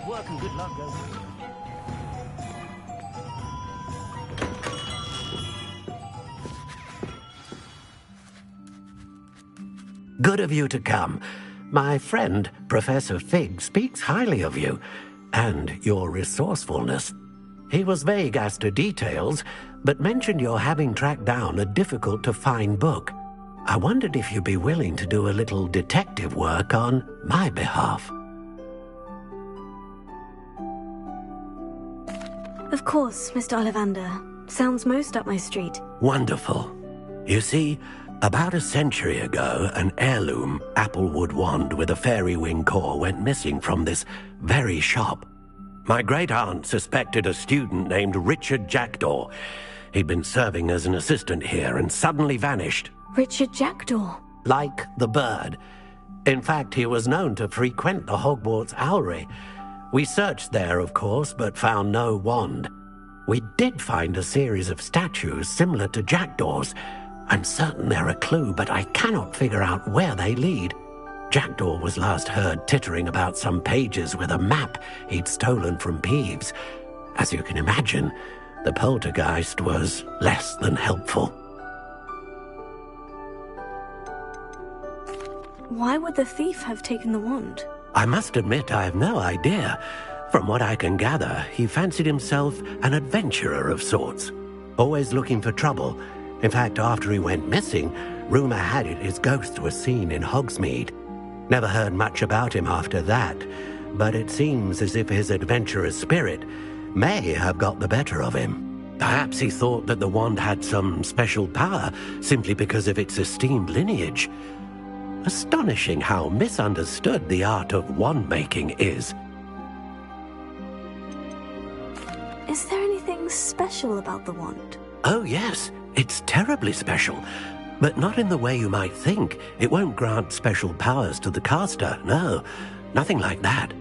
Hard work and good luck goes. Good of you to come. My friend, Professor Fig, speaks highly of you and your resourcefulness. He was vague as to details, but mentioned your having tracked down a difficult-to-find book. I wondered if you'd be willing to do a little detective work on my behalf. Of course, Mr. Ollivander. Sounds most up my street. Wonderful. You see, about a century ago, an heirloom applewood wand with a fairy wing core went missing from this very shop. My great-aunt suspected a student named Richard Jackdaw. He'd been serving as an assistant here and suddenly vanished. Richard Jackdaw? Like the bird. In fact, he was known to frequent the Hogwarts Owlery. We searched there, of course, but found no wand. We did find a series of statues similar to Jackdaw's. I'm certain they're a clue, but I cannot figure out where they lead. Jackdaw was last heard tittering about some pages with a map he'd stolen from Peeves. As you can imagine, the poltergeist was less than helpful. Why would the thief have taken the wand? I must admit I have no idea. From what I can gather, he fancied himself an adventurer of sorts, always looking for trouble. In fact, after he went missing, rumor had it his ghost was seen in Hogsmeade. Never heard much about him after that, but it seems as if his adventurous spirit may have got the better of him. Perhaps he thought that the wand had some special power simply because of its esteemed lineage. Astonishing how misunderstood the art of wand-making is. Is there anything special about the wand? Oh yes, it's terribly special. But not in the way you might think. It won't grant special powers to the caster, no. Nothing like that.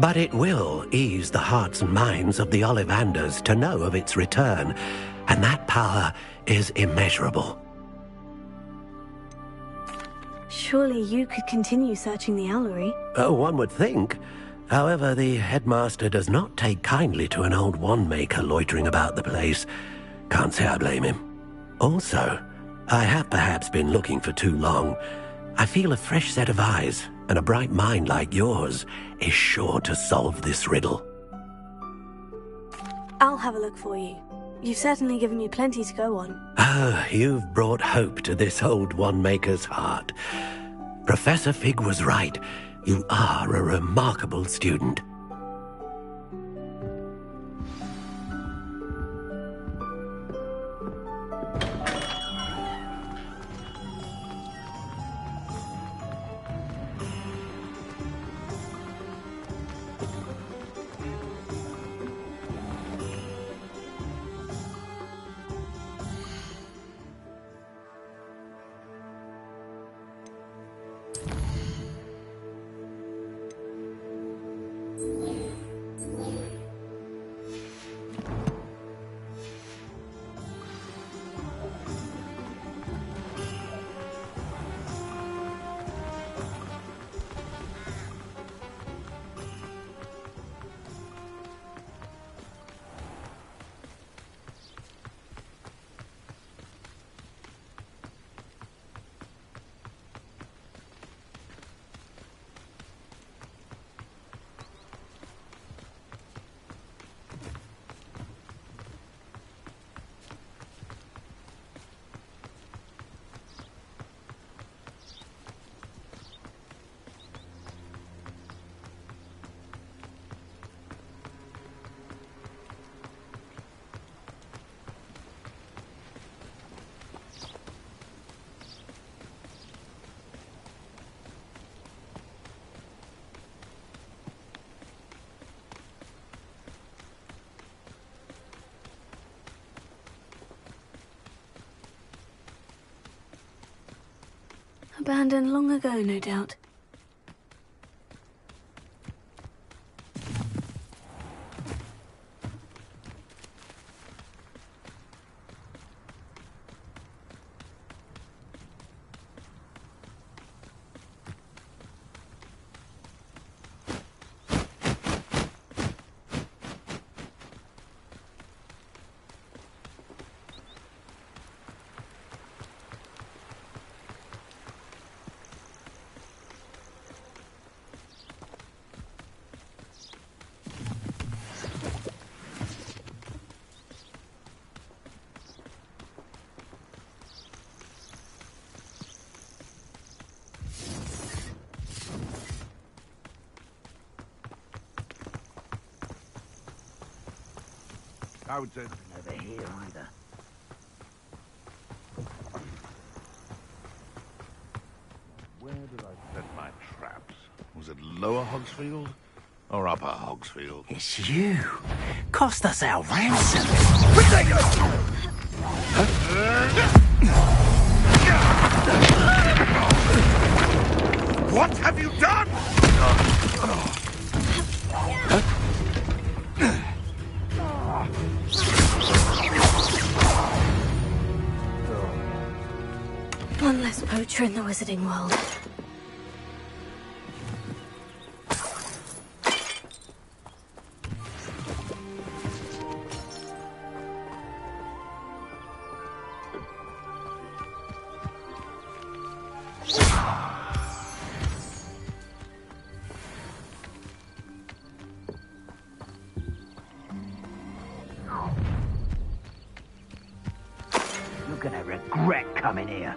But it will ease the hearts and minds of the Ollivanders to know of its return, and that power is immeasurable. Surely you could continue searching the Owlery. Oh, one would think. However, the headmaster does not take kindly to an old wand-maker loitering about the place. Can't say I blame him. Also, I have perhaps been looking for too long. I feel a fresh set of eyes, and a bright mind like yours is sure to solve this riddle. I'll have a look for you. You've certainly given me plenty to go on. Oh, you've brought hope to this old wand-maker's heart. Professor Fig was right. You are a remarkable student. Abandoned long ago, no doubt. I would say over here either. Where did I set my traps? Was it Lower Hogsfield or Upper Hogsfield? It's you. Cost us our ransom. What have you done? One less poacher in the wizarding world. You're gonna regret coming here.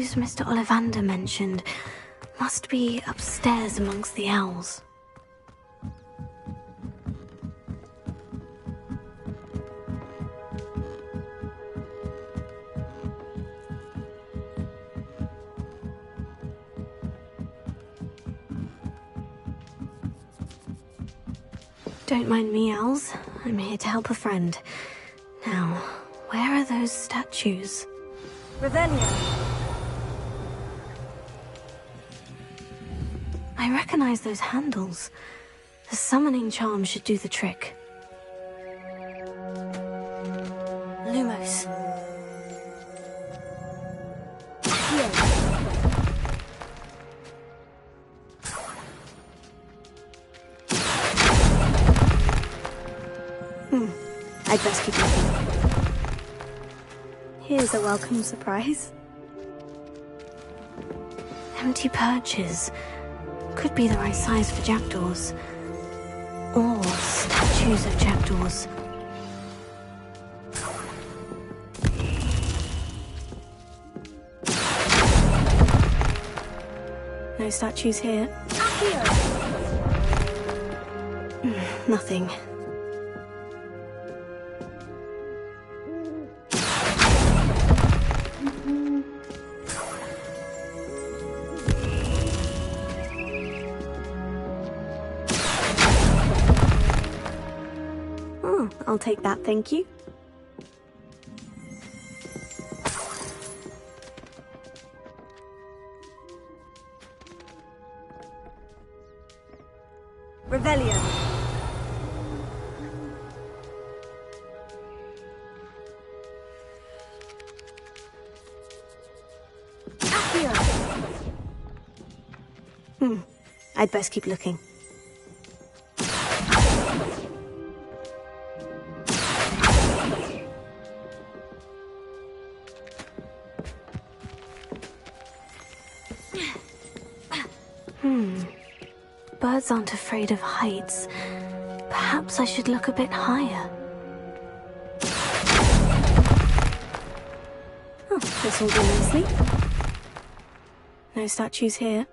statues Mr. Ollivander mentioned must be upstairs amongst the owls. Don't mind me, owls. I'm here to help a friend. Now, where are those statues? Revelio! I recognize those handles. The summoning charm should do the trick. Lumos. I'd best keep looking. Here's a welcome surprise. Empty perches. Could be the right size for jackdaws. Or statues of jackdaws. No statues here. Nothing. I'll take that, thank you. Revelio. I'd best keep looking. Birds aren't afraid of heights. Perhaps I should look a bit higher. Oh, this will do nicely. No statues here.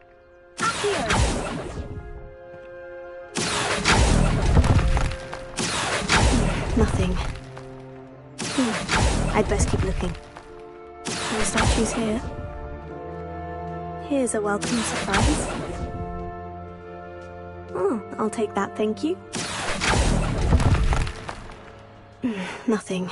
Nothing. I'd best keep looking. No statues here. Here's a welcome surprise. I'll take that, thank you. Nothing.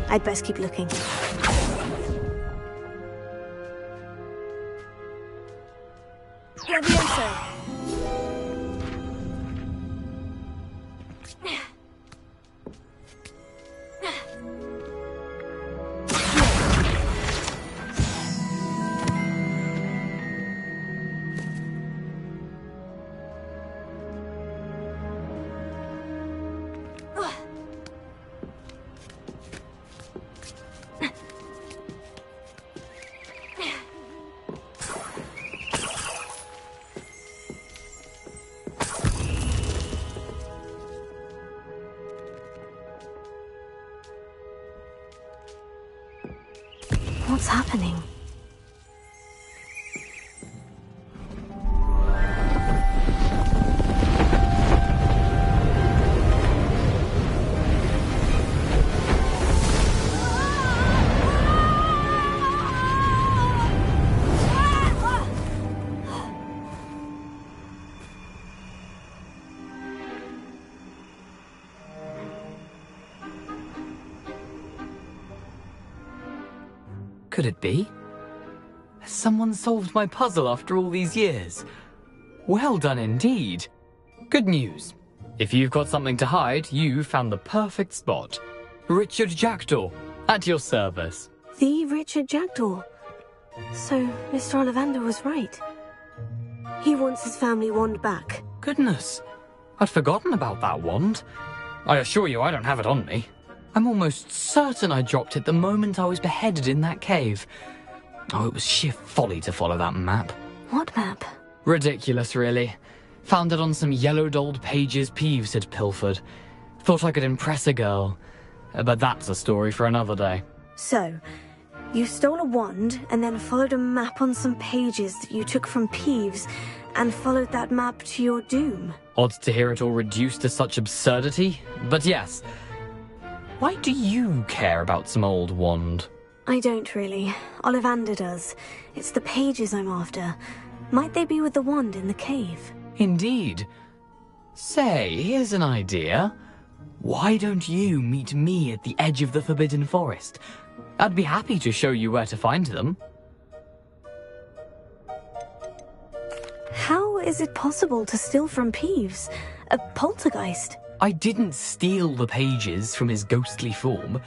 I'd best keep looking. What's happening? Could it be? Has someone solved my puzzle after all these years? Well done indeed. Good news. If you've got something to hide, you found the perfect spot. Richard Jackdaw, at your service. The Richard Jackdaw. So, Mr. Ollivander was right. He wants his family wand back. Goodness, I'd forgotten about that wand. I assure you I don't have it on me. I'm almost certain I dropped it the moment I was beheaded in that cave. Oh, it was sheer folly to follow that map. What map? Ridiculous, really. Found it on some yellowed old pages Peeves had pilfered. Thought I could impress a girl. But that's a story for another day. So, you stole a wand and then followed a map on some pages that you took from Peeves and followed that map to your doom. Odd to hear it all reduced to such absurdity, but yes. Why do you care about some old wand? I don't really. Ollivander does. It's the pages I'm after. Might they be with the wand in the cave? Indeed. Say, here's an idea. Why don't you meet me at the edge of the Forbidden Forest? I'd be happy to show you where to find them. How is it possible to steal from Peeves? A poltergeist? I didn't steal the pages from his ghostly form.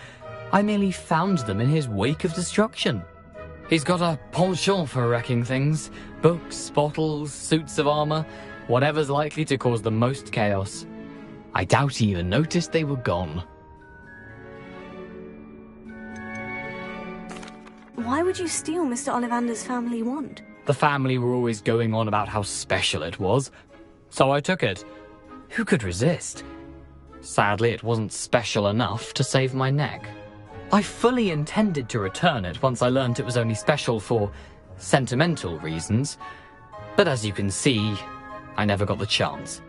I merely found them in his wake of destruction. He's got a penchant for wrecking things. Books, bottles, suits of armor, whatever's likely to cause the most chaos. I doubt he even noticed they were gone. Why would you steal Mr. Ollivander's family wand? The family were always going on about how special it was, so I took it. Who could resist? Sadly, it wasn't special enough to save my neck. I fully intended to return it once I learned it was only special for sentimental reasons, but as you can see, I never got the chance.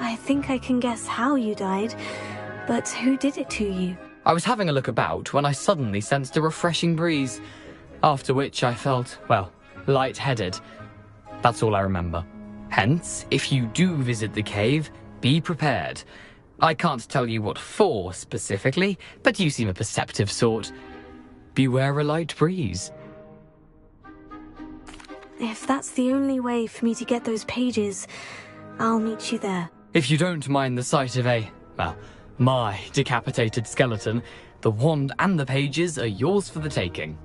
I think I can guess how you died, but who did it to you? I was having a look about when I suddenly sensed a refreshing breeze, after which I felt, well, lightheaded. That's all I remember. Hence, if you do visit the cave, be prepared. I can't tell you what for specifically, but you seem a perceptive sort. Beware a light breeze. If that's the only way for me to get those pages, I'll meet you there. If you don't mind the sight of my decapitated skeleton, the wand and the pages are yours for the taking.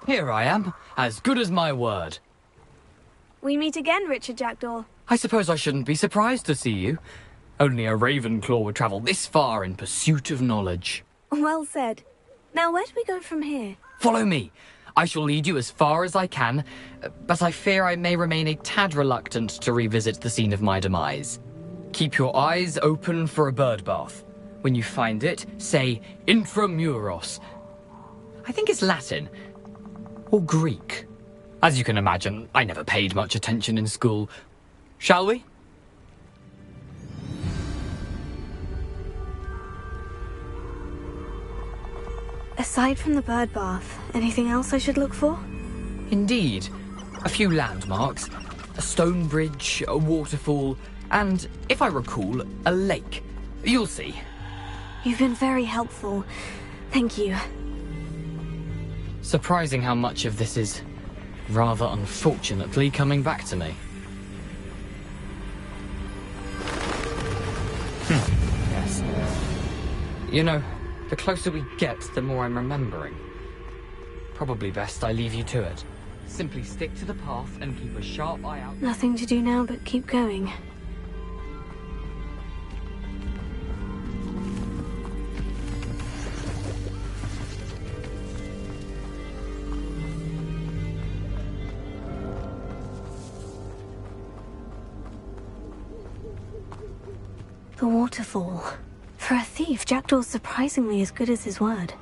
Here I am, as good as my word. We meet again, Richard Jackdaw. I suppose I shouldn't be surprised to see you. Only a Ravenclaw would travel this far in pursuit of knowledge. Well said. Now where do we go from here? Follow me. I shall lead you as far as I can, but I fear I may remain a tad reluctant to revisit the scene of my demise. Keep your eyes open for a bird bath. When you find it, say Intramuros. I think it's Latin. Or Greek. As you can imagine, I never paid much attention in school. Shall we? Aside from the bird bath, anything else I should look for? Indeed. A few landmarks, a stone bridge, a waterfall, and, if I recall, a lake. You'll see. You've been very helpful. Thank you. Surprising how much of this is, rather unfortunately, coming back to me. Yes. You know, the closer we get, the more I'm remembering. Probably best I leave you to it. Simply stick to the path and keep a sharp eye out. Nothing to do now but keep going. The waterfall. For a thief, Jackdaw's surprisingly as good as his word.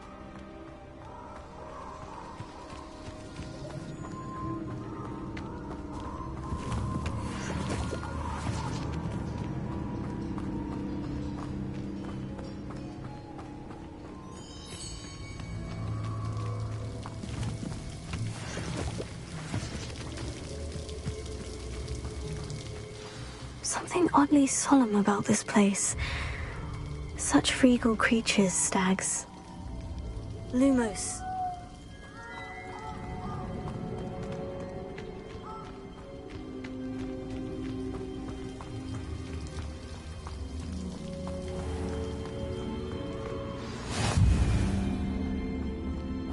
Something oddly solemn about this place. Such regal creatures, stags. Lumos.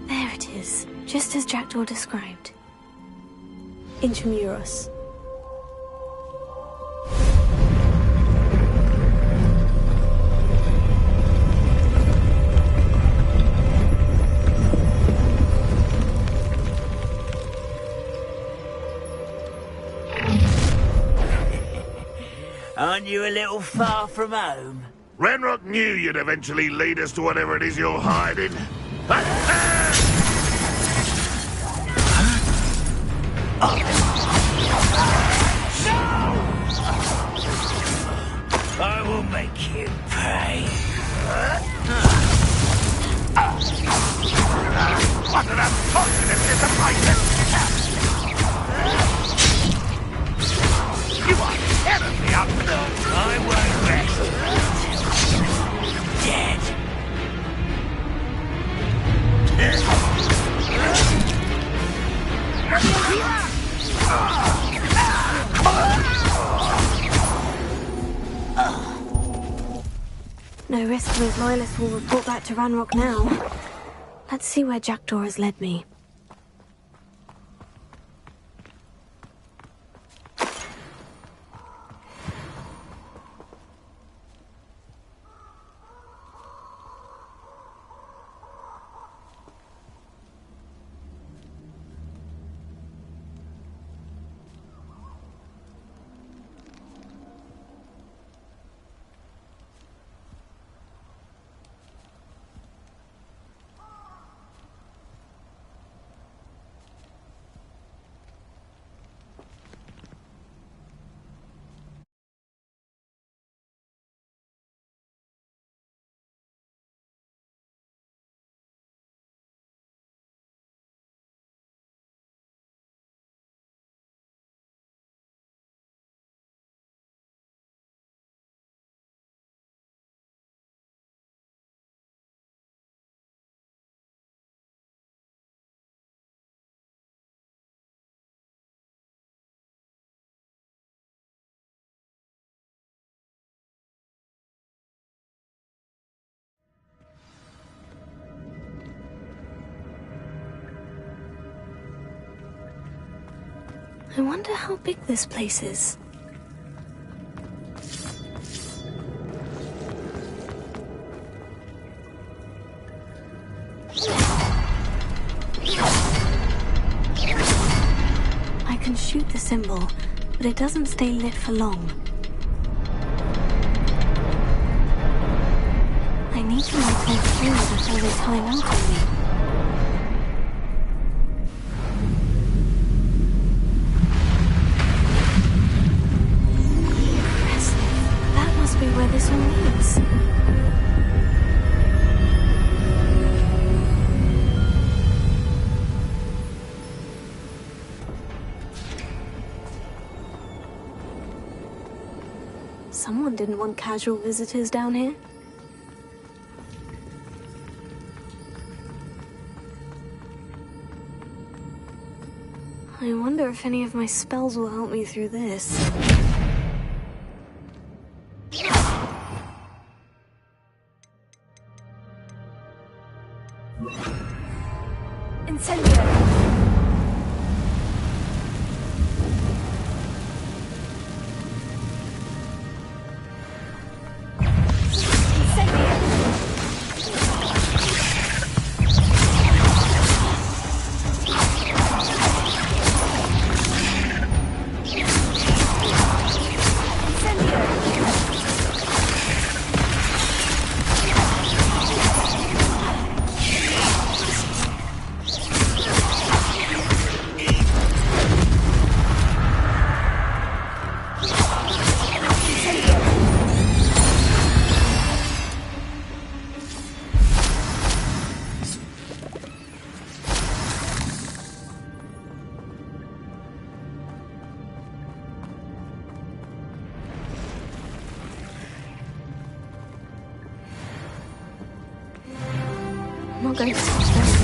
There it is, just as Jackdaw described. Intramuros. Aren't you a little far from home? Ranrock knew you'd eventually lead us to whatever it is you're hiding. I will make you pay. What an unfortunate disappointment! You are terribly outnumbered. I won't rest until you're dead. No risk those loyalists will report back to Ranrock now. Let's see where Jackdaw has led me. I wonder how big this place is. I can shoot the symbol, but it doesn't stay lit for long. I need to light all three before they time out on me. Where this all leads. Someone didn't want casual visitors down here. I wonder if any of my spells will help me through this. Incendio! I'm not going to touch this.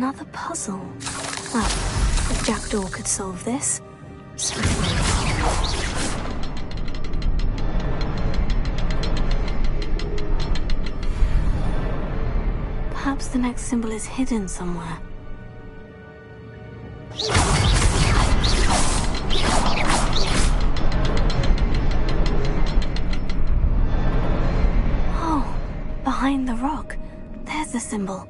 Another puzzle. Well, if Jackdaw could solve this. Perhaps the next symbol is hidden somewhere. Oh, behind the rock. There's the symbol.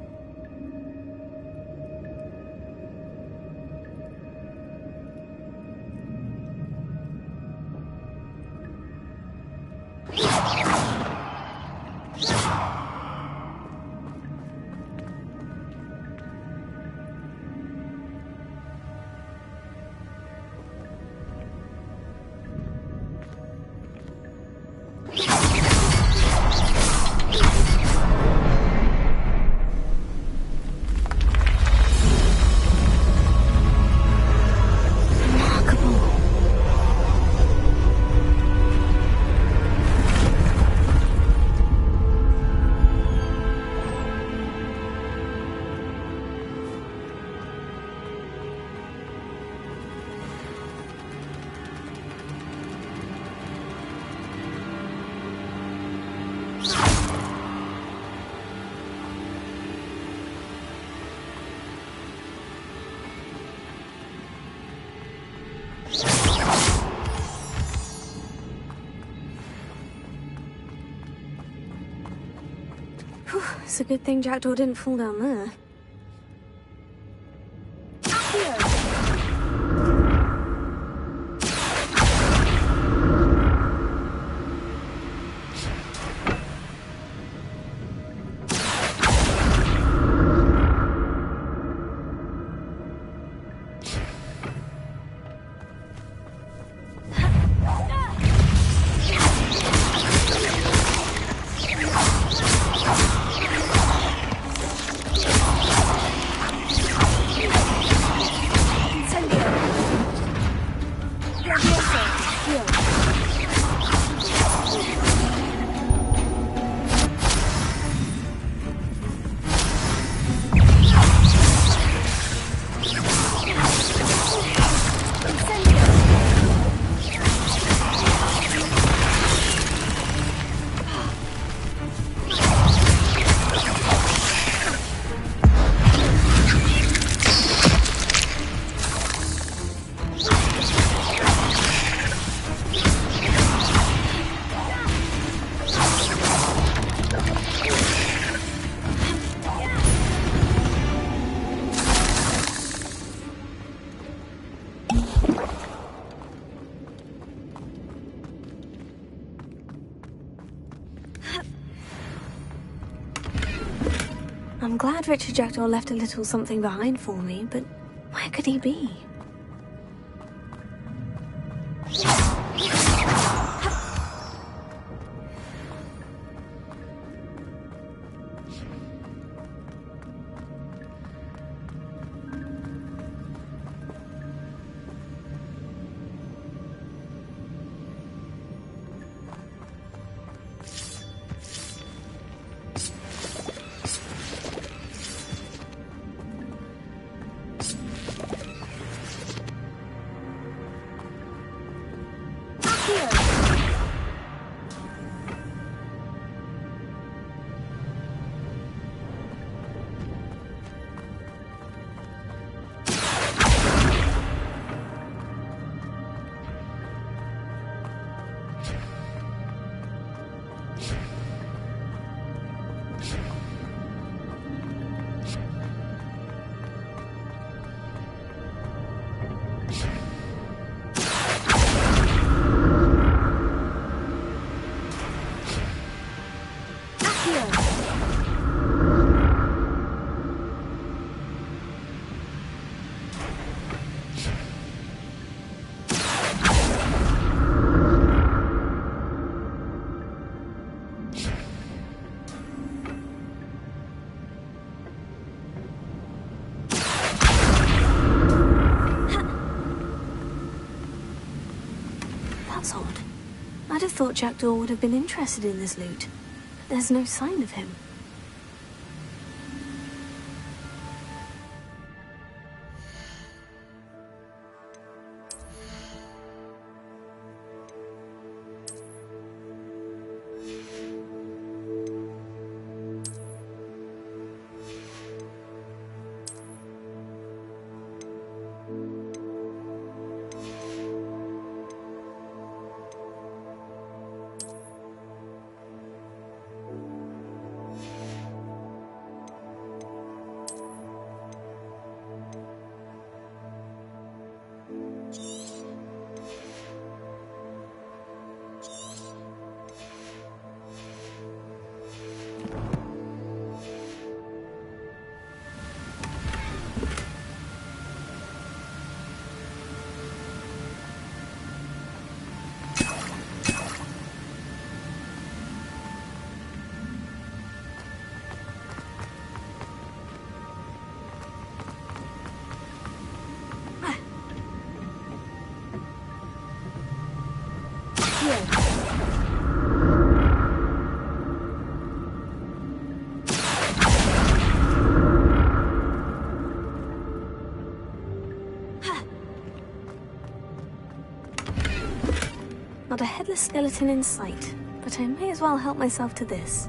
It's a good thing Jackdaw didn't fall down there. I'm glad Richard Jackdaw left a little something behind for me, but where could he be? That's odd. I'd have thought Jackdaw would have been interested in this loot. There's no sign of him. skeleton in sight, but I may as well help myself to this.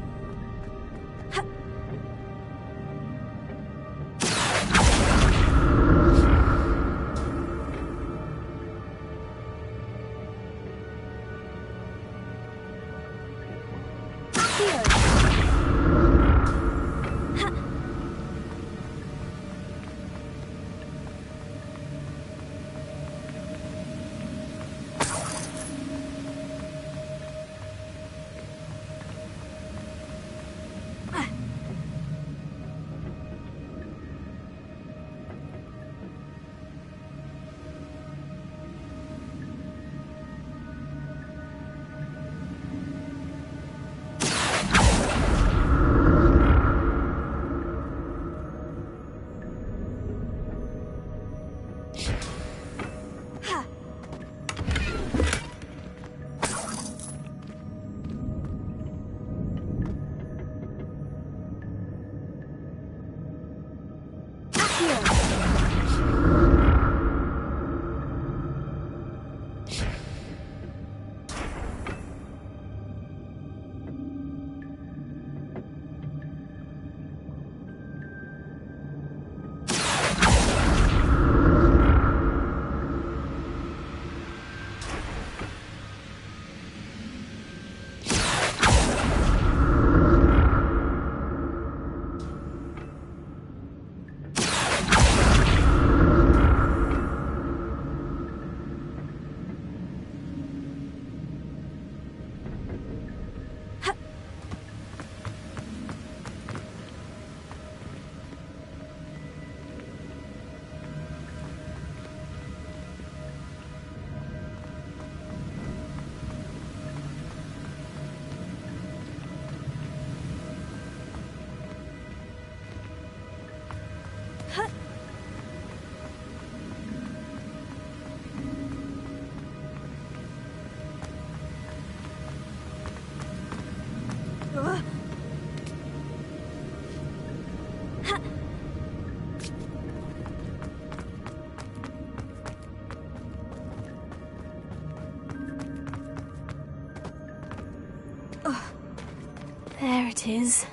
There it is.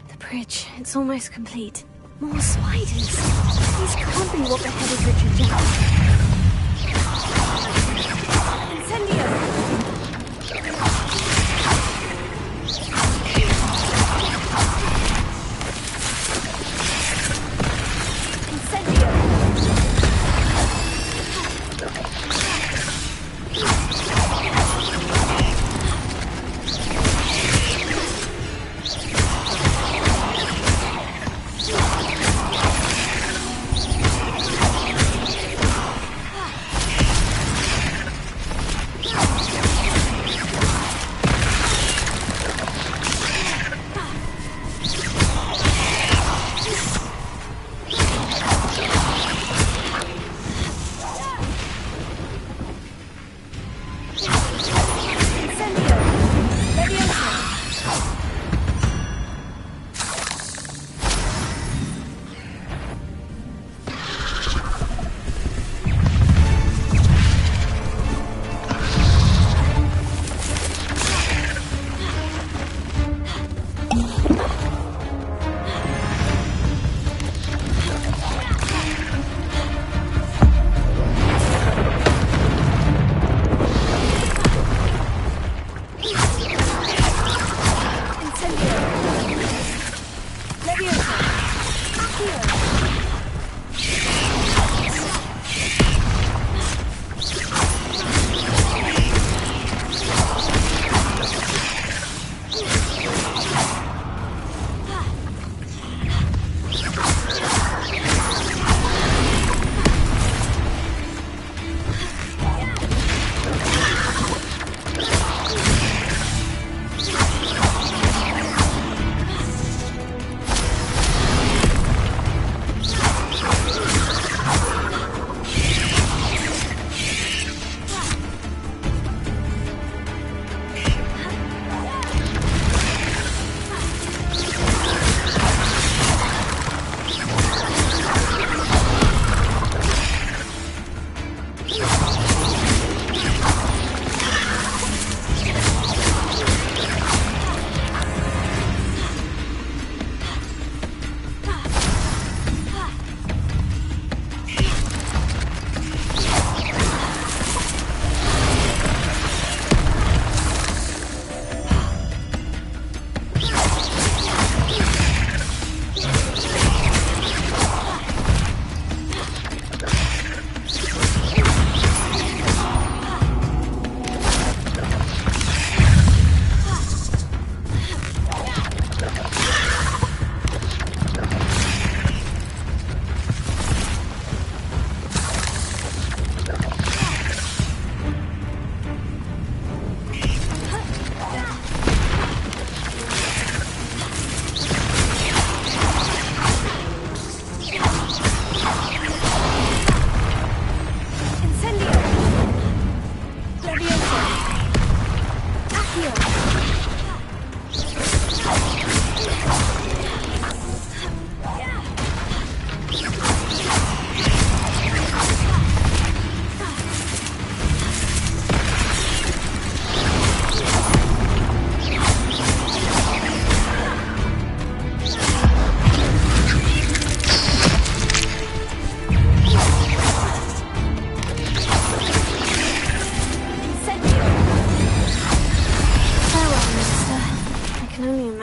The bridge. It's almost complete. More spiders. These can't be what beheaded Richard Jackson.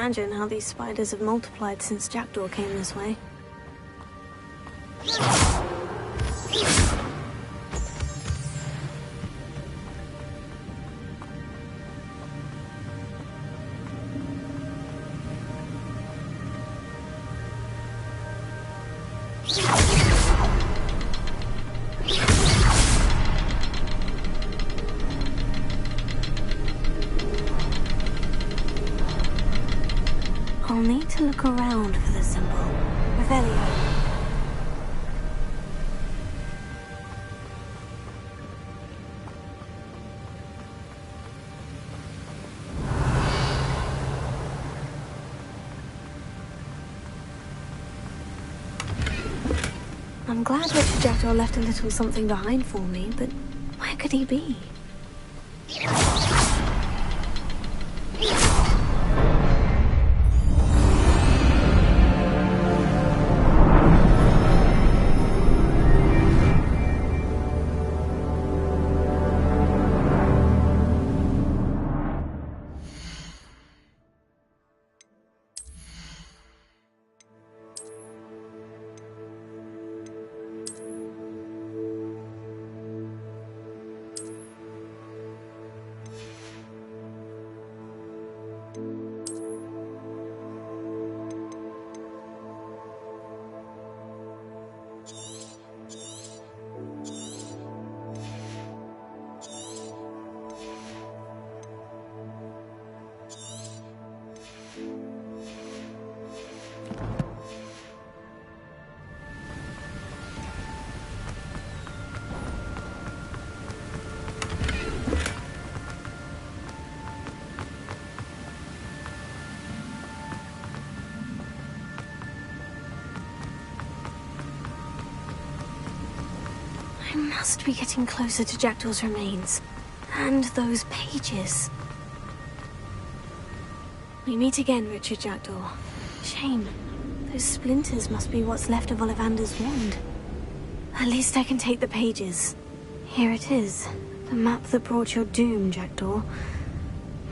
imagine how these spiders have multiplied since Jackdaw came this way. I'll need to look around for the symbol. Revelio. I'm glad Richard Jackdaw left a little something behind for me, but where could he be? I must be getting closer to Jackdaw's remains. And those pages. We meet again, Richard Jackdaw. Shame. Those splinters must be what's left of Ollivander's wand. At least I can take the pages. Here it is. The map that brought your doom, Jackdaw.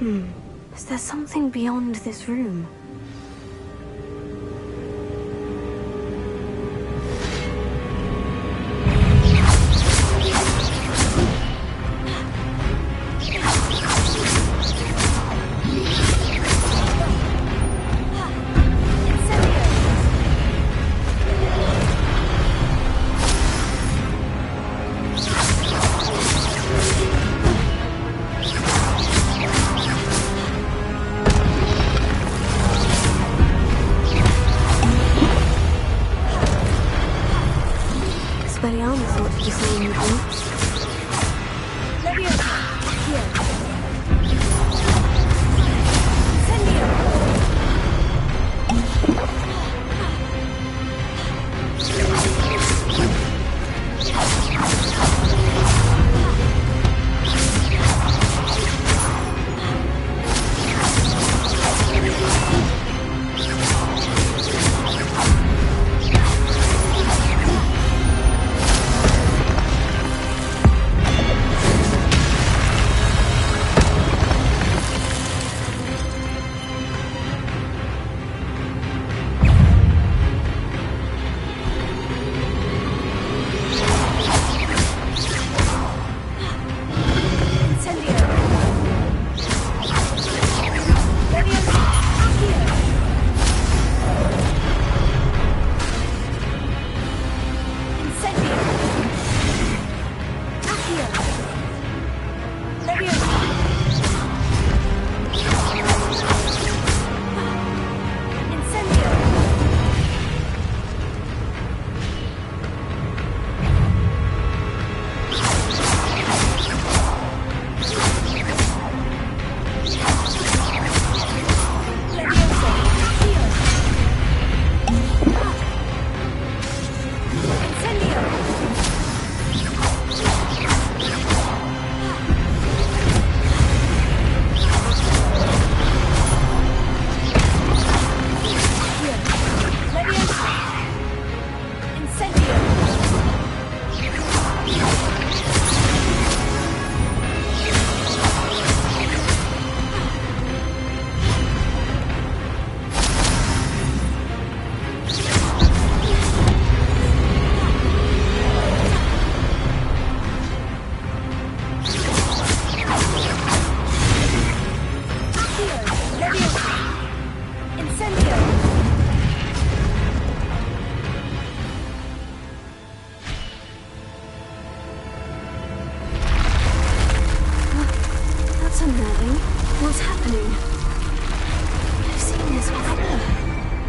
Is there something beyond this room?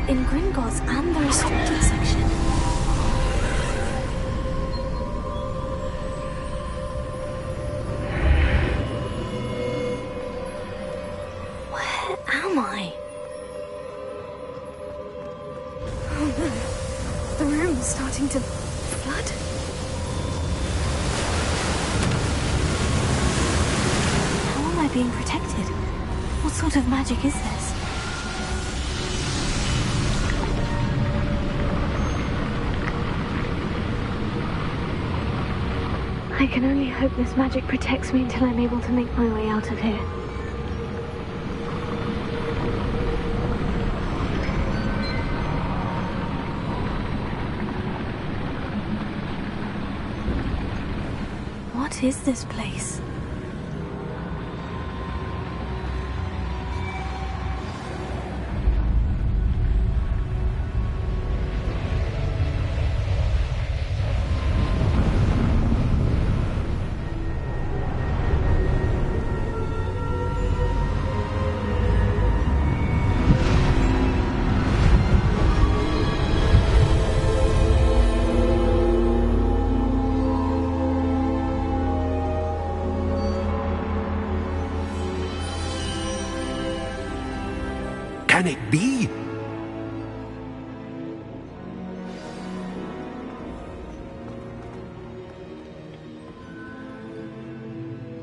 in Gringotts and the restricted section. Where am I? Oh no, the room's starting to flood. How am I being protected? What sort of magic is this? I can only hope this magic protects me until I'm able to make my way out of here. What is this place? Can it be?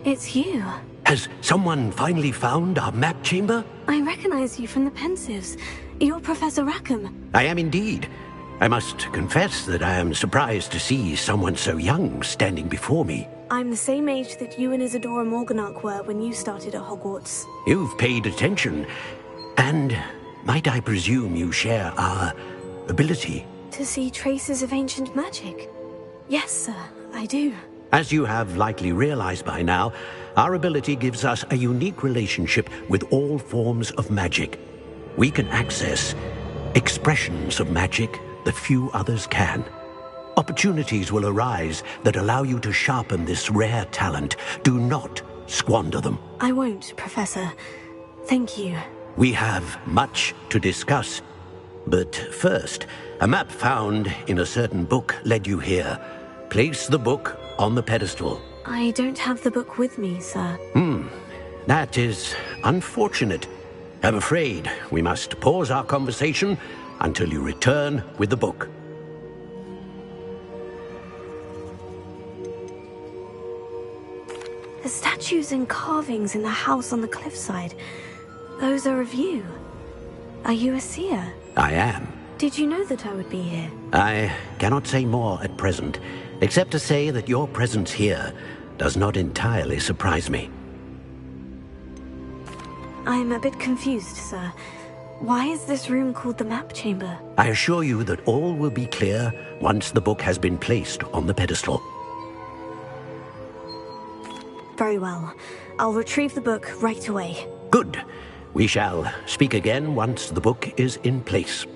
It's you. Has someone finally found our map chamber? I recognize you from the Pensives. You're Professor Rackham. I am indeed. I must confess that I am surprised to see someone so young standing before me. I'm the same age that you and Isadora Morganach were when you started at Hogwarts. You've paid attention. And might I presume you share our ability? To see traces of ancient magic? Yes, sir, I do. As you have likely realized by now, our ability gives us a unique relationship with all forms of magic. We can access expressions of magic that few others can. Opportunities will arise that allow you to sharpen this rare talent. Do not squander them. I won't, Professor. Thank you. We have much to discuss. But first, a map found in a certain book led you here. Place the book on the pedestal. I don't have the book with me, sir. That is unfortunate. I'm afraid we must pause our conversation until you return with the book. The statues and carvings in the house on the cliffside, those are of you. Are you a seer? I am. Did you know that I would be here? I cannot say more at present, except to say that your presence here does not entirely surprise me. I'm a bit confused, sir. Why is this room called the map chamber? I assure you that all will be clear once the book has been placed on the pedestal. Very well. I'll retrieve the book right away. Good. We shall speak again once the book is in place.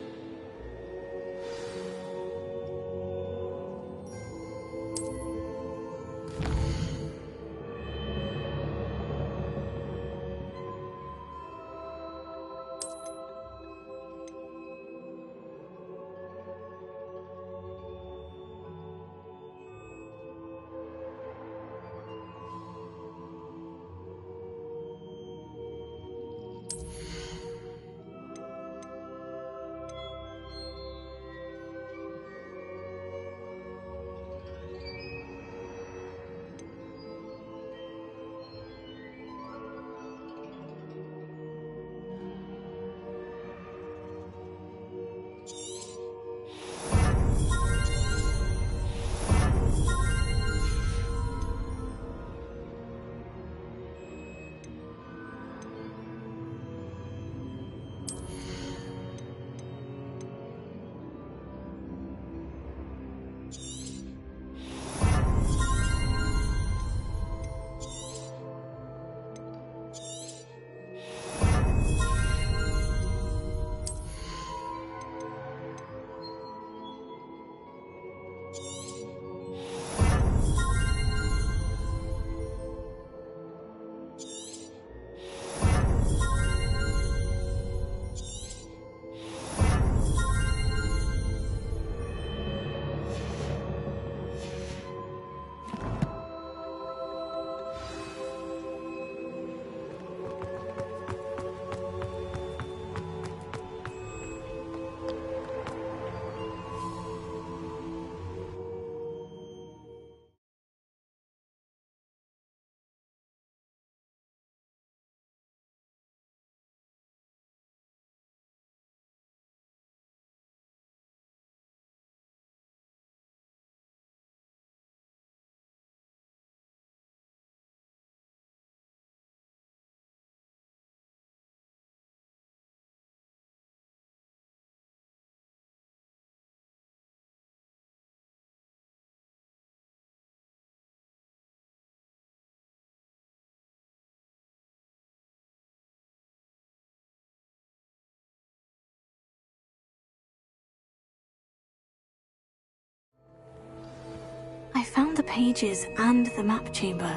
found the pages and the map chamber.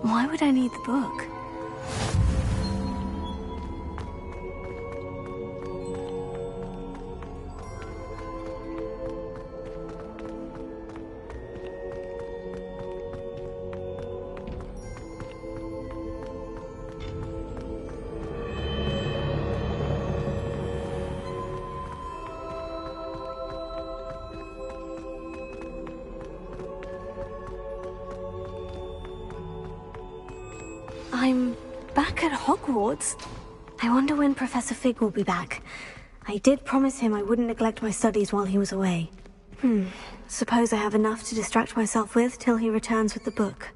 Why would I need the book? I'm back at Hogwarts. I wonder when Professor Fig will be back. I did promise him I wouldn't neglect my studies while he was away. Suppose I have enough to distract myself with till he returns with the book.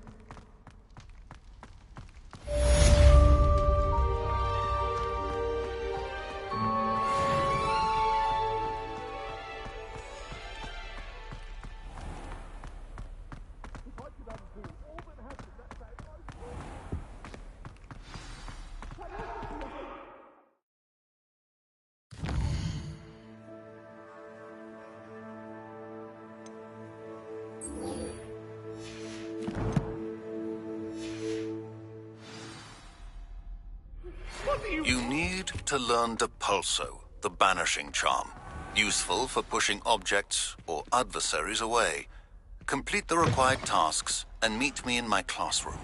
You need to learn Depulso, the banishing charm. Useful for pushing objects or adversaries away. Complete the required tasks and meet me in my classroom.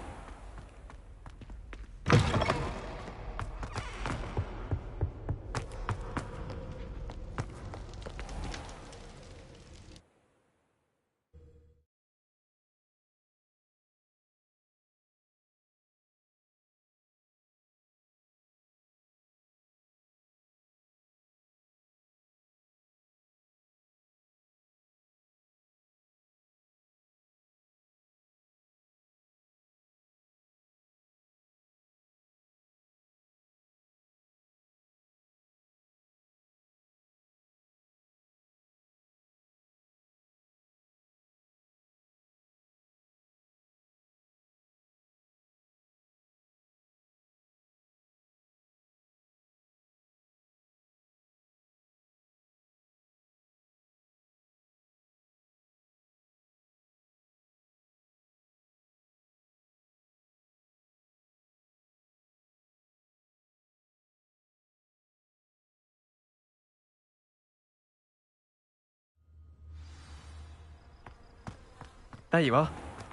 There you are.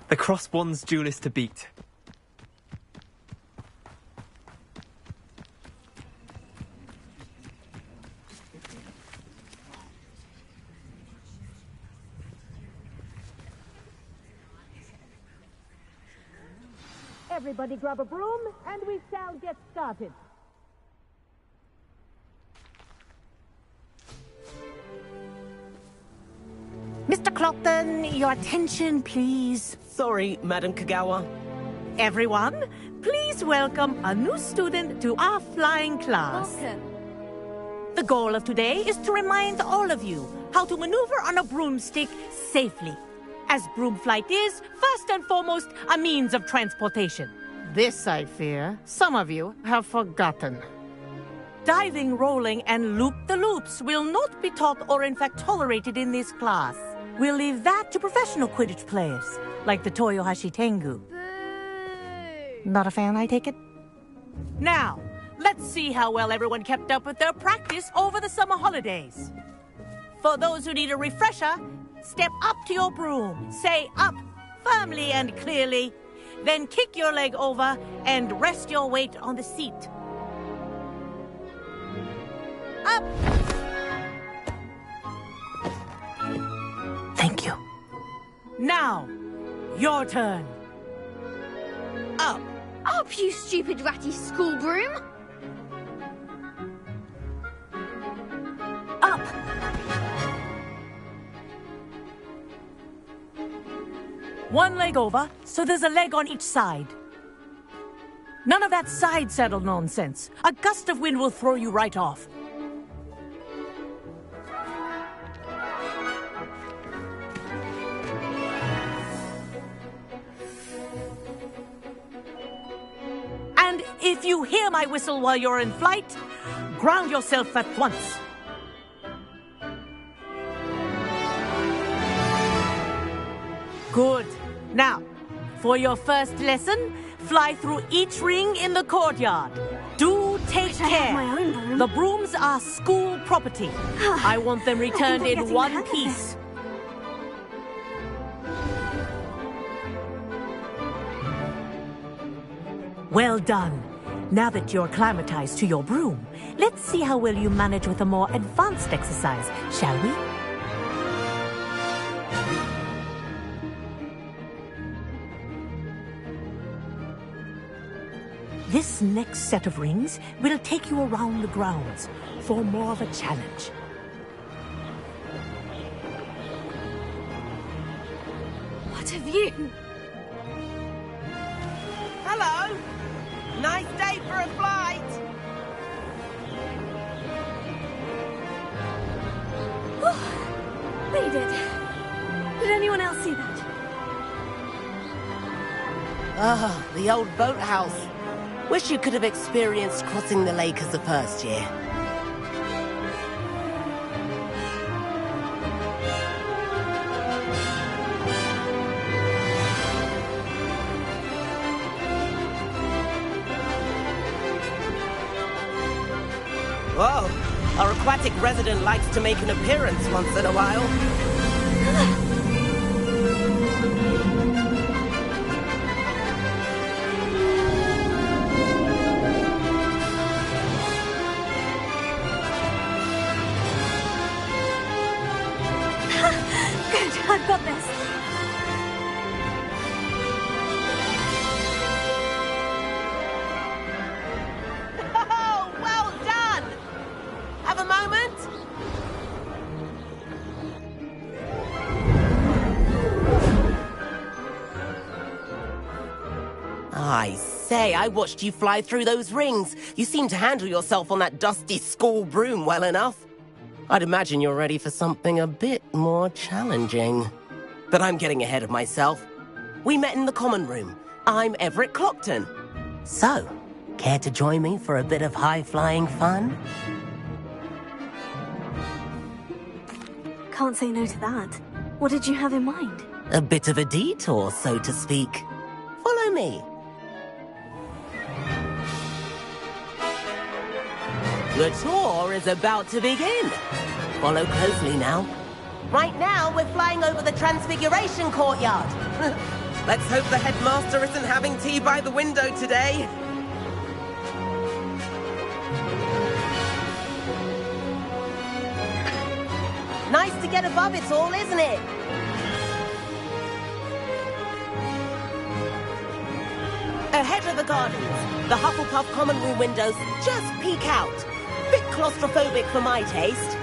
The cross-wands duelist to beat. Everybody grab a broom, and we shall get started. Mr. Clopton, your attention, please. Sorry, Madam Kagawa. Everyone, please welcome a new student to our flying class. Welcome. The goal of today is to remind all of you how to maneuver on a broomstick safely, as broom flight is, first and foremost, a means of transportation. This, I fear, some of you have forgotten. Diving, rolling, and loop-the-loops will not be taught or in fact tolerated in this class. We'll leave that to professional Quidditch players, like the Toyohashi Tengu. Not a fan, I take it? Now, let's see how well everyone kept up with their practice over the summer holidays. For those who need a refresher, step up to your broom, say up, firmly and clearly, then kick your leg over and rest your weight on the seat. Up! Thank you. Now, your turn. Up. Up, you stupid ratty school broom. Up. One leg over, so there's a leg on each side. None of that side saddle nonsense. A gust of wind will throw you right off. And if you hear my whistle while you're in flight, ground yourself at once. Good. Now, for your first lesson, fly through each ring in the courtyard. Do take care. I have my own broom. The brooms are school property. I want them returned in one piece. Well done. Now that you're acclimatized to your broom, let's see how well you manage with a more advanced exercise, shall we? This next set of rings will take you around the grounds for more of a challenge. What have you... Hello! Nice day for a flight! Made it. Did anyone else see that? Ah, the old boathouse. Wish you could have experienced crossing the lake as a first year. Whoa, our aquatic resident likes to make an appearance once in a while. Good, I've got this. Oh, well done! Have a moment? I say, I watched you fly through those rings. You seem to handle yourself on that dusty school broom well enough. I'd imagine you're ready for something a bit more challenging. But I'm getting ahead of myself. We met in the common room. I'm Everett Clopton. So, care to join me for a bit of high-flying fun? Can't say no to that. What did you have in mind? A bit of a detour, so to speak. Follow me. The tour is about to begin. Follow closely now. Right now, we're flying over the Transfiguration Courtyard. Let's hope the headmaster isn't having tea by the window today. Nice to get above it all, isn't it? Ahead of the gardens, the Hufflepuff common room windows just peek out. Bit claustrophobic for my taste.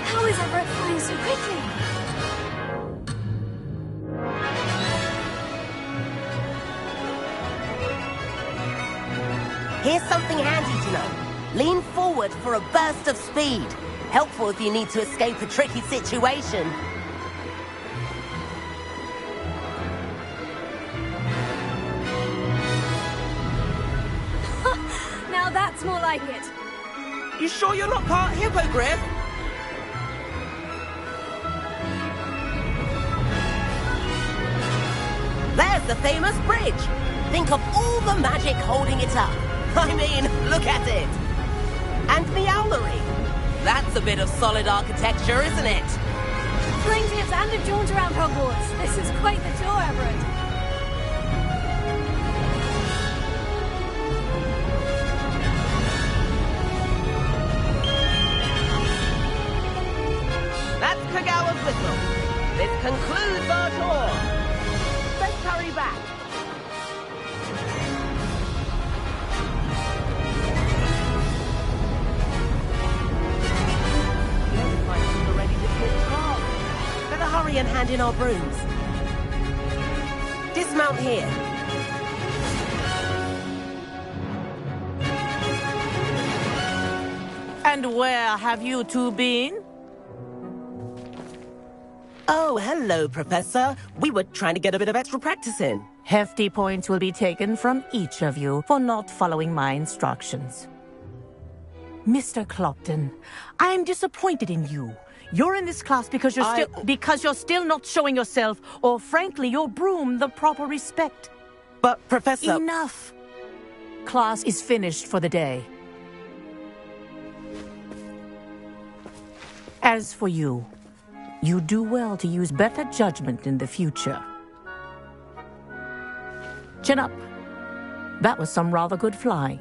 How is Everett flying so quickly? Here's something handy to know. Lean forward for a burst of speed. Helpful if you need to escape a tricky situation. Now that's more like it. You sure you're not part hippogriff? There's the famous bridge. Think of all the magic holding it up. I mean, look at it. And the owlery. That's a bit of solid architecture, isn't it? Fling tips and a jaunt around Hogwarts. This is quite the tour, Everett. That's Kagawa's whistle. This concludes our tour. Let's hurry back. Better hurry and hand in our brooms. Dismount here. And where have you two been? Oh, hello, Professor. We were trying to get a bit of extra practice in. Hefty points will be taken from each of you for not following my instructions. Mr. Clopton, I am disappointed in you. You're in this class because you're still not showing yourself, or frankly, your broom the proper respect. But, Professor... Enough! Class is finished for the day. As for you, you do well to use better judgment in the future. Chin up. That was some rather good flying.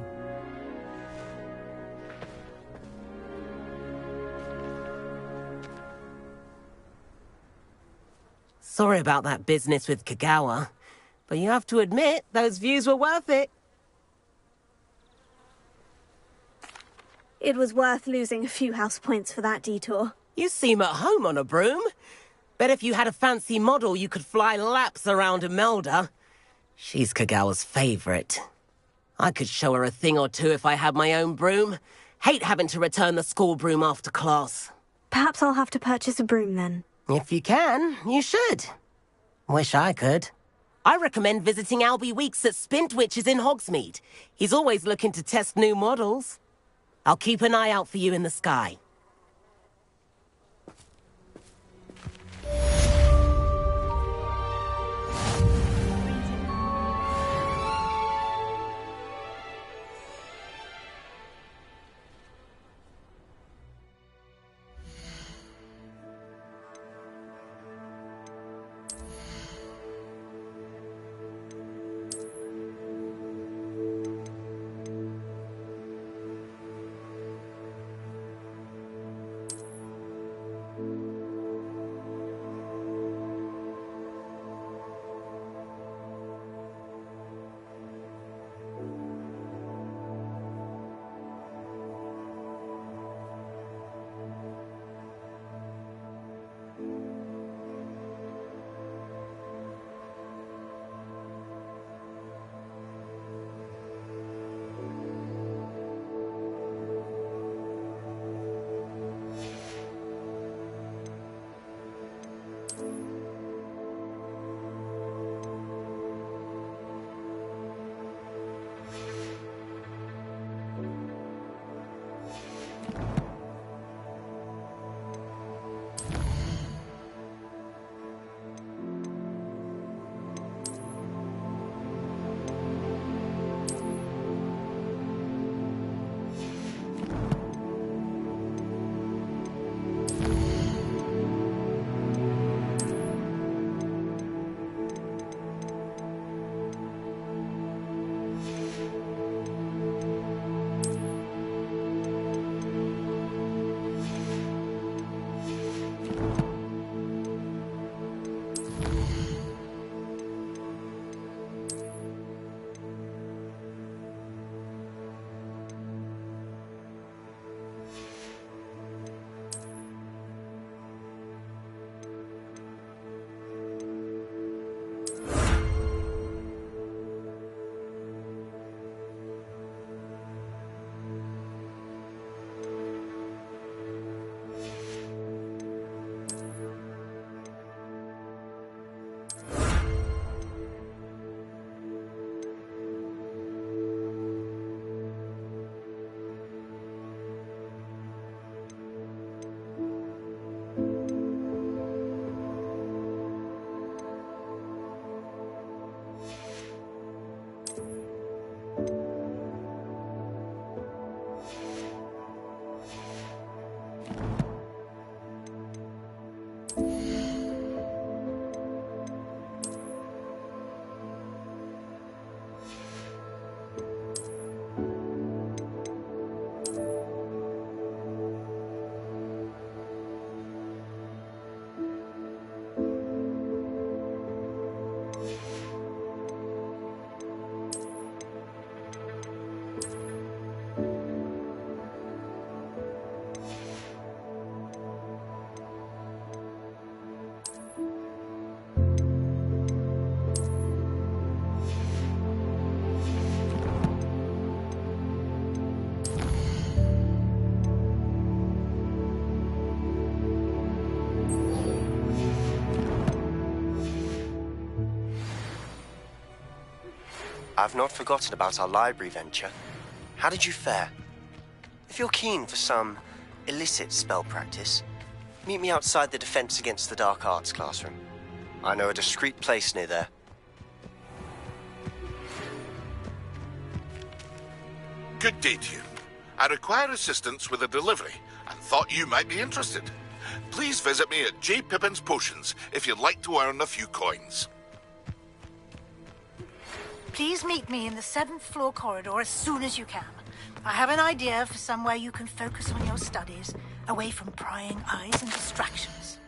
Sorry about that business with Kagawa, but you have to admit, those views were worth it. It was worth losing a few house points for that detour. You seem at home on a broom. Bet if you had a fancy model, you could fly laps around Imelda. She's Kagawa's favorite. I could show her a thing or two if I had my own broom. Hate having to return the school broom after class. Perhaps I'll have to purchase a broom then. If you can, you should. Wish I could. I recommend visiting Albie Weeks at Spintwitches in Hogsmeade. He's always looking to test new models. I'll keep an eye out for you in the sky. I've not forgotten about our library venture. How did you fare? If you're keen for some illicit spell practice, Meet me outside the Defense Against the Dark Arts classroom. I know a discreet place near there. Good day to you. I require assistance with a delivery and thought you might be interested. Please visit me at J. Pippin's Potions if you'd like to earn a few coins. Please meet me in the 7th floor corridor as soon as you can. I have an idea for somewhere you can focus on your studies, away from prying eyes and distractions.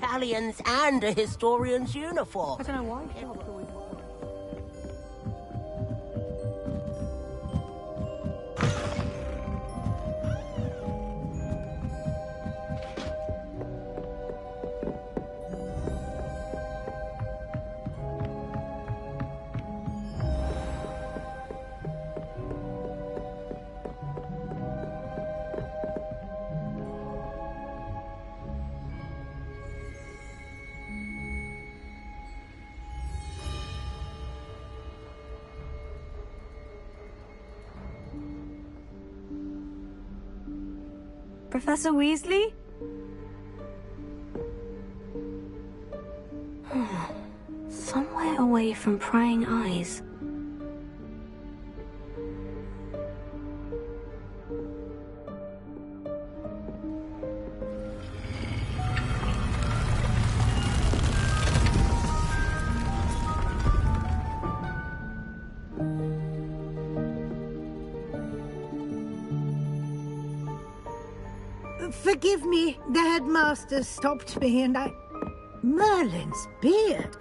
Galleons and a historian's uniform. I don't know why. Professor Weasley? Somewhere away from prying eyes. Forgive me, the headmaster stopped me and I... Merlin's beard.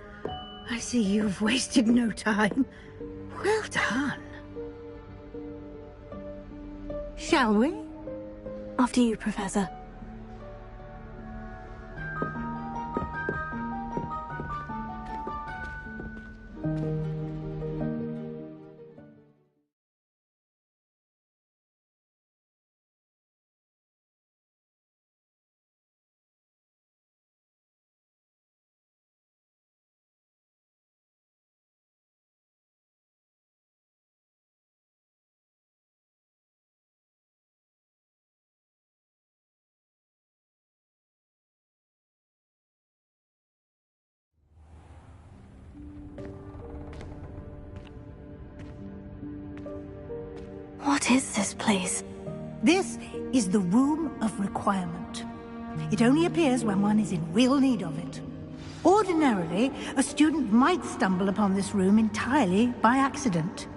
I see you've wasted no time. Well done. Shall we? After you, Professor. What is this place? This is the Room of Requirement. It only appears when one is in real need of it. Ordinarily, a student might stumble upon this room entirely by accident.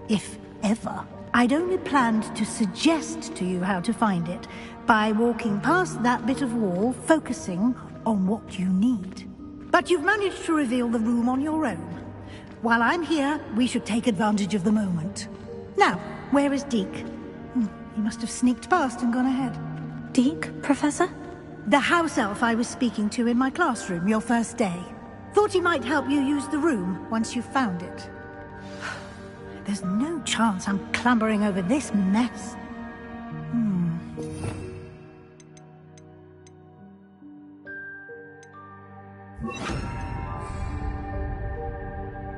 If ever. I'd only planned to suggest to you how to find it by walking past that bit of wall, focusing on what you need. But you've managed to reveal the room on your own. While I'm here, we should take advantage of the moment. Now, where is Deke? He must have sneaked past and gone ahead. Deke, Professor? The house elf I was speaking to in my classroom your first day. Thought he might help you use the room once you found it. There's no chance I'm clambering over this mess.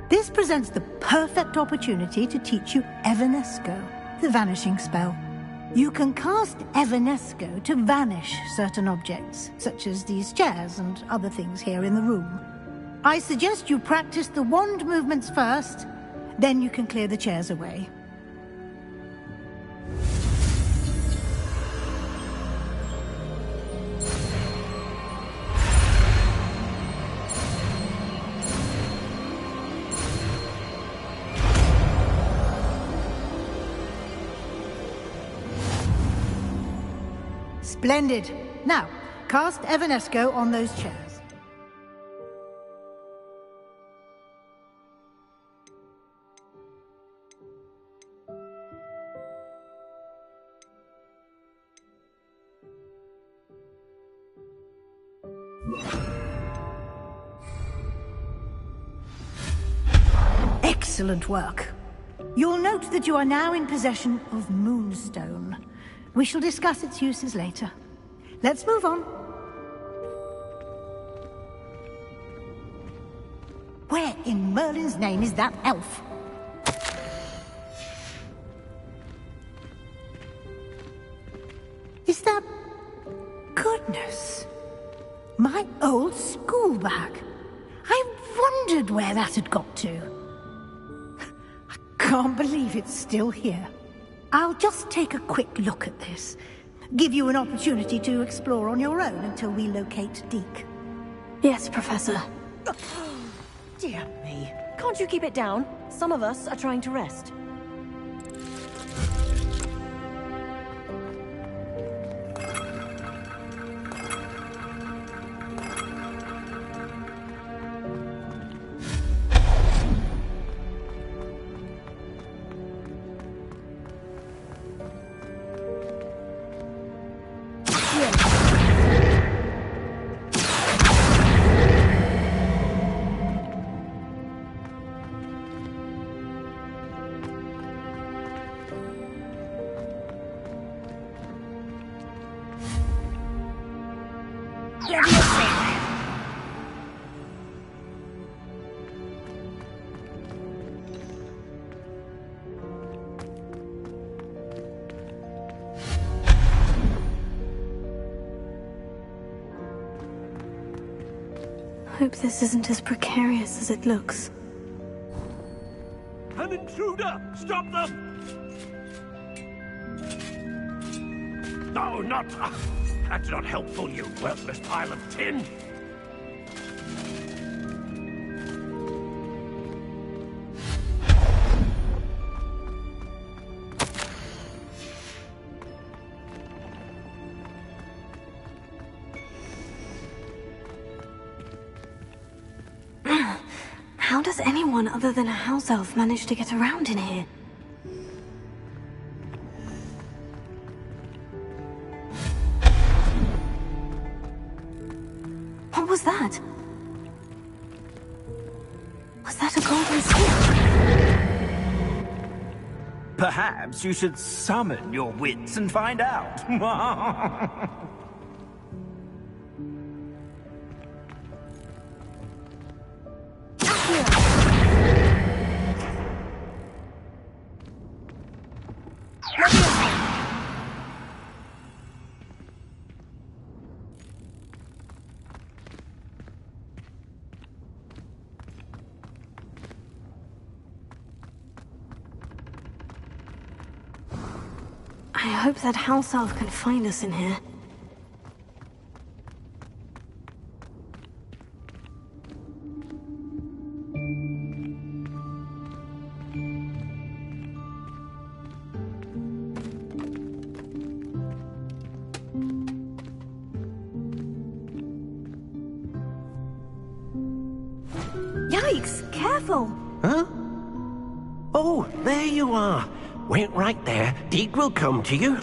This presents the perfect opportunity to teach you Evanesco, the vanishing spell. You can cast Evanesco to vanish certain objects, such as these chairs and other things here in the room. I suggest you practice the wand movements first, then you can clear the chairs away. Splendid. Now, cast Evanesco on those chairs. Excellent work. You'll note that you are now in possession of Moonstone. We shall discuss its uses later. Let's move on. Where in Merlin's name is that elf? Is that... Goodness. My old school bag. I wondered where that had got to. I can't believe it's still here. I'll just take a quick look at this. Give you an opportunity to explore on your own until we locate Deke. Yes, Professor. Dear me. Can't you keep it down? Some of us are trying to rest. Hope this isn't as precarious as it looks. An intruder! Stop them! No, not... That's not helpful, you worthless pile of tin! How does anyone other than a house elf manage to get around in here? What was that? Was that a golden snake? Perhaps you should summon your wits and find out. I hope that house elf can find us in here. Yikes! Careful! Huh? Oh, there you are. Wait right there. Deke will come to you.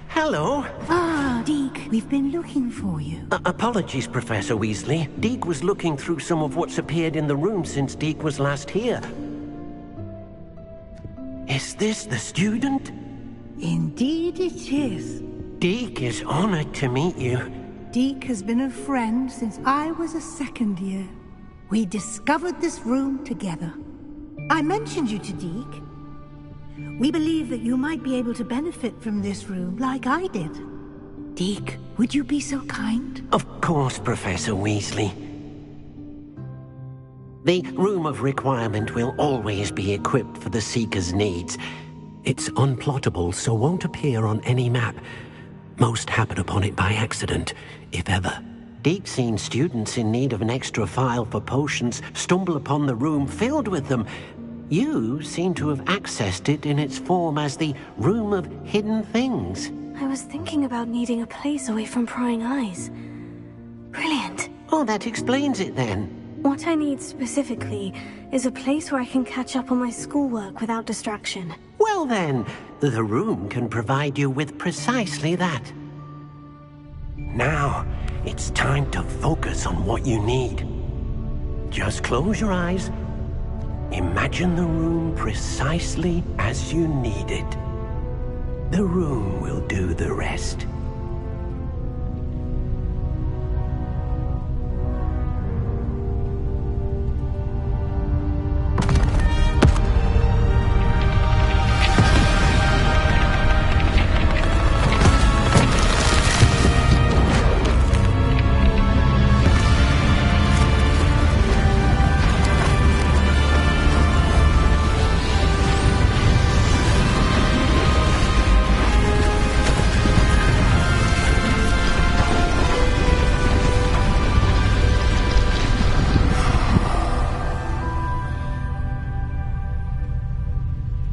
Hello. Ah, Deke, we've been looking for you. Apologies, Professor Weasley. Deke was looking through some of what's appeared in the room since Deke was last here. Is this the student? Indeed it is. Deke is honored to meet you. Deke has been a friend since I was a second year. We discovered this room together. I mentioned you to Deke. We believe that you might be able to benefit from this room like I did. Deke, would you be so kind? Of course, Professor Weasley. The Room of Requirement will always be equipped for the Seeker's needs. It's unplottable, so won't appear on any map. Most happen upon it by accident, if ever. Deke's seen students in need of an extra file for potions stumble upon the room filled with them. You seem to have accessed it in its form as the Room of Hidden Things. I was thinking about needing a place away from prying eyes. Brilliant. Oh, that explains it then. What I need specifically is a place where I can catch up on my schoolwork without distraction. Well then, the room can provide you with precisely that. Now, it's time to focus on what you need. Just close your eyes. Imagine the room precisely as you need it. The room will do the rest.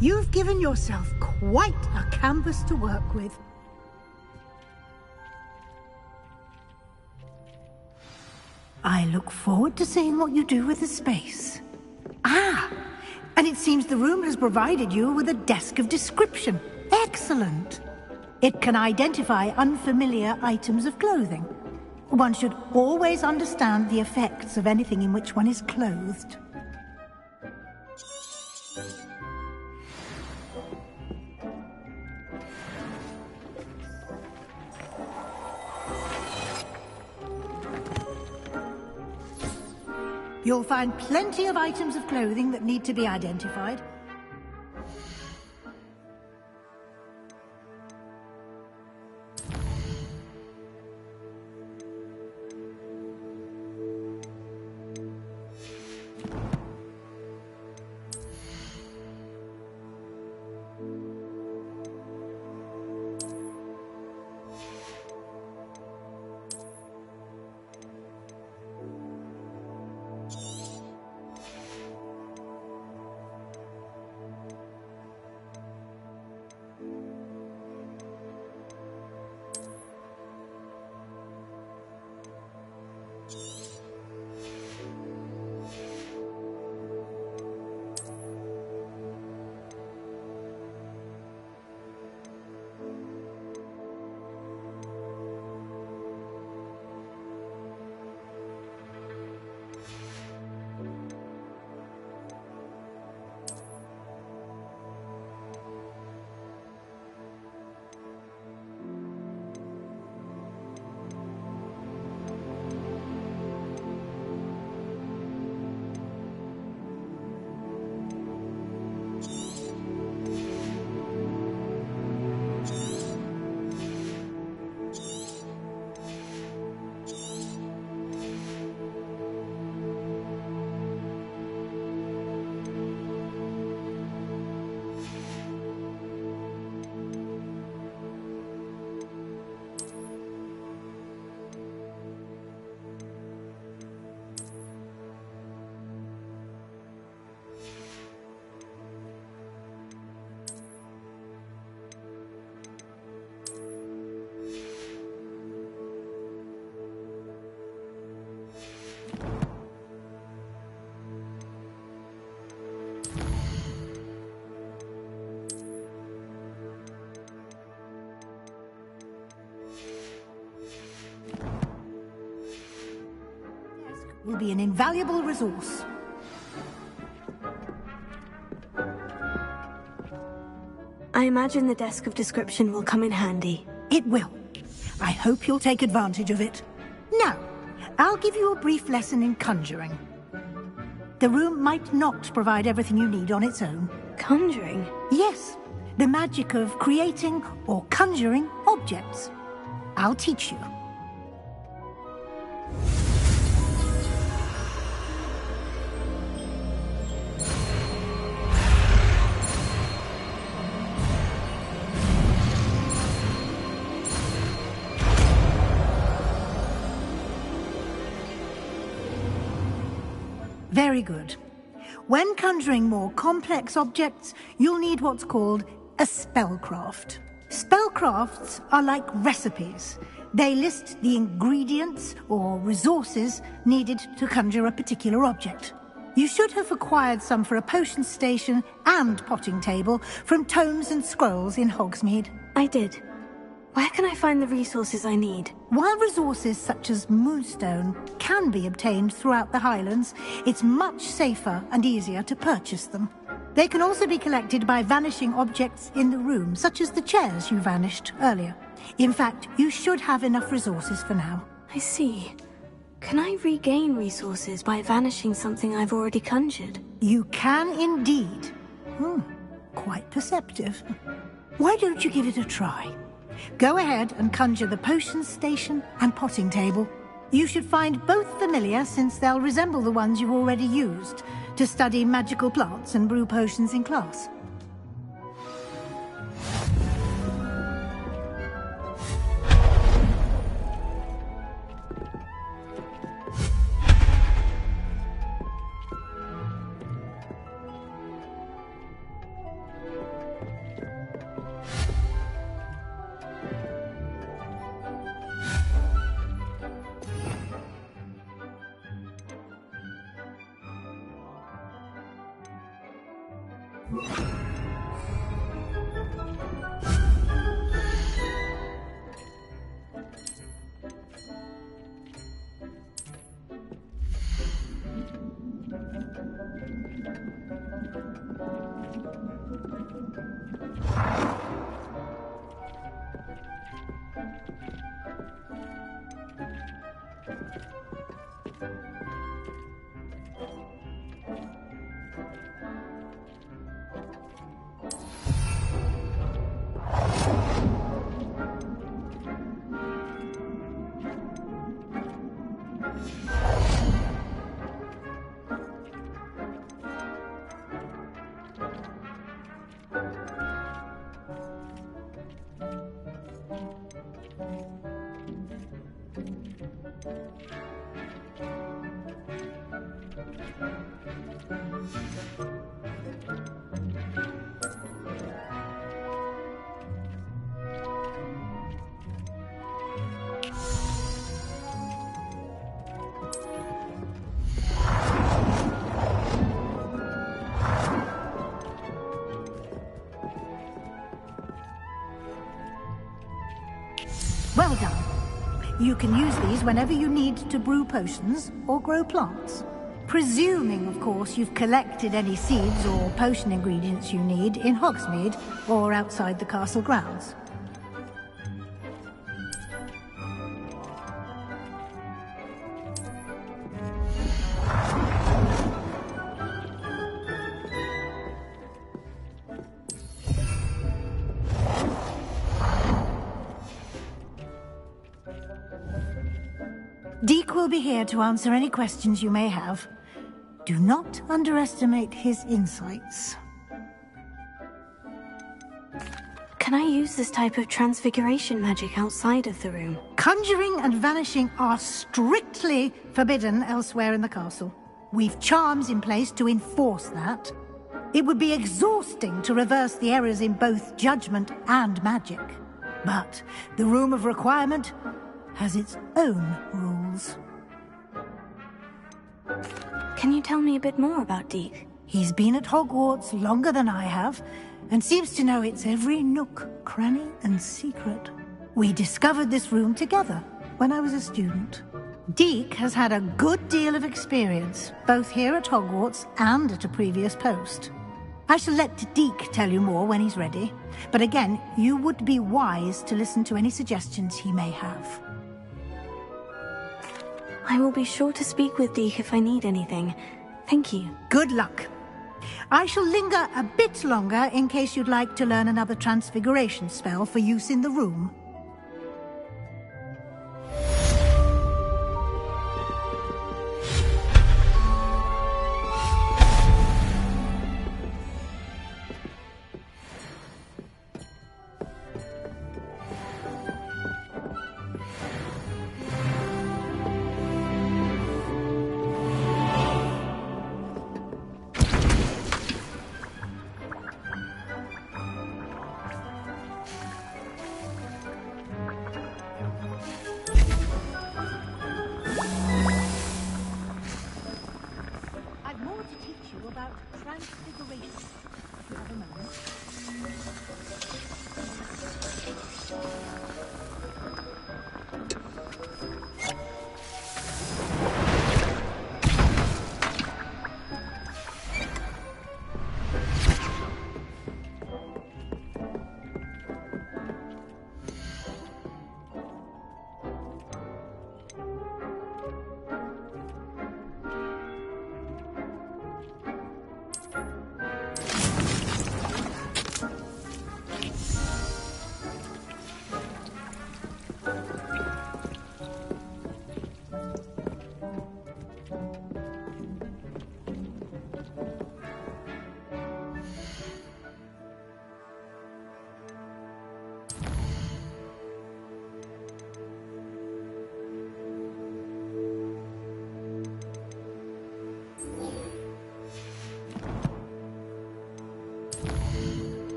You've given yourself quite a canvas to work with. I look forward to seeing what you do with the space. Ah, and it seems the room has provided you with a desk of description. Excellent. It can identify unfamiliar items of clothing. One should always understand the effects of anything in which one is clothed. You'll find plenty of items of clothing that need to be identified. Will be an invaluable resource. I imagine the desk of description will come in handy. It will. I hope you'll take advantage of it. Now, I'll give you a brief lesson in conjuring. The room might not provide everything you need on its own. Conjuring? Yes, the magic of creating or conjuring objects. I'll teach you. Very good. When conjuring more complex objects, you'll need what's called a spellcraft. Spellcrafts are like recipes. They list the ingredients or resources needed to conjure a particular object. You should have acquired some for a potion station and potting table from tomes and scrolls in Hogsmeade. I did. Where can I find the resources I need? While resources such as moonstone can be obtained throughout the Highlands, it's much safer and easier to purchase them. They can also be collected by vanishing objects in the room, such as the chairs you vanished earlier. In fact, you should have enough resources for now. I see. Can I regain resources by vanishing something I've already conjured? You can indeed. Quite perceptive. Why don't you give it a try? Go ahead and conjure the potion station and potting table. You should find both familiar, since they'll resemble the ones you've already used to study magical plants and brew potions in class. Well done. You can use these whenever you need to brew potions or grow plants. Presuming, of course, you've collected any seeds or potion ingredients you need in Hogsmeade or outside the castle grounds. Deke will be here to answer any questions you may have. Do not underestimate his insights. Can I use this type of transfiguration magic outside of the room? Conjuring and vanishing are strictly forbidden elsewhere in the castle. We've charms in place to enforce that. It would be exhausting to reverse the errors in both judgment and magic. But the Room of Requirement has its own rules. Can you tell me a bit more about Deke? He's been at Hogwarts longer than I have, and seems to know its every nook, cranny, and secret. We discovered this room together when I was a student. Deke has had a good deal of experience, both here at Hogwarts and at a previous post. I shall let Deke tell you more when he's ready, but again, you would be wise to listen to any suggestions he may have. I will be sure to speak with Deke if I need anything. Thank you. Good luck. I shall linger a bit longer in case you'd like to learn another transfiguration spell for use in the room.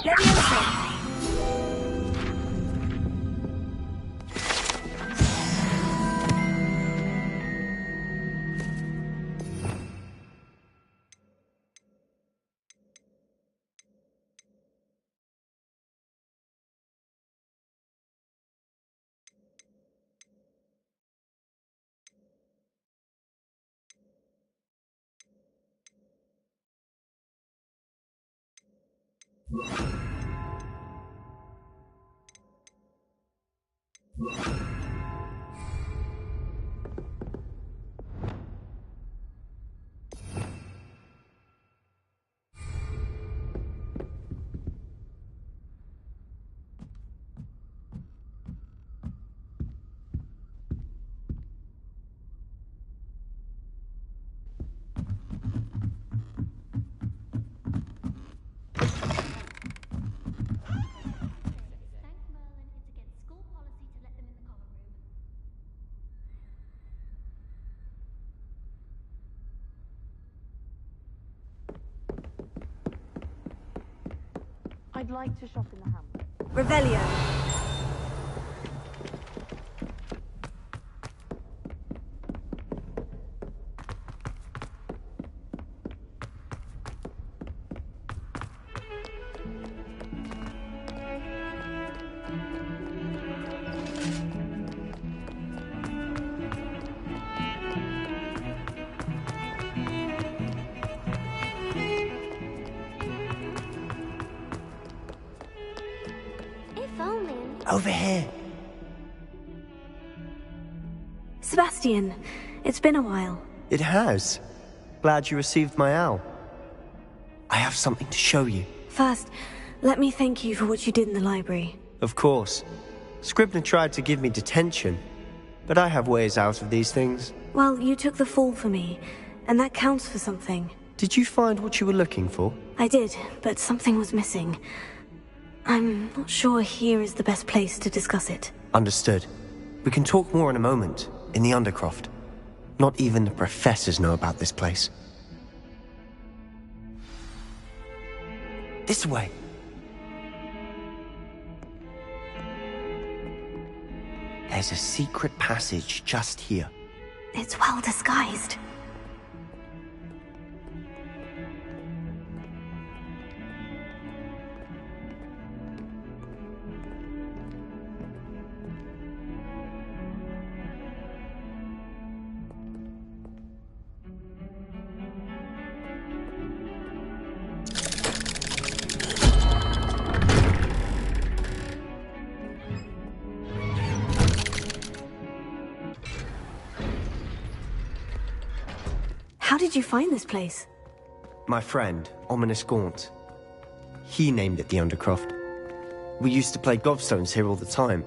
Leviosa! I'd like to shop in the hamlet. Revelio. Over here. Sebastian, it's been a while. It has. Glad you received my owl. I have something to show you. First, let me thank you for what you did in the library. Of course. Scribner tried to give me detention, but I have ways out of these things. Well, you took the fall for me, and that counts for something. Did you find what you were looking for? I did, but something was missing. I'm not sure here is the best place to discuss it. Understood. We can talk more in a moment, in the Undercroft. Not even the professors know about this place. This way. There's a secret passage just here. It's well disguised. How did you find this place? My friend, Ominous Gaunt. He named it the Undercroft. We used to play gobstones here all the time.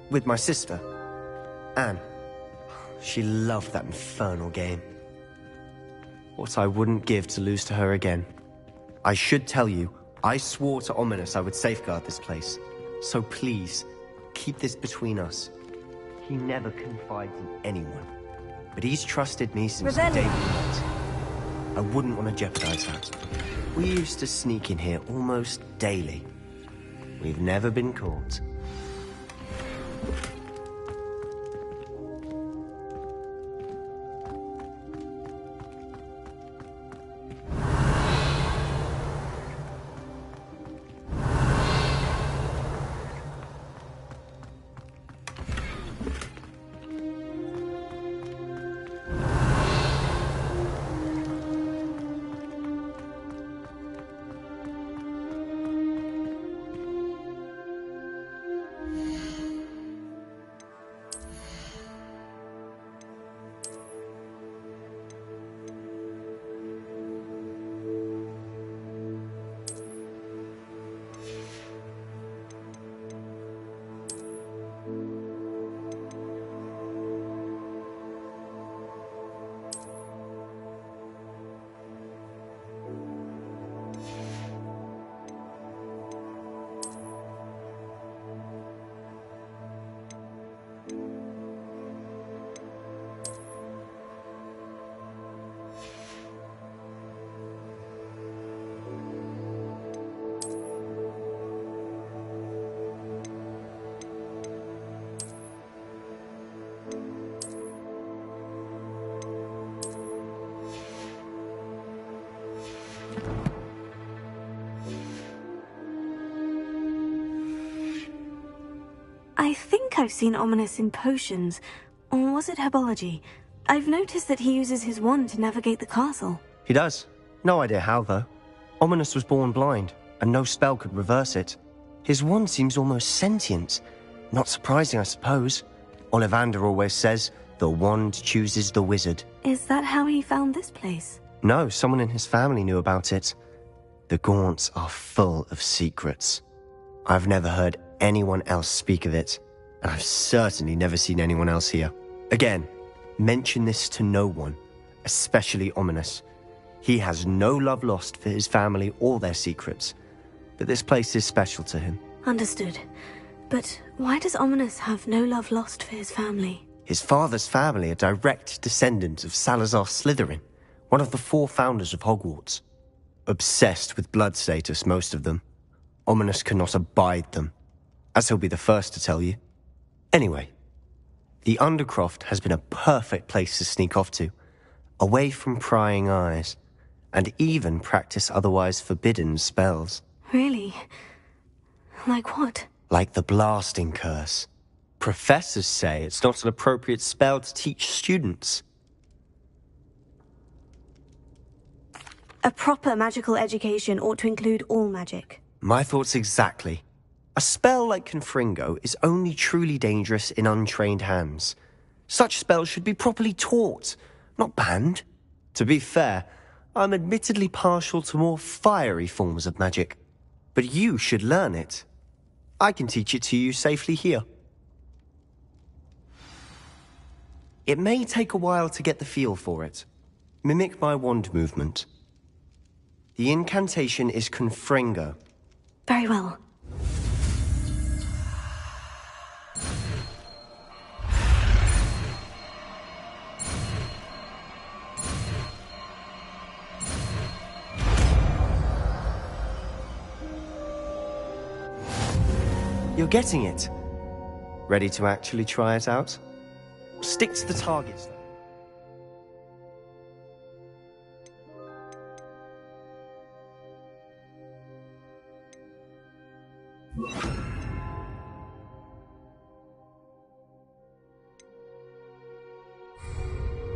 With my sister, Anne. She loved that infernal game. What I wouldn't give to lose to her again. I should tell you, I swore to Ominous I would safeguard this place. So please, keep this between us. He never confides in anyone. But he's trusted me since the day we met. I wouldn't want to jeopardize that. We used to sneak in here almost daily. We've never been caught. I think I've seen Ominous in potions. Or was it herbology? I've noticed that he uses his wand to navigate the castle. He does. No idea how, though. Ominous was born blind, and no spell could reverse it. His wand seems almost sentient. Not surprising, I suppose. Ollivander always says, the wand chooses the wizard. Is that how he found this place? No, someone in his family knew about it. The Gaunts are full of secrets. I've never heard anyone else speak of it, and I've certainly never seen anyone else here. Again, mention this to no one, especially Ominous. He has no love lost for his family or their secrets, but this place is special to him. Understood. But why does Ominous have no love lost for his family? His father's family are direct descendants of Salazar Slytherin, one of the 4 founders of Hogwarts. Obsessed with blood status, most of them. Ominous cannot abide them, as he'll be the first to tell you. Anyway, the Undercroft has been a perfect place to sneak off to, away from prying eyes, and even practice otherwise forbidden spells. Really? Like what? Like the blasting curse. Professors say it's not an appropriate spell to teach students. A proper magical education ought to include all magic. My thoughts exactly. A spell like Confringo is only truly dangerous in untrained hands. Such spells should be properly taught, not banned. To be fair, I'm admittedly partial to more fiery forms of magic. But you should learn it. I can teach it to you safely here. It may take a while to get the feel for it. Mimic my wand movement. The incantation is Confringo. Very well. You're getting it. Ready to actually try it out? Stick to the targets, though.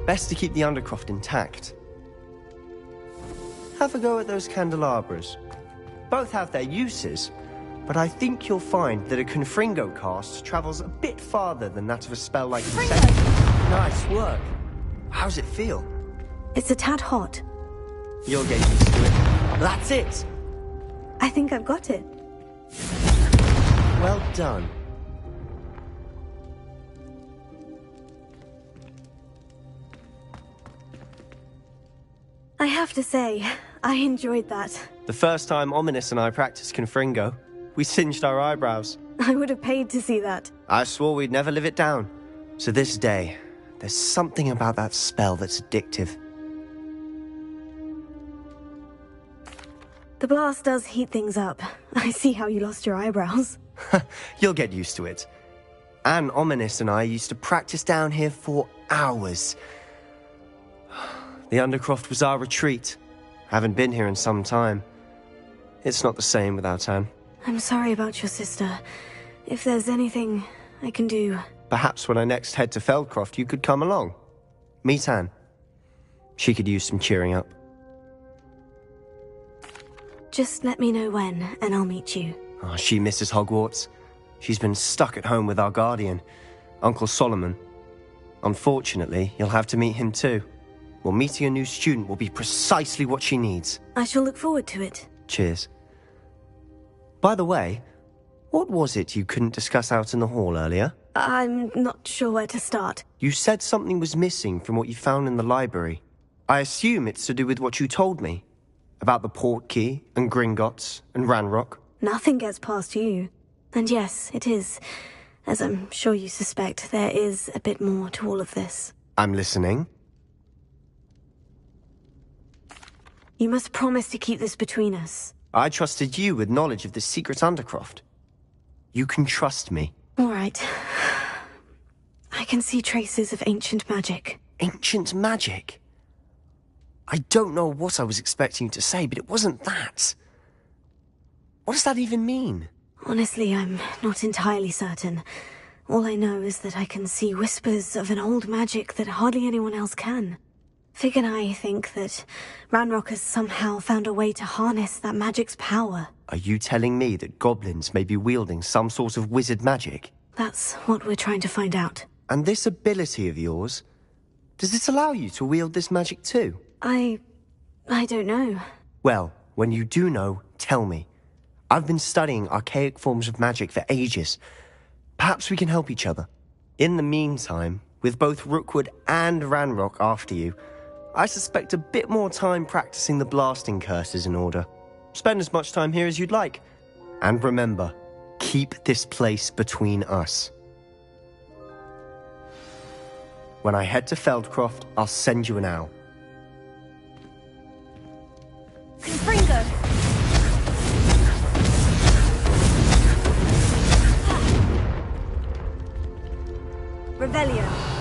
Best to keep the Undercroft intact. Have a go at those candelabras. Both have their uses, but I think you'll find that a Confringo cast travels a bit farther than that of a spell like Incendiary. Nice work. How's it feel? It's a tad hot. You'll get used to it. That's it! I think I've got it. Well done. I have to say, I enjoyed that. The first time Ominous and I practiced Confringo, we singed our eyebrows. I would have paid to see that. I swore we'd never live it down. To this day, there's something about that spell that's addictive. The blast does heat things up. I see how you lost your eyebrows. You'll get used to it. Anne, Ominous and I used to practice down here for hours. The Undercroft was our retreat. Haven't been here in some time. It's not the same without Anne. I'm sorry about your sister. If there's anything I can do... Perhaps when I next head to Feldcroft, you could come along. Meet Anne. She could use some cheering up. Just let me know when, and I'll meet you. Oh, she misses Hogwarts. She's been stuck at home with our guardian, Uncle Solomon. Unfortunately, you'll have to meet him too. Well, meeting a new student will be precisely what she needs. I shall look forward to it. Cheers. By the way, what was it you couldn't discuss out in the hall earlier? I'm not sure where to start. You said something was missing from what you found in the library. I assume it's to do with what you told me. About the Portkey, and Gringotts, and Ranrock. Nothing gets past you. And yes, it is. As I'm sure you suspect, there is a bit more to all of this. I'm listening. You must promise to keep this between us. I trusted you with knowledge of this secret Undercroft. You can trust me. All right. I can see traces of ancient magic. Ancient magic? I don't know what I was expecting you to say, but it wasn't that. What does that even mean? Honestly, I'm not entirely certain. All I know is that I can see whispers of an old magic that hardly anyone else can. Fig and I think that Ranrock has somehow found a way to harness that magic's power. Are you telling me that goblins may be wielding some sort of wizard magic? That's what we're trying to find out. And this ability of yours, does it allow you to wield this magic too? I don't know. Well, when you do know, tell me. I've been studying archaic forms of magic for ages. Perhaps we can help each other. In the meantime, with both Rookwood and Ranrock after you, I suspect a bit more time practicing the blasting curse is in order. Spend as much time here as you'd like. And remember, keep this place between us. When I head to Feldcroft, I'll send you an owl. Confringo! Revelio.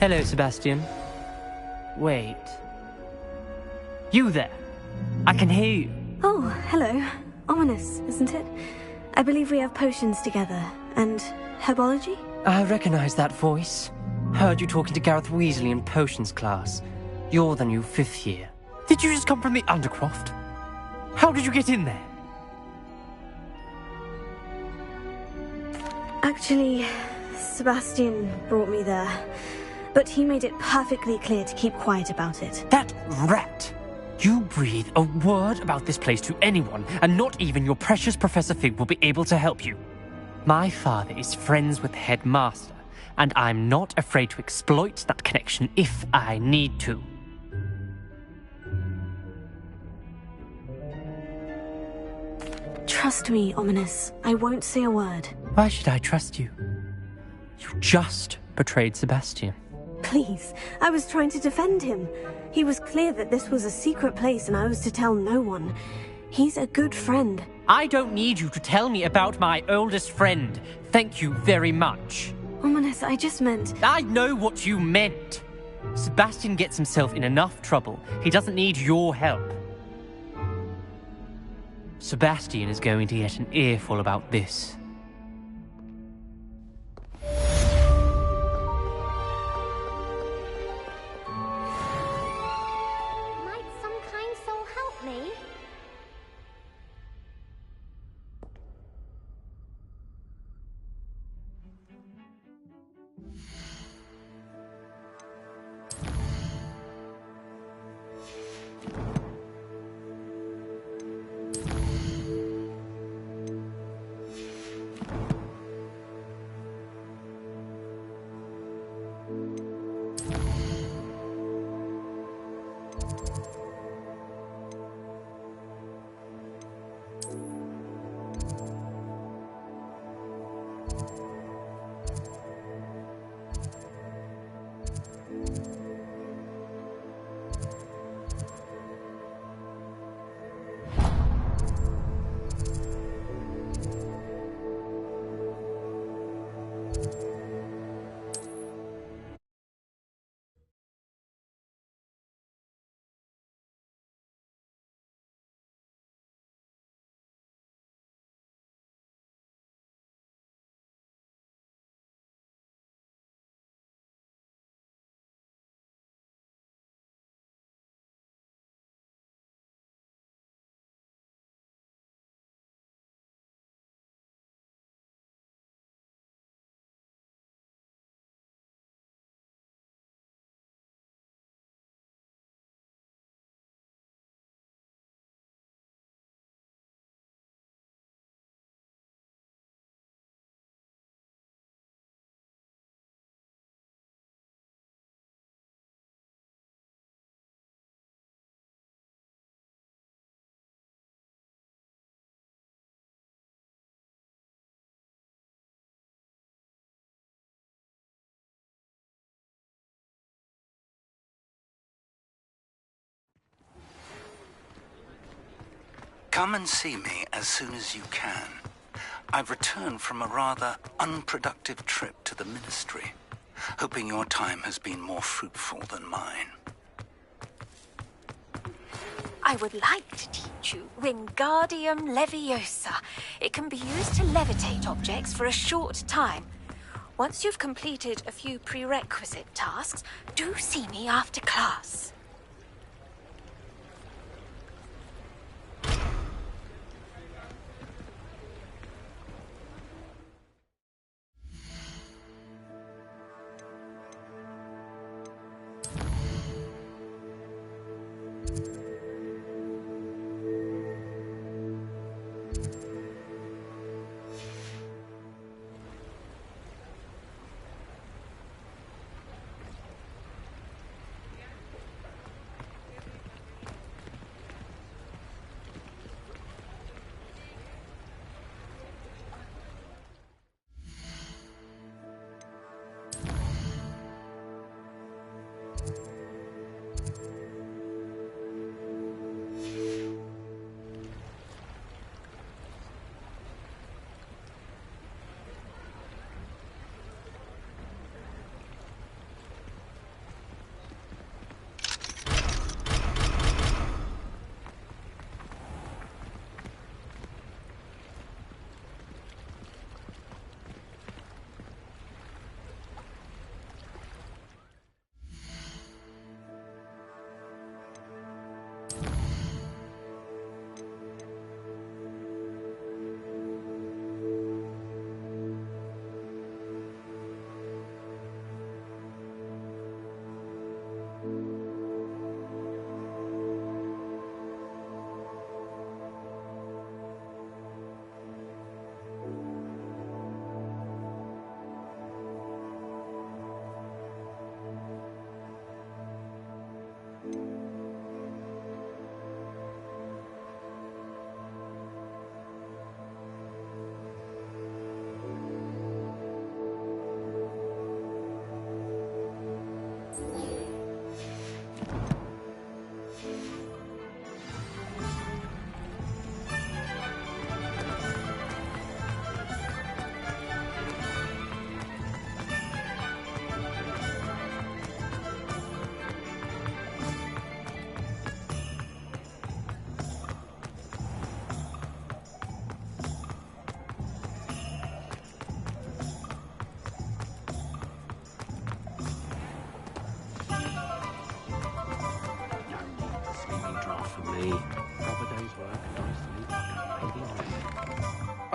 Hello, Sebastian. Wait. You there? I can hear you. Oh, hello. Ominous, isn't it? I believe we have potions together. And herbology? I recognize that voice. Heard you talking to Gareth Weasley in potions class. You're the new 5th year. Did you just come from the Undercroft? How did you get in there? Actually, Sebastian brought me there. But he made it perfectly clear to keep quiet about it. That rat! You breathe a word about this place to anyone, and not even your precious Professor Fig will be able to help you. My father is friends with the headmaster, and I'm not afraid to exploit that connection if I need to. Trust me, Ominous. I won't say a word. Why should I trust you? You just betrayed Sebastian. Please, I was trying to defend him. He was clear that this was a secret place and I was to tell no one. He's a good friend. I don't need you to tell me about my oldest friend. Thank you very much. Ominous, I just meant... I know what you meant. Sebastian gets himself in enough trouble. He doesn't need your help. Sebastian is going to get an earful about this. Come and see me as soon as you can. I've returned from a rather unproductive trip to the Ministry, hoping your time has been more fruitful than mine. I would like to teach you Wingardium Leviosa. It can be used to levitate objects for a short time. Once you've completed a few prerequisite tasks, do see me after class.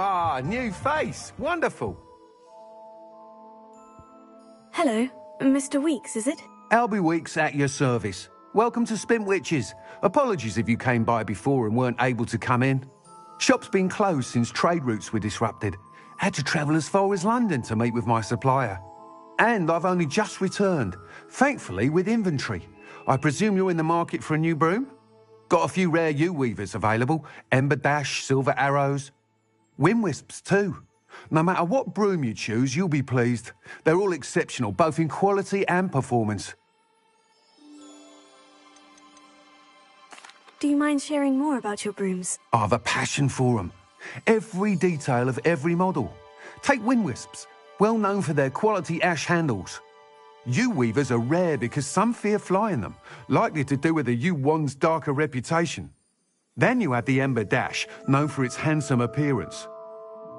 Ah, new face. Wonderful. Hello, Mr. Weeks, is it? Albie Weeks at your service. Welcome to Spintwitches. Apologies if you came by before and weren't able to come in. Shop's been closed since trade routes were disrupted. Had to travel as far as London to meet with my supplier. And I've only just returned, thankfully with inventory. I presume you're in the market for a new broom? Got a few rare U-weavers available. Ember Dash, Silver Arrows. Wind Wisps too. No matter what broom you choose, you'll be pleased. They're all exceptional, both in quality and performance. Do you mind sharing more about your brooms? I've a passion for them. Every detail of every model. Take Wind Wisps, well known for their quality ash handles. U-weavers are rare because some fear flying them, likely to do with the U-wand's darker reputation. Then you have the Ember Dash, known for its handsome appearance.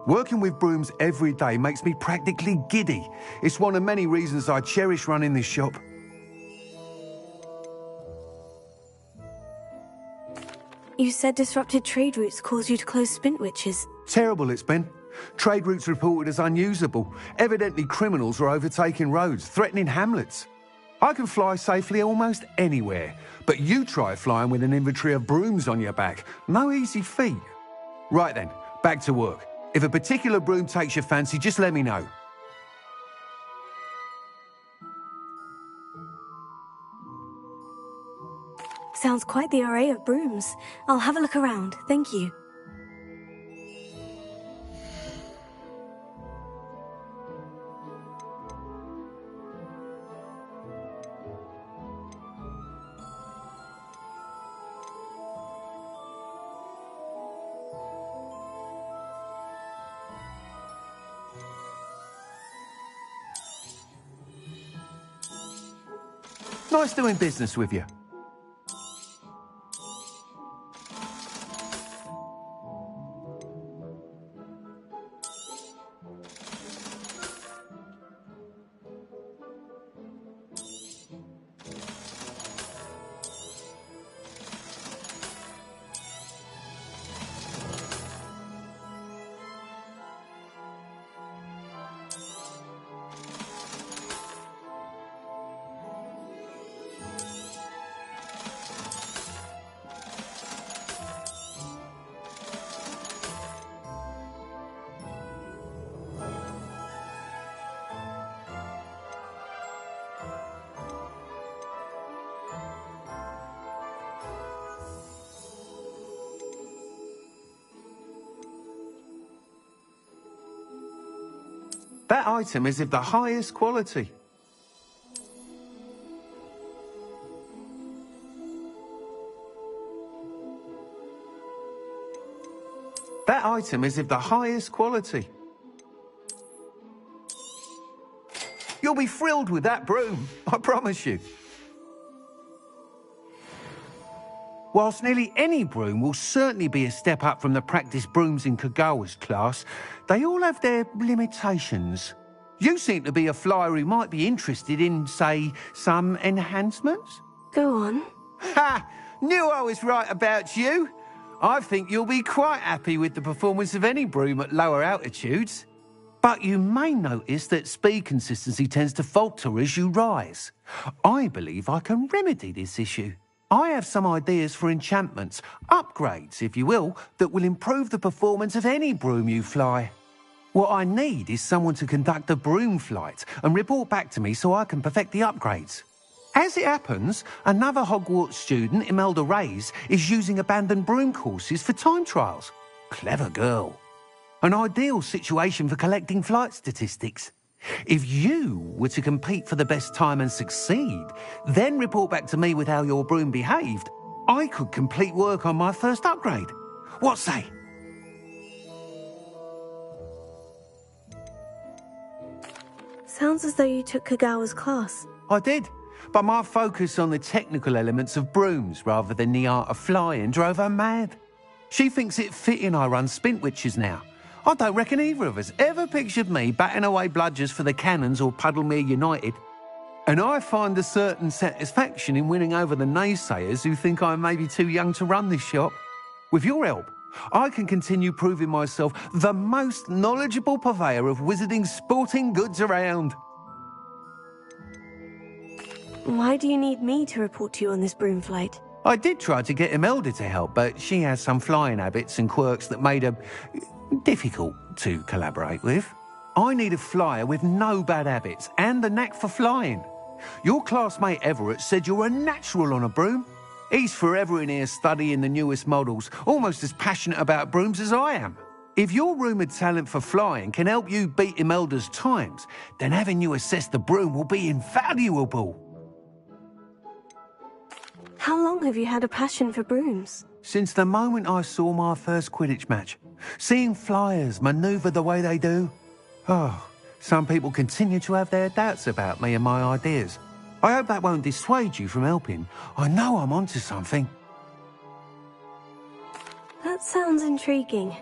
Working with brooms every day makes me practically giddy. It's one of many reasons I cherish running this shop. You said disrupted trade routes caused you to close Spintwitches. Terrible it's been. Trade routes reported as unusable. Evidently criminals were overtaking roads, threatening hamlets. I can fly safely almost anywhere, but you try flying with an inventory of brooms on your back. No easy feat. Right then, back to work. If a particular broom takes your fancy, just let me know. Sounds quite the array of brooms. I'll have a look around, thank you. Nice doing business with you. That item is of the highest quality. That item is of the highest quality. You'll be thrilled with that broom, I promise you. Whilst nearly any broom will certainly be a step up from the practice brooms in Kagawa's class, they all have their limitations. You seem to be a flyer who might be interested in, say, some enhancements? Go on. Ha! Knew I was right about you. I think you'll be quite happy with the performance of any broom at lower altitudes. But you may notice that speed consistency tends to falter as you rise. I believe I can remedy this issue. I have some ideas for enchantments, upgrades, if you will, that will improve the performance of any broom you fly. What I need is someone to conduct a broom flight and report back to me so I can perfect the upgrades. As it happens, another Hogwarts student, Imelda Reyes, is using abandoned broom courses for time trials. Clever girl. An ideal situation for collecting flight statistics. If you were to compete for the best time and succeed, then report back to me with how your broom behaved, I could complete work on my first upgrade. What say? Sounds as though you took Kagawa's class. I did, but my focus on the technical elements of brooms rather than the art of flying drove her mad. She thinks it fitting I run Spintwitches now. I don't reckon either of us ever pictured me batting away bludgers for the Cannons or Puddlemere United. And I find a certain satisfaction in winning over the naysayers who think I may be too young to run this shop. With your help, I can continue proving myself the most knowledgeable purveyor of wizarding sporting goods around. Why do you need me to report to you on this broom flight? I did try to get Imelda to help, but she has some flying habits and quirks that made her difficult to collaborate with. I need a flyer with no bad habits and the knack for flying. Your classmate Everett said you're a natural on a broom. He's forever in here studying the newest models, almost as passionate about brooms as I am. If your rumoured talent for flying can help you beat Imelda's times, then having you assess the broom will be invaluable. How long have you had a passion for brooms? Since the moment I saw my first Quidditch match. Seeing flyers manoeuvre the way they do. Oh, some people continue to have their doubts about me and my ideas. I hope that won't dissuade you from helping. I know I'm onto something. That sounds intriguing.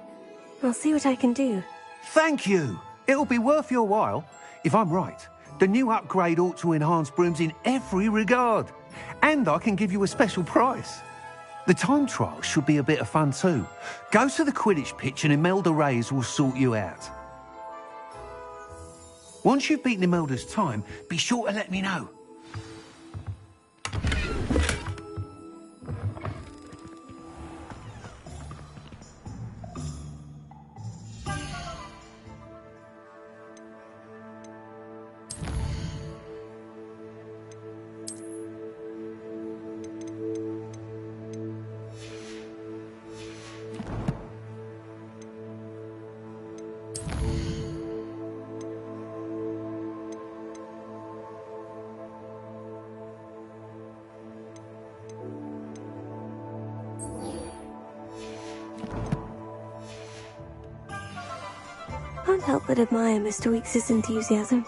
I'll see what I can do. Thank you. It'll be worth your while. If I'm right, the new upgrade ought to enhance brooms in every regard. And I can give you a special price. The time trial should be a bit of fun too. Go to the Quidditch pitch and Imelda Reyes will sort you out. Once you've beaten Imelda's time, be sure to let me know. Can't help but admire Mr. Weekes' enthusiasm.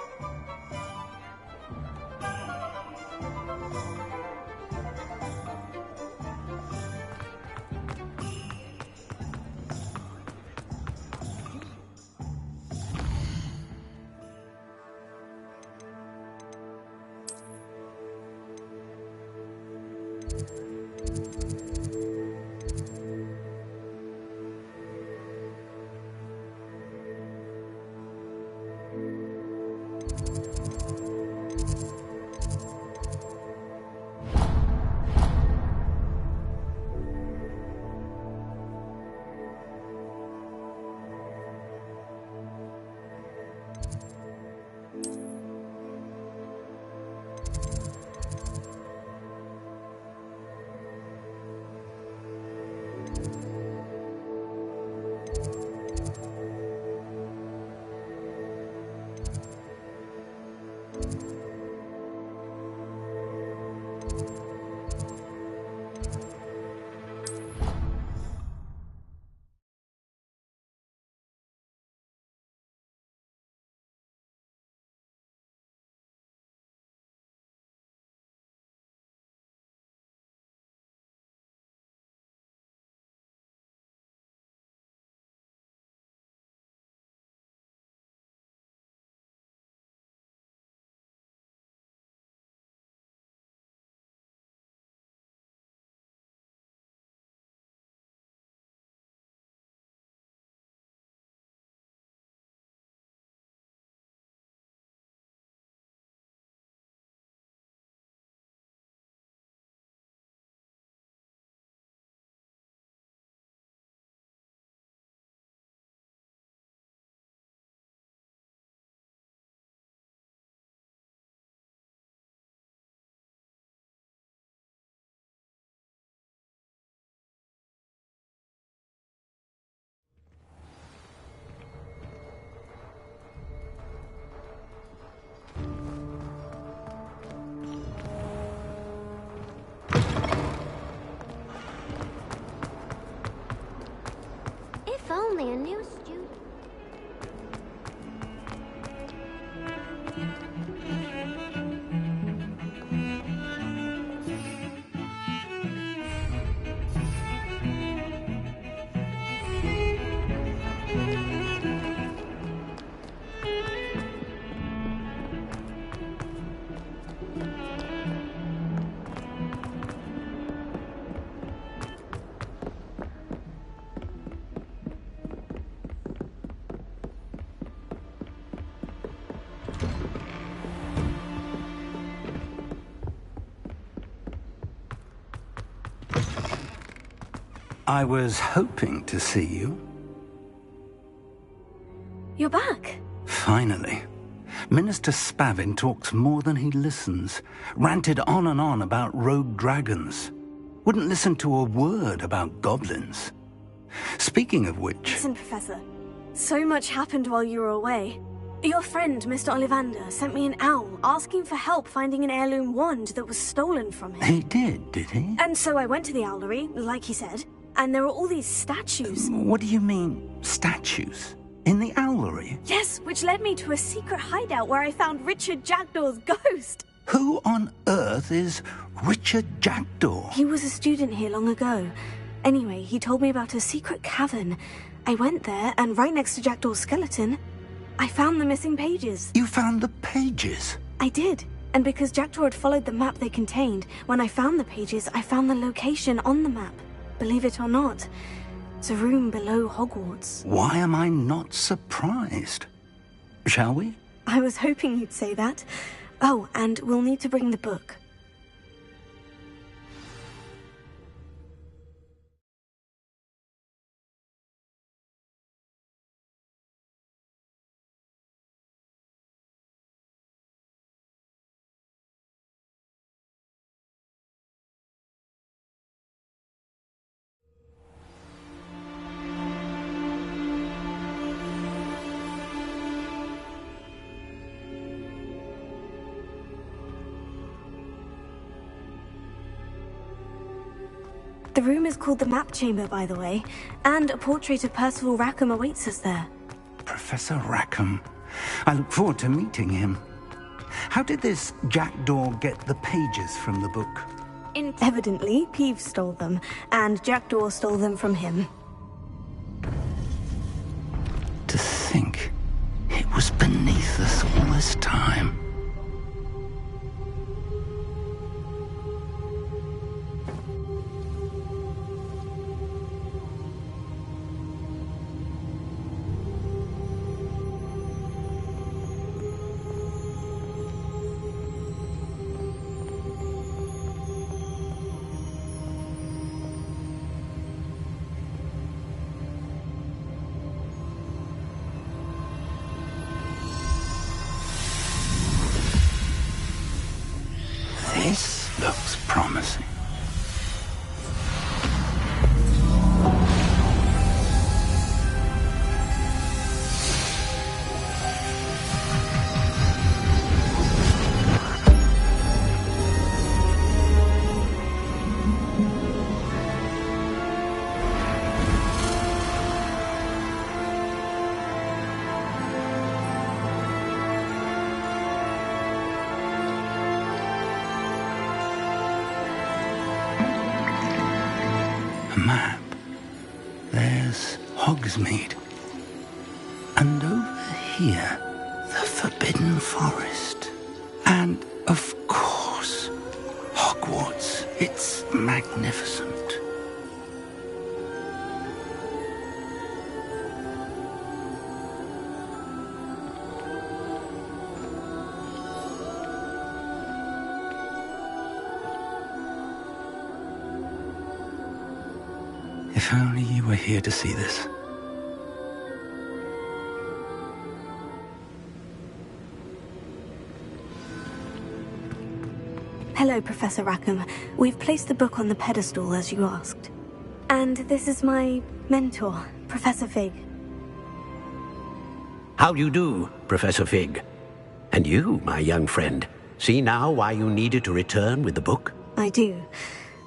only a new student. I was hoping to see you. You're back. Finally. Minister Spavin talks more than he listens. Ranted on and on about rogue dragons. Wouldn't listen to a word about goblins. Speaking of which... Listen, Professor. So much happened while you were away. Your friend, Mr. Ollivander, sent me an owl asking for help finding an heirloom wand that was stolen from him. He did he? And so I went to the owlery, like he said, and there were all these statues. What do you mean, statues? In the owlery? Yes, which led me to a secret hideout where I found Richard Jackdaw's ghost. Who on earth is Richard Jackdaw? He was a student here long ago. Anyway, he told me about a secret cavern. I went there, and right next to Jackdaw's skeleton, I found the missing pages. You found the pages? I did. And because Jackdaw had followed the map they contained, when I found the pages, I found the location on the map. Believe it or not, it's a room below Hogwarts. Why am I not surprised? Shall we? I was hoping you'd say that. Oh, and we'll need to bring the book. The room is called the Map Chamber, by the way, and a portrait of Percival Rackham awaits us there. Professor Rackham. I look forward to meeting him. How did this Jackdaw get the pages from the book? Evidently, Peeves stole them, and Jackdaw stole them from him. To think it was beneath us all this time. This looks promising. A map. There's Hogsmeade. And over here, the Forbidden Forest. And, of course, Hogwarts. It's magnificent. If only you were here to see this. Hello, Professor Rackham. We've placed the book on the pedestal, as you asked. And this is my mentor, Professor Fig. How do you do, Professor Fig? And you, my young friend, see now why you needed to return with the book? I do.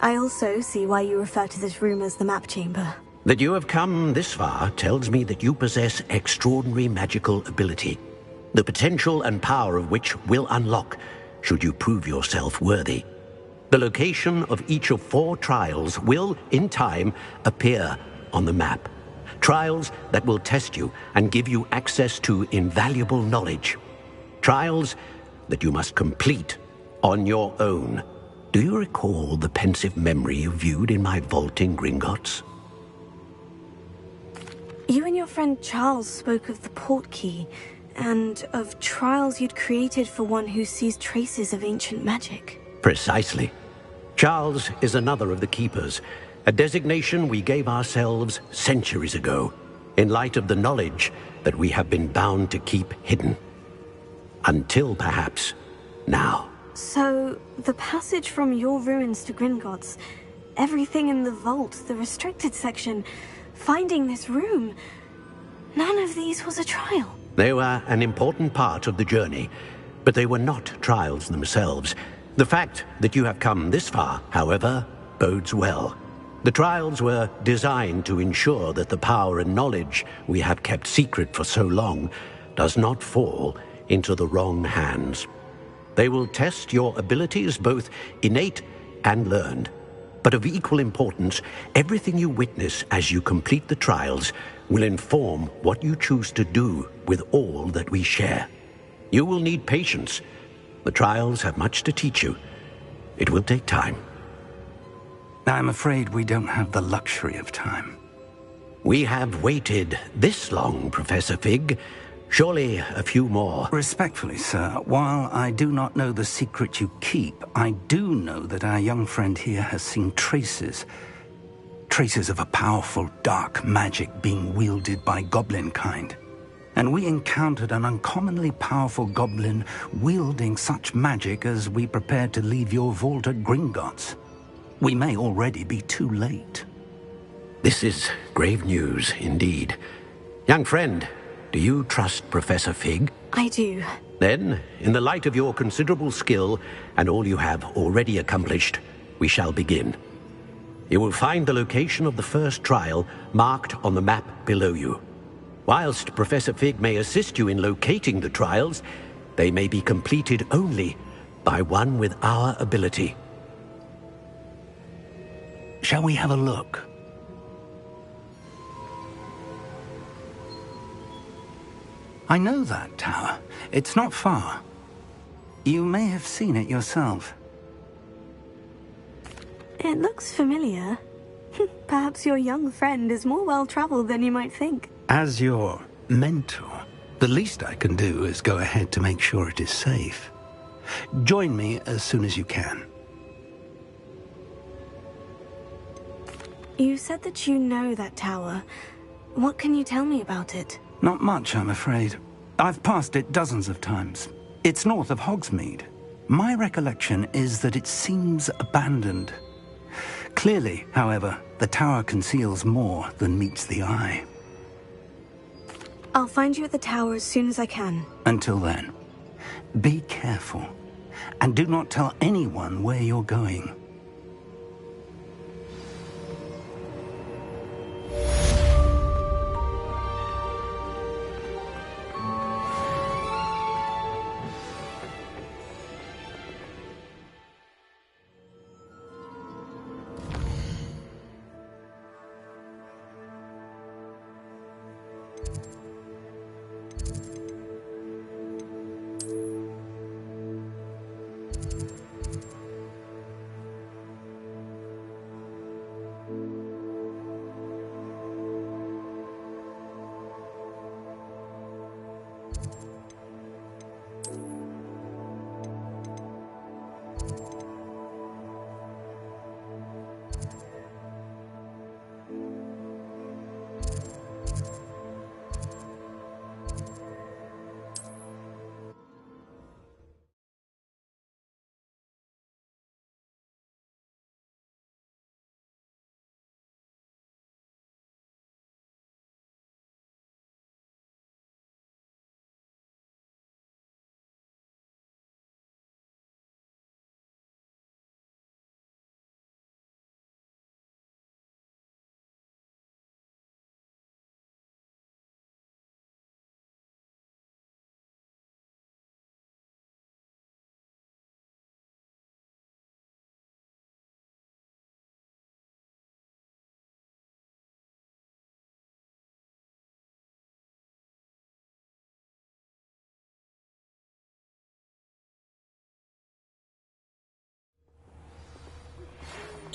I also see why you refer to this room as the Map Chamber. That you have come this far tells me that you possess extraordinary magical ability, the potential and power of which will unlock should you prove yourself worthy. The location of each of 4 trials will, in time, appear on the map. Trials that will test you and give you access to invaluable knowledge. Trials that you must complete on your own. Do you recall the pensive memory you viewed in my vault in Gringotts? You and your friend Charles spoke of the port key, and of trials you'd created for one who sees traces of ancient magic. Precisely. Charles is another of the Keepers, a designation we gave ourselves centuries ago, in light of the knowledge that we have been bound to keep hidden. Until, perhaps, now. So, the passage from your ruins to Gringotts, everything in the vault, the restricted section, finding this room, none of these was a trial. They were an important part of the journey, but they were not trials themselves. The fact that you have come this far, however, bodes well. The trials were designed to ensure that the power and knowledge we have kept secret for so long does not fall into the wrong hands. They will test your abilities, both innate and learned. But of equal importance, everything you witness as you complete the trials will inform what you choose to do with all that we share. You will need patience. The trials have much to teach you. It will take time. I'm afraid we don't have the luxury of time. We have waited this long, Professor Fig. Surely a few more. Respectfully, sir, while I do not know the secret you keep, I do know that our young friend here has seen traces of a powerful dark magic being wielded by goblin kind. And we encountered an uncommonly powerful goblin wielding such magic as we prepared to leave your vault at Gringotts. We may already be too late. This is grave news indeed. Young friend, do you trust Professor Fig? I do. Then, in the light of your considerable skill and all you have already accomplished, we shall begin. You will find the location of the first trial marked on the map below you. Whilst Professor Fig may assist you in locating the trials, they may be completed only by one with our ability. Shall we have a look? I know that tower. It's not far. You may have seen it yourself. It looks familiar. Perhaps your young friend is more well-traveled than you might think. As your mentor, the least I can do is go ahead to make sure it is safe. Join me as soon as you can. You said that you know that tower. What can you tell me about it? Not much, I'm afraid. I've passed it dozens of times. It's north of Hogsmeade. My recollection is that it seems abandoned. Clearly, however, the tower conceals more than meets the eye. I'll find you at the tower as soon as I can. Until then, be careful, and do not tell anyone where you're going.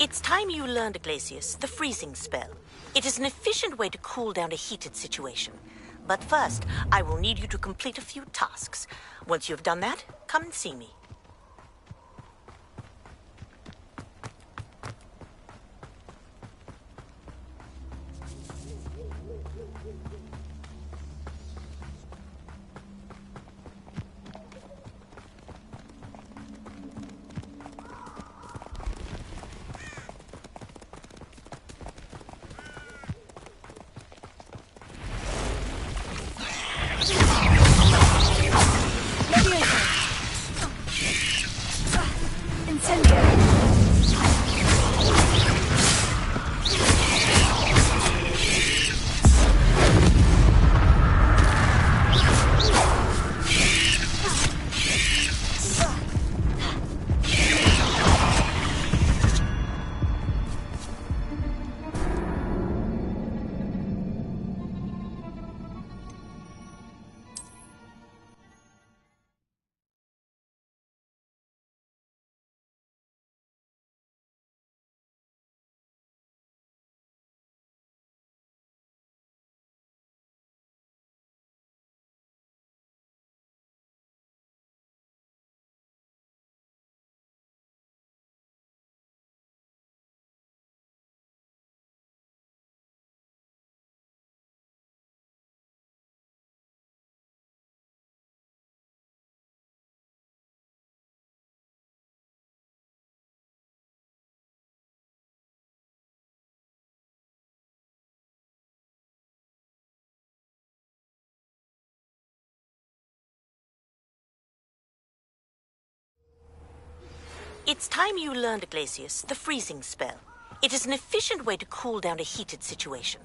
It's time you learned, Glacius, the freezing spell. It is an efficient way to cool down a heated situation. But first, I will need you to complete a few tasks. Once you've done that, come and see me. It's time you learned, Glacius, the freezing spell. It is an efficient way to cool down a heated situation.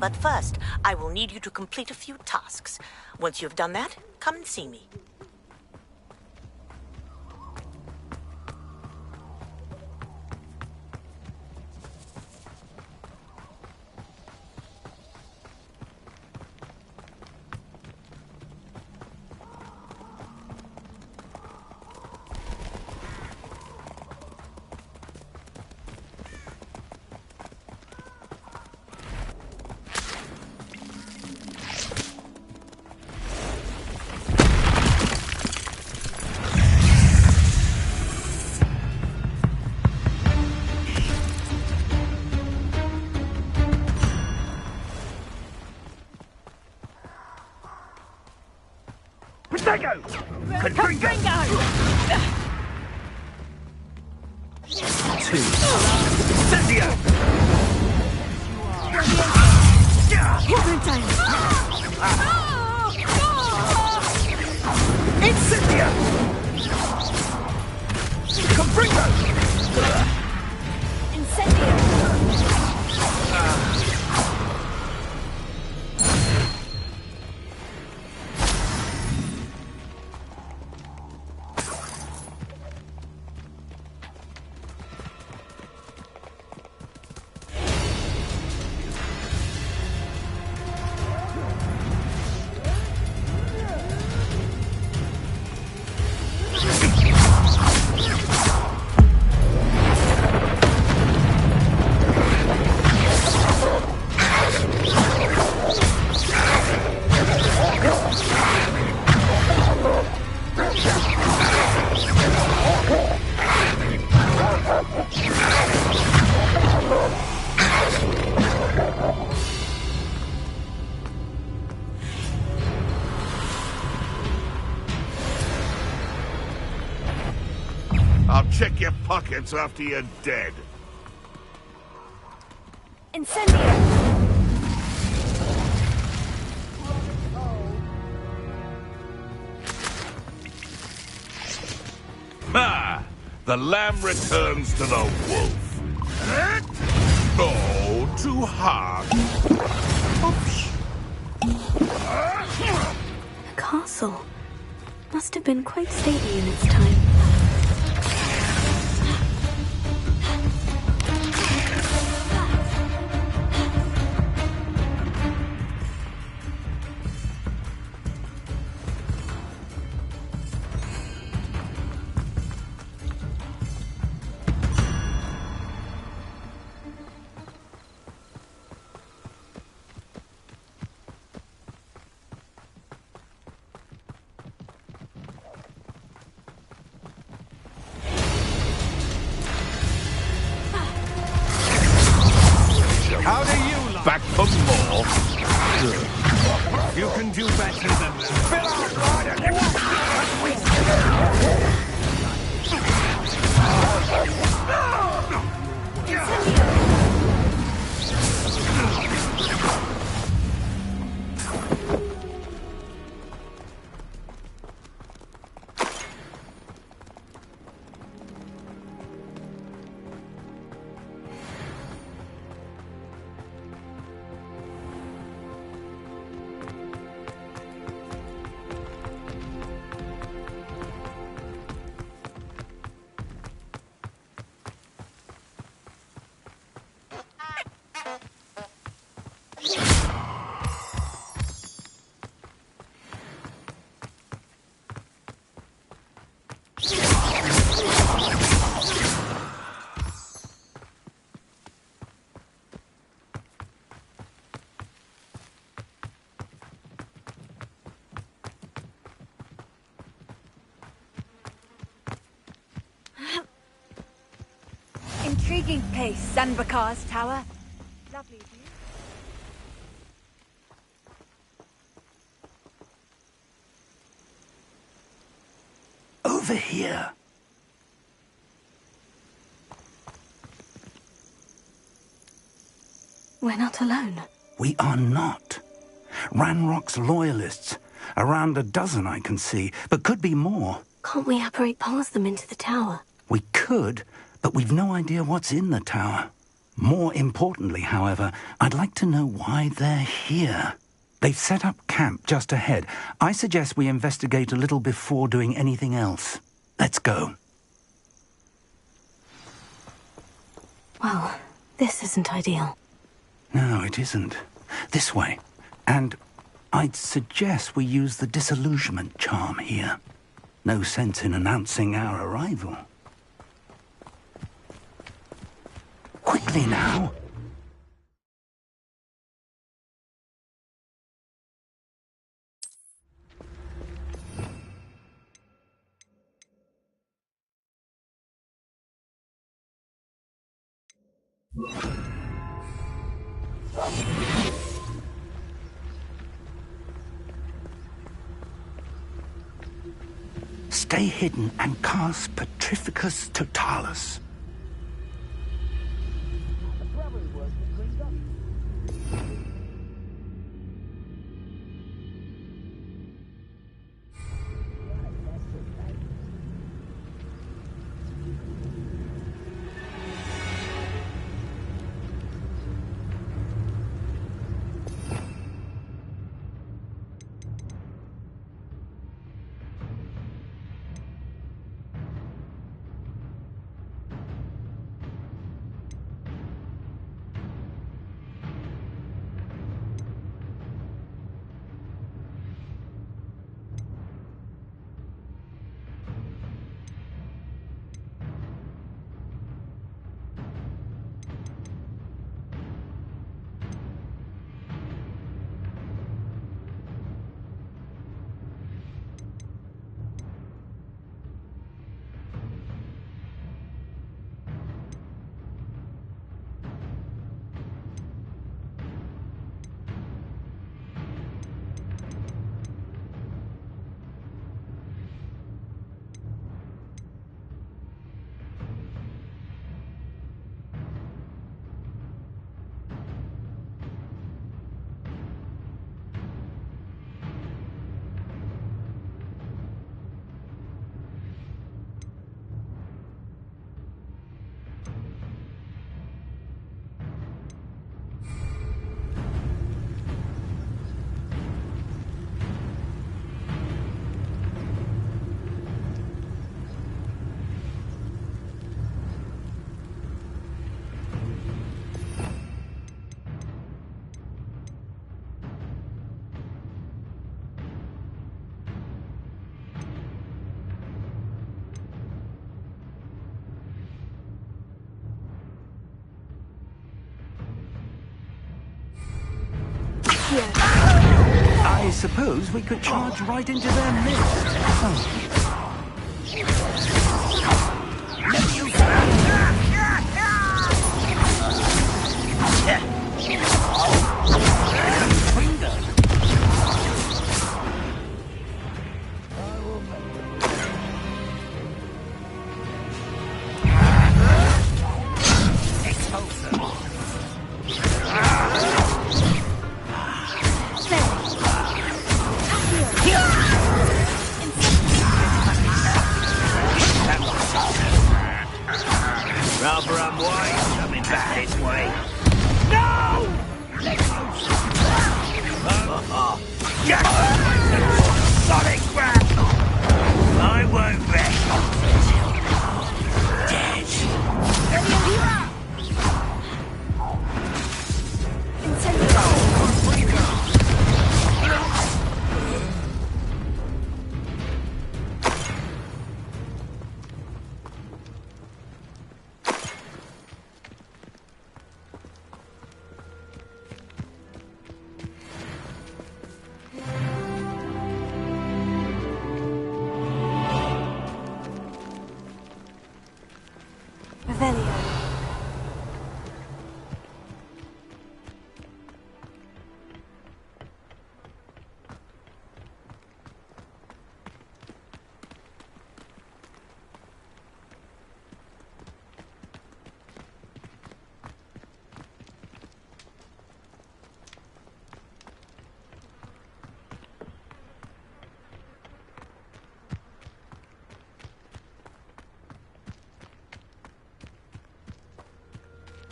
But first, I will need you to complete a few tasks. Once you've done that, come and see me. I'll check your pockets after you're dead. Incendio! Ha! The lamb returns to the wolf. Oh, too hard. The castle must have been quite stately in its time. Back for more? Good. You can do better than Intriguing place, Sanbakar's tower. Lovely view. Over here. We're not alone. We are not. Ranrock's loyalists. Around a dozen I can see, but could be more. Can't we apparate past them into the tower? We could, but we've no idea what's in the tower. More importantly, however, I'd like to know why they're here. They've set up camp just ahead. I suggest we investigate a little before doing anything else. Let's go. Well, this isn't ideal. No, it isn't. This way. And I'd suggest we use the disillusionment charm here. No sense in announcing our arrival. Quickly now. Stay hidden and cast Petrificus Totalis. I suppose we could charge right into their midst. Let you Sonic grab! I won't rest until you're dead.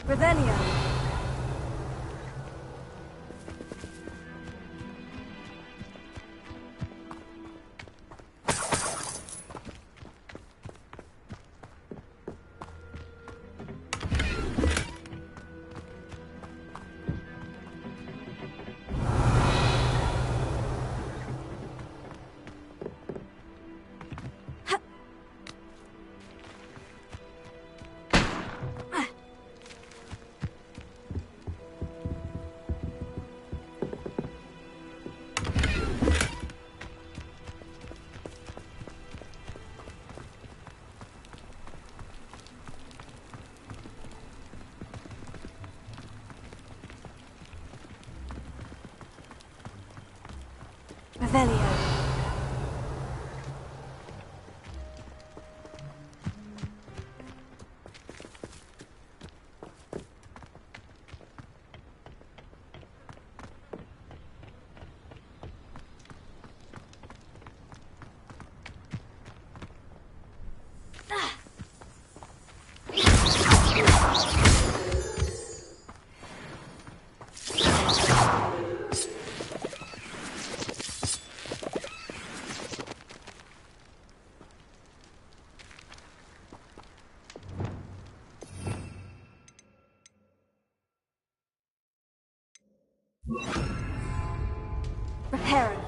Revelio. Revelio. Reparo.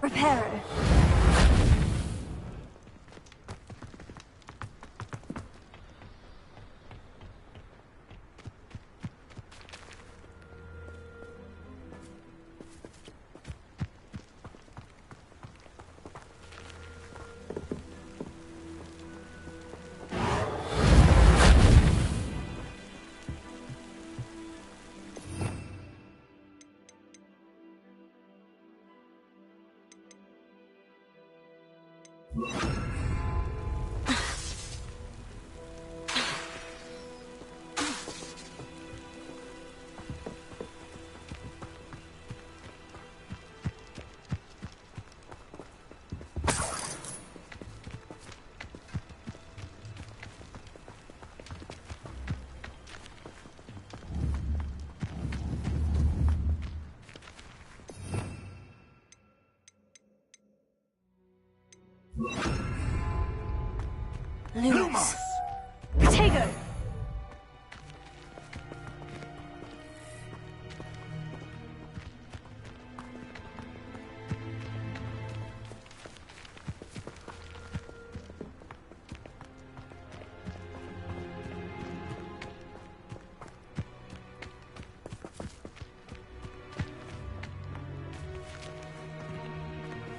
Reparo. Lumos. Protego.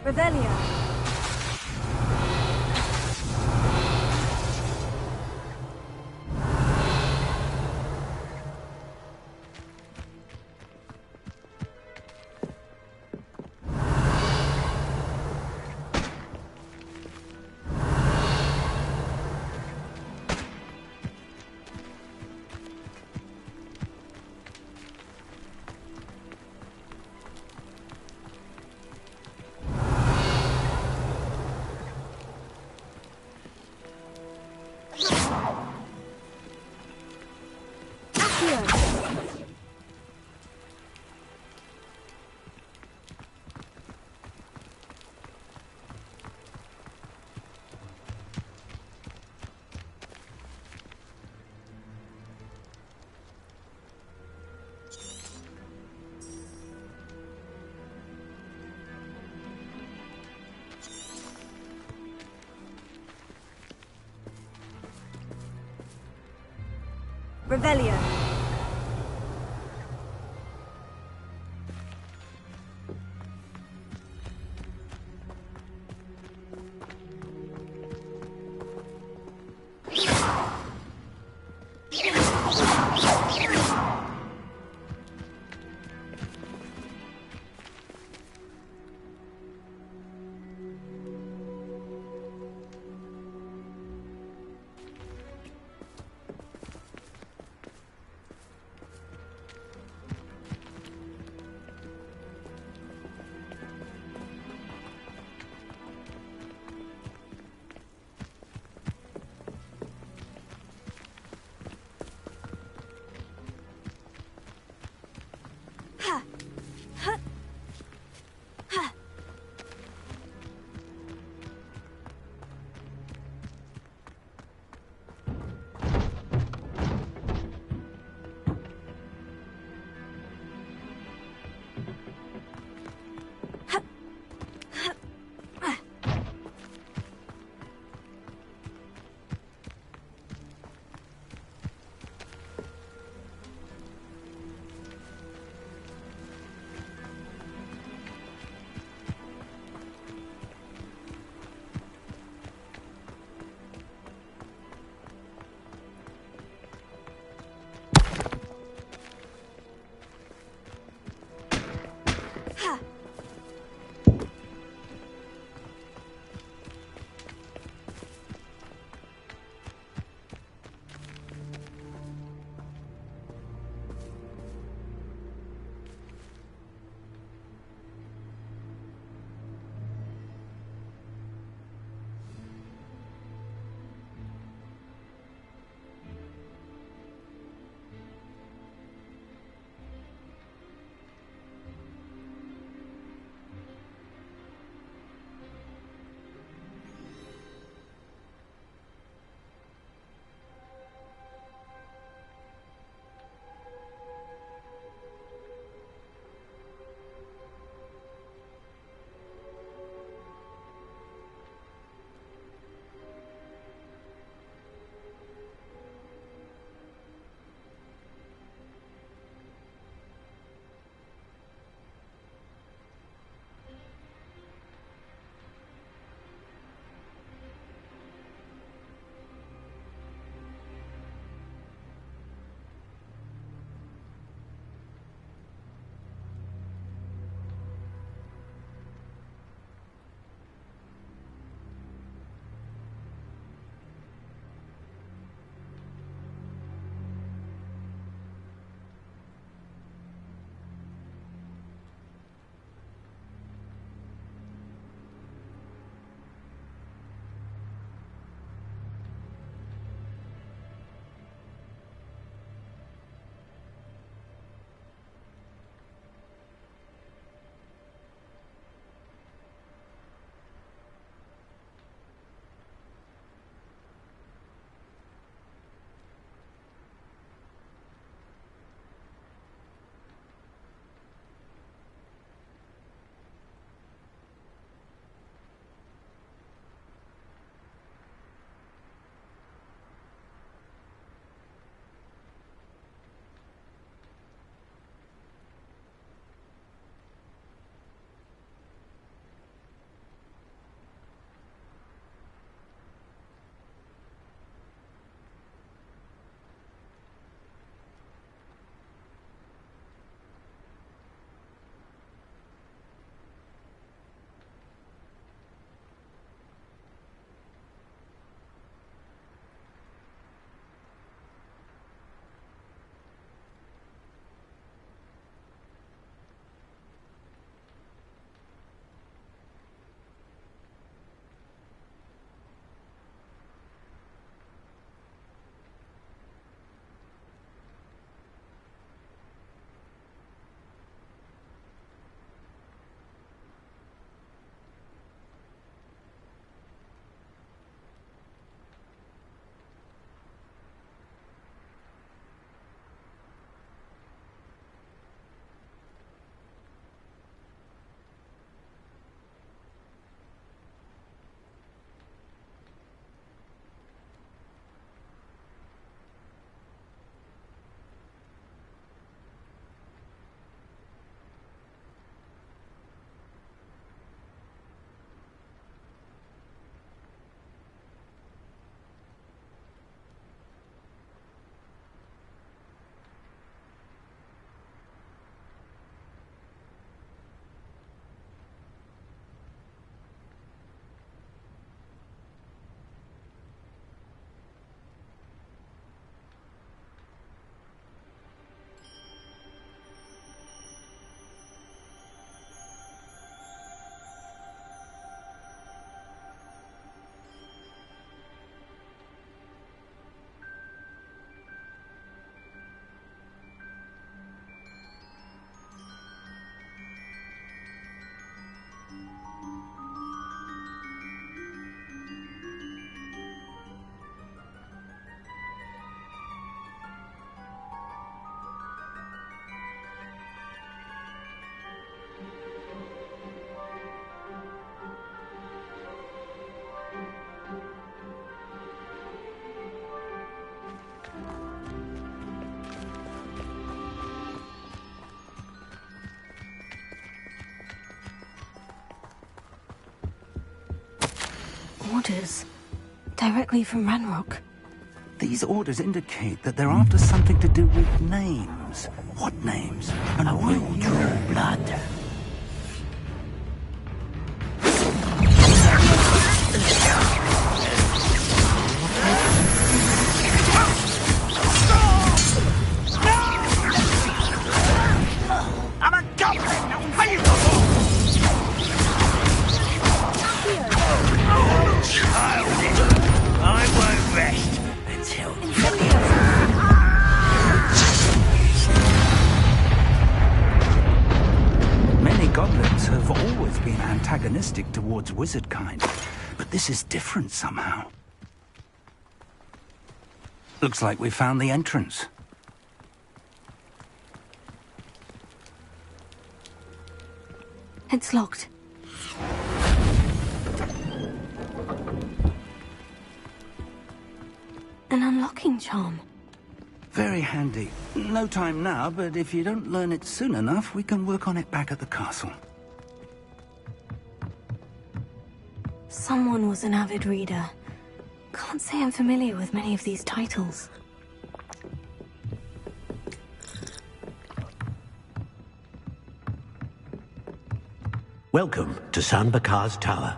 Revelio. Revelio. orders. Directly from Ranrock. These orders indicate that they're after something to do with names. What names? And why draw blood? I'm a goblin! Childish! I won't rest until... Many goblins have always been antagonistic towards wizard kind, but this is different somehow. Looks like we found the entrance. It's locked. An unlocking charm. Very handy. No time now, but if you don't learn it soon enough, we can work on it back at the castle. Someone was an avid reader. Can't say I'm familiar with many of these titles. Welcome to San Bakar's Tower.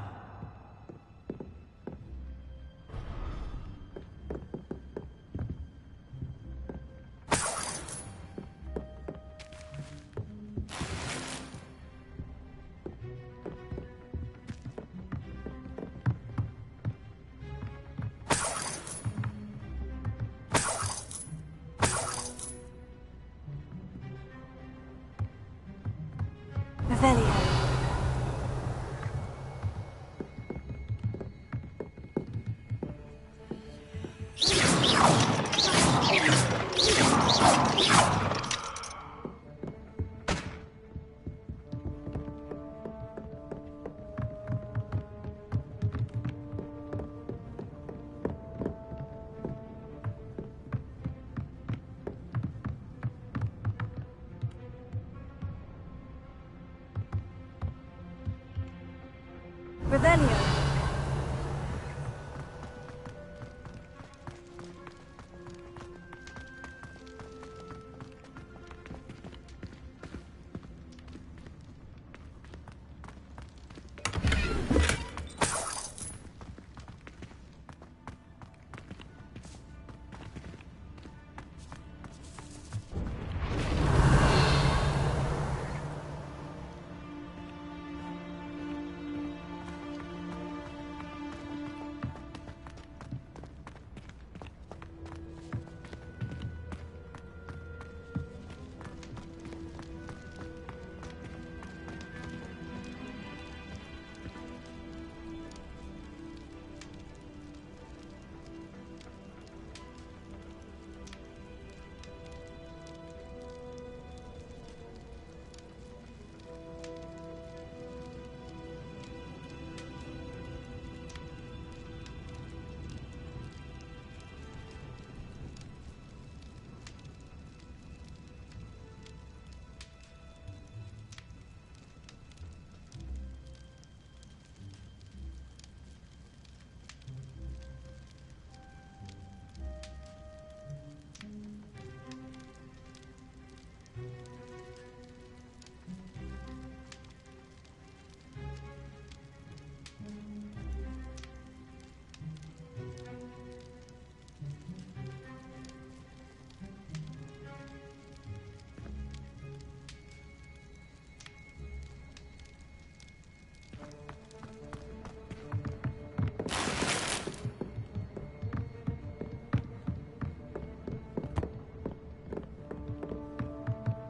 Revelio. Revelio.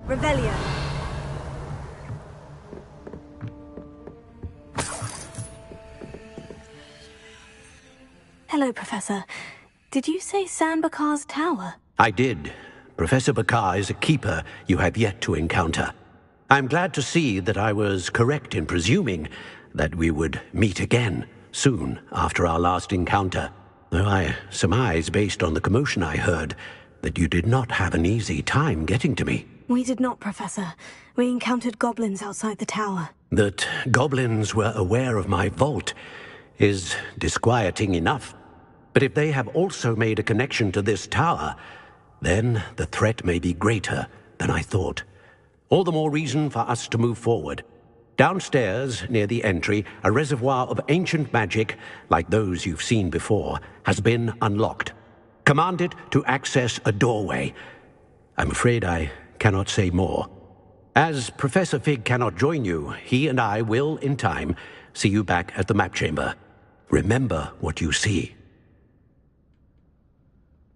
Revelio. Hello, Professor. Did you say San Bakar's Tower? I did. Professor Bakar is a keeper you have yet to encounter. I'm glad to see that I was correct in presuming that we would meet again soon after our last encounter, though I surmise, based on the commotion I heard, that you did not have an easy time getting to me. We did not, Professor. We encountered goblins outside the tower. That goblins were aware of my vault is disquieting enough. But if they have also made a connection to this tower, then the threat may be greater than I thought. All the more reason for us to move forward. Downstairs, near the entry, a reservoir of ancient magic, like those you've seen before, has been unlocked. Command it to access a doorway. I'm afraid I cannot say more. As Professor Fig cannot join you, he and I will, in time, see you back at the map chamber. Remember what you see.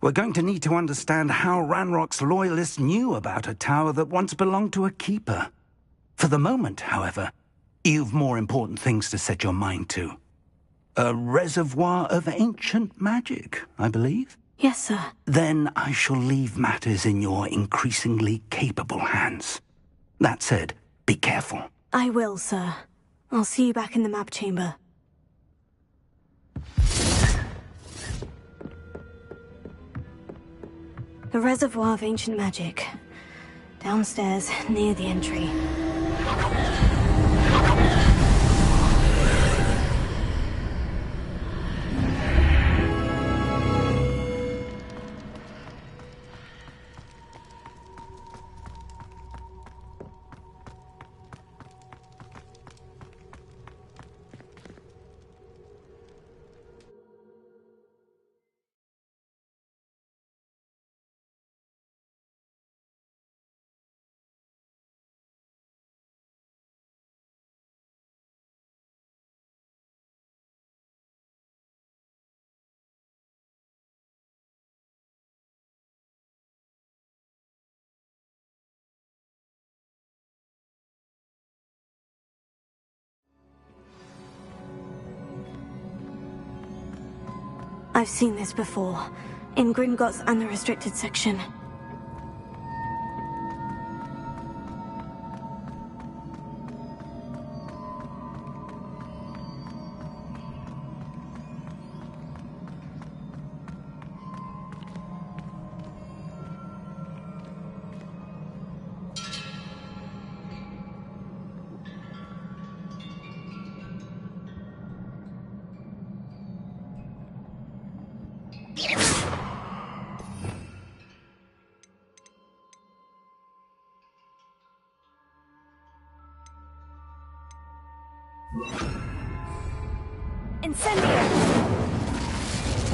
We're going to need to understand how Ranrock's loyalists knew about a tower that once belonged to a keeper. For the moment, however, you've more important things to set your mind to. A reservoir of ancient magic, I believe? Yes, sir. Then I shall leave matters in your increasingly capable hands. That said, be careful. I will, sir. I'll see you back in the map chamber. A reservoir of ancient magic. Downstairs, near the entry. I've seen this before, in Gringotts and the restricted section. Incendio!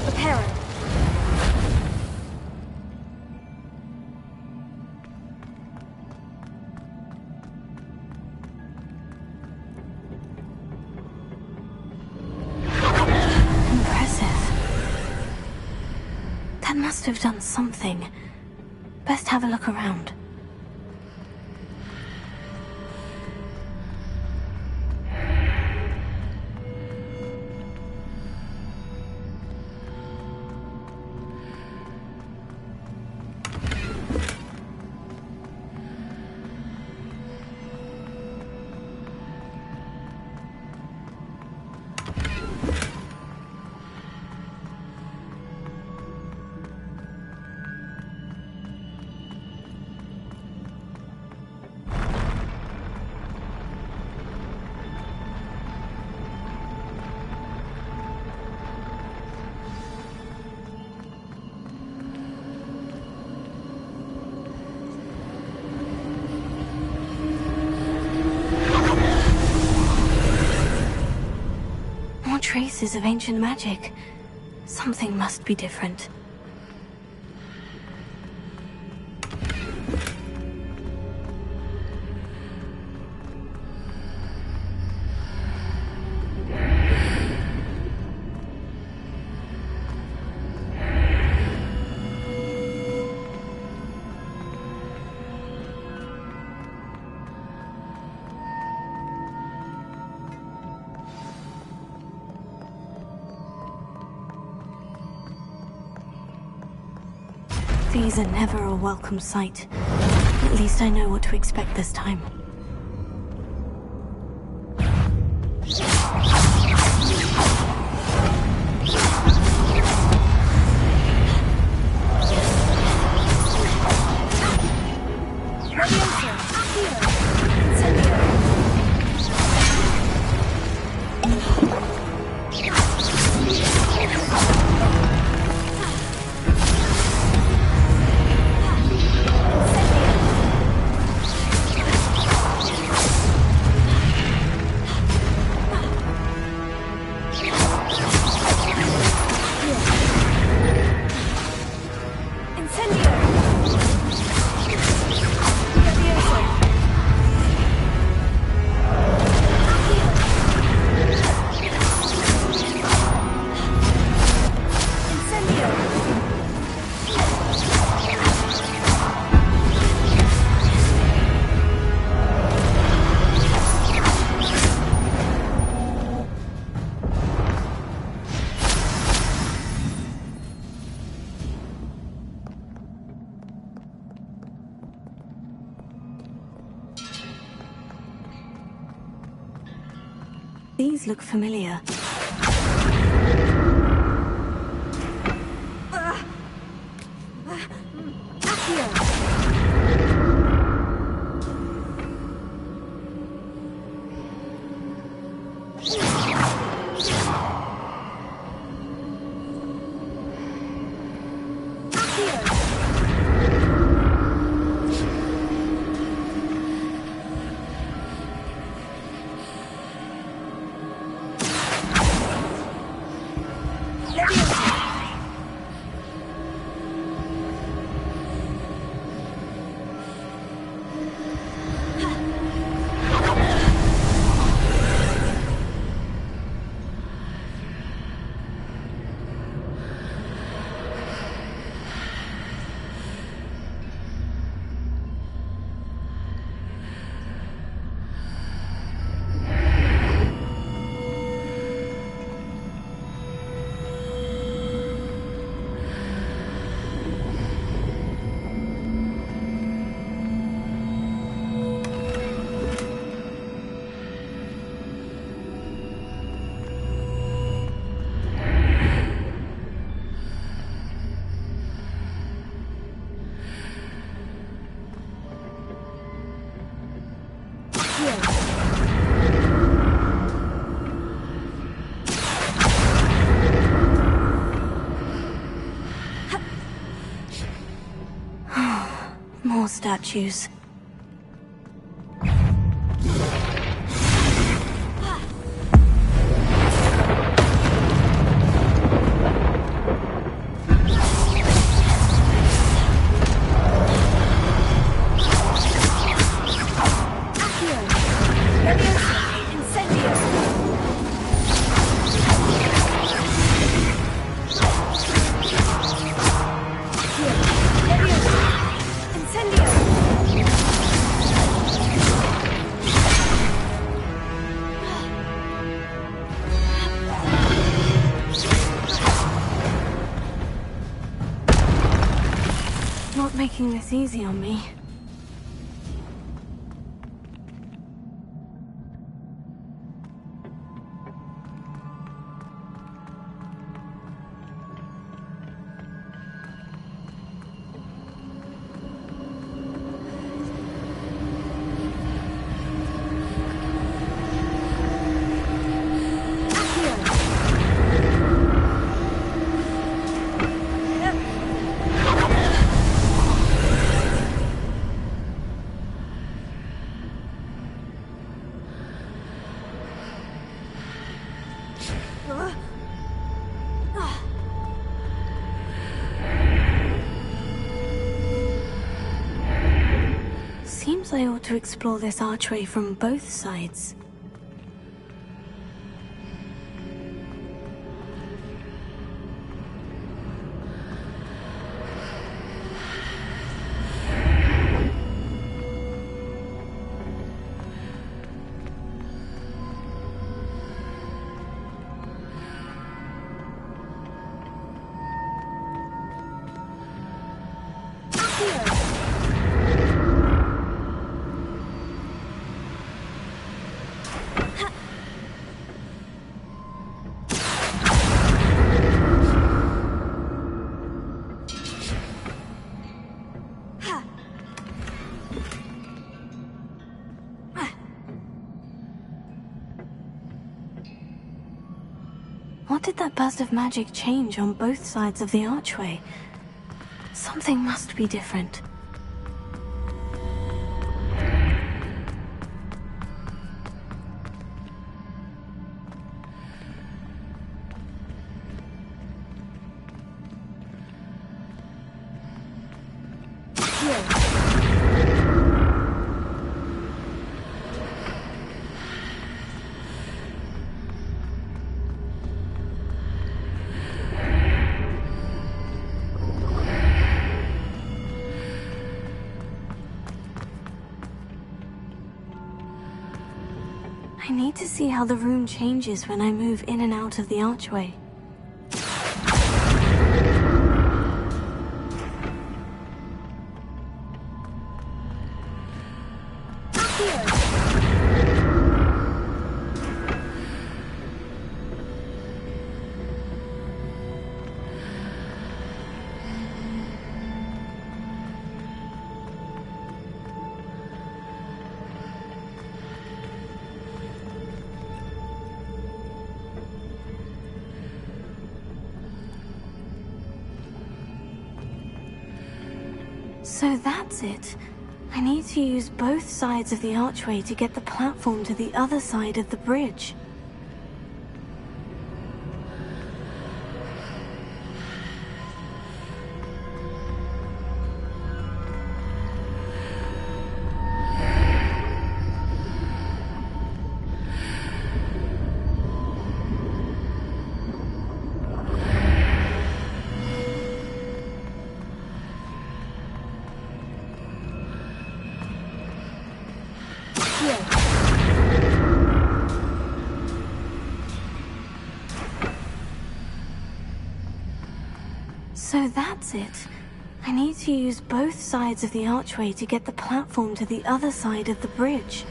Reparo. Impressive. That must have done something. Best have a look around. Traces of ancient magic. Something must be different. These are never a welcome sight. At least I know what to expect this time. Incendio! These look familiar. More statues. Not making this easy on me. Seems I ought to explore this archway from both sides. What did that burst of magic change on both sides of the archway? Something must be different. I need to see how the room changes when I move in and out of the archway. So that's it. I need to use both sides of the archway to get the platform to the other side of the bridge. So that's it. I need to use both sides of the archway to get the platform to the other side of the bridge.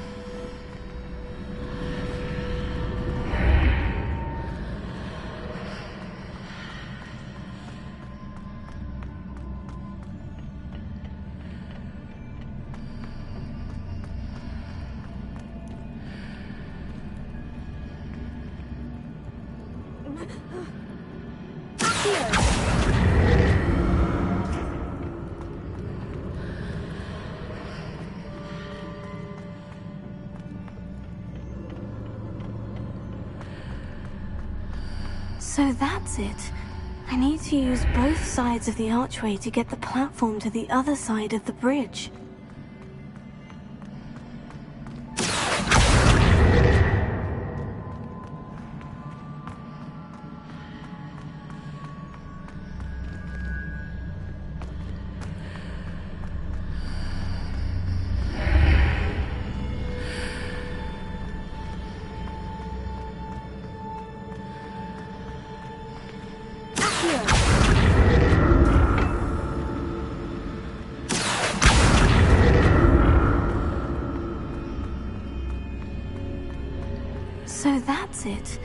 So that's it. I need to use both sides of the archway to get the platform to the other side of the bridge. So that's it.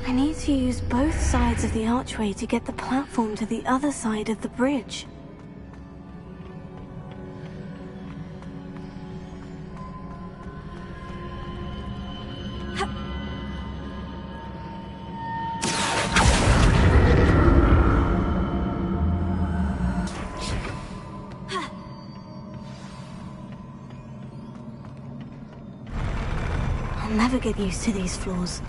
I need to use both sides of the archway to get the platform to the other side of the bridge. I'll never get used to these floors.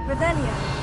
Revelio.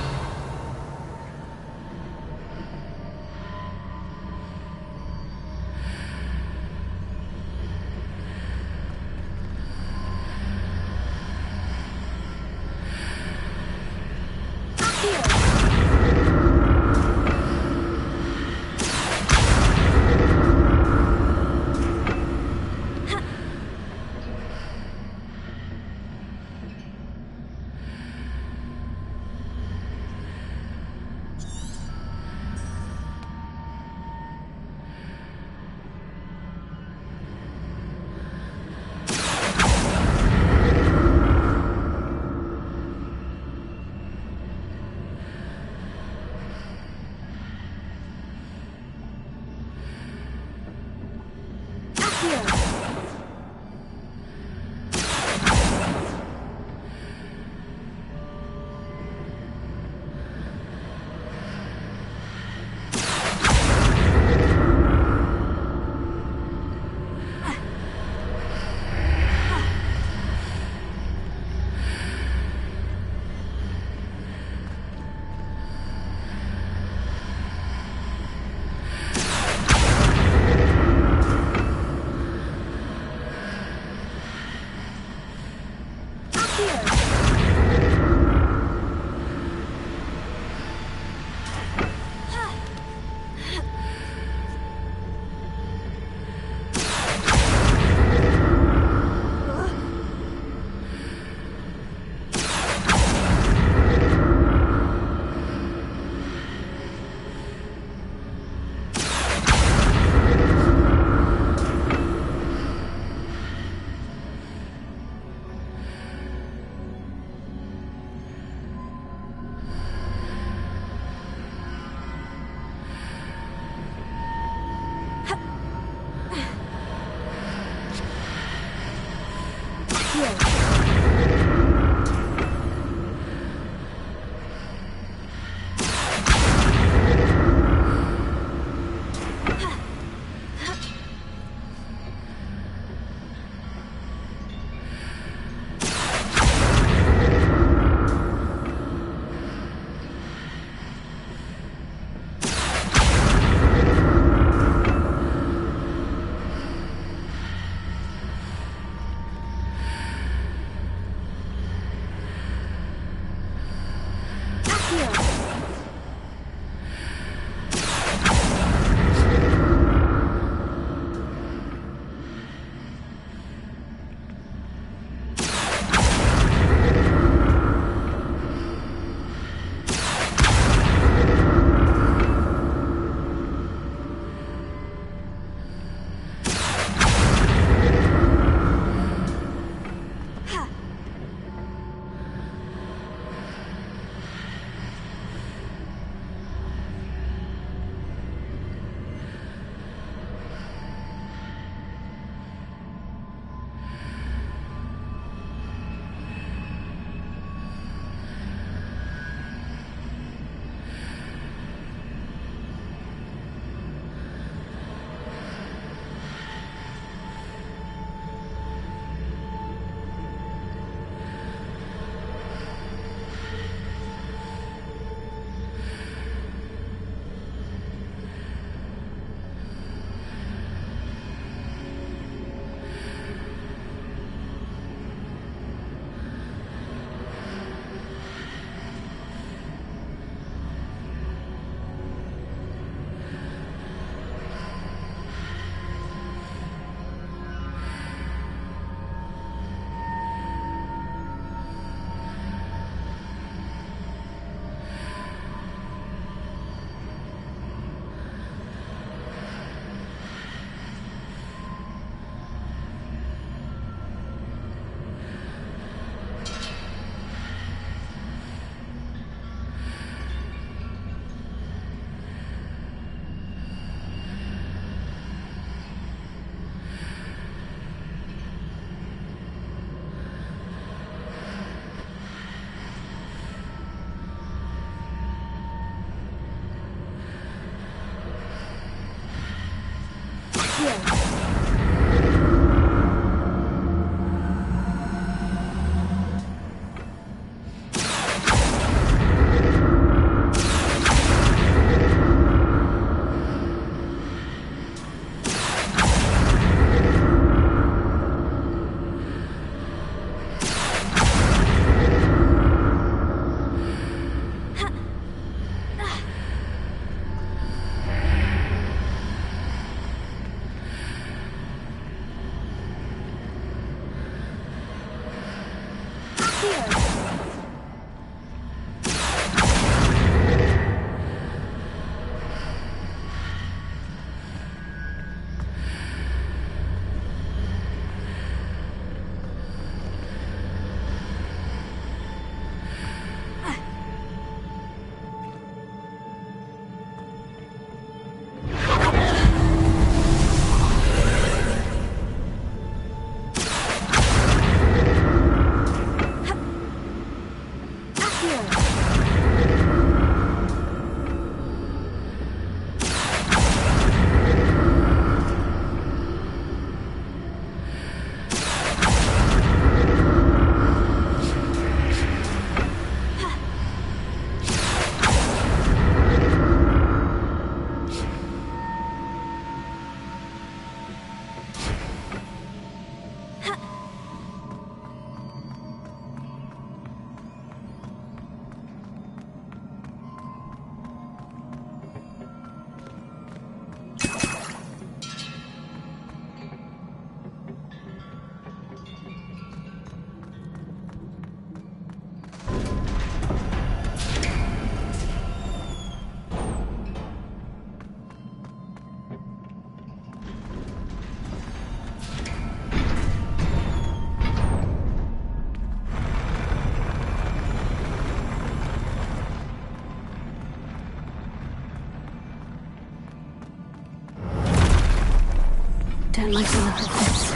Don't like the look of this.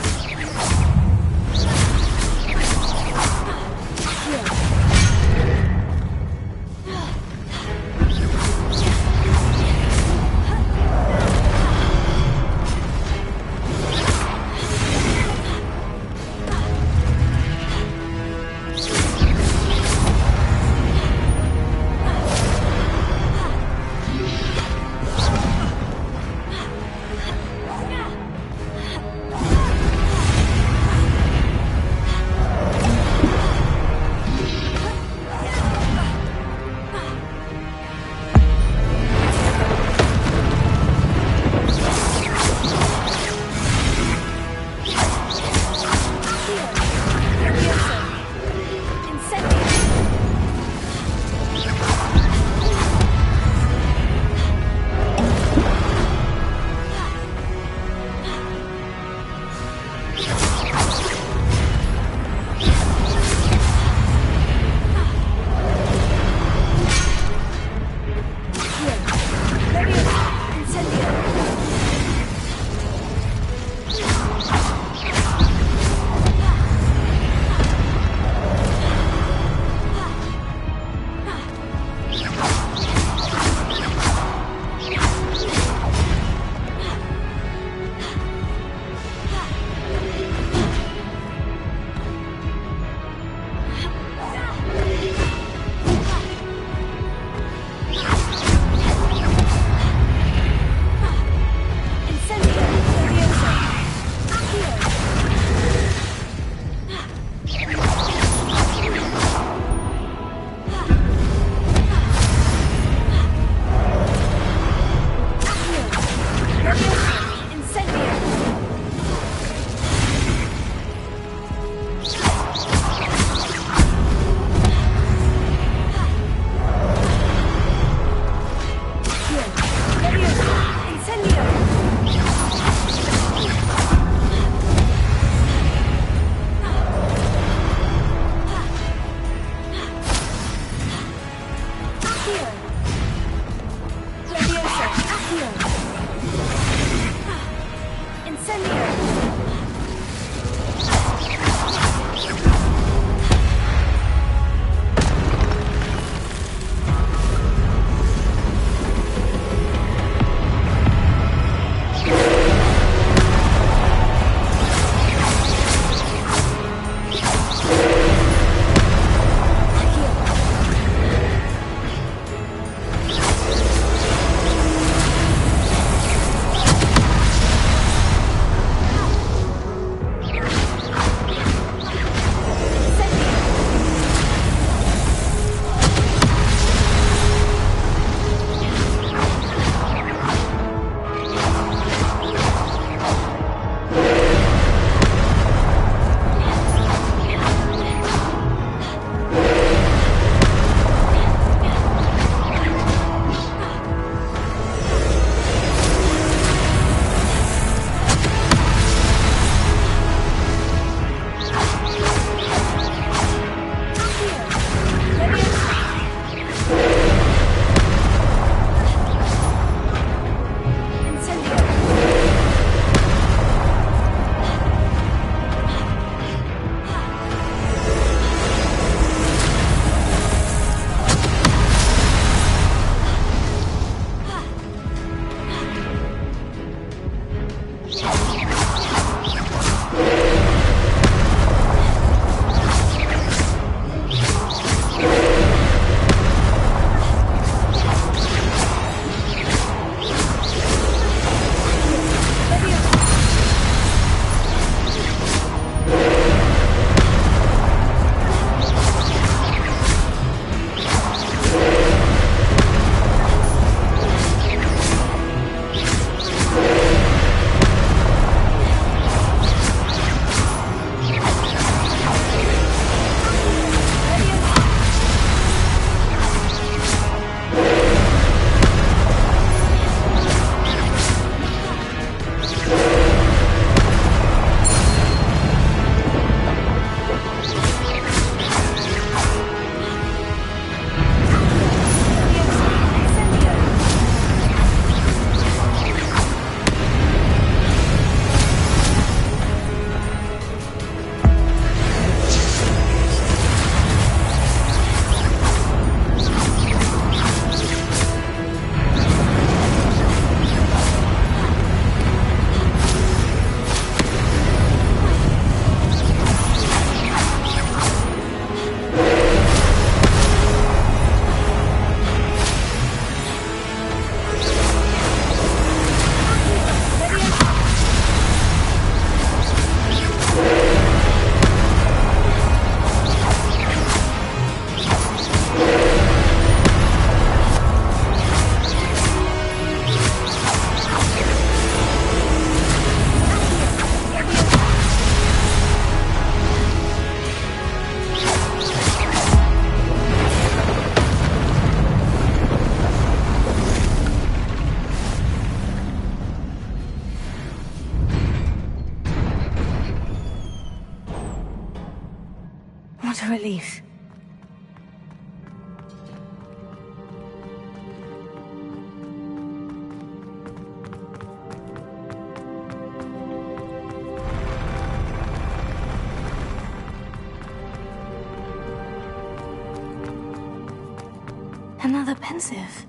Another pensive.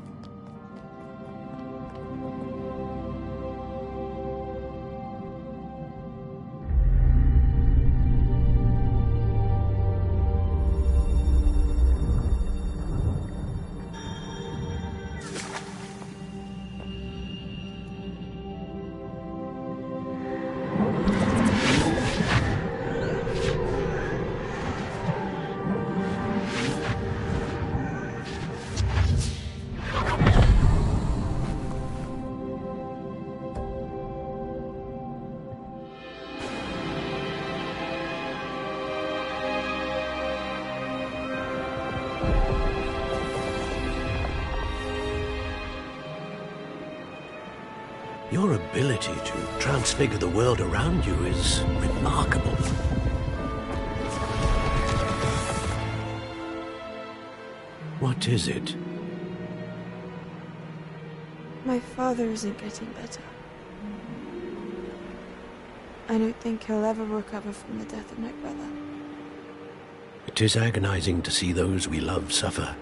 Your ability to transfigure the world around you is remarkable. What is it? My father isn't getting better. I don't think he'll ever recover from the death of my brother. It is agonizing to see those we love suffer.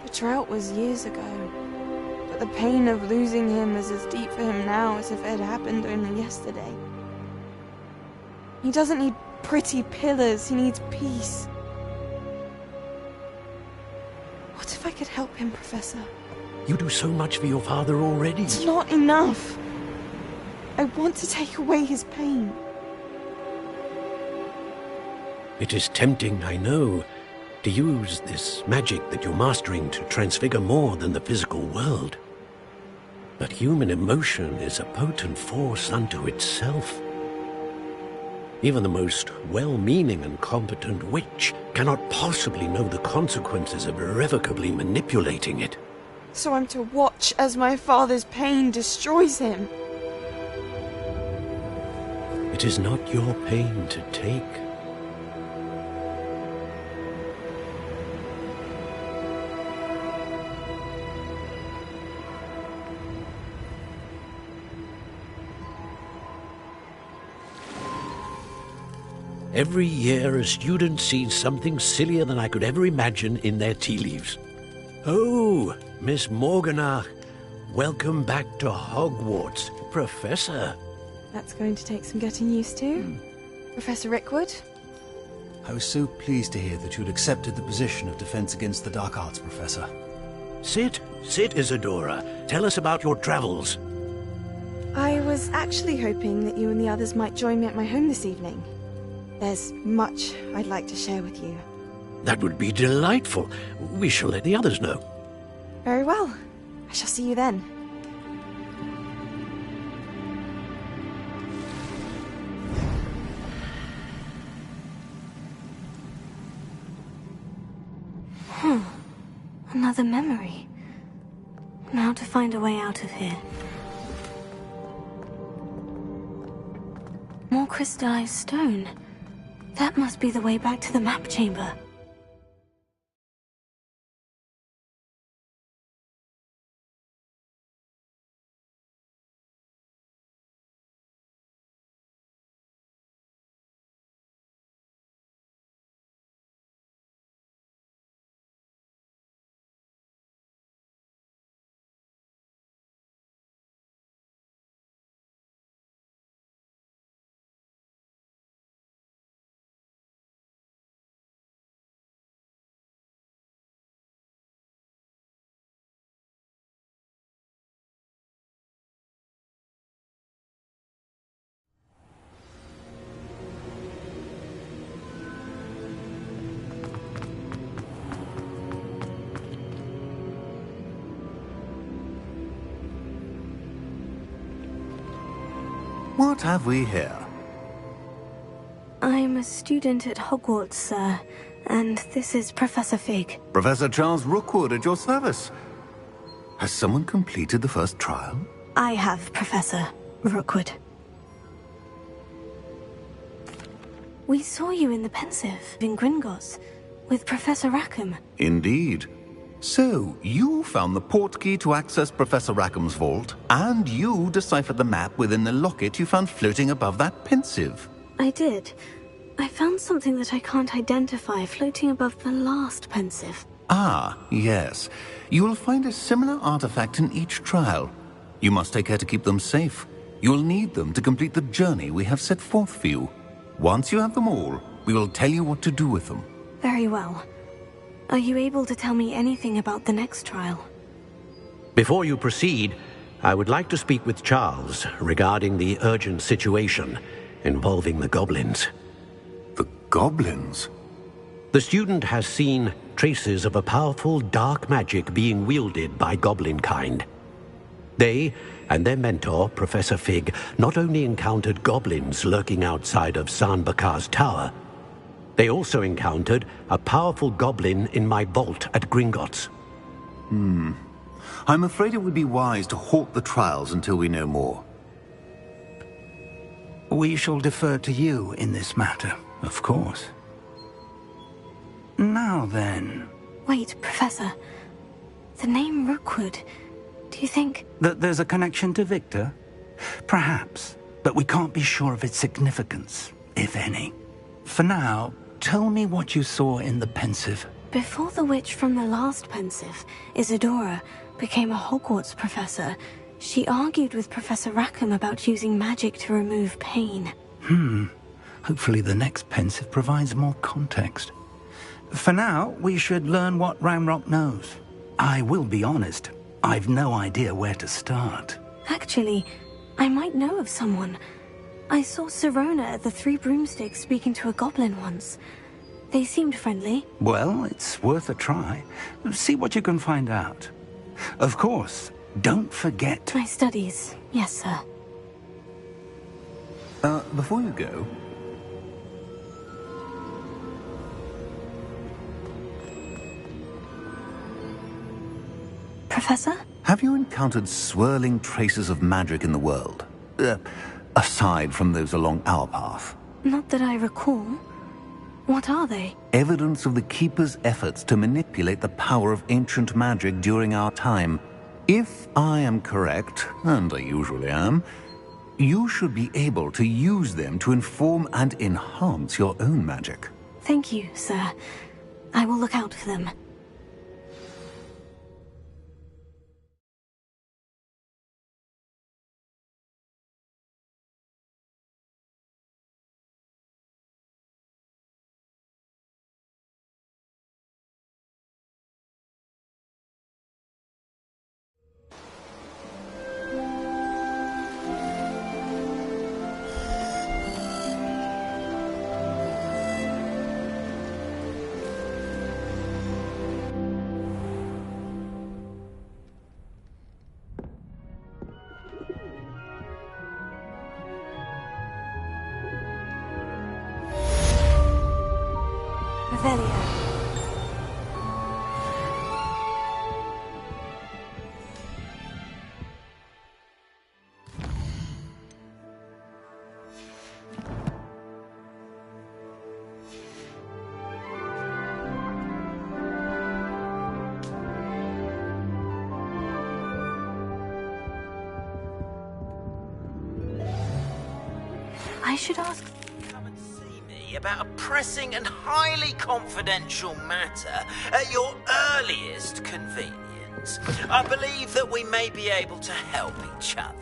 The drought was years ago, but the pain of losing him is as deep for him now as if it had happened only yesterday. He doesn't need pretty pillars, he needs peace. What if I could help him, Professor? You do so much for your father already. It's not enough. I want to take away his pain. It is tempting, I know, to use this magic that you're mastering to transfigure more than the physical world. But human emotion is a potent force unto itself. Even the most well-meaning and competent witch cannot possibly know the consequences of irrevocably manipulating it. So I'm to watch as my father's pain destroys him. It is not your pain to take. Every year, a student sees something sillier than I could ever imagine in their tea leaves. Oh, Miss Morganach, welcome back to Hogwarts, Professor. That's going to take some getting used to. Professor Rickwood? I was so pleased to hear that you'd accepted the position of Defense Against the Dark Arts, Professor. Sit, Isadora. Tell us about your travels. I was actually hoping that you and the others might join me at my home this evening. There's much I'd like to share with you. That would be delightful. We shall let the others know. Very well. I shall see you then. Another memory. Now to find a way out of here. More crystallized stone. That must be the way back to the map chamber. What have we here? I'm a student at Hogwarts, sir, and this is Professor Fig. Professor Charles Rookwood at your service. Has someone completed the first trial? I have, Professor Rookwood. We saw you in the Pensive in Gringotts with Professor Rackham. Indeed. So, you found the portkey to access Professor Rackham's vault, and you deciphered the map within the locket you found floating above that Pensive. I did. I found something that I can't identify floating above the last pensive. Ah, yes. You will find a similar artifact in each trial. You must take care to keep them safe. You'll need them to complete the journey we have set forth for you. Once you have them all, we will tell you what to do with them. Very well. Are you able to tell me anything about the next trial? Before you proceed, I would like to speak with Charles regarding the urgent situation involving the goblins. The goblins? The student has seen traces of a powerful dark magic being wielded by goblin kind. They and their mentor, Professor Fig, not only encountered goblins lurking outside of San Bakar's tower, they also encountered a powerful goblin in my vault at Gringotts. I'm afraid it would be wise to halt the trials until we know more. We shall defer to you in this matter, of course. Now then... Wait, Professor. The name Rookwood. Do you think... That there's a connection to Victor? Perhaps, but we can't be sure of its significance, if any. For now, tell me what you saw in the pensive. Before the witch from the last pensive, Isadora, became a Hogwarts professor, she argued with Professor Rackham about using magic to remove pain. Hopefully the next pensive provides more context. For now, we should learn what Ramrock knows. I will be honest, I've no idea where to start. Actually, I might know of someone. I saw Sirona at the Three Broomsticks speaking to a goblin once. They seemed friendly. Well, it's worth a try. See what you can find out. Of course, don't forget... My studies, yes, sir. Before you go... Professor? Have you encountered swirling traces of magic in the world? Aside from those along our path? Not that I recall. What are they? Evidence of the Keeper's efforts to manipulate the power of ancient magic during our time. If I am correct, and I usually am, you should be able to use them to inform and enhance your own magic. Thank you, sir. I will look out for them. I should ask... Come and see me about a pressing and highly confidential matter at your earliest convenience. I believe that we may be able to help each other.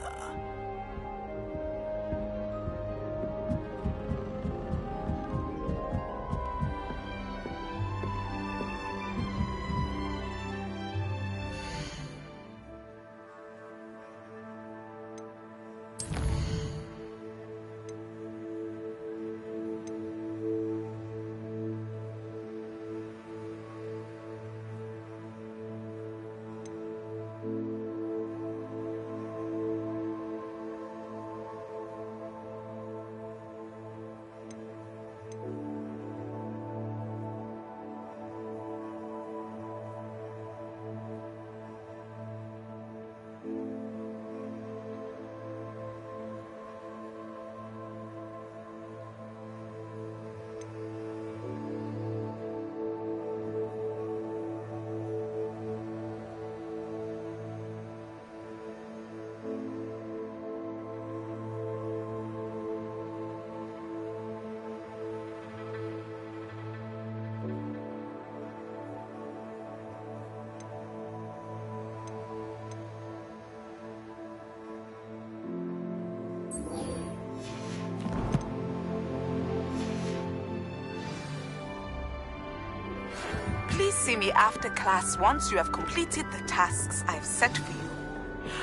see me after class once you have completed the tasks I've set for you.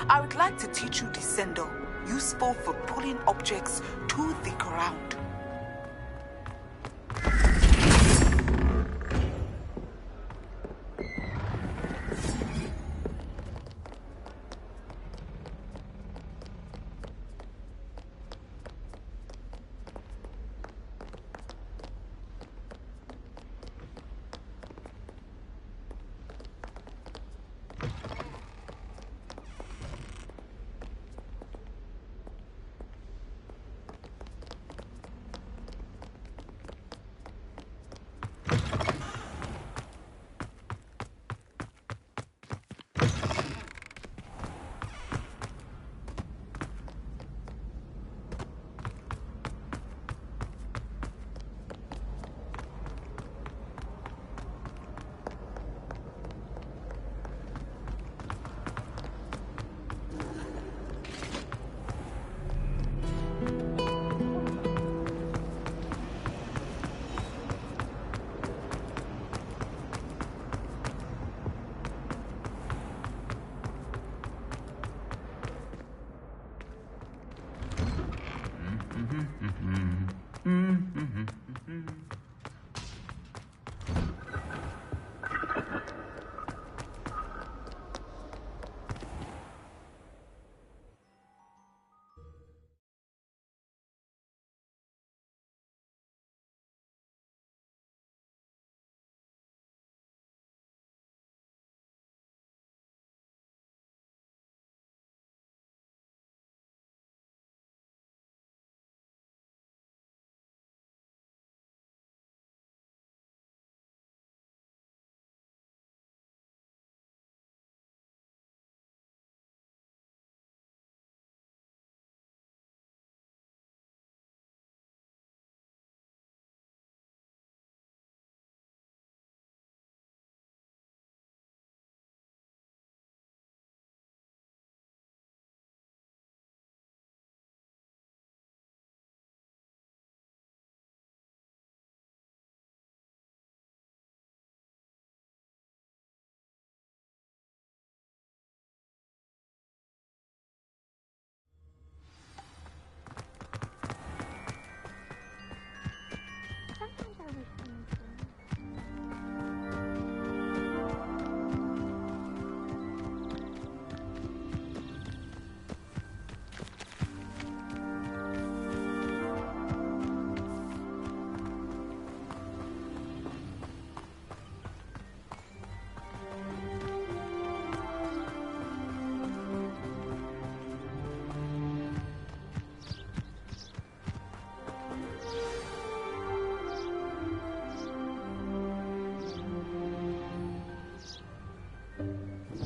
I would like to teach you Descendo, useful for pulling objects to the ground.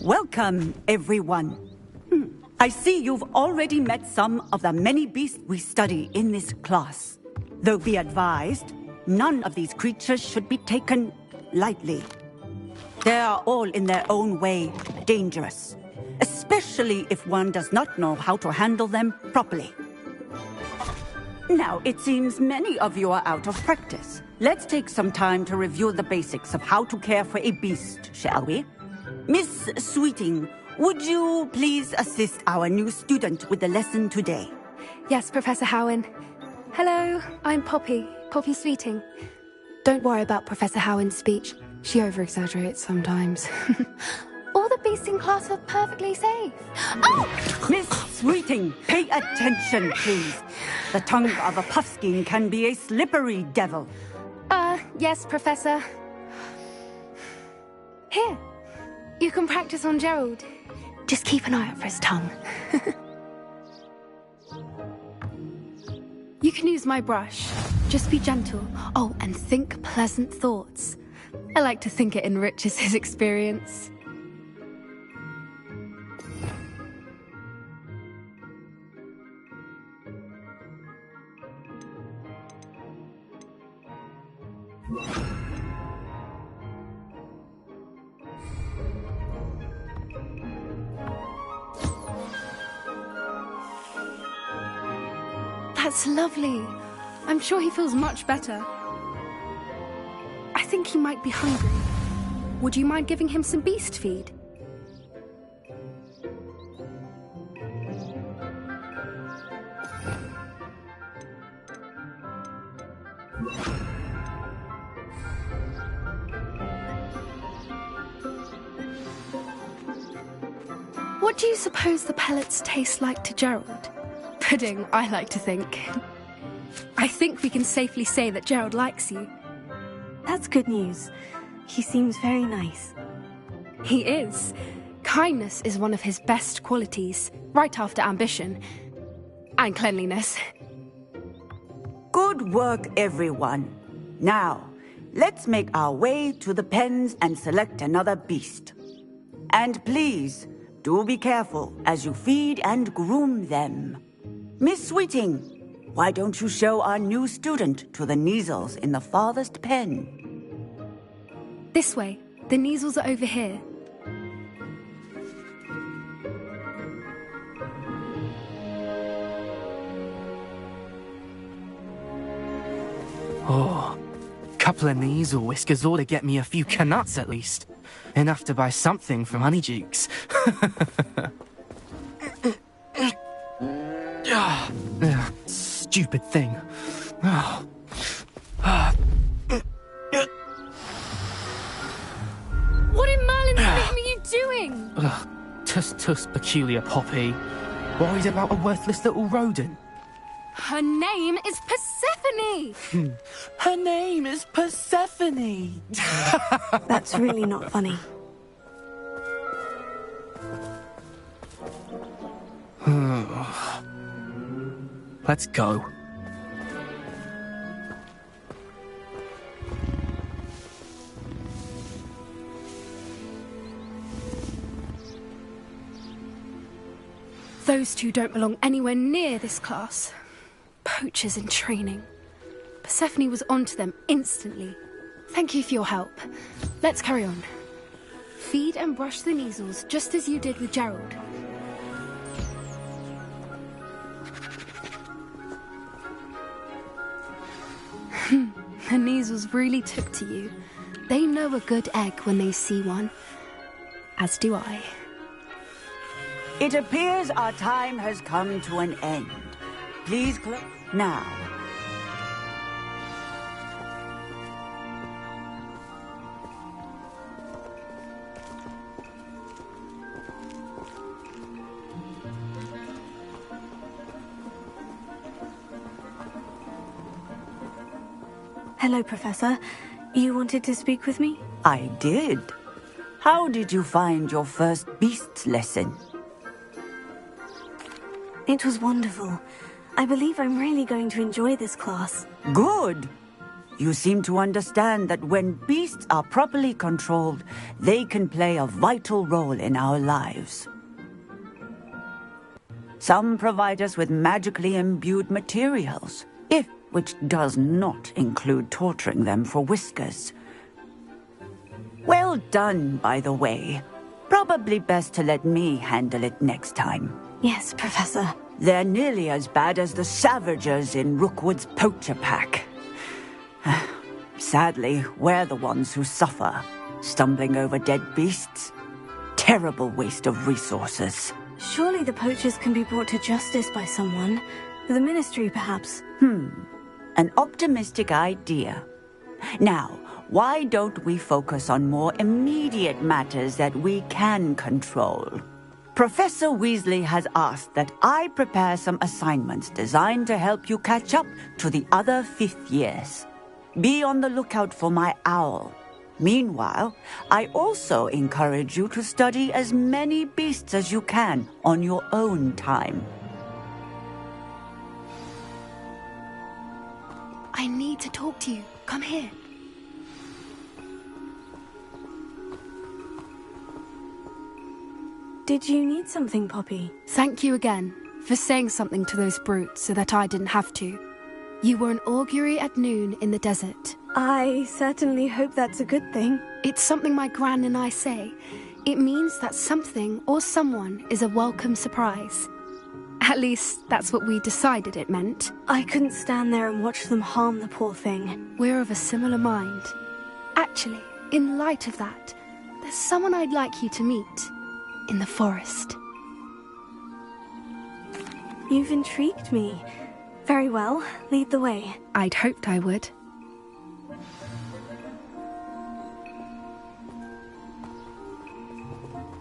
Welcome, everyone. I see you've already met some of the many beasts we study in this class. Though be advised, none of these creatures should be taken lightly. They are all in their own way dangerous, especially if one does not know how to handle them properly. Now, it seems many of you are out of practice. Let's take some time to review the basics of how to care for a beast, shall we? Miss Sweeting, would you please assist our new student with the lesson today? Yes, Professor Howen. Hello, I'm Poppy Sweeting. Don't worry about Professor Howen's speech. She over-exaggerates sometimes. All the beasts in class are perfectly safe. Oh! Miss Sweeting, pay attention, please. The tongue of a puffskein can be a slippery devil. Yes, Professor. Here. You can practice on Gerald. Just keep an eye out for his tongue. You can use my brush. Just be gentle. Oh, and think pleasant thoughts. I like to think it enriches his experience. That's lovely. I'm sure he feels much better. I think he might be hungry. Would you mind giving him some beast feed? What do you suppose the pellets taste like to Gerald? Pudding, I like to think. I think we can safely say that Gerald likes you. That's good news. He seems very nice. He is. Kindness is one of his best qualities, right after ambition. And cleanliness. Good work, everyone. Now, let's make our way to the pens and select another beast. And please, do be careful as you feed and groom them. Miss Sweeting, why don't you show our new student to the Kneazles in the farthest pen? This way. The Kneazles are over here. Oh, couple of Kneazle whiskers ought to get me a few canuts at least. Enough to buy something from Honeydukes. Stupid thing. What in Merlin's name are you doing? Tuss, peculiar Poppy. Worried about a worthless little rodent? Her name is Persephone! Her name is Persephone! That's really not funny. Let's go. Those two don't belong anywhere near this class. Poachers in training. Persephone was onto them instantly. Thank you for your help. Let's carry on. Feed and brush the Kneazles just as you did with Gerald. The Kneazles really took to you. They know a good egg when they see one. As do I. It appears our time has come to an end. Please close now. Hello, Professor. You wanted to speak with me? I did. How did you find your first beasts lesson? It was wonderful. I believe I'm really going to enjoy this class. Good. You seem to understand that when beasts are properly controlled, they can play a vital role in our lives. Some provide us with magically imbued materials, which does not include torturing them for whiskers. Well done, by the way. Probably best to let me handle it next time. Yes, Professor. They're nearly as bad as the Savagers in Rookwood's poacher pack. Sadly, we're the ones who suffer, stumbling over dead beasts. Terrible waste of resources. Surely the poachers can be brought to justice by someone. The Ministry, perhaps. An optimistic idea. Now, why don't we focus on more immediate matters that we can control? Professor Weasley has asked that I prepare some assignments designed to help you catch up to the other 5th years. Be on the lookout for my owl. Meanwhile, I also encourage you to study as many beasts as you can on your own time. I need to talk to you. Come here. Did you need something, Poppy? Thank you again for saying something to those brutes so that I didn't have to. You were an augury at noon in the desert. I certainly hope that's a good thing. It's something my gran and I say. It means that something or someone is a welcome surprise. At least, that's what we decided it meant. I couldn't stand there and watch them harm the poor thing. We're of a similar mind. Actually, in light of that, there's someone I'd like you to meet in the forest. You've intrigued me. Very well, lead the way. I'd hoped I would.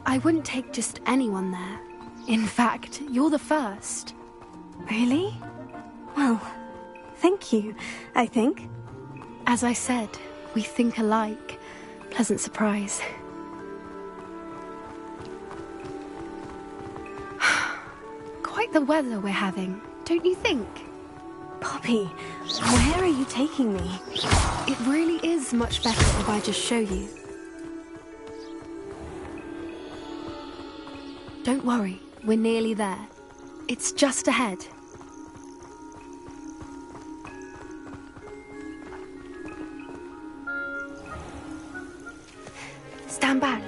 I wouldn't take just anyone there. In fact, you're the first. Really? Well, thank you, I think. As I said, we think alike. Pleasant surprise. Quite the weather we're having, don't you think? Poppy, where are you taking me? It really is much better if I just show you. Don't worry, we're nearly there. It's just ahead. Stand back.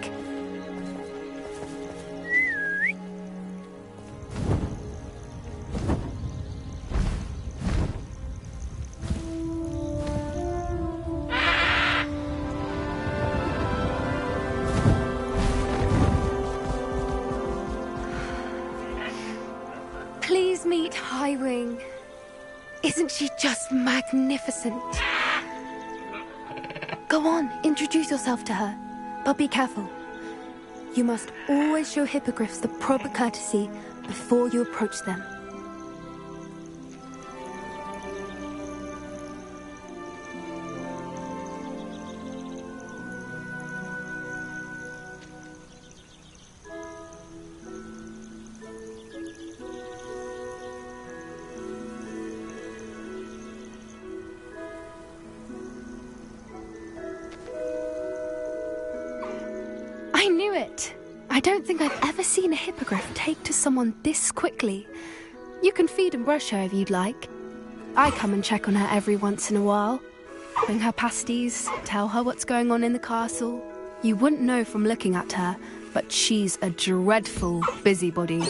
Please meet Highwing. Isn't she just magnificent? Go on, introduce yourself to her. But be careful. You must always show hippogriffs the proper courtesy before you approach them. I knew it! I don't think I've ever seen a hippogriff take to someone this quickly. You can feed and brush her if you'd like. I come and check on her every once in a while. Bring her pasties, tell her what's going on in the castle. You wouldn't know from looking at her, but she's a dreadful busybody.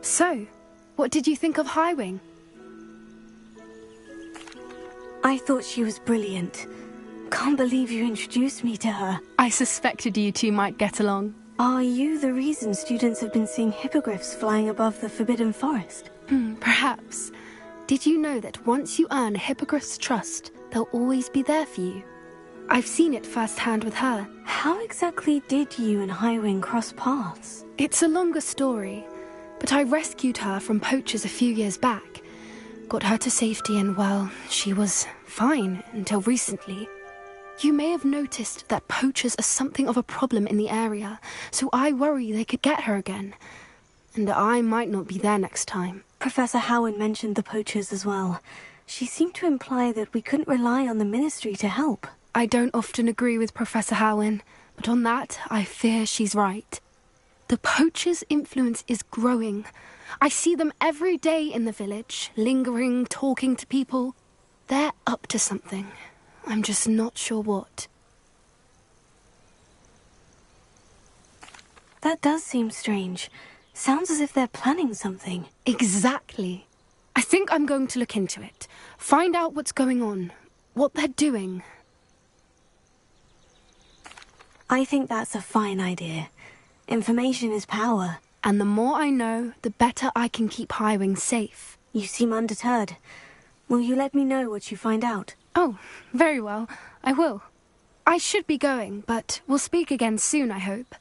So, what did you think of Highwing? I thought she was brilliant. Can't believe you introduced me to her. I suspected you two might get along. Are you the reason students have been seeing hippogriffs flying above the Forbidden Forest? Perhaps. Did you know that once you earn a hippogriff's trust, they'll always be there for you? I've seen it firsthand with her. How exactly did you and Highwing cross paths? It's a longer story. But I rescued her from poachers a few years back. Got her to safety and, well, she was fine until recently. You may have noticed that poachers are something of a problem in the area, so I worry they could get her again. And I might not be there next time. Professor Howard mentioned the poachers as well. She seemed to imply that we couldn't rely on the Ministry to help. I don't often agree with Professor Howin, but on that, I fear she's right. The poachers' influence is growing. I see them every day in the village, lingering, talking to people. They're up to something. I'm just not sure what. That does seem strange. Sounds as if they're planning something. Exactly. I think I'm going to look into it. Find out what's going on. What they're doing. I think that's a fine idea. Information is power. And the more I know, the better I can keep Highwing safe. You seem undeterred. Will you let me know what you find out? Oh, very well. I will. I should be going, but we'll speak again soon, I hope.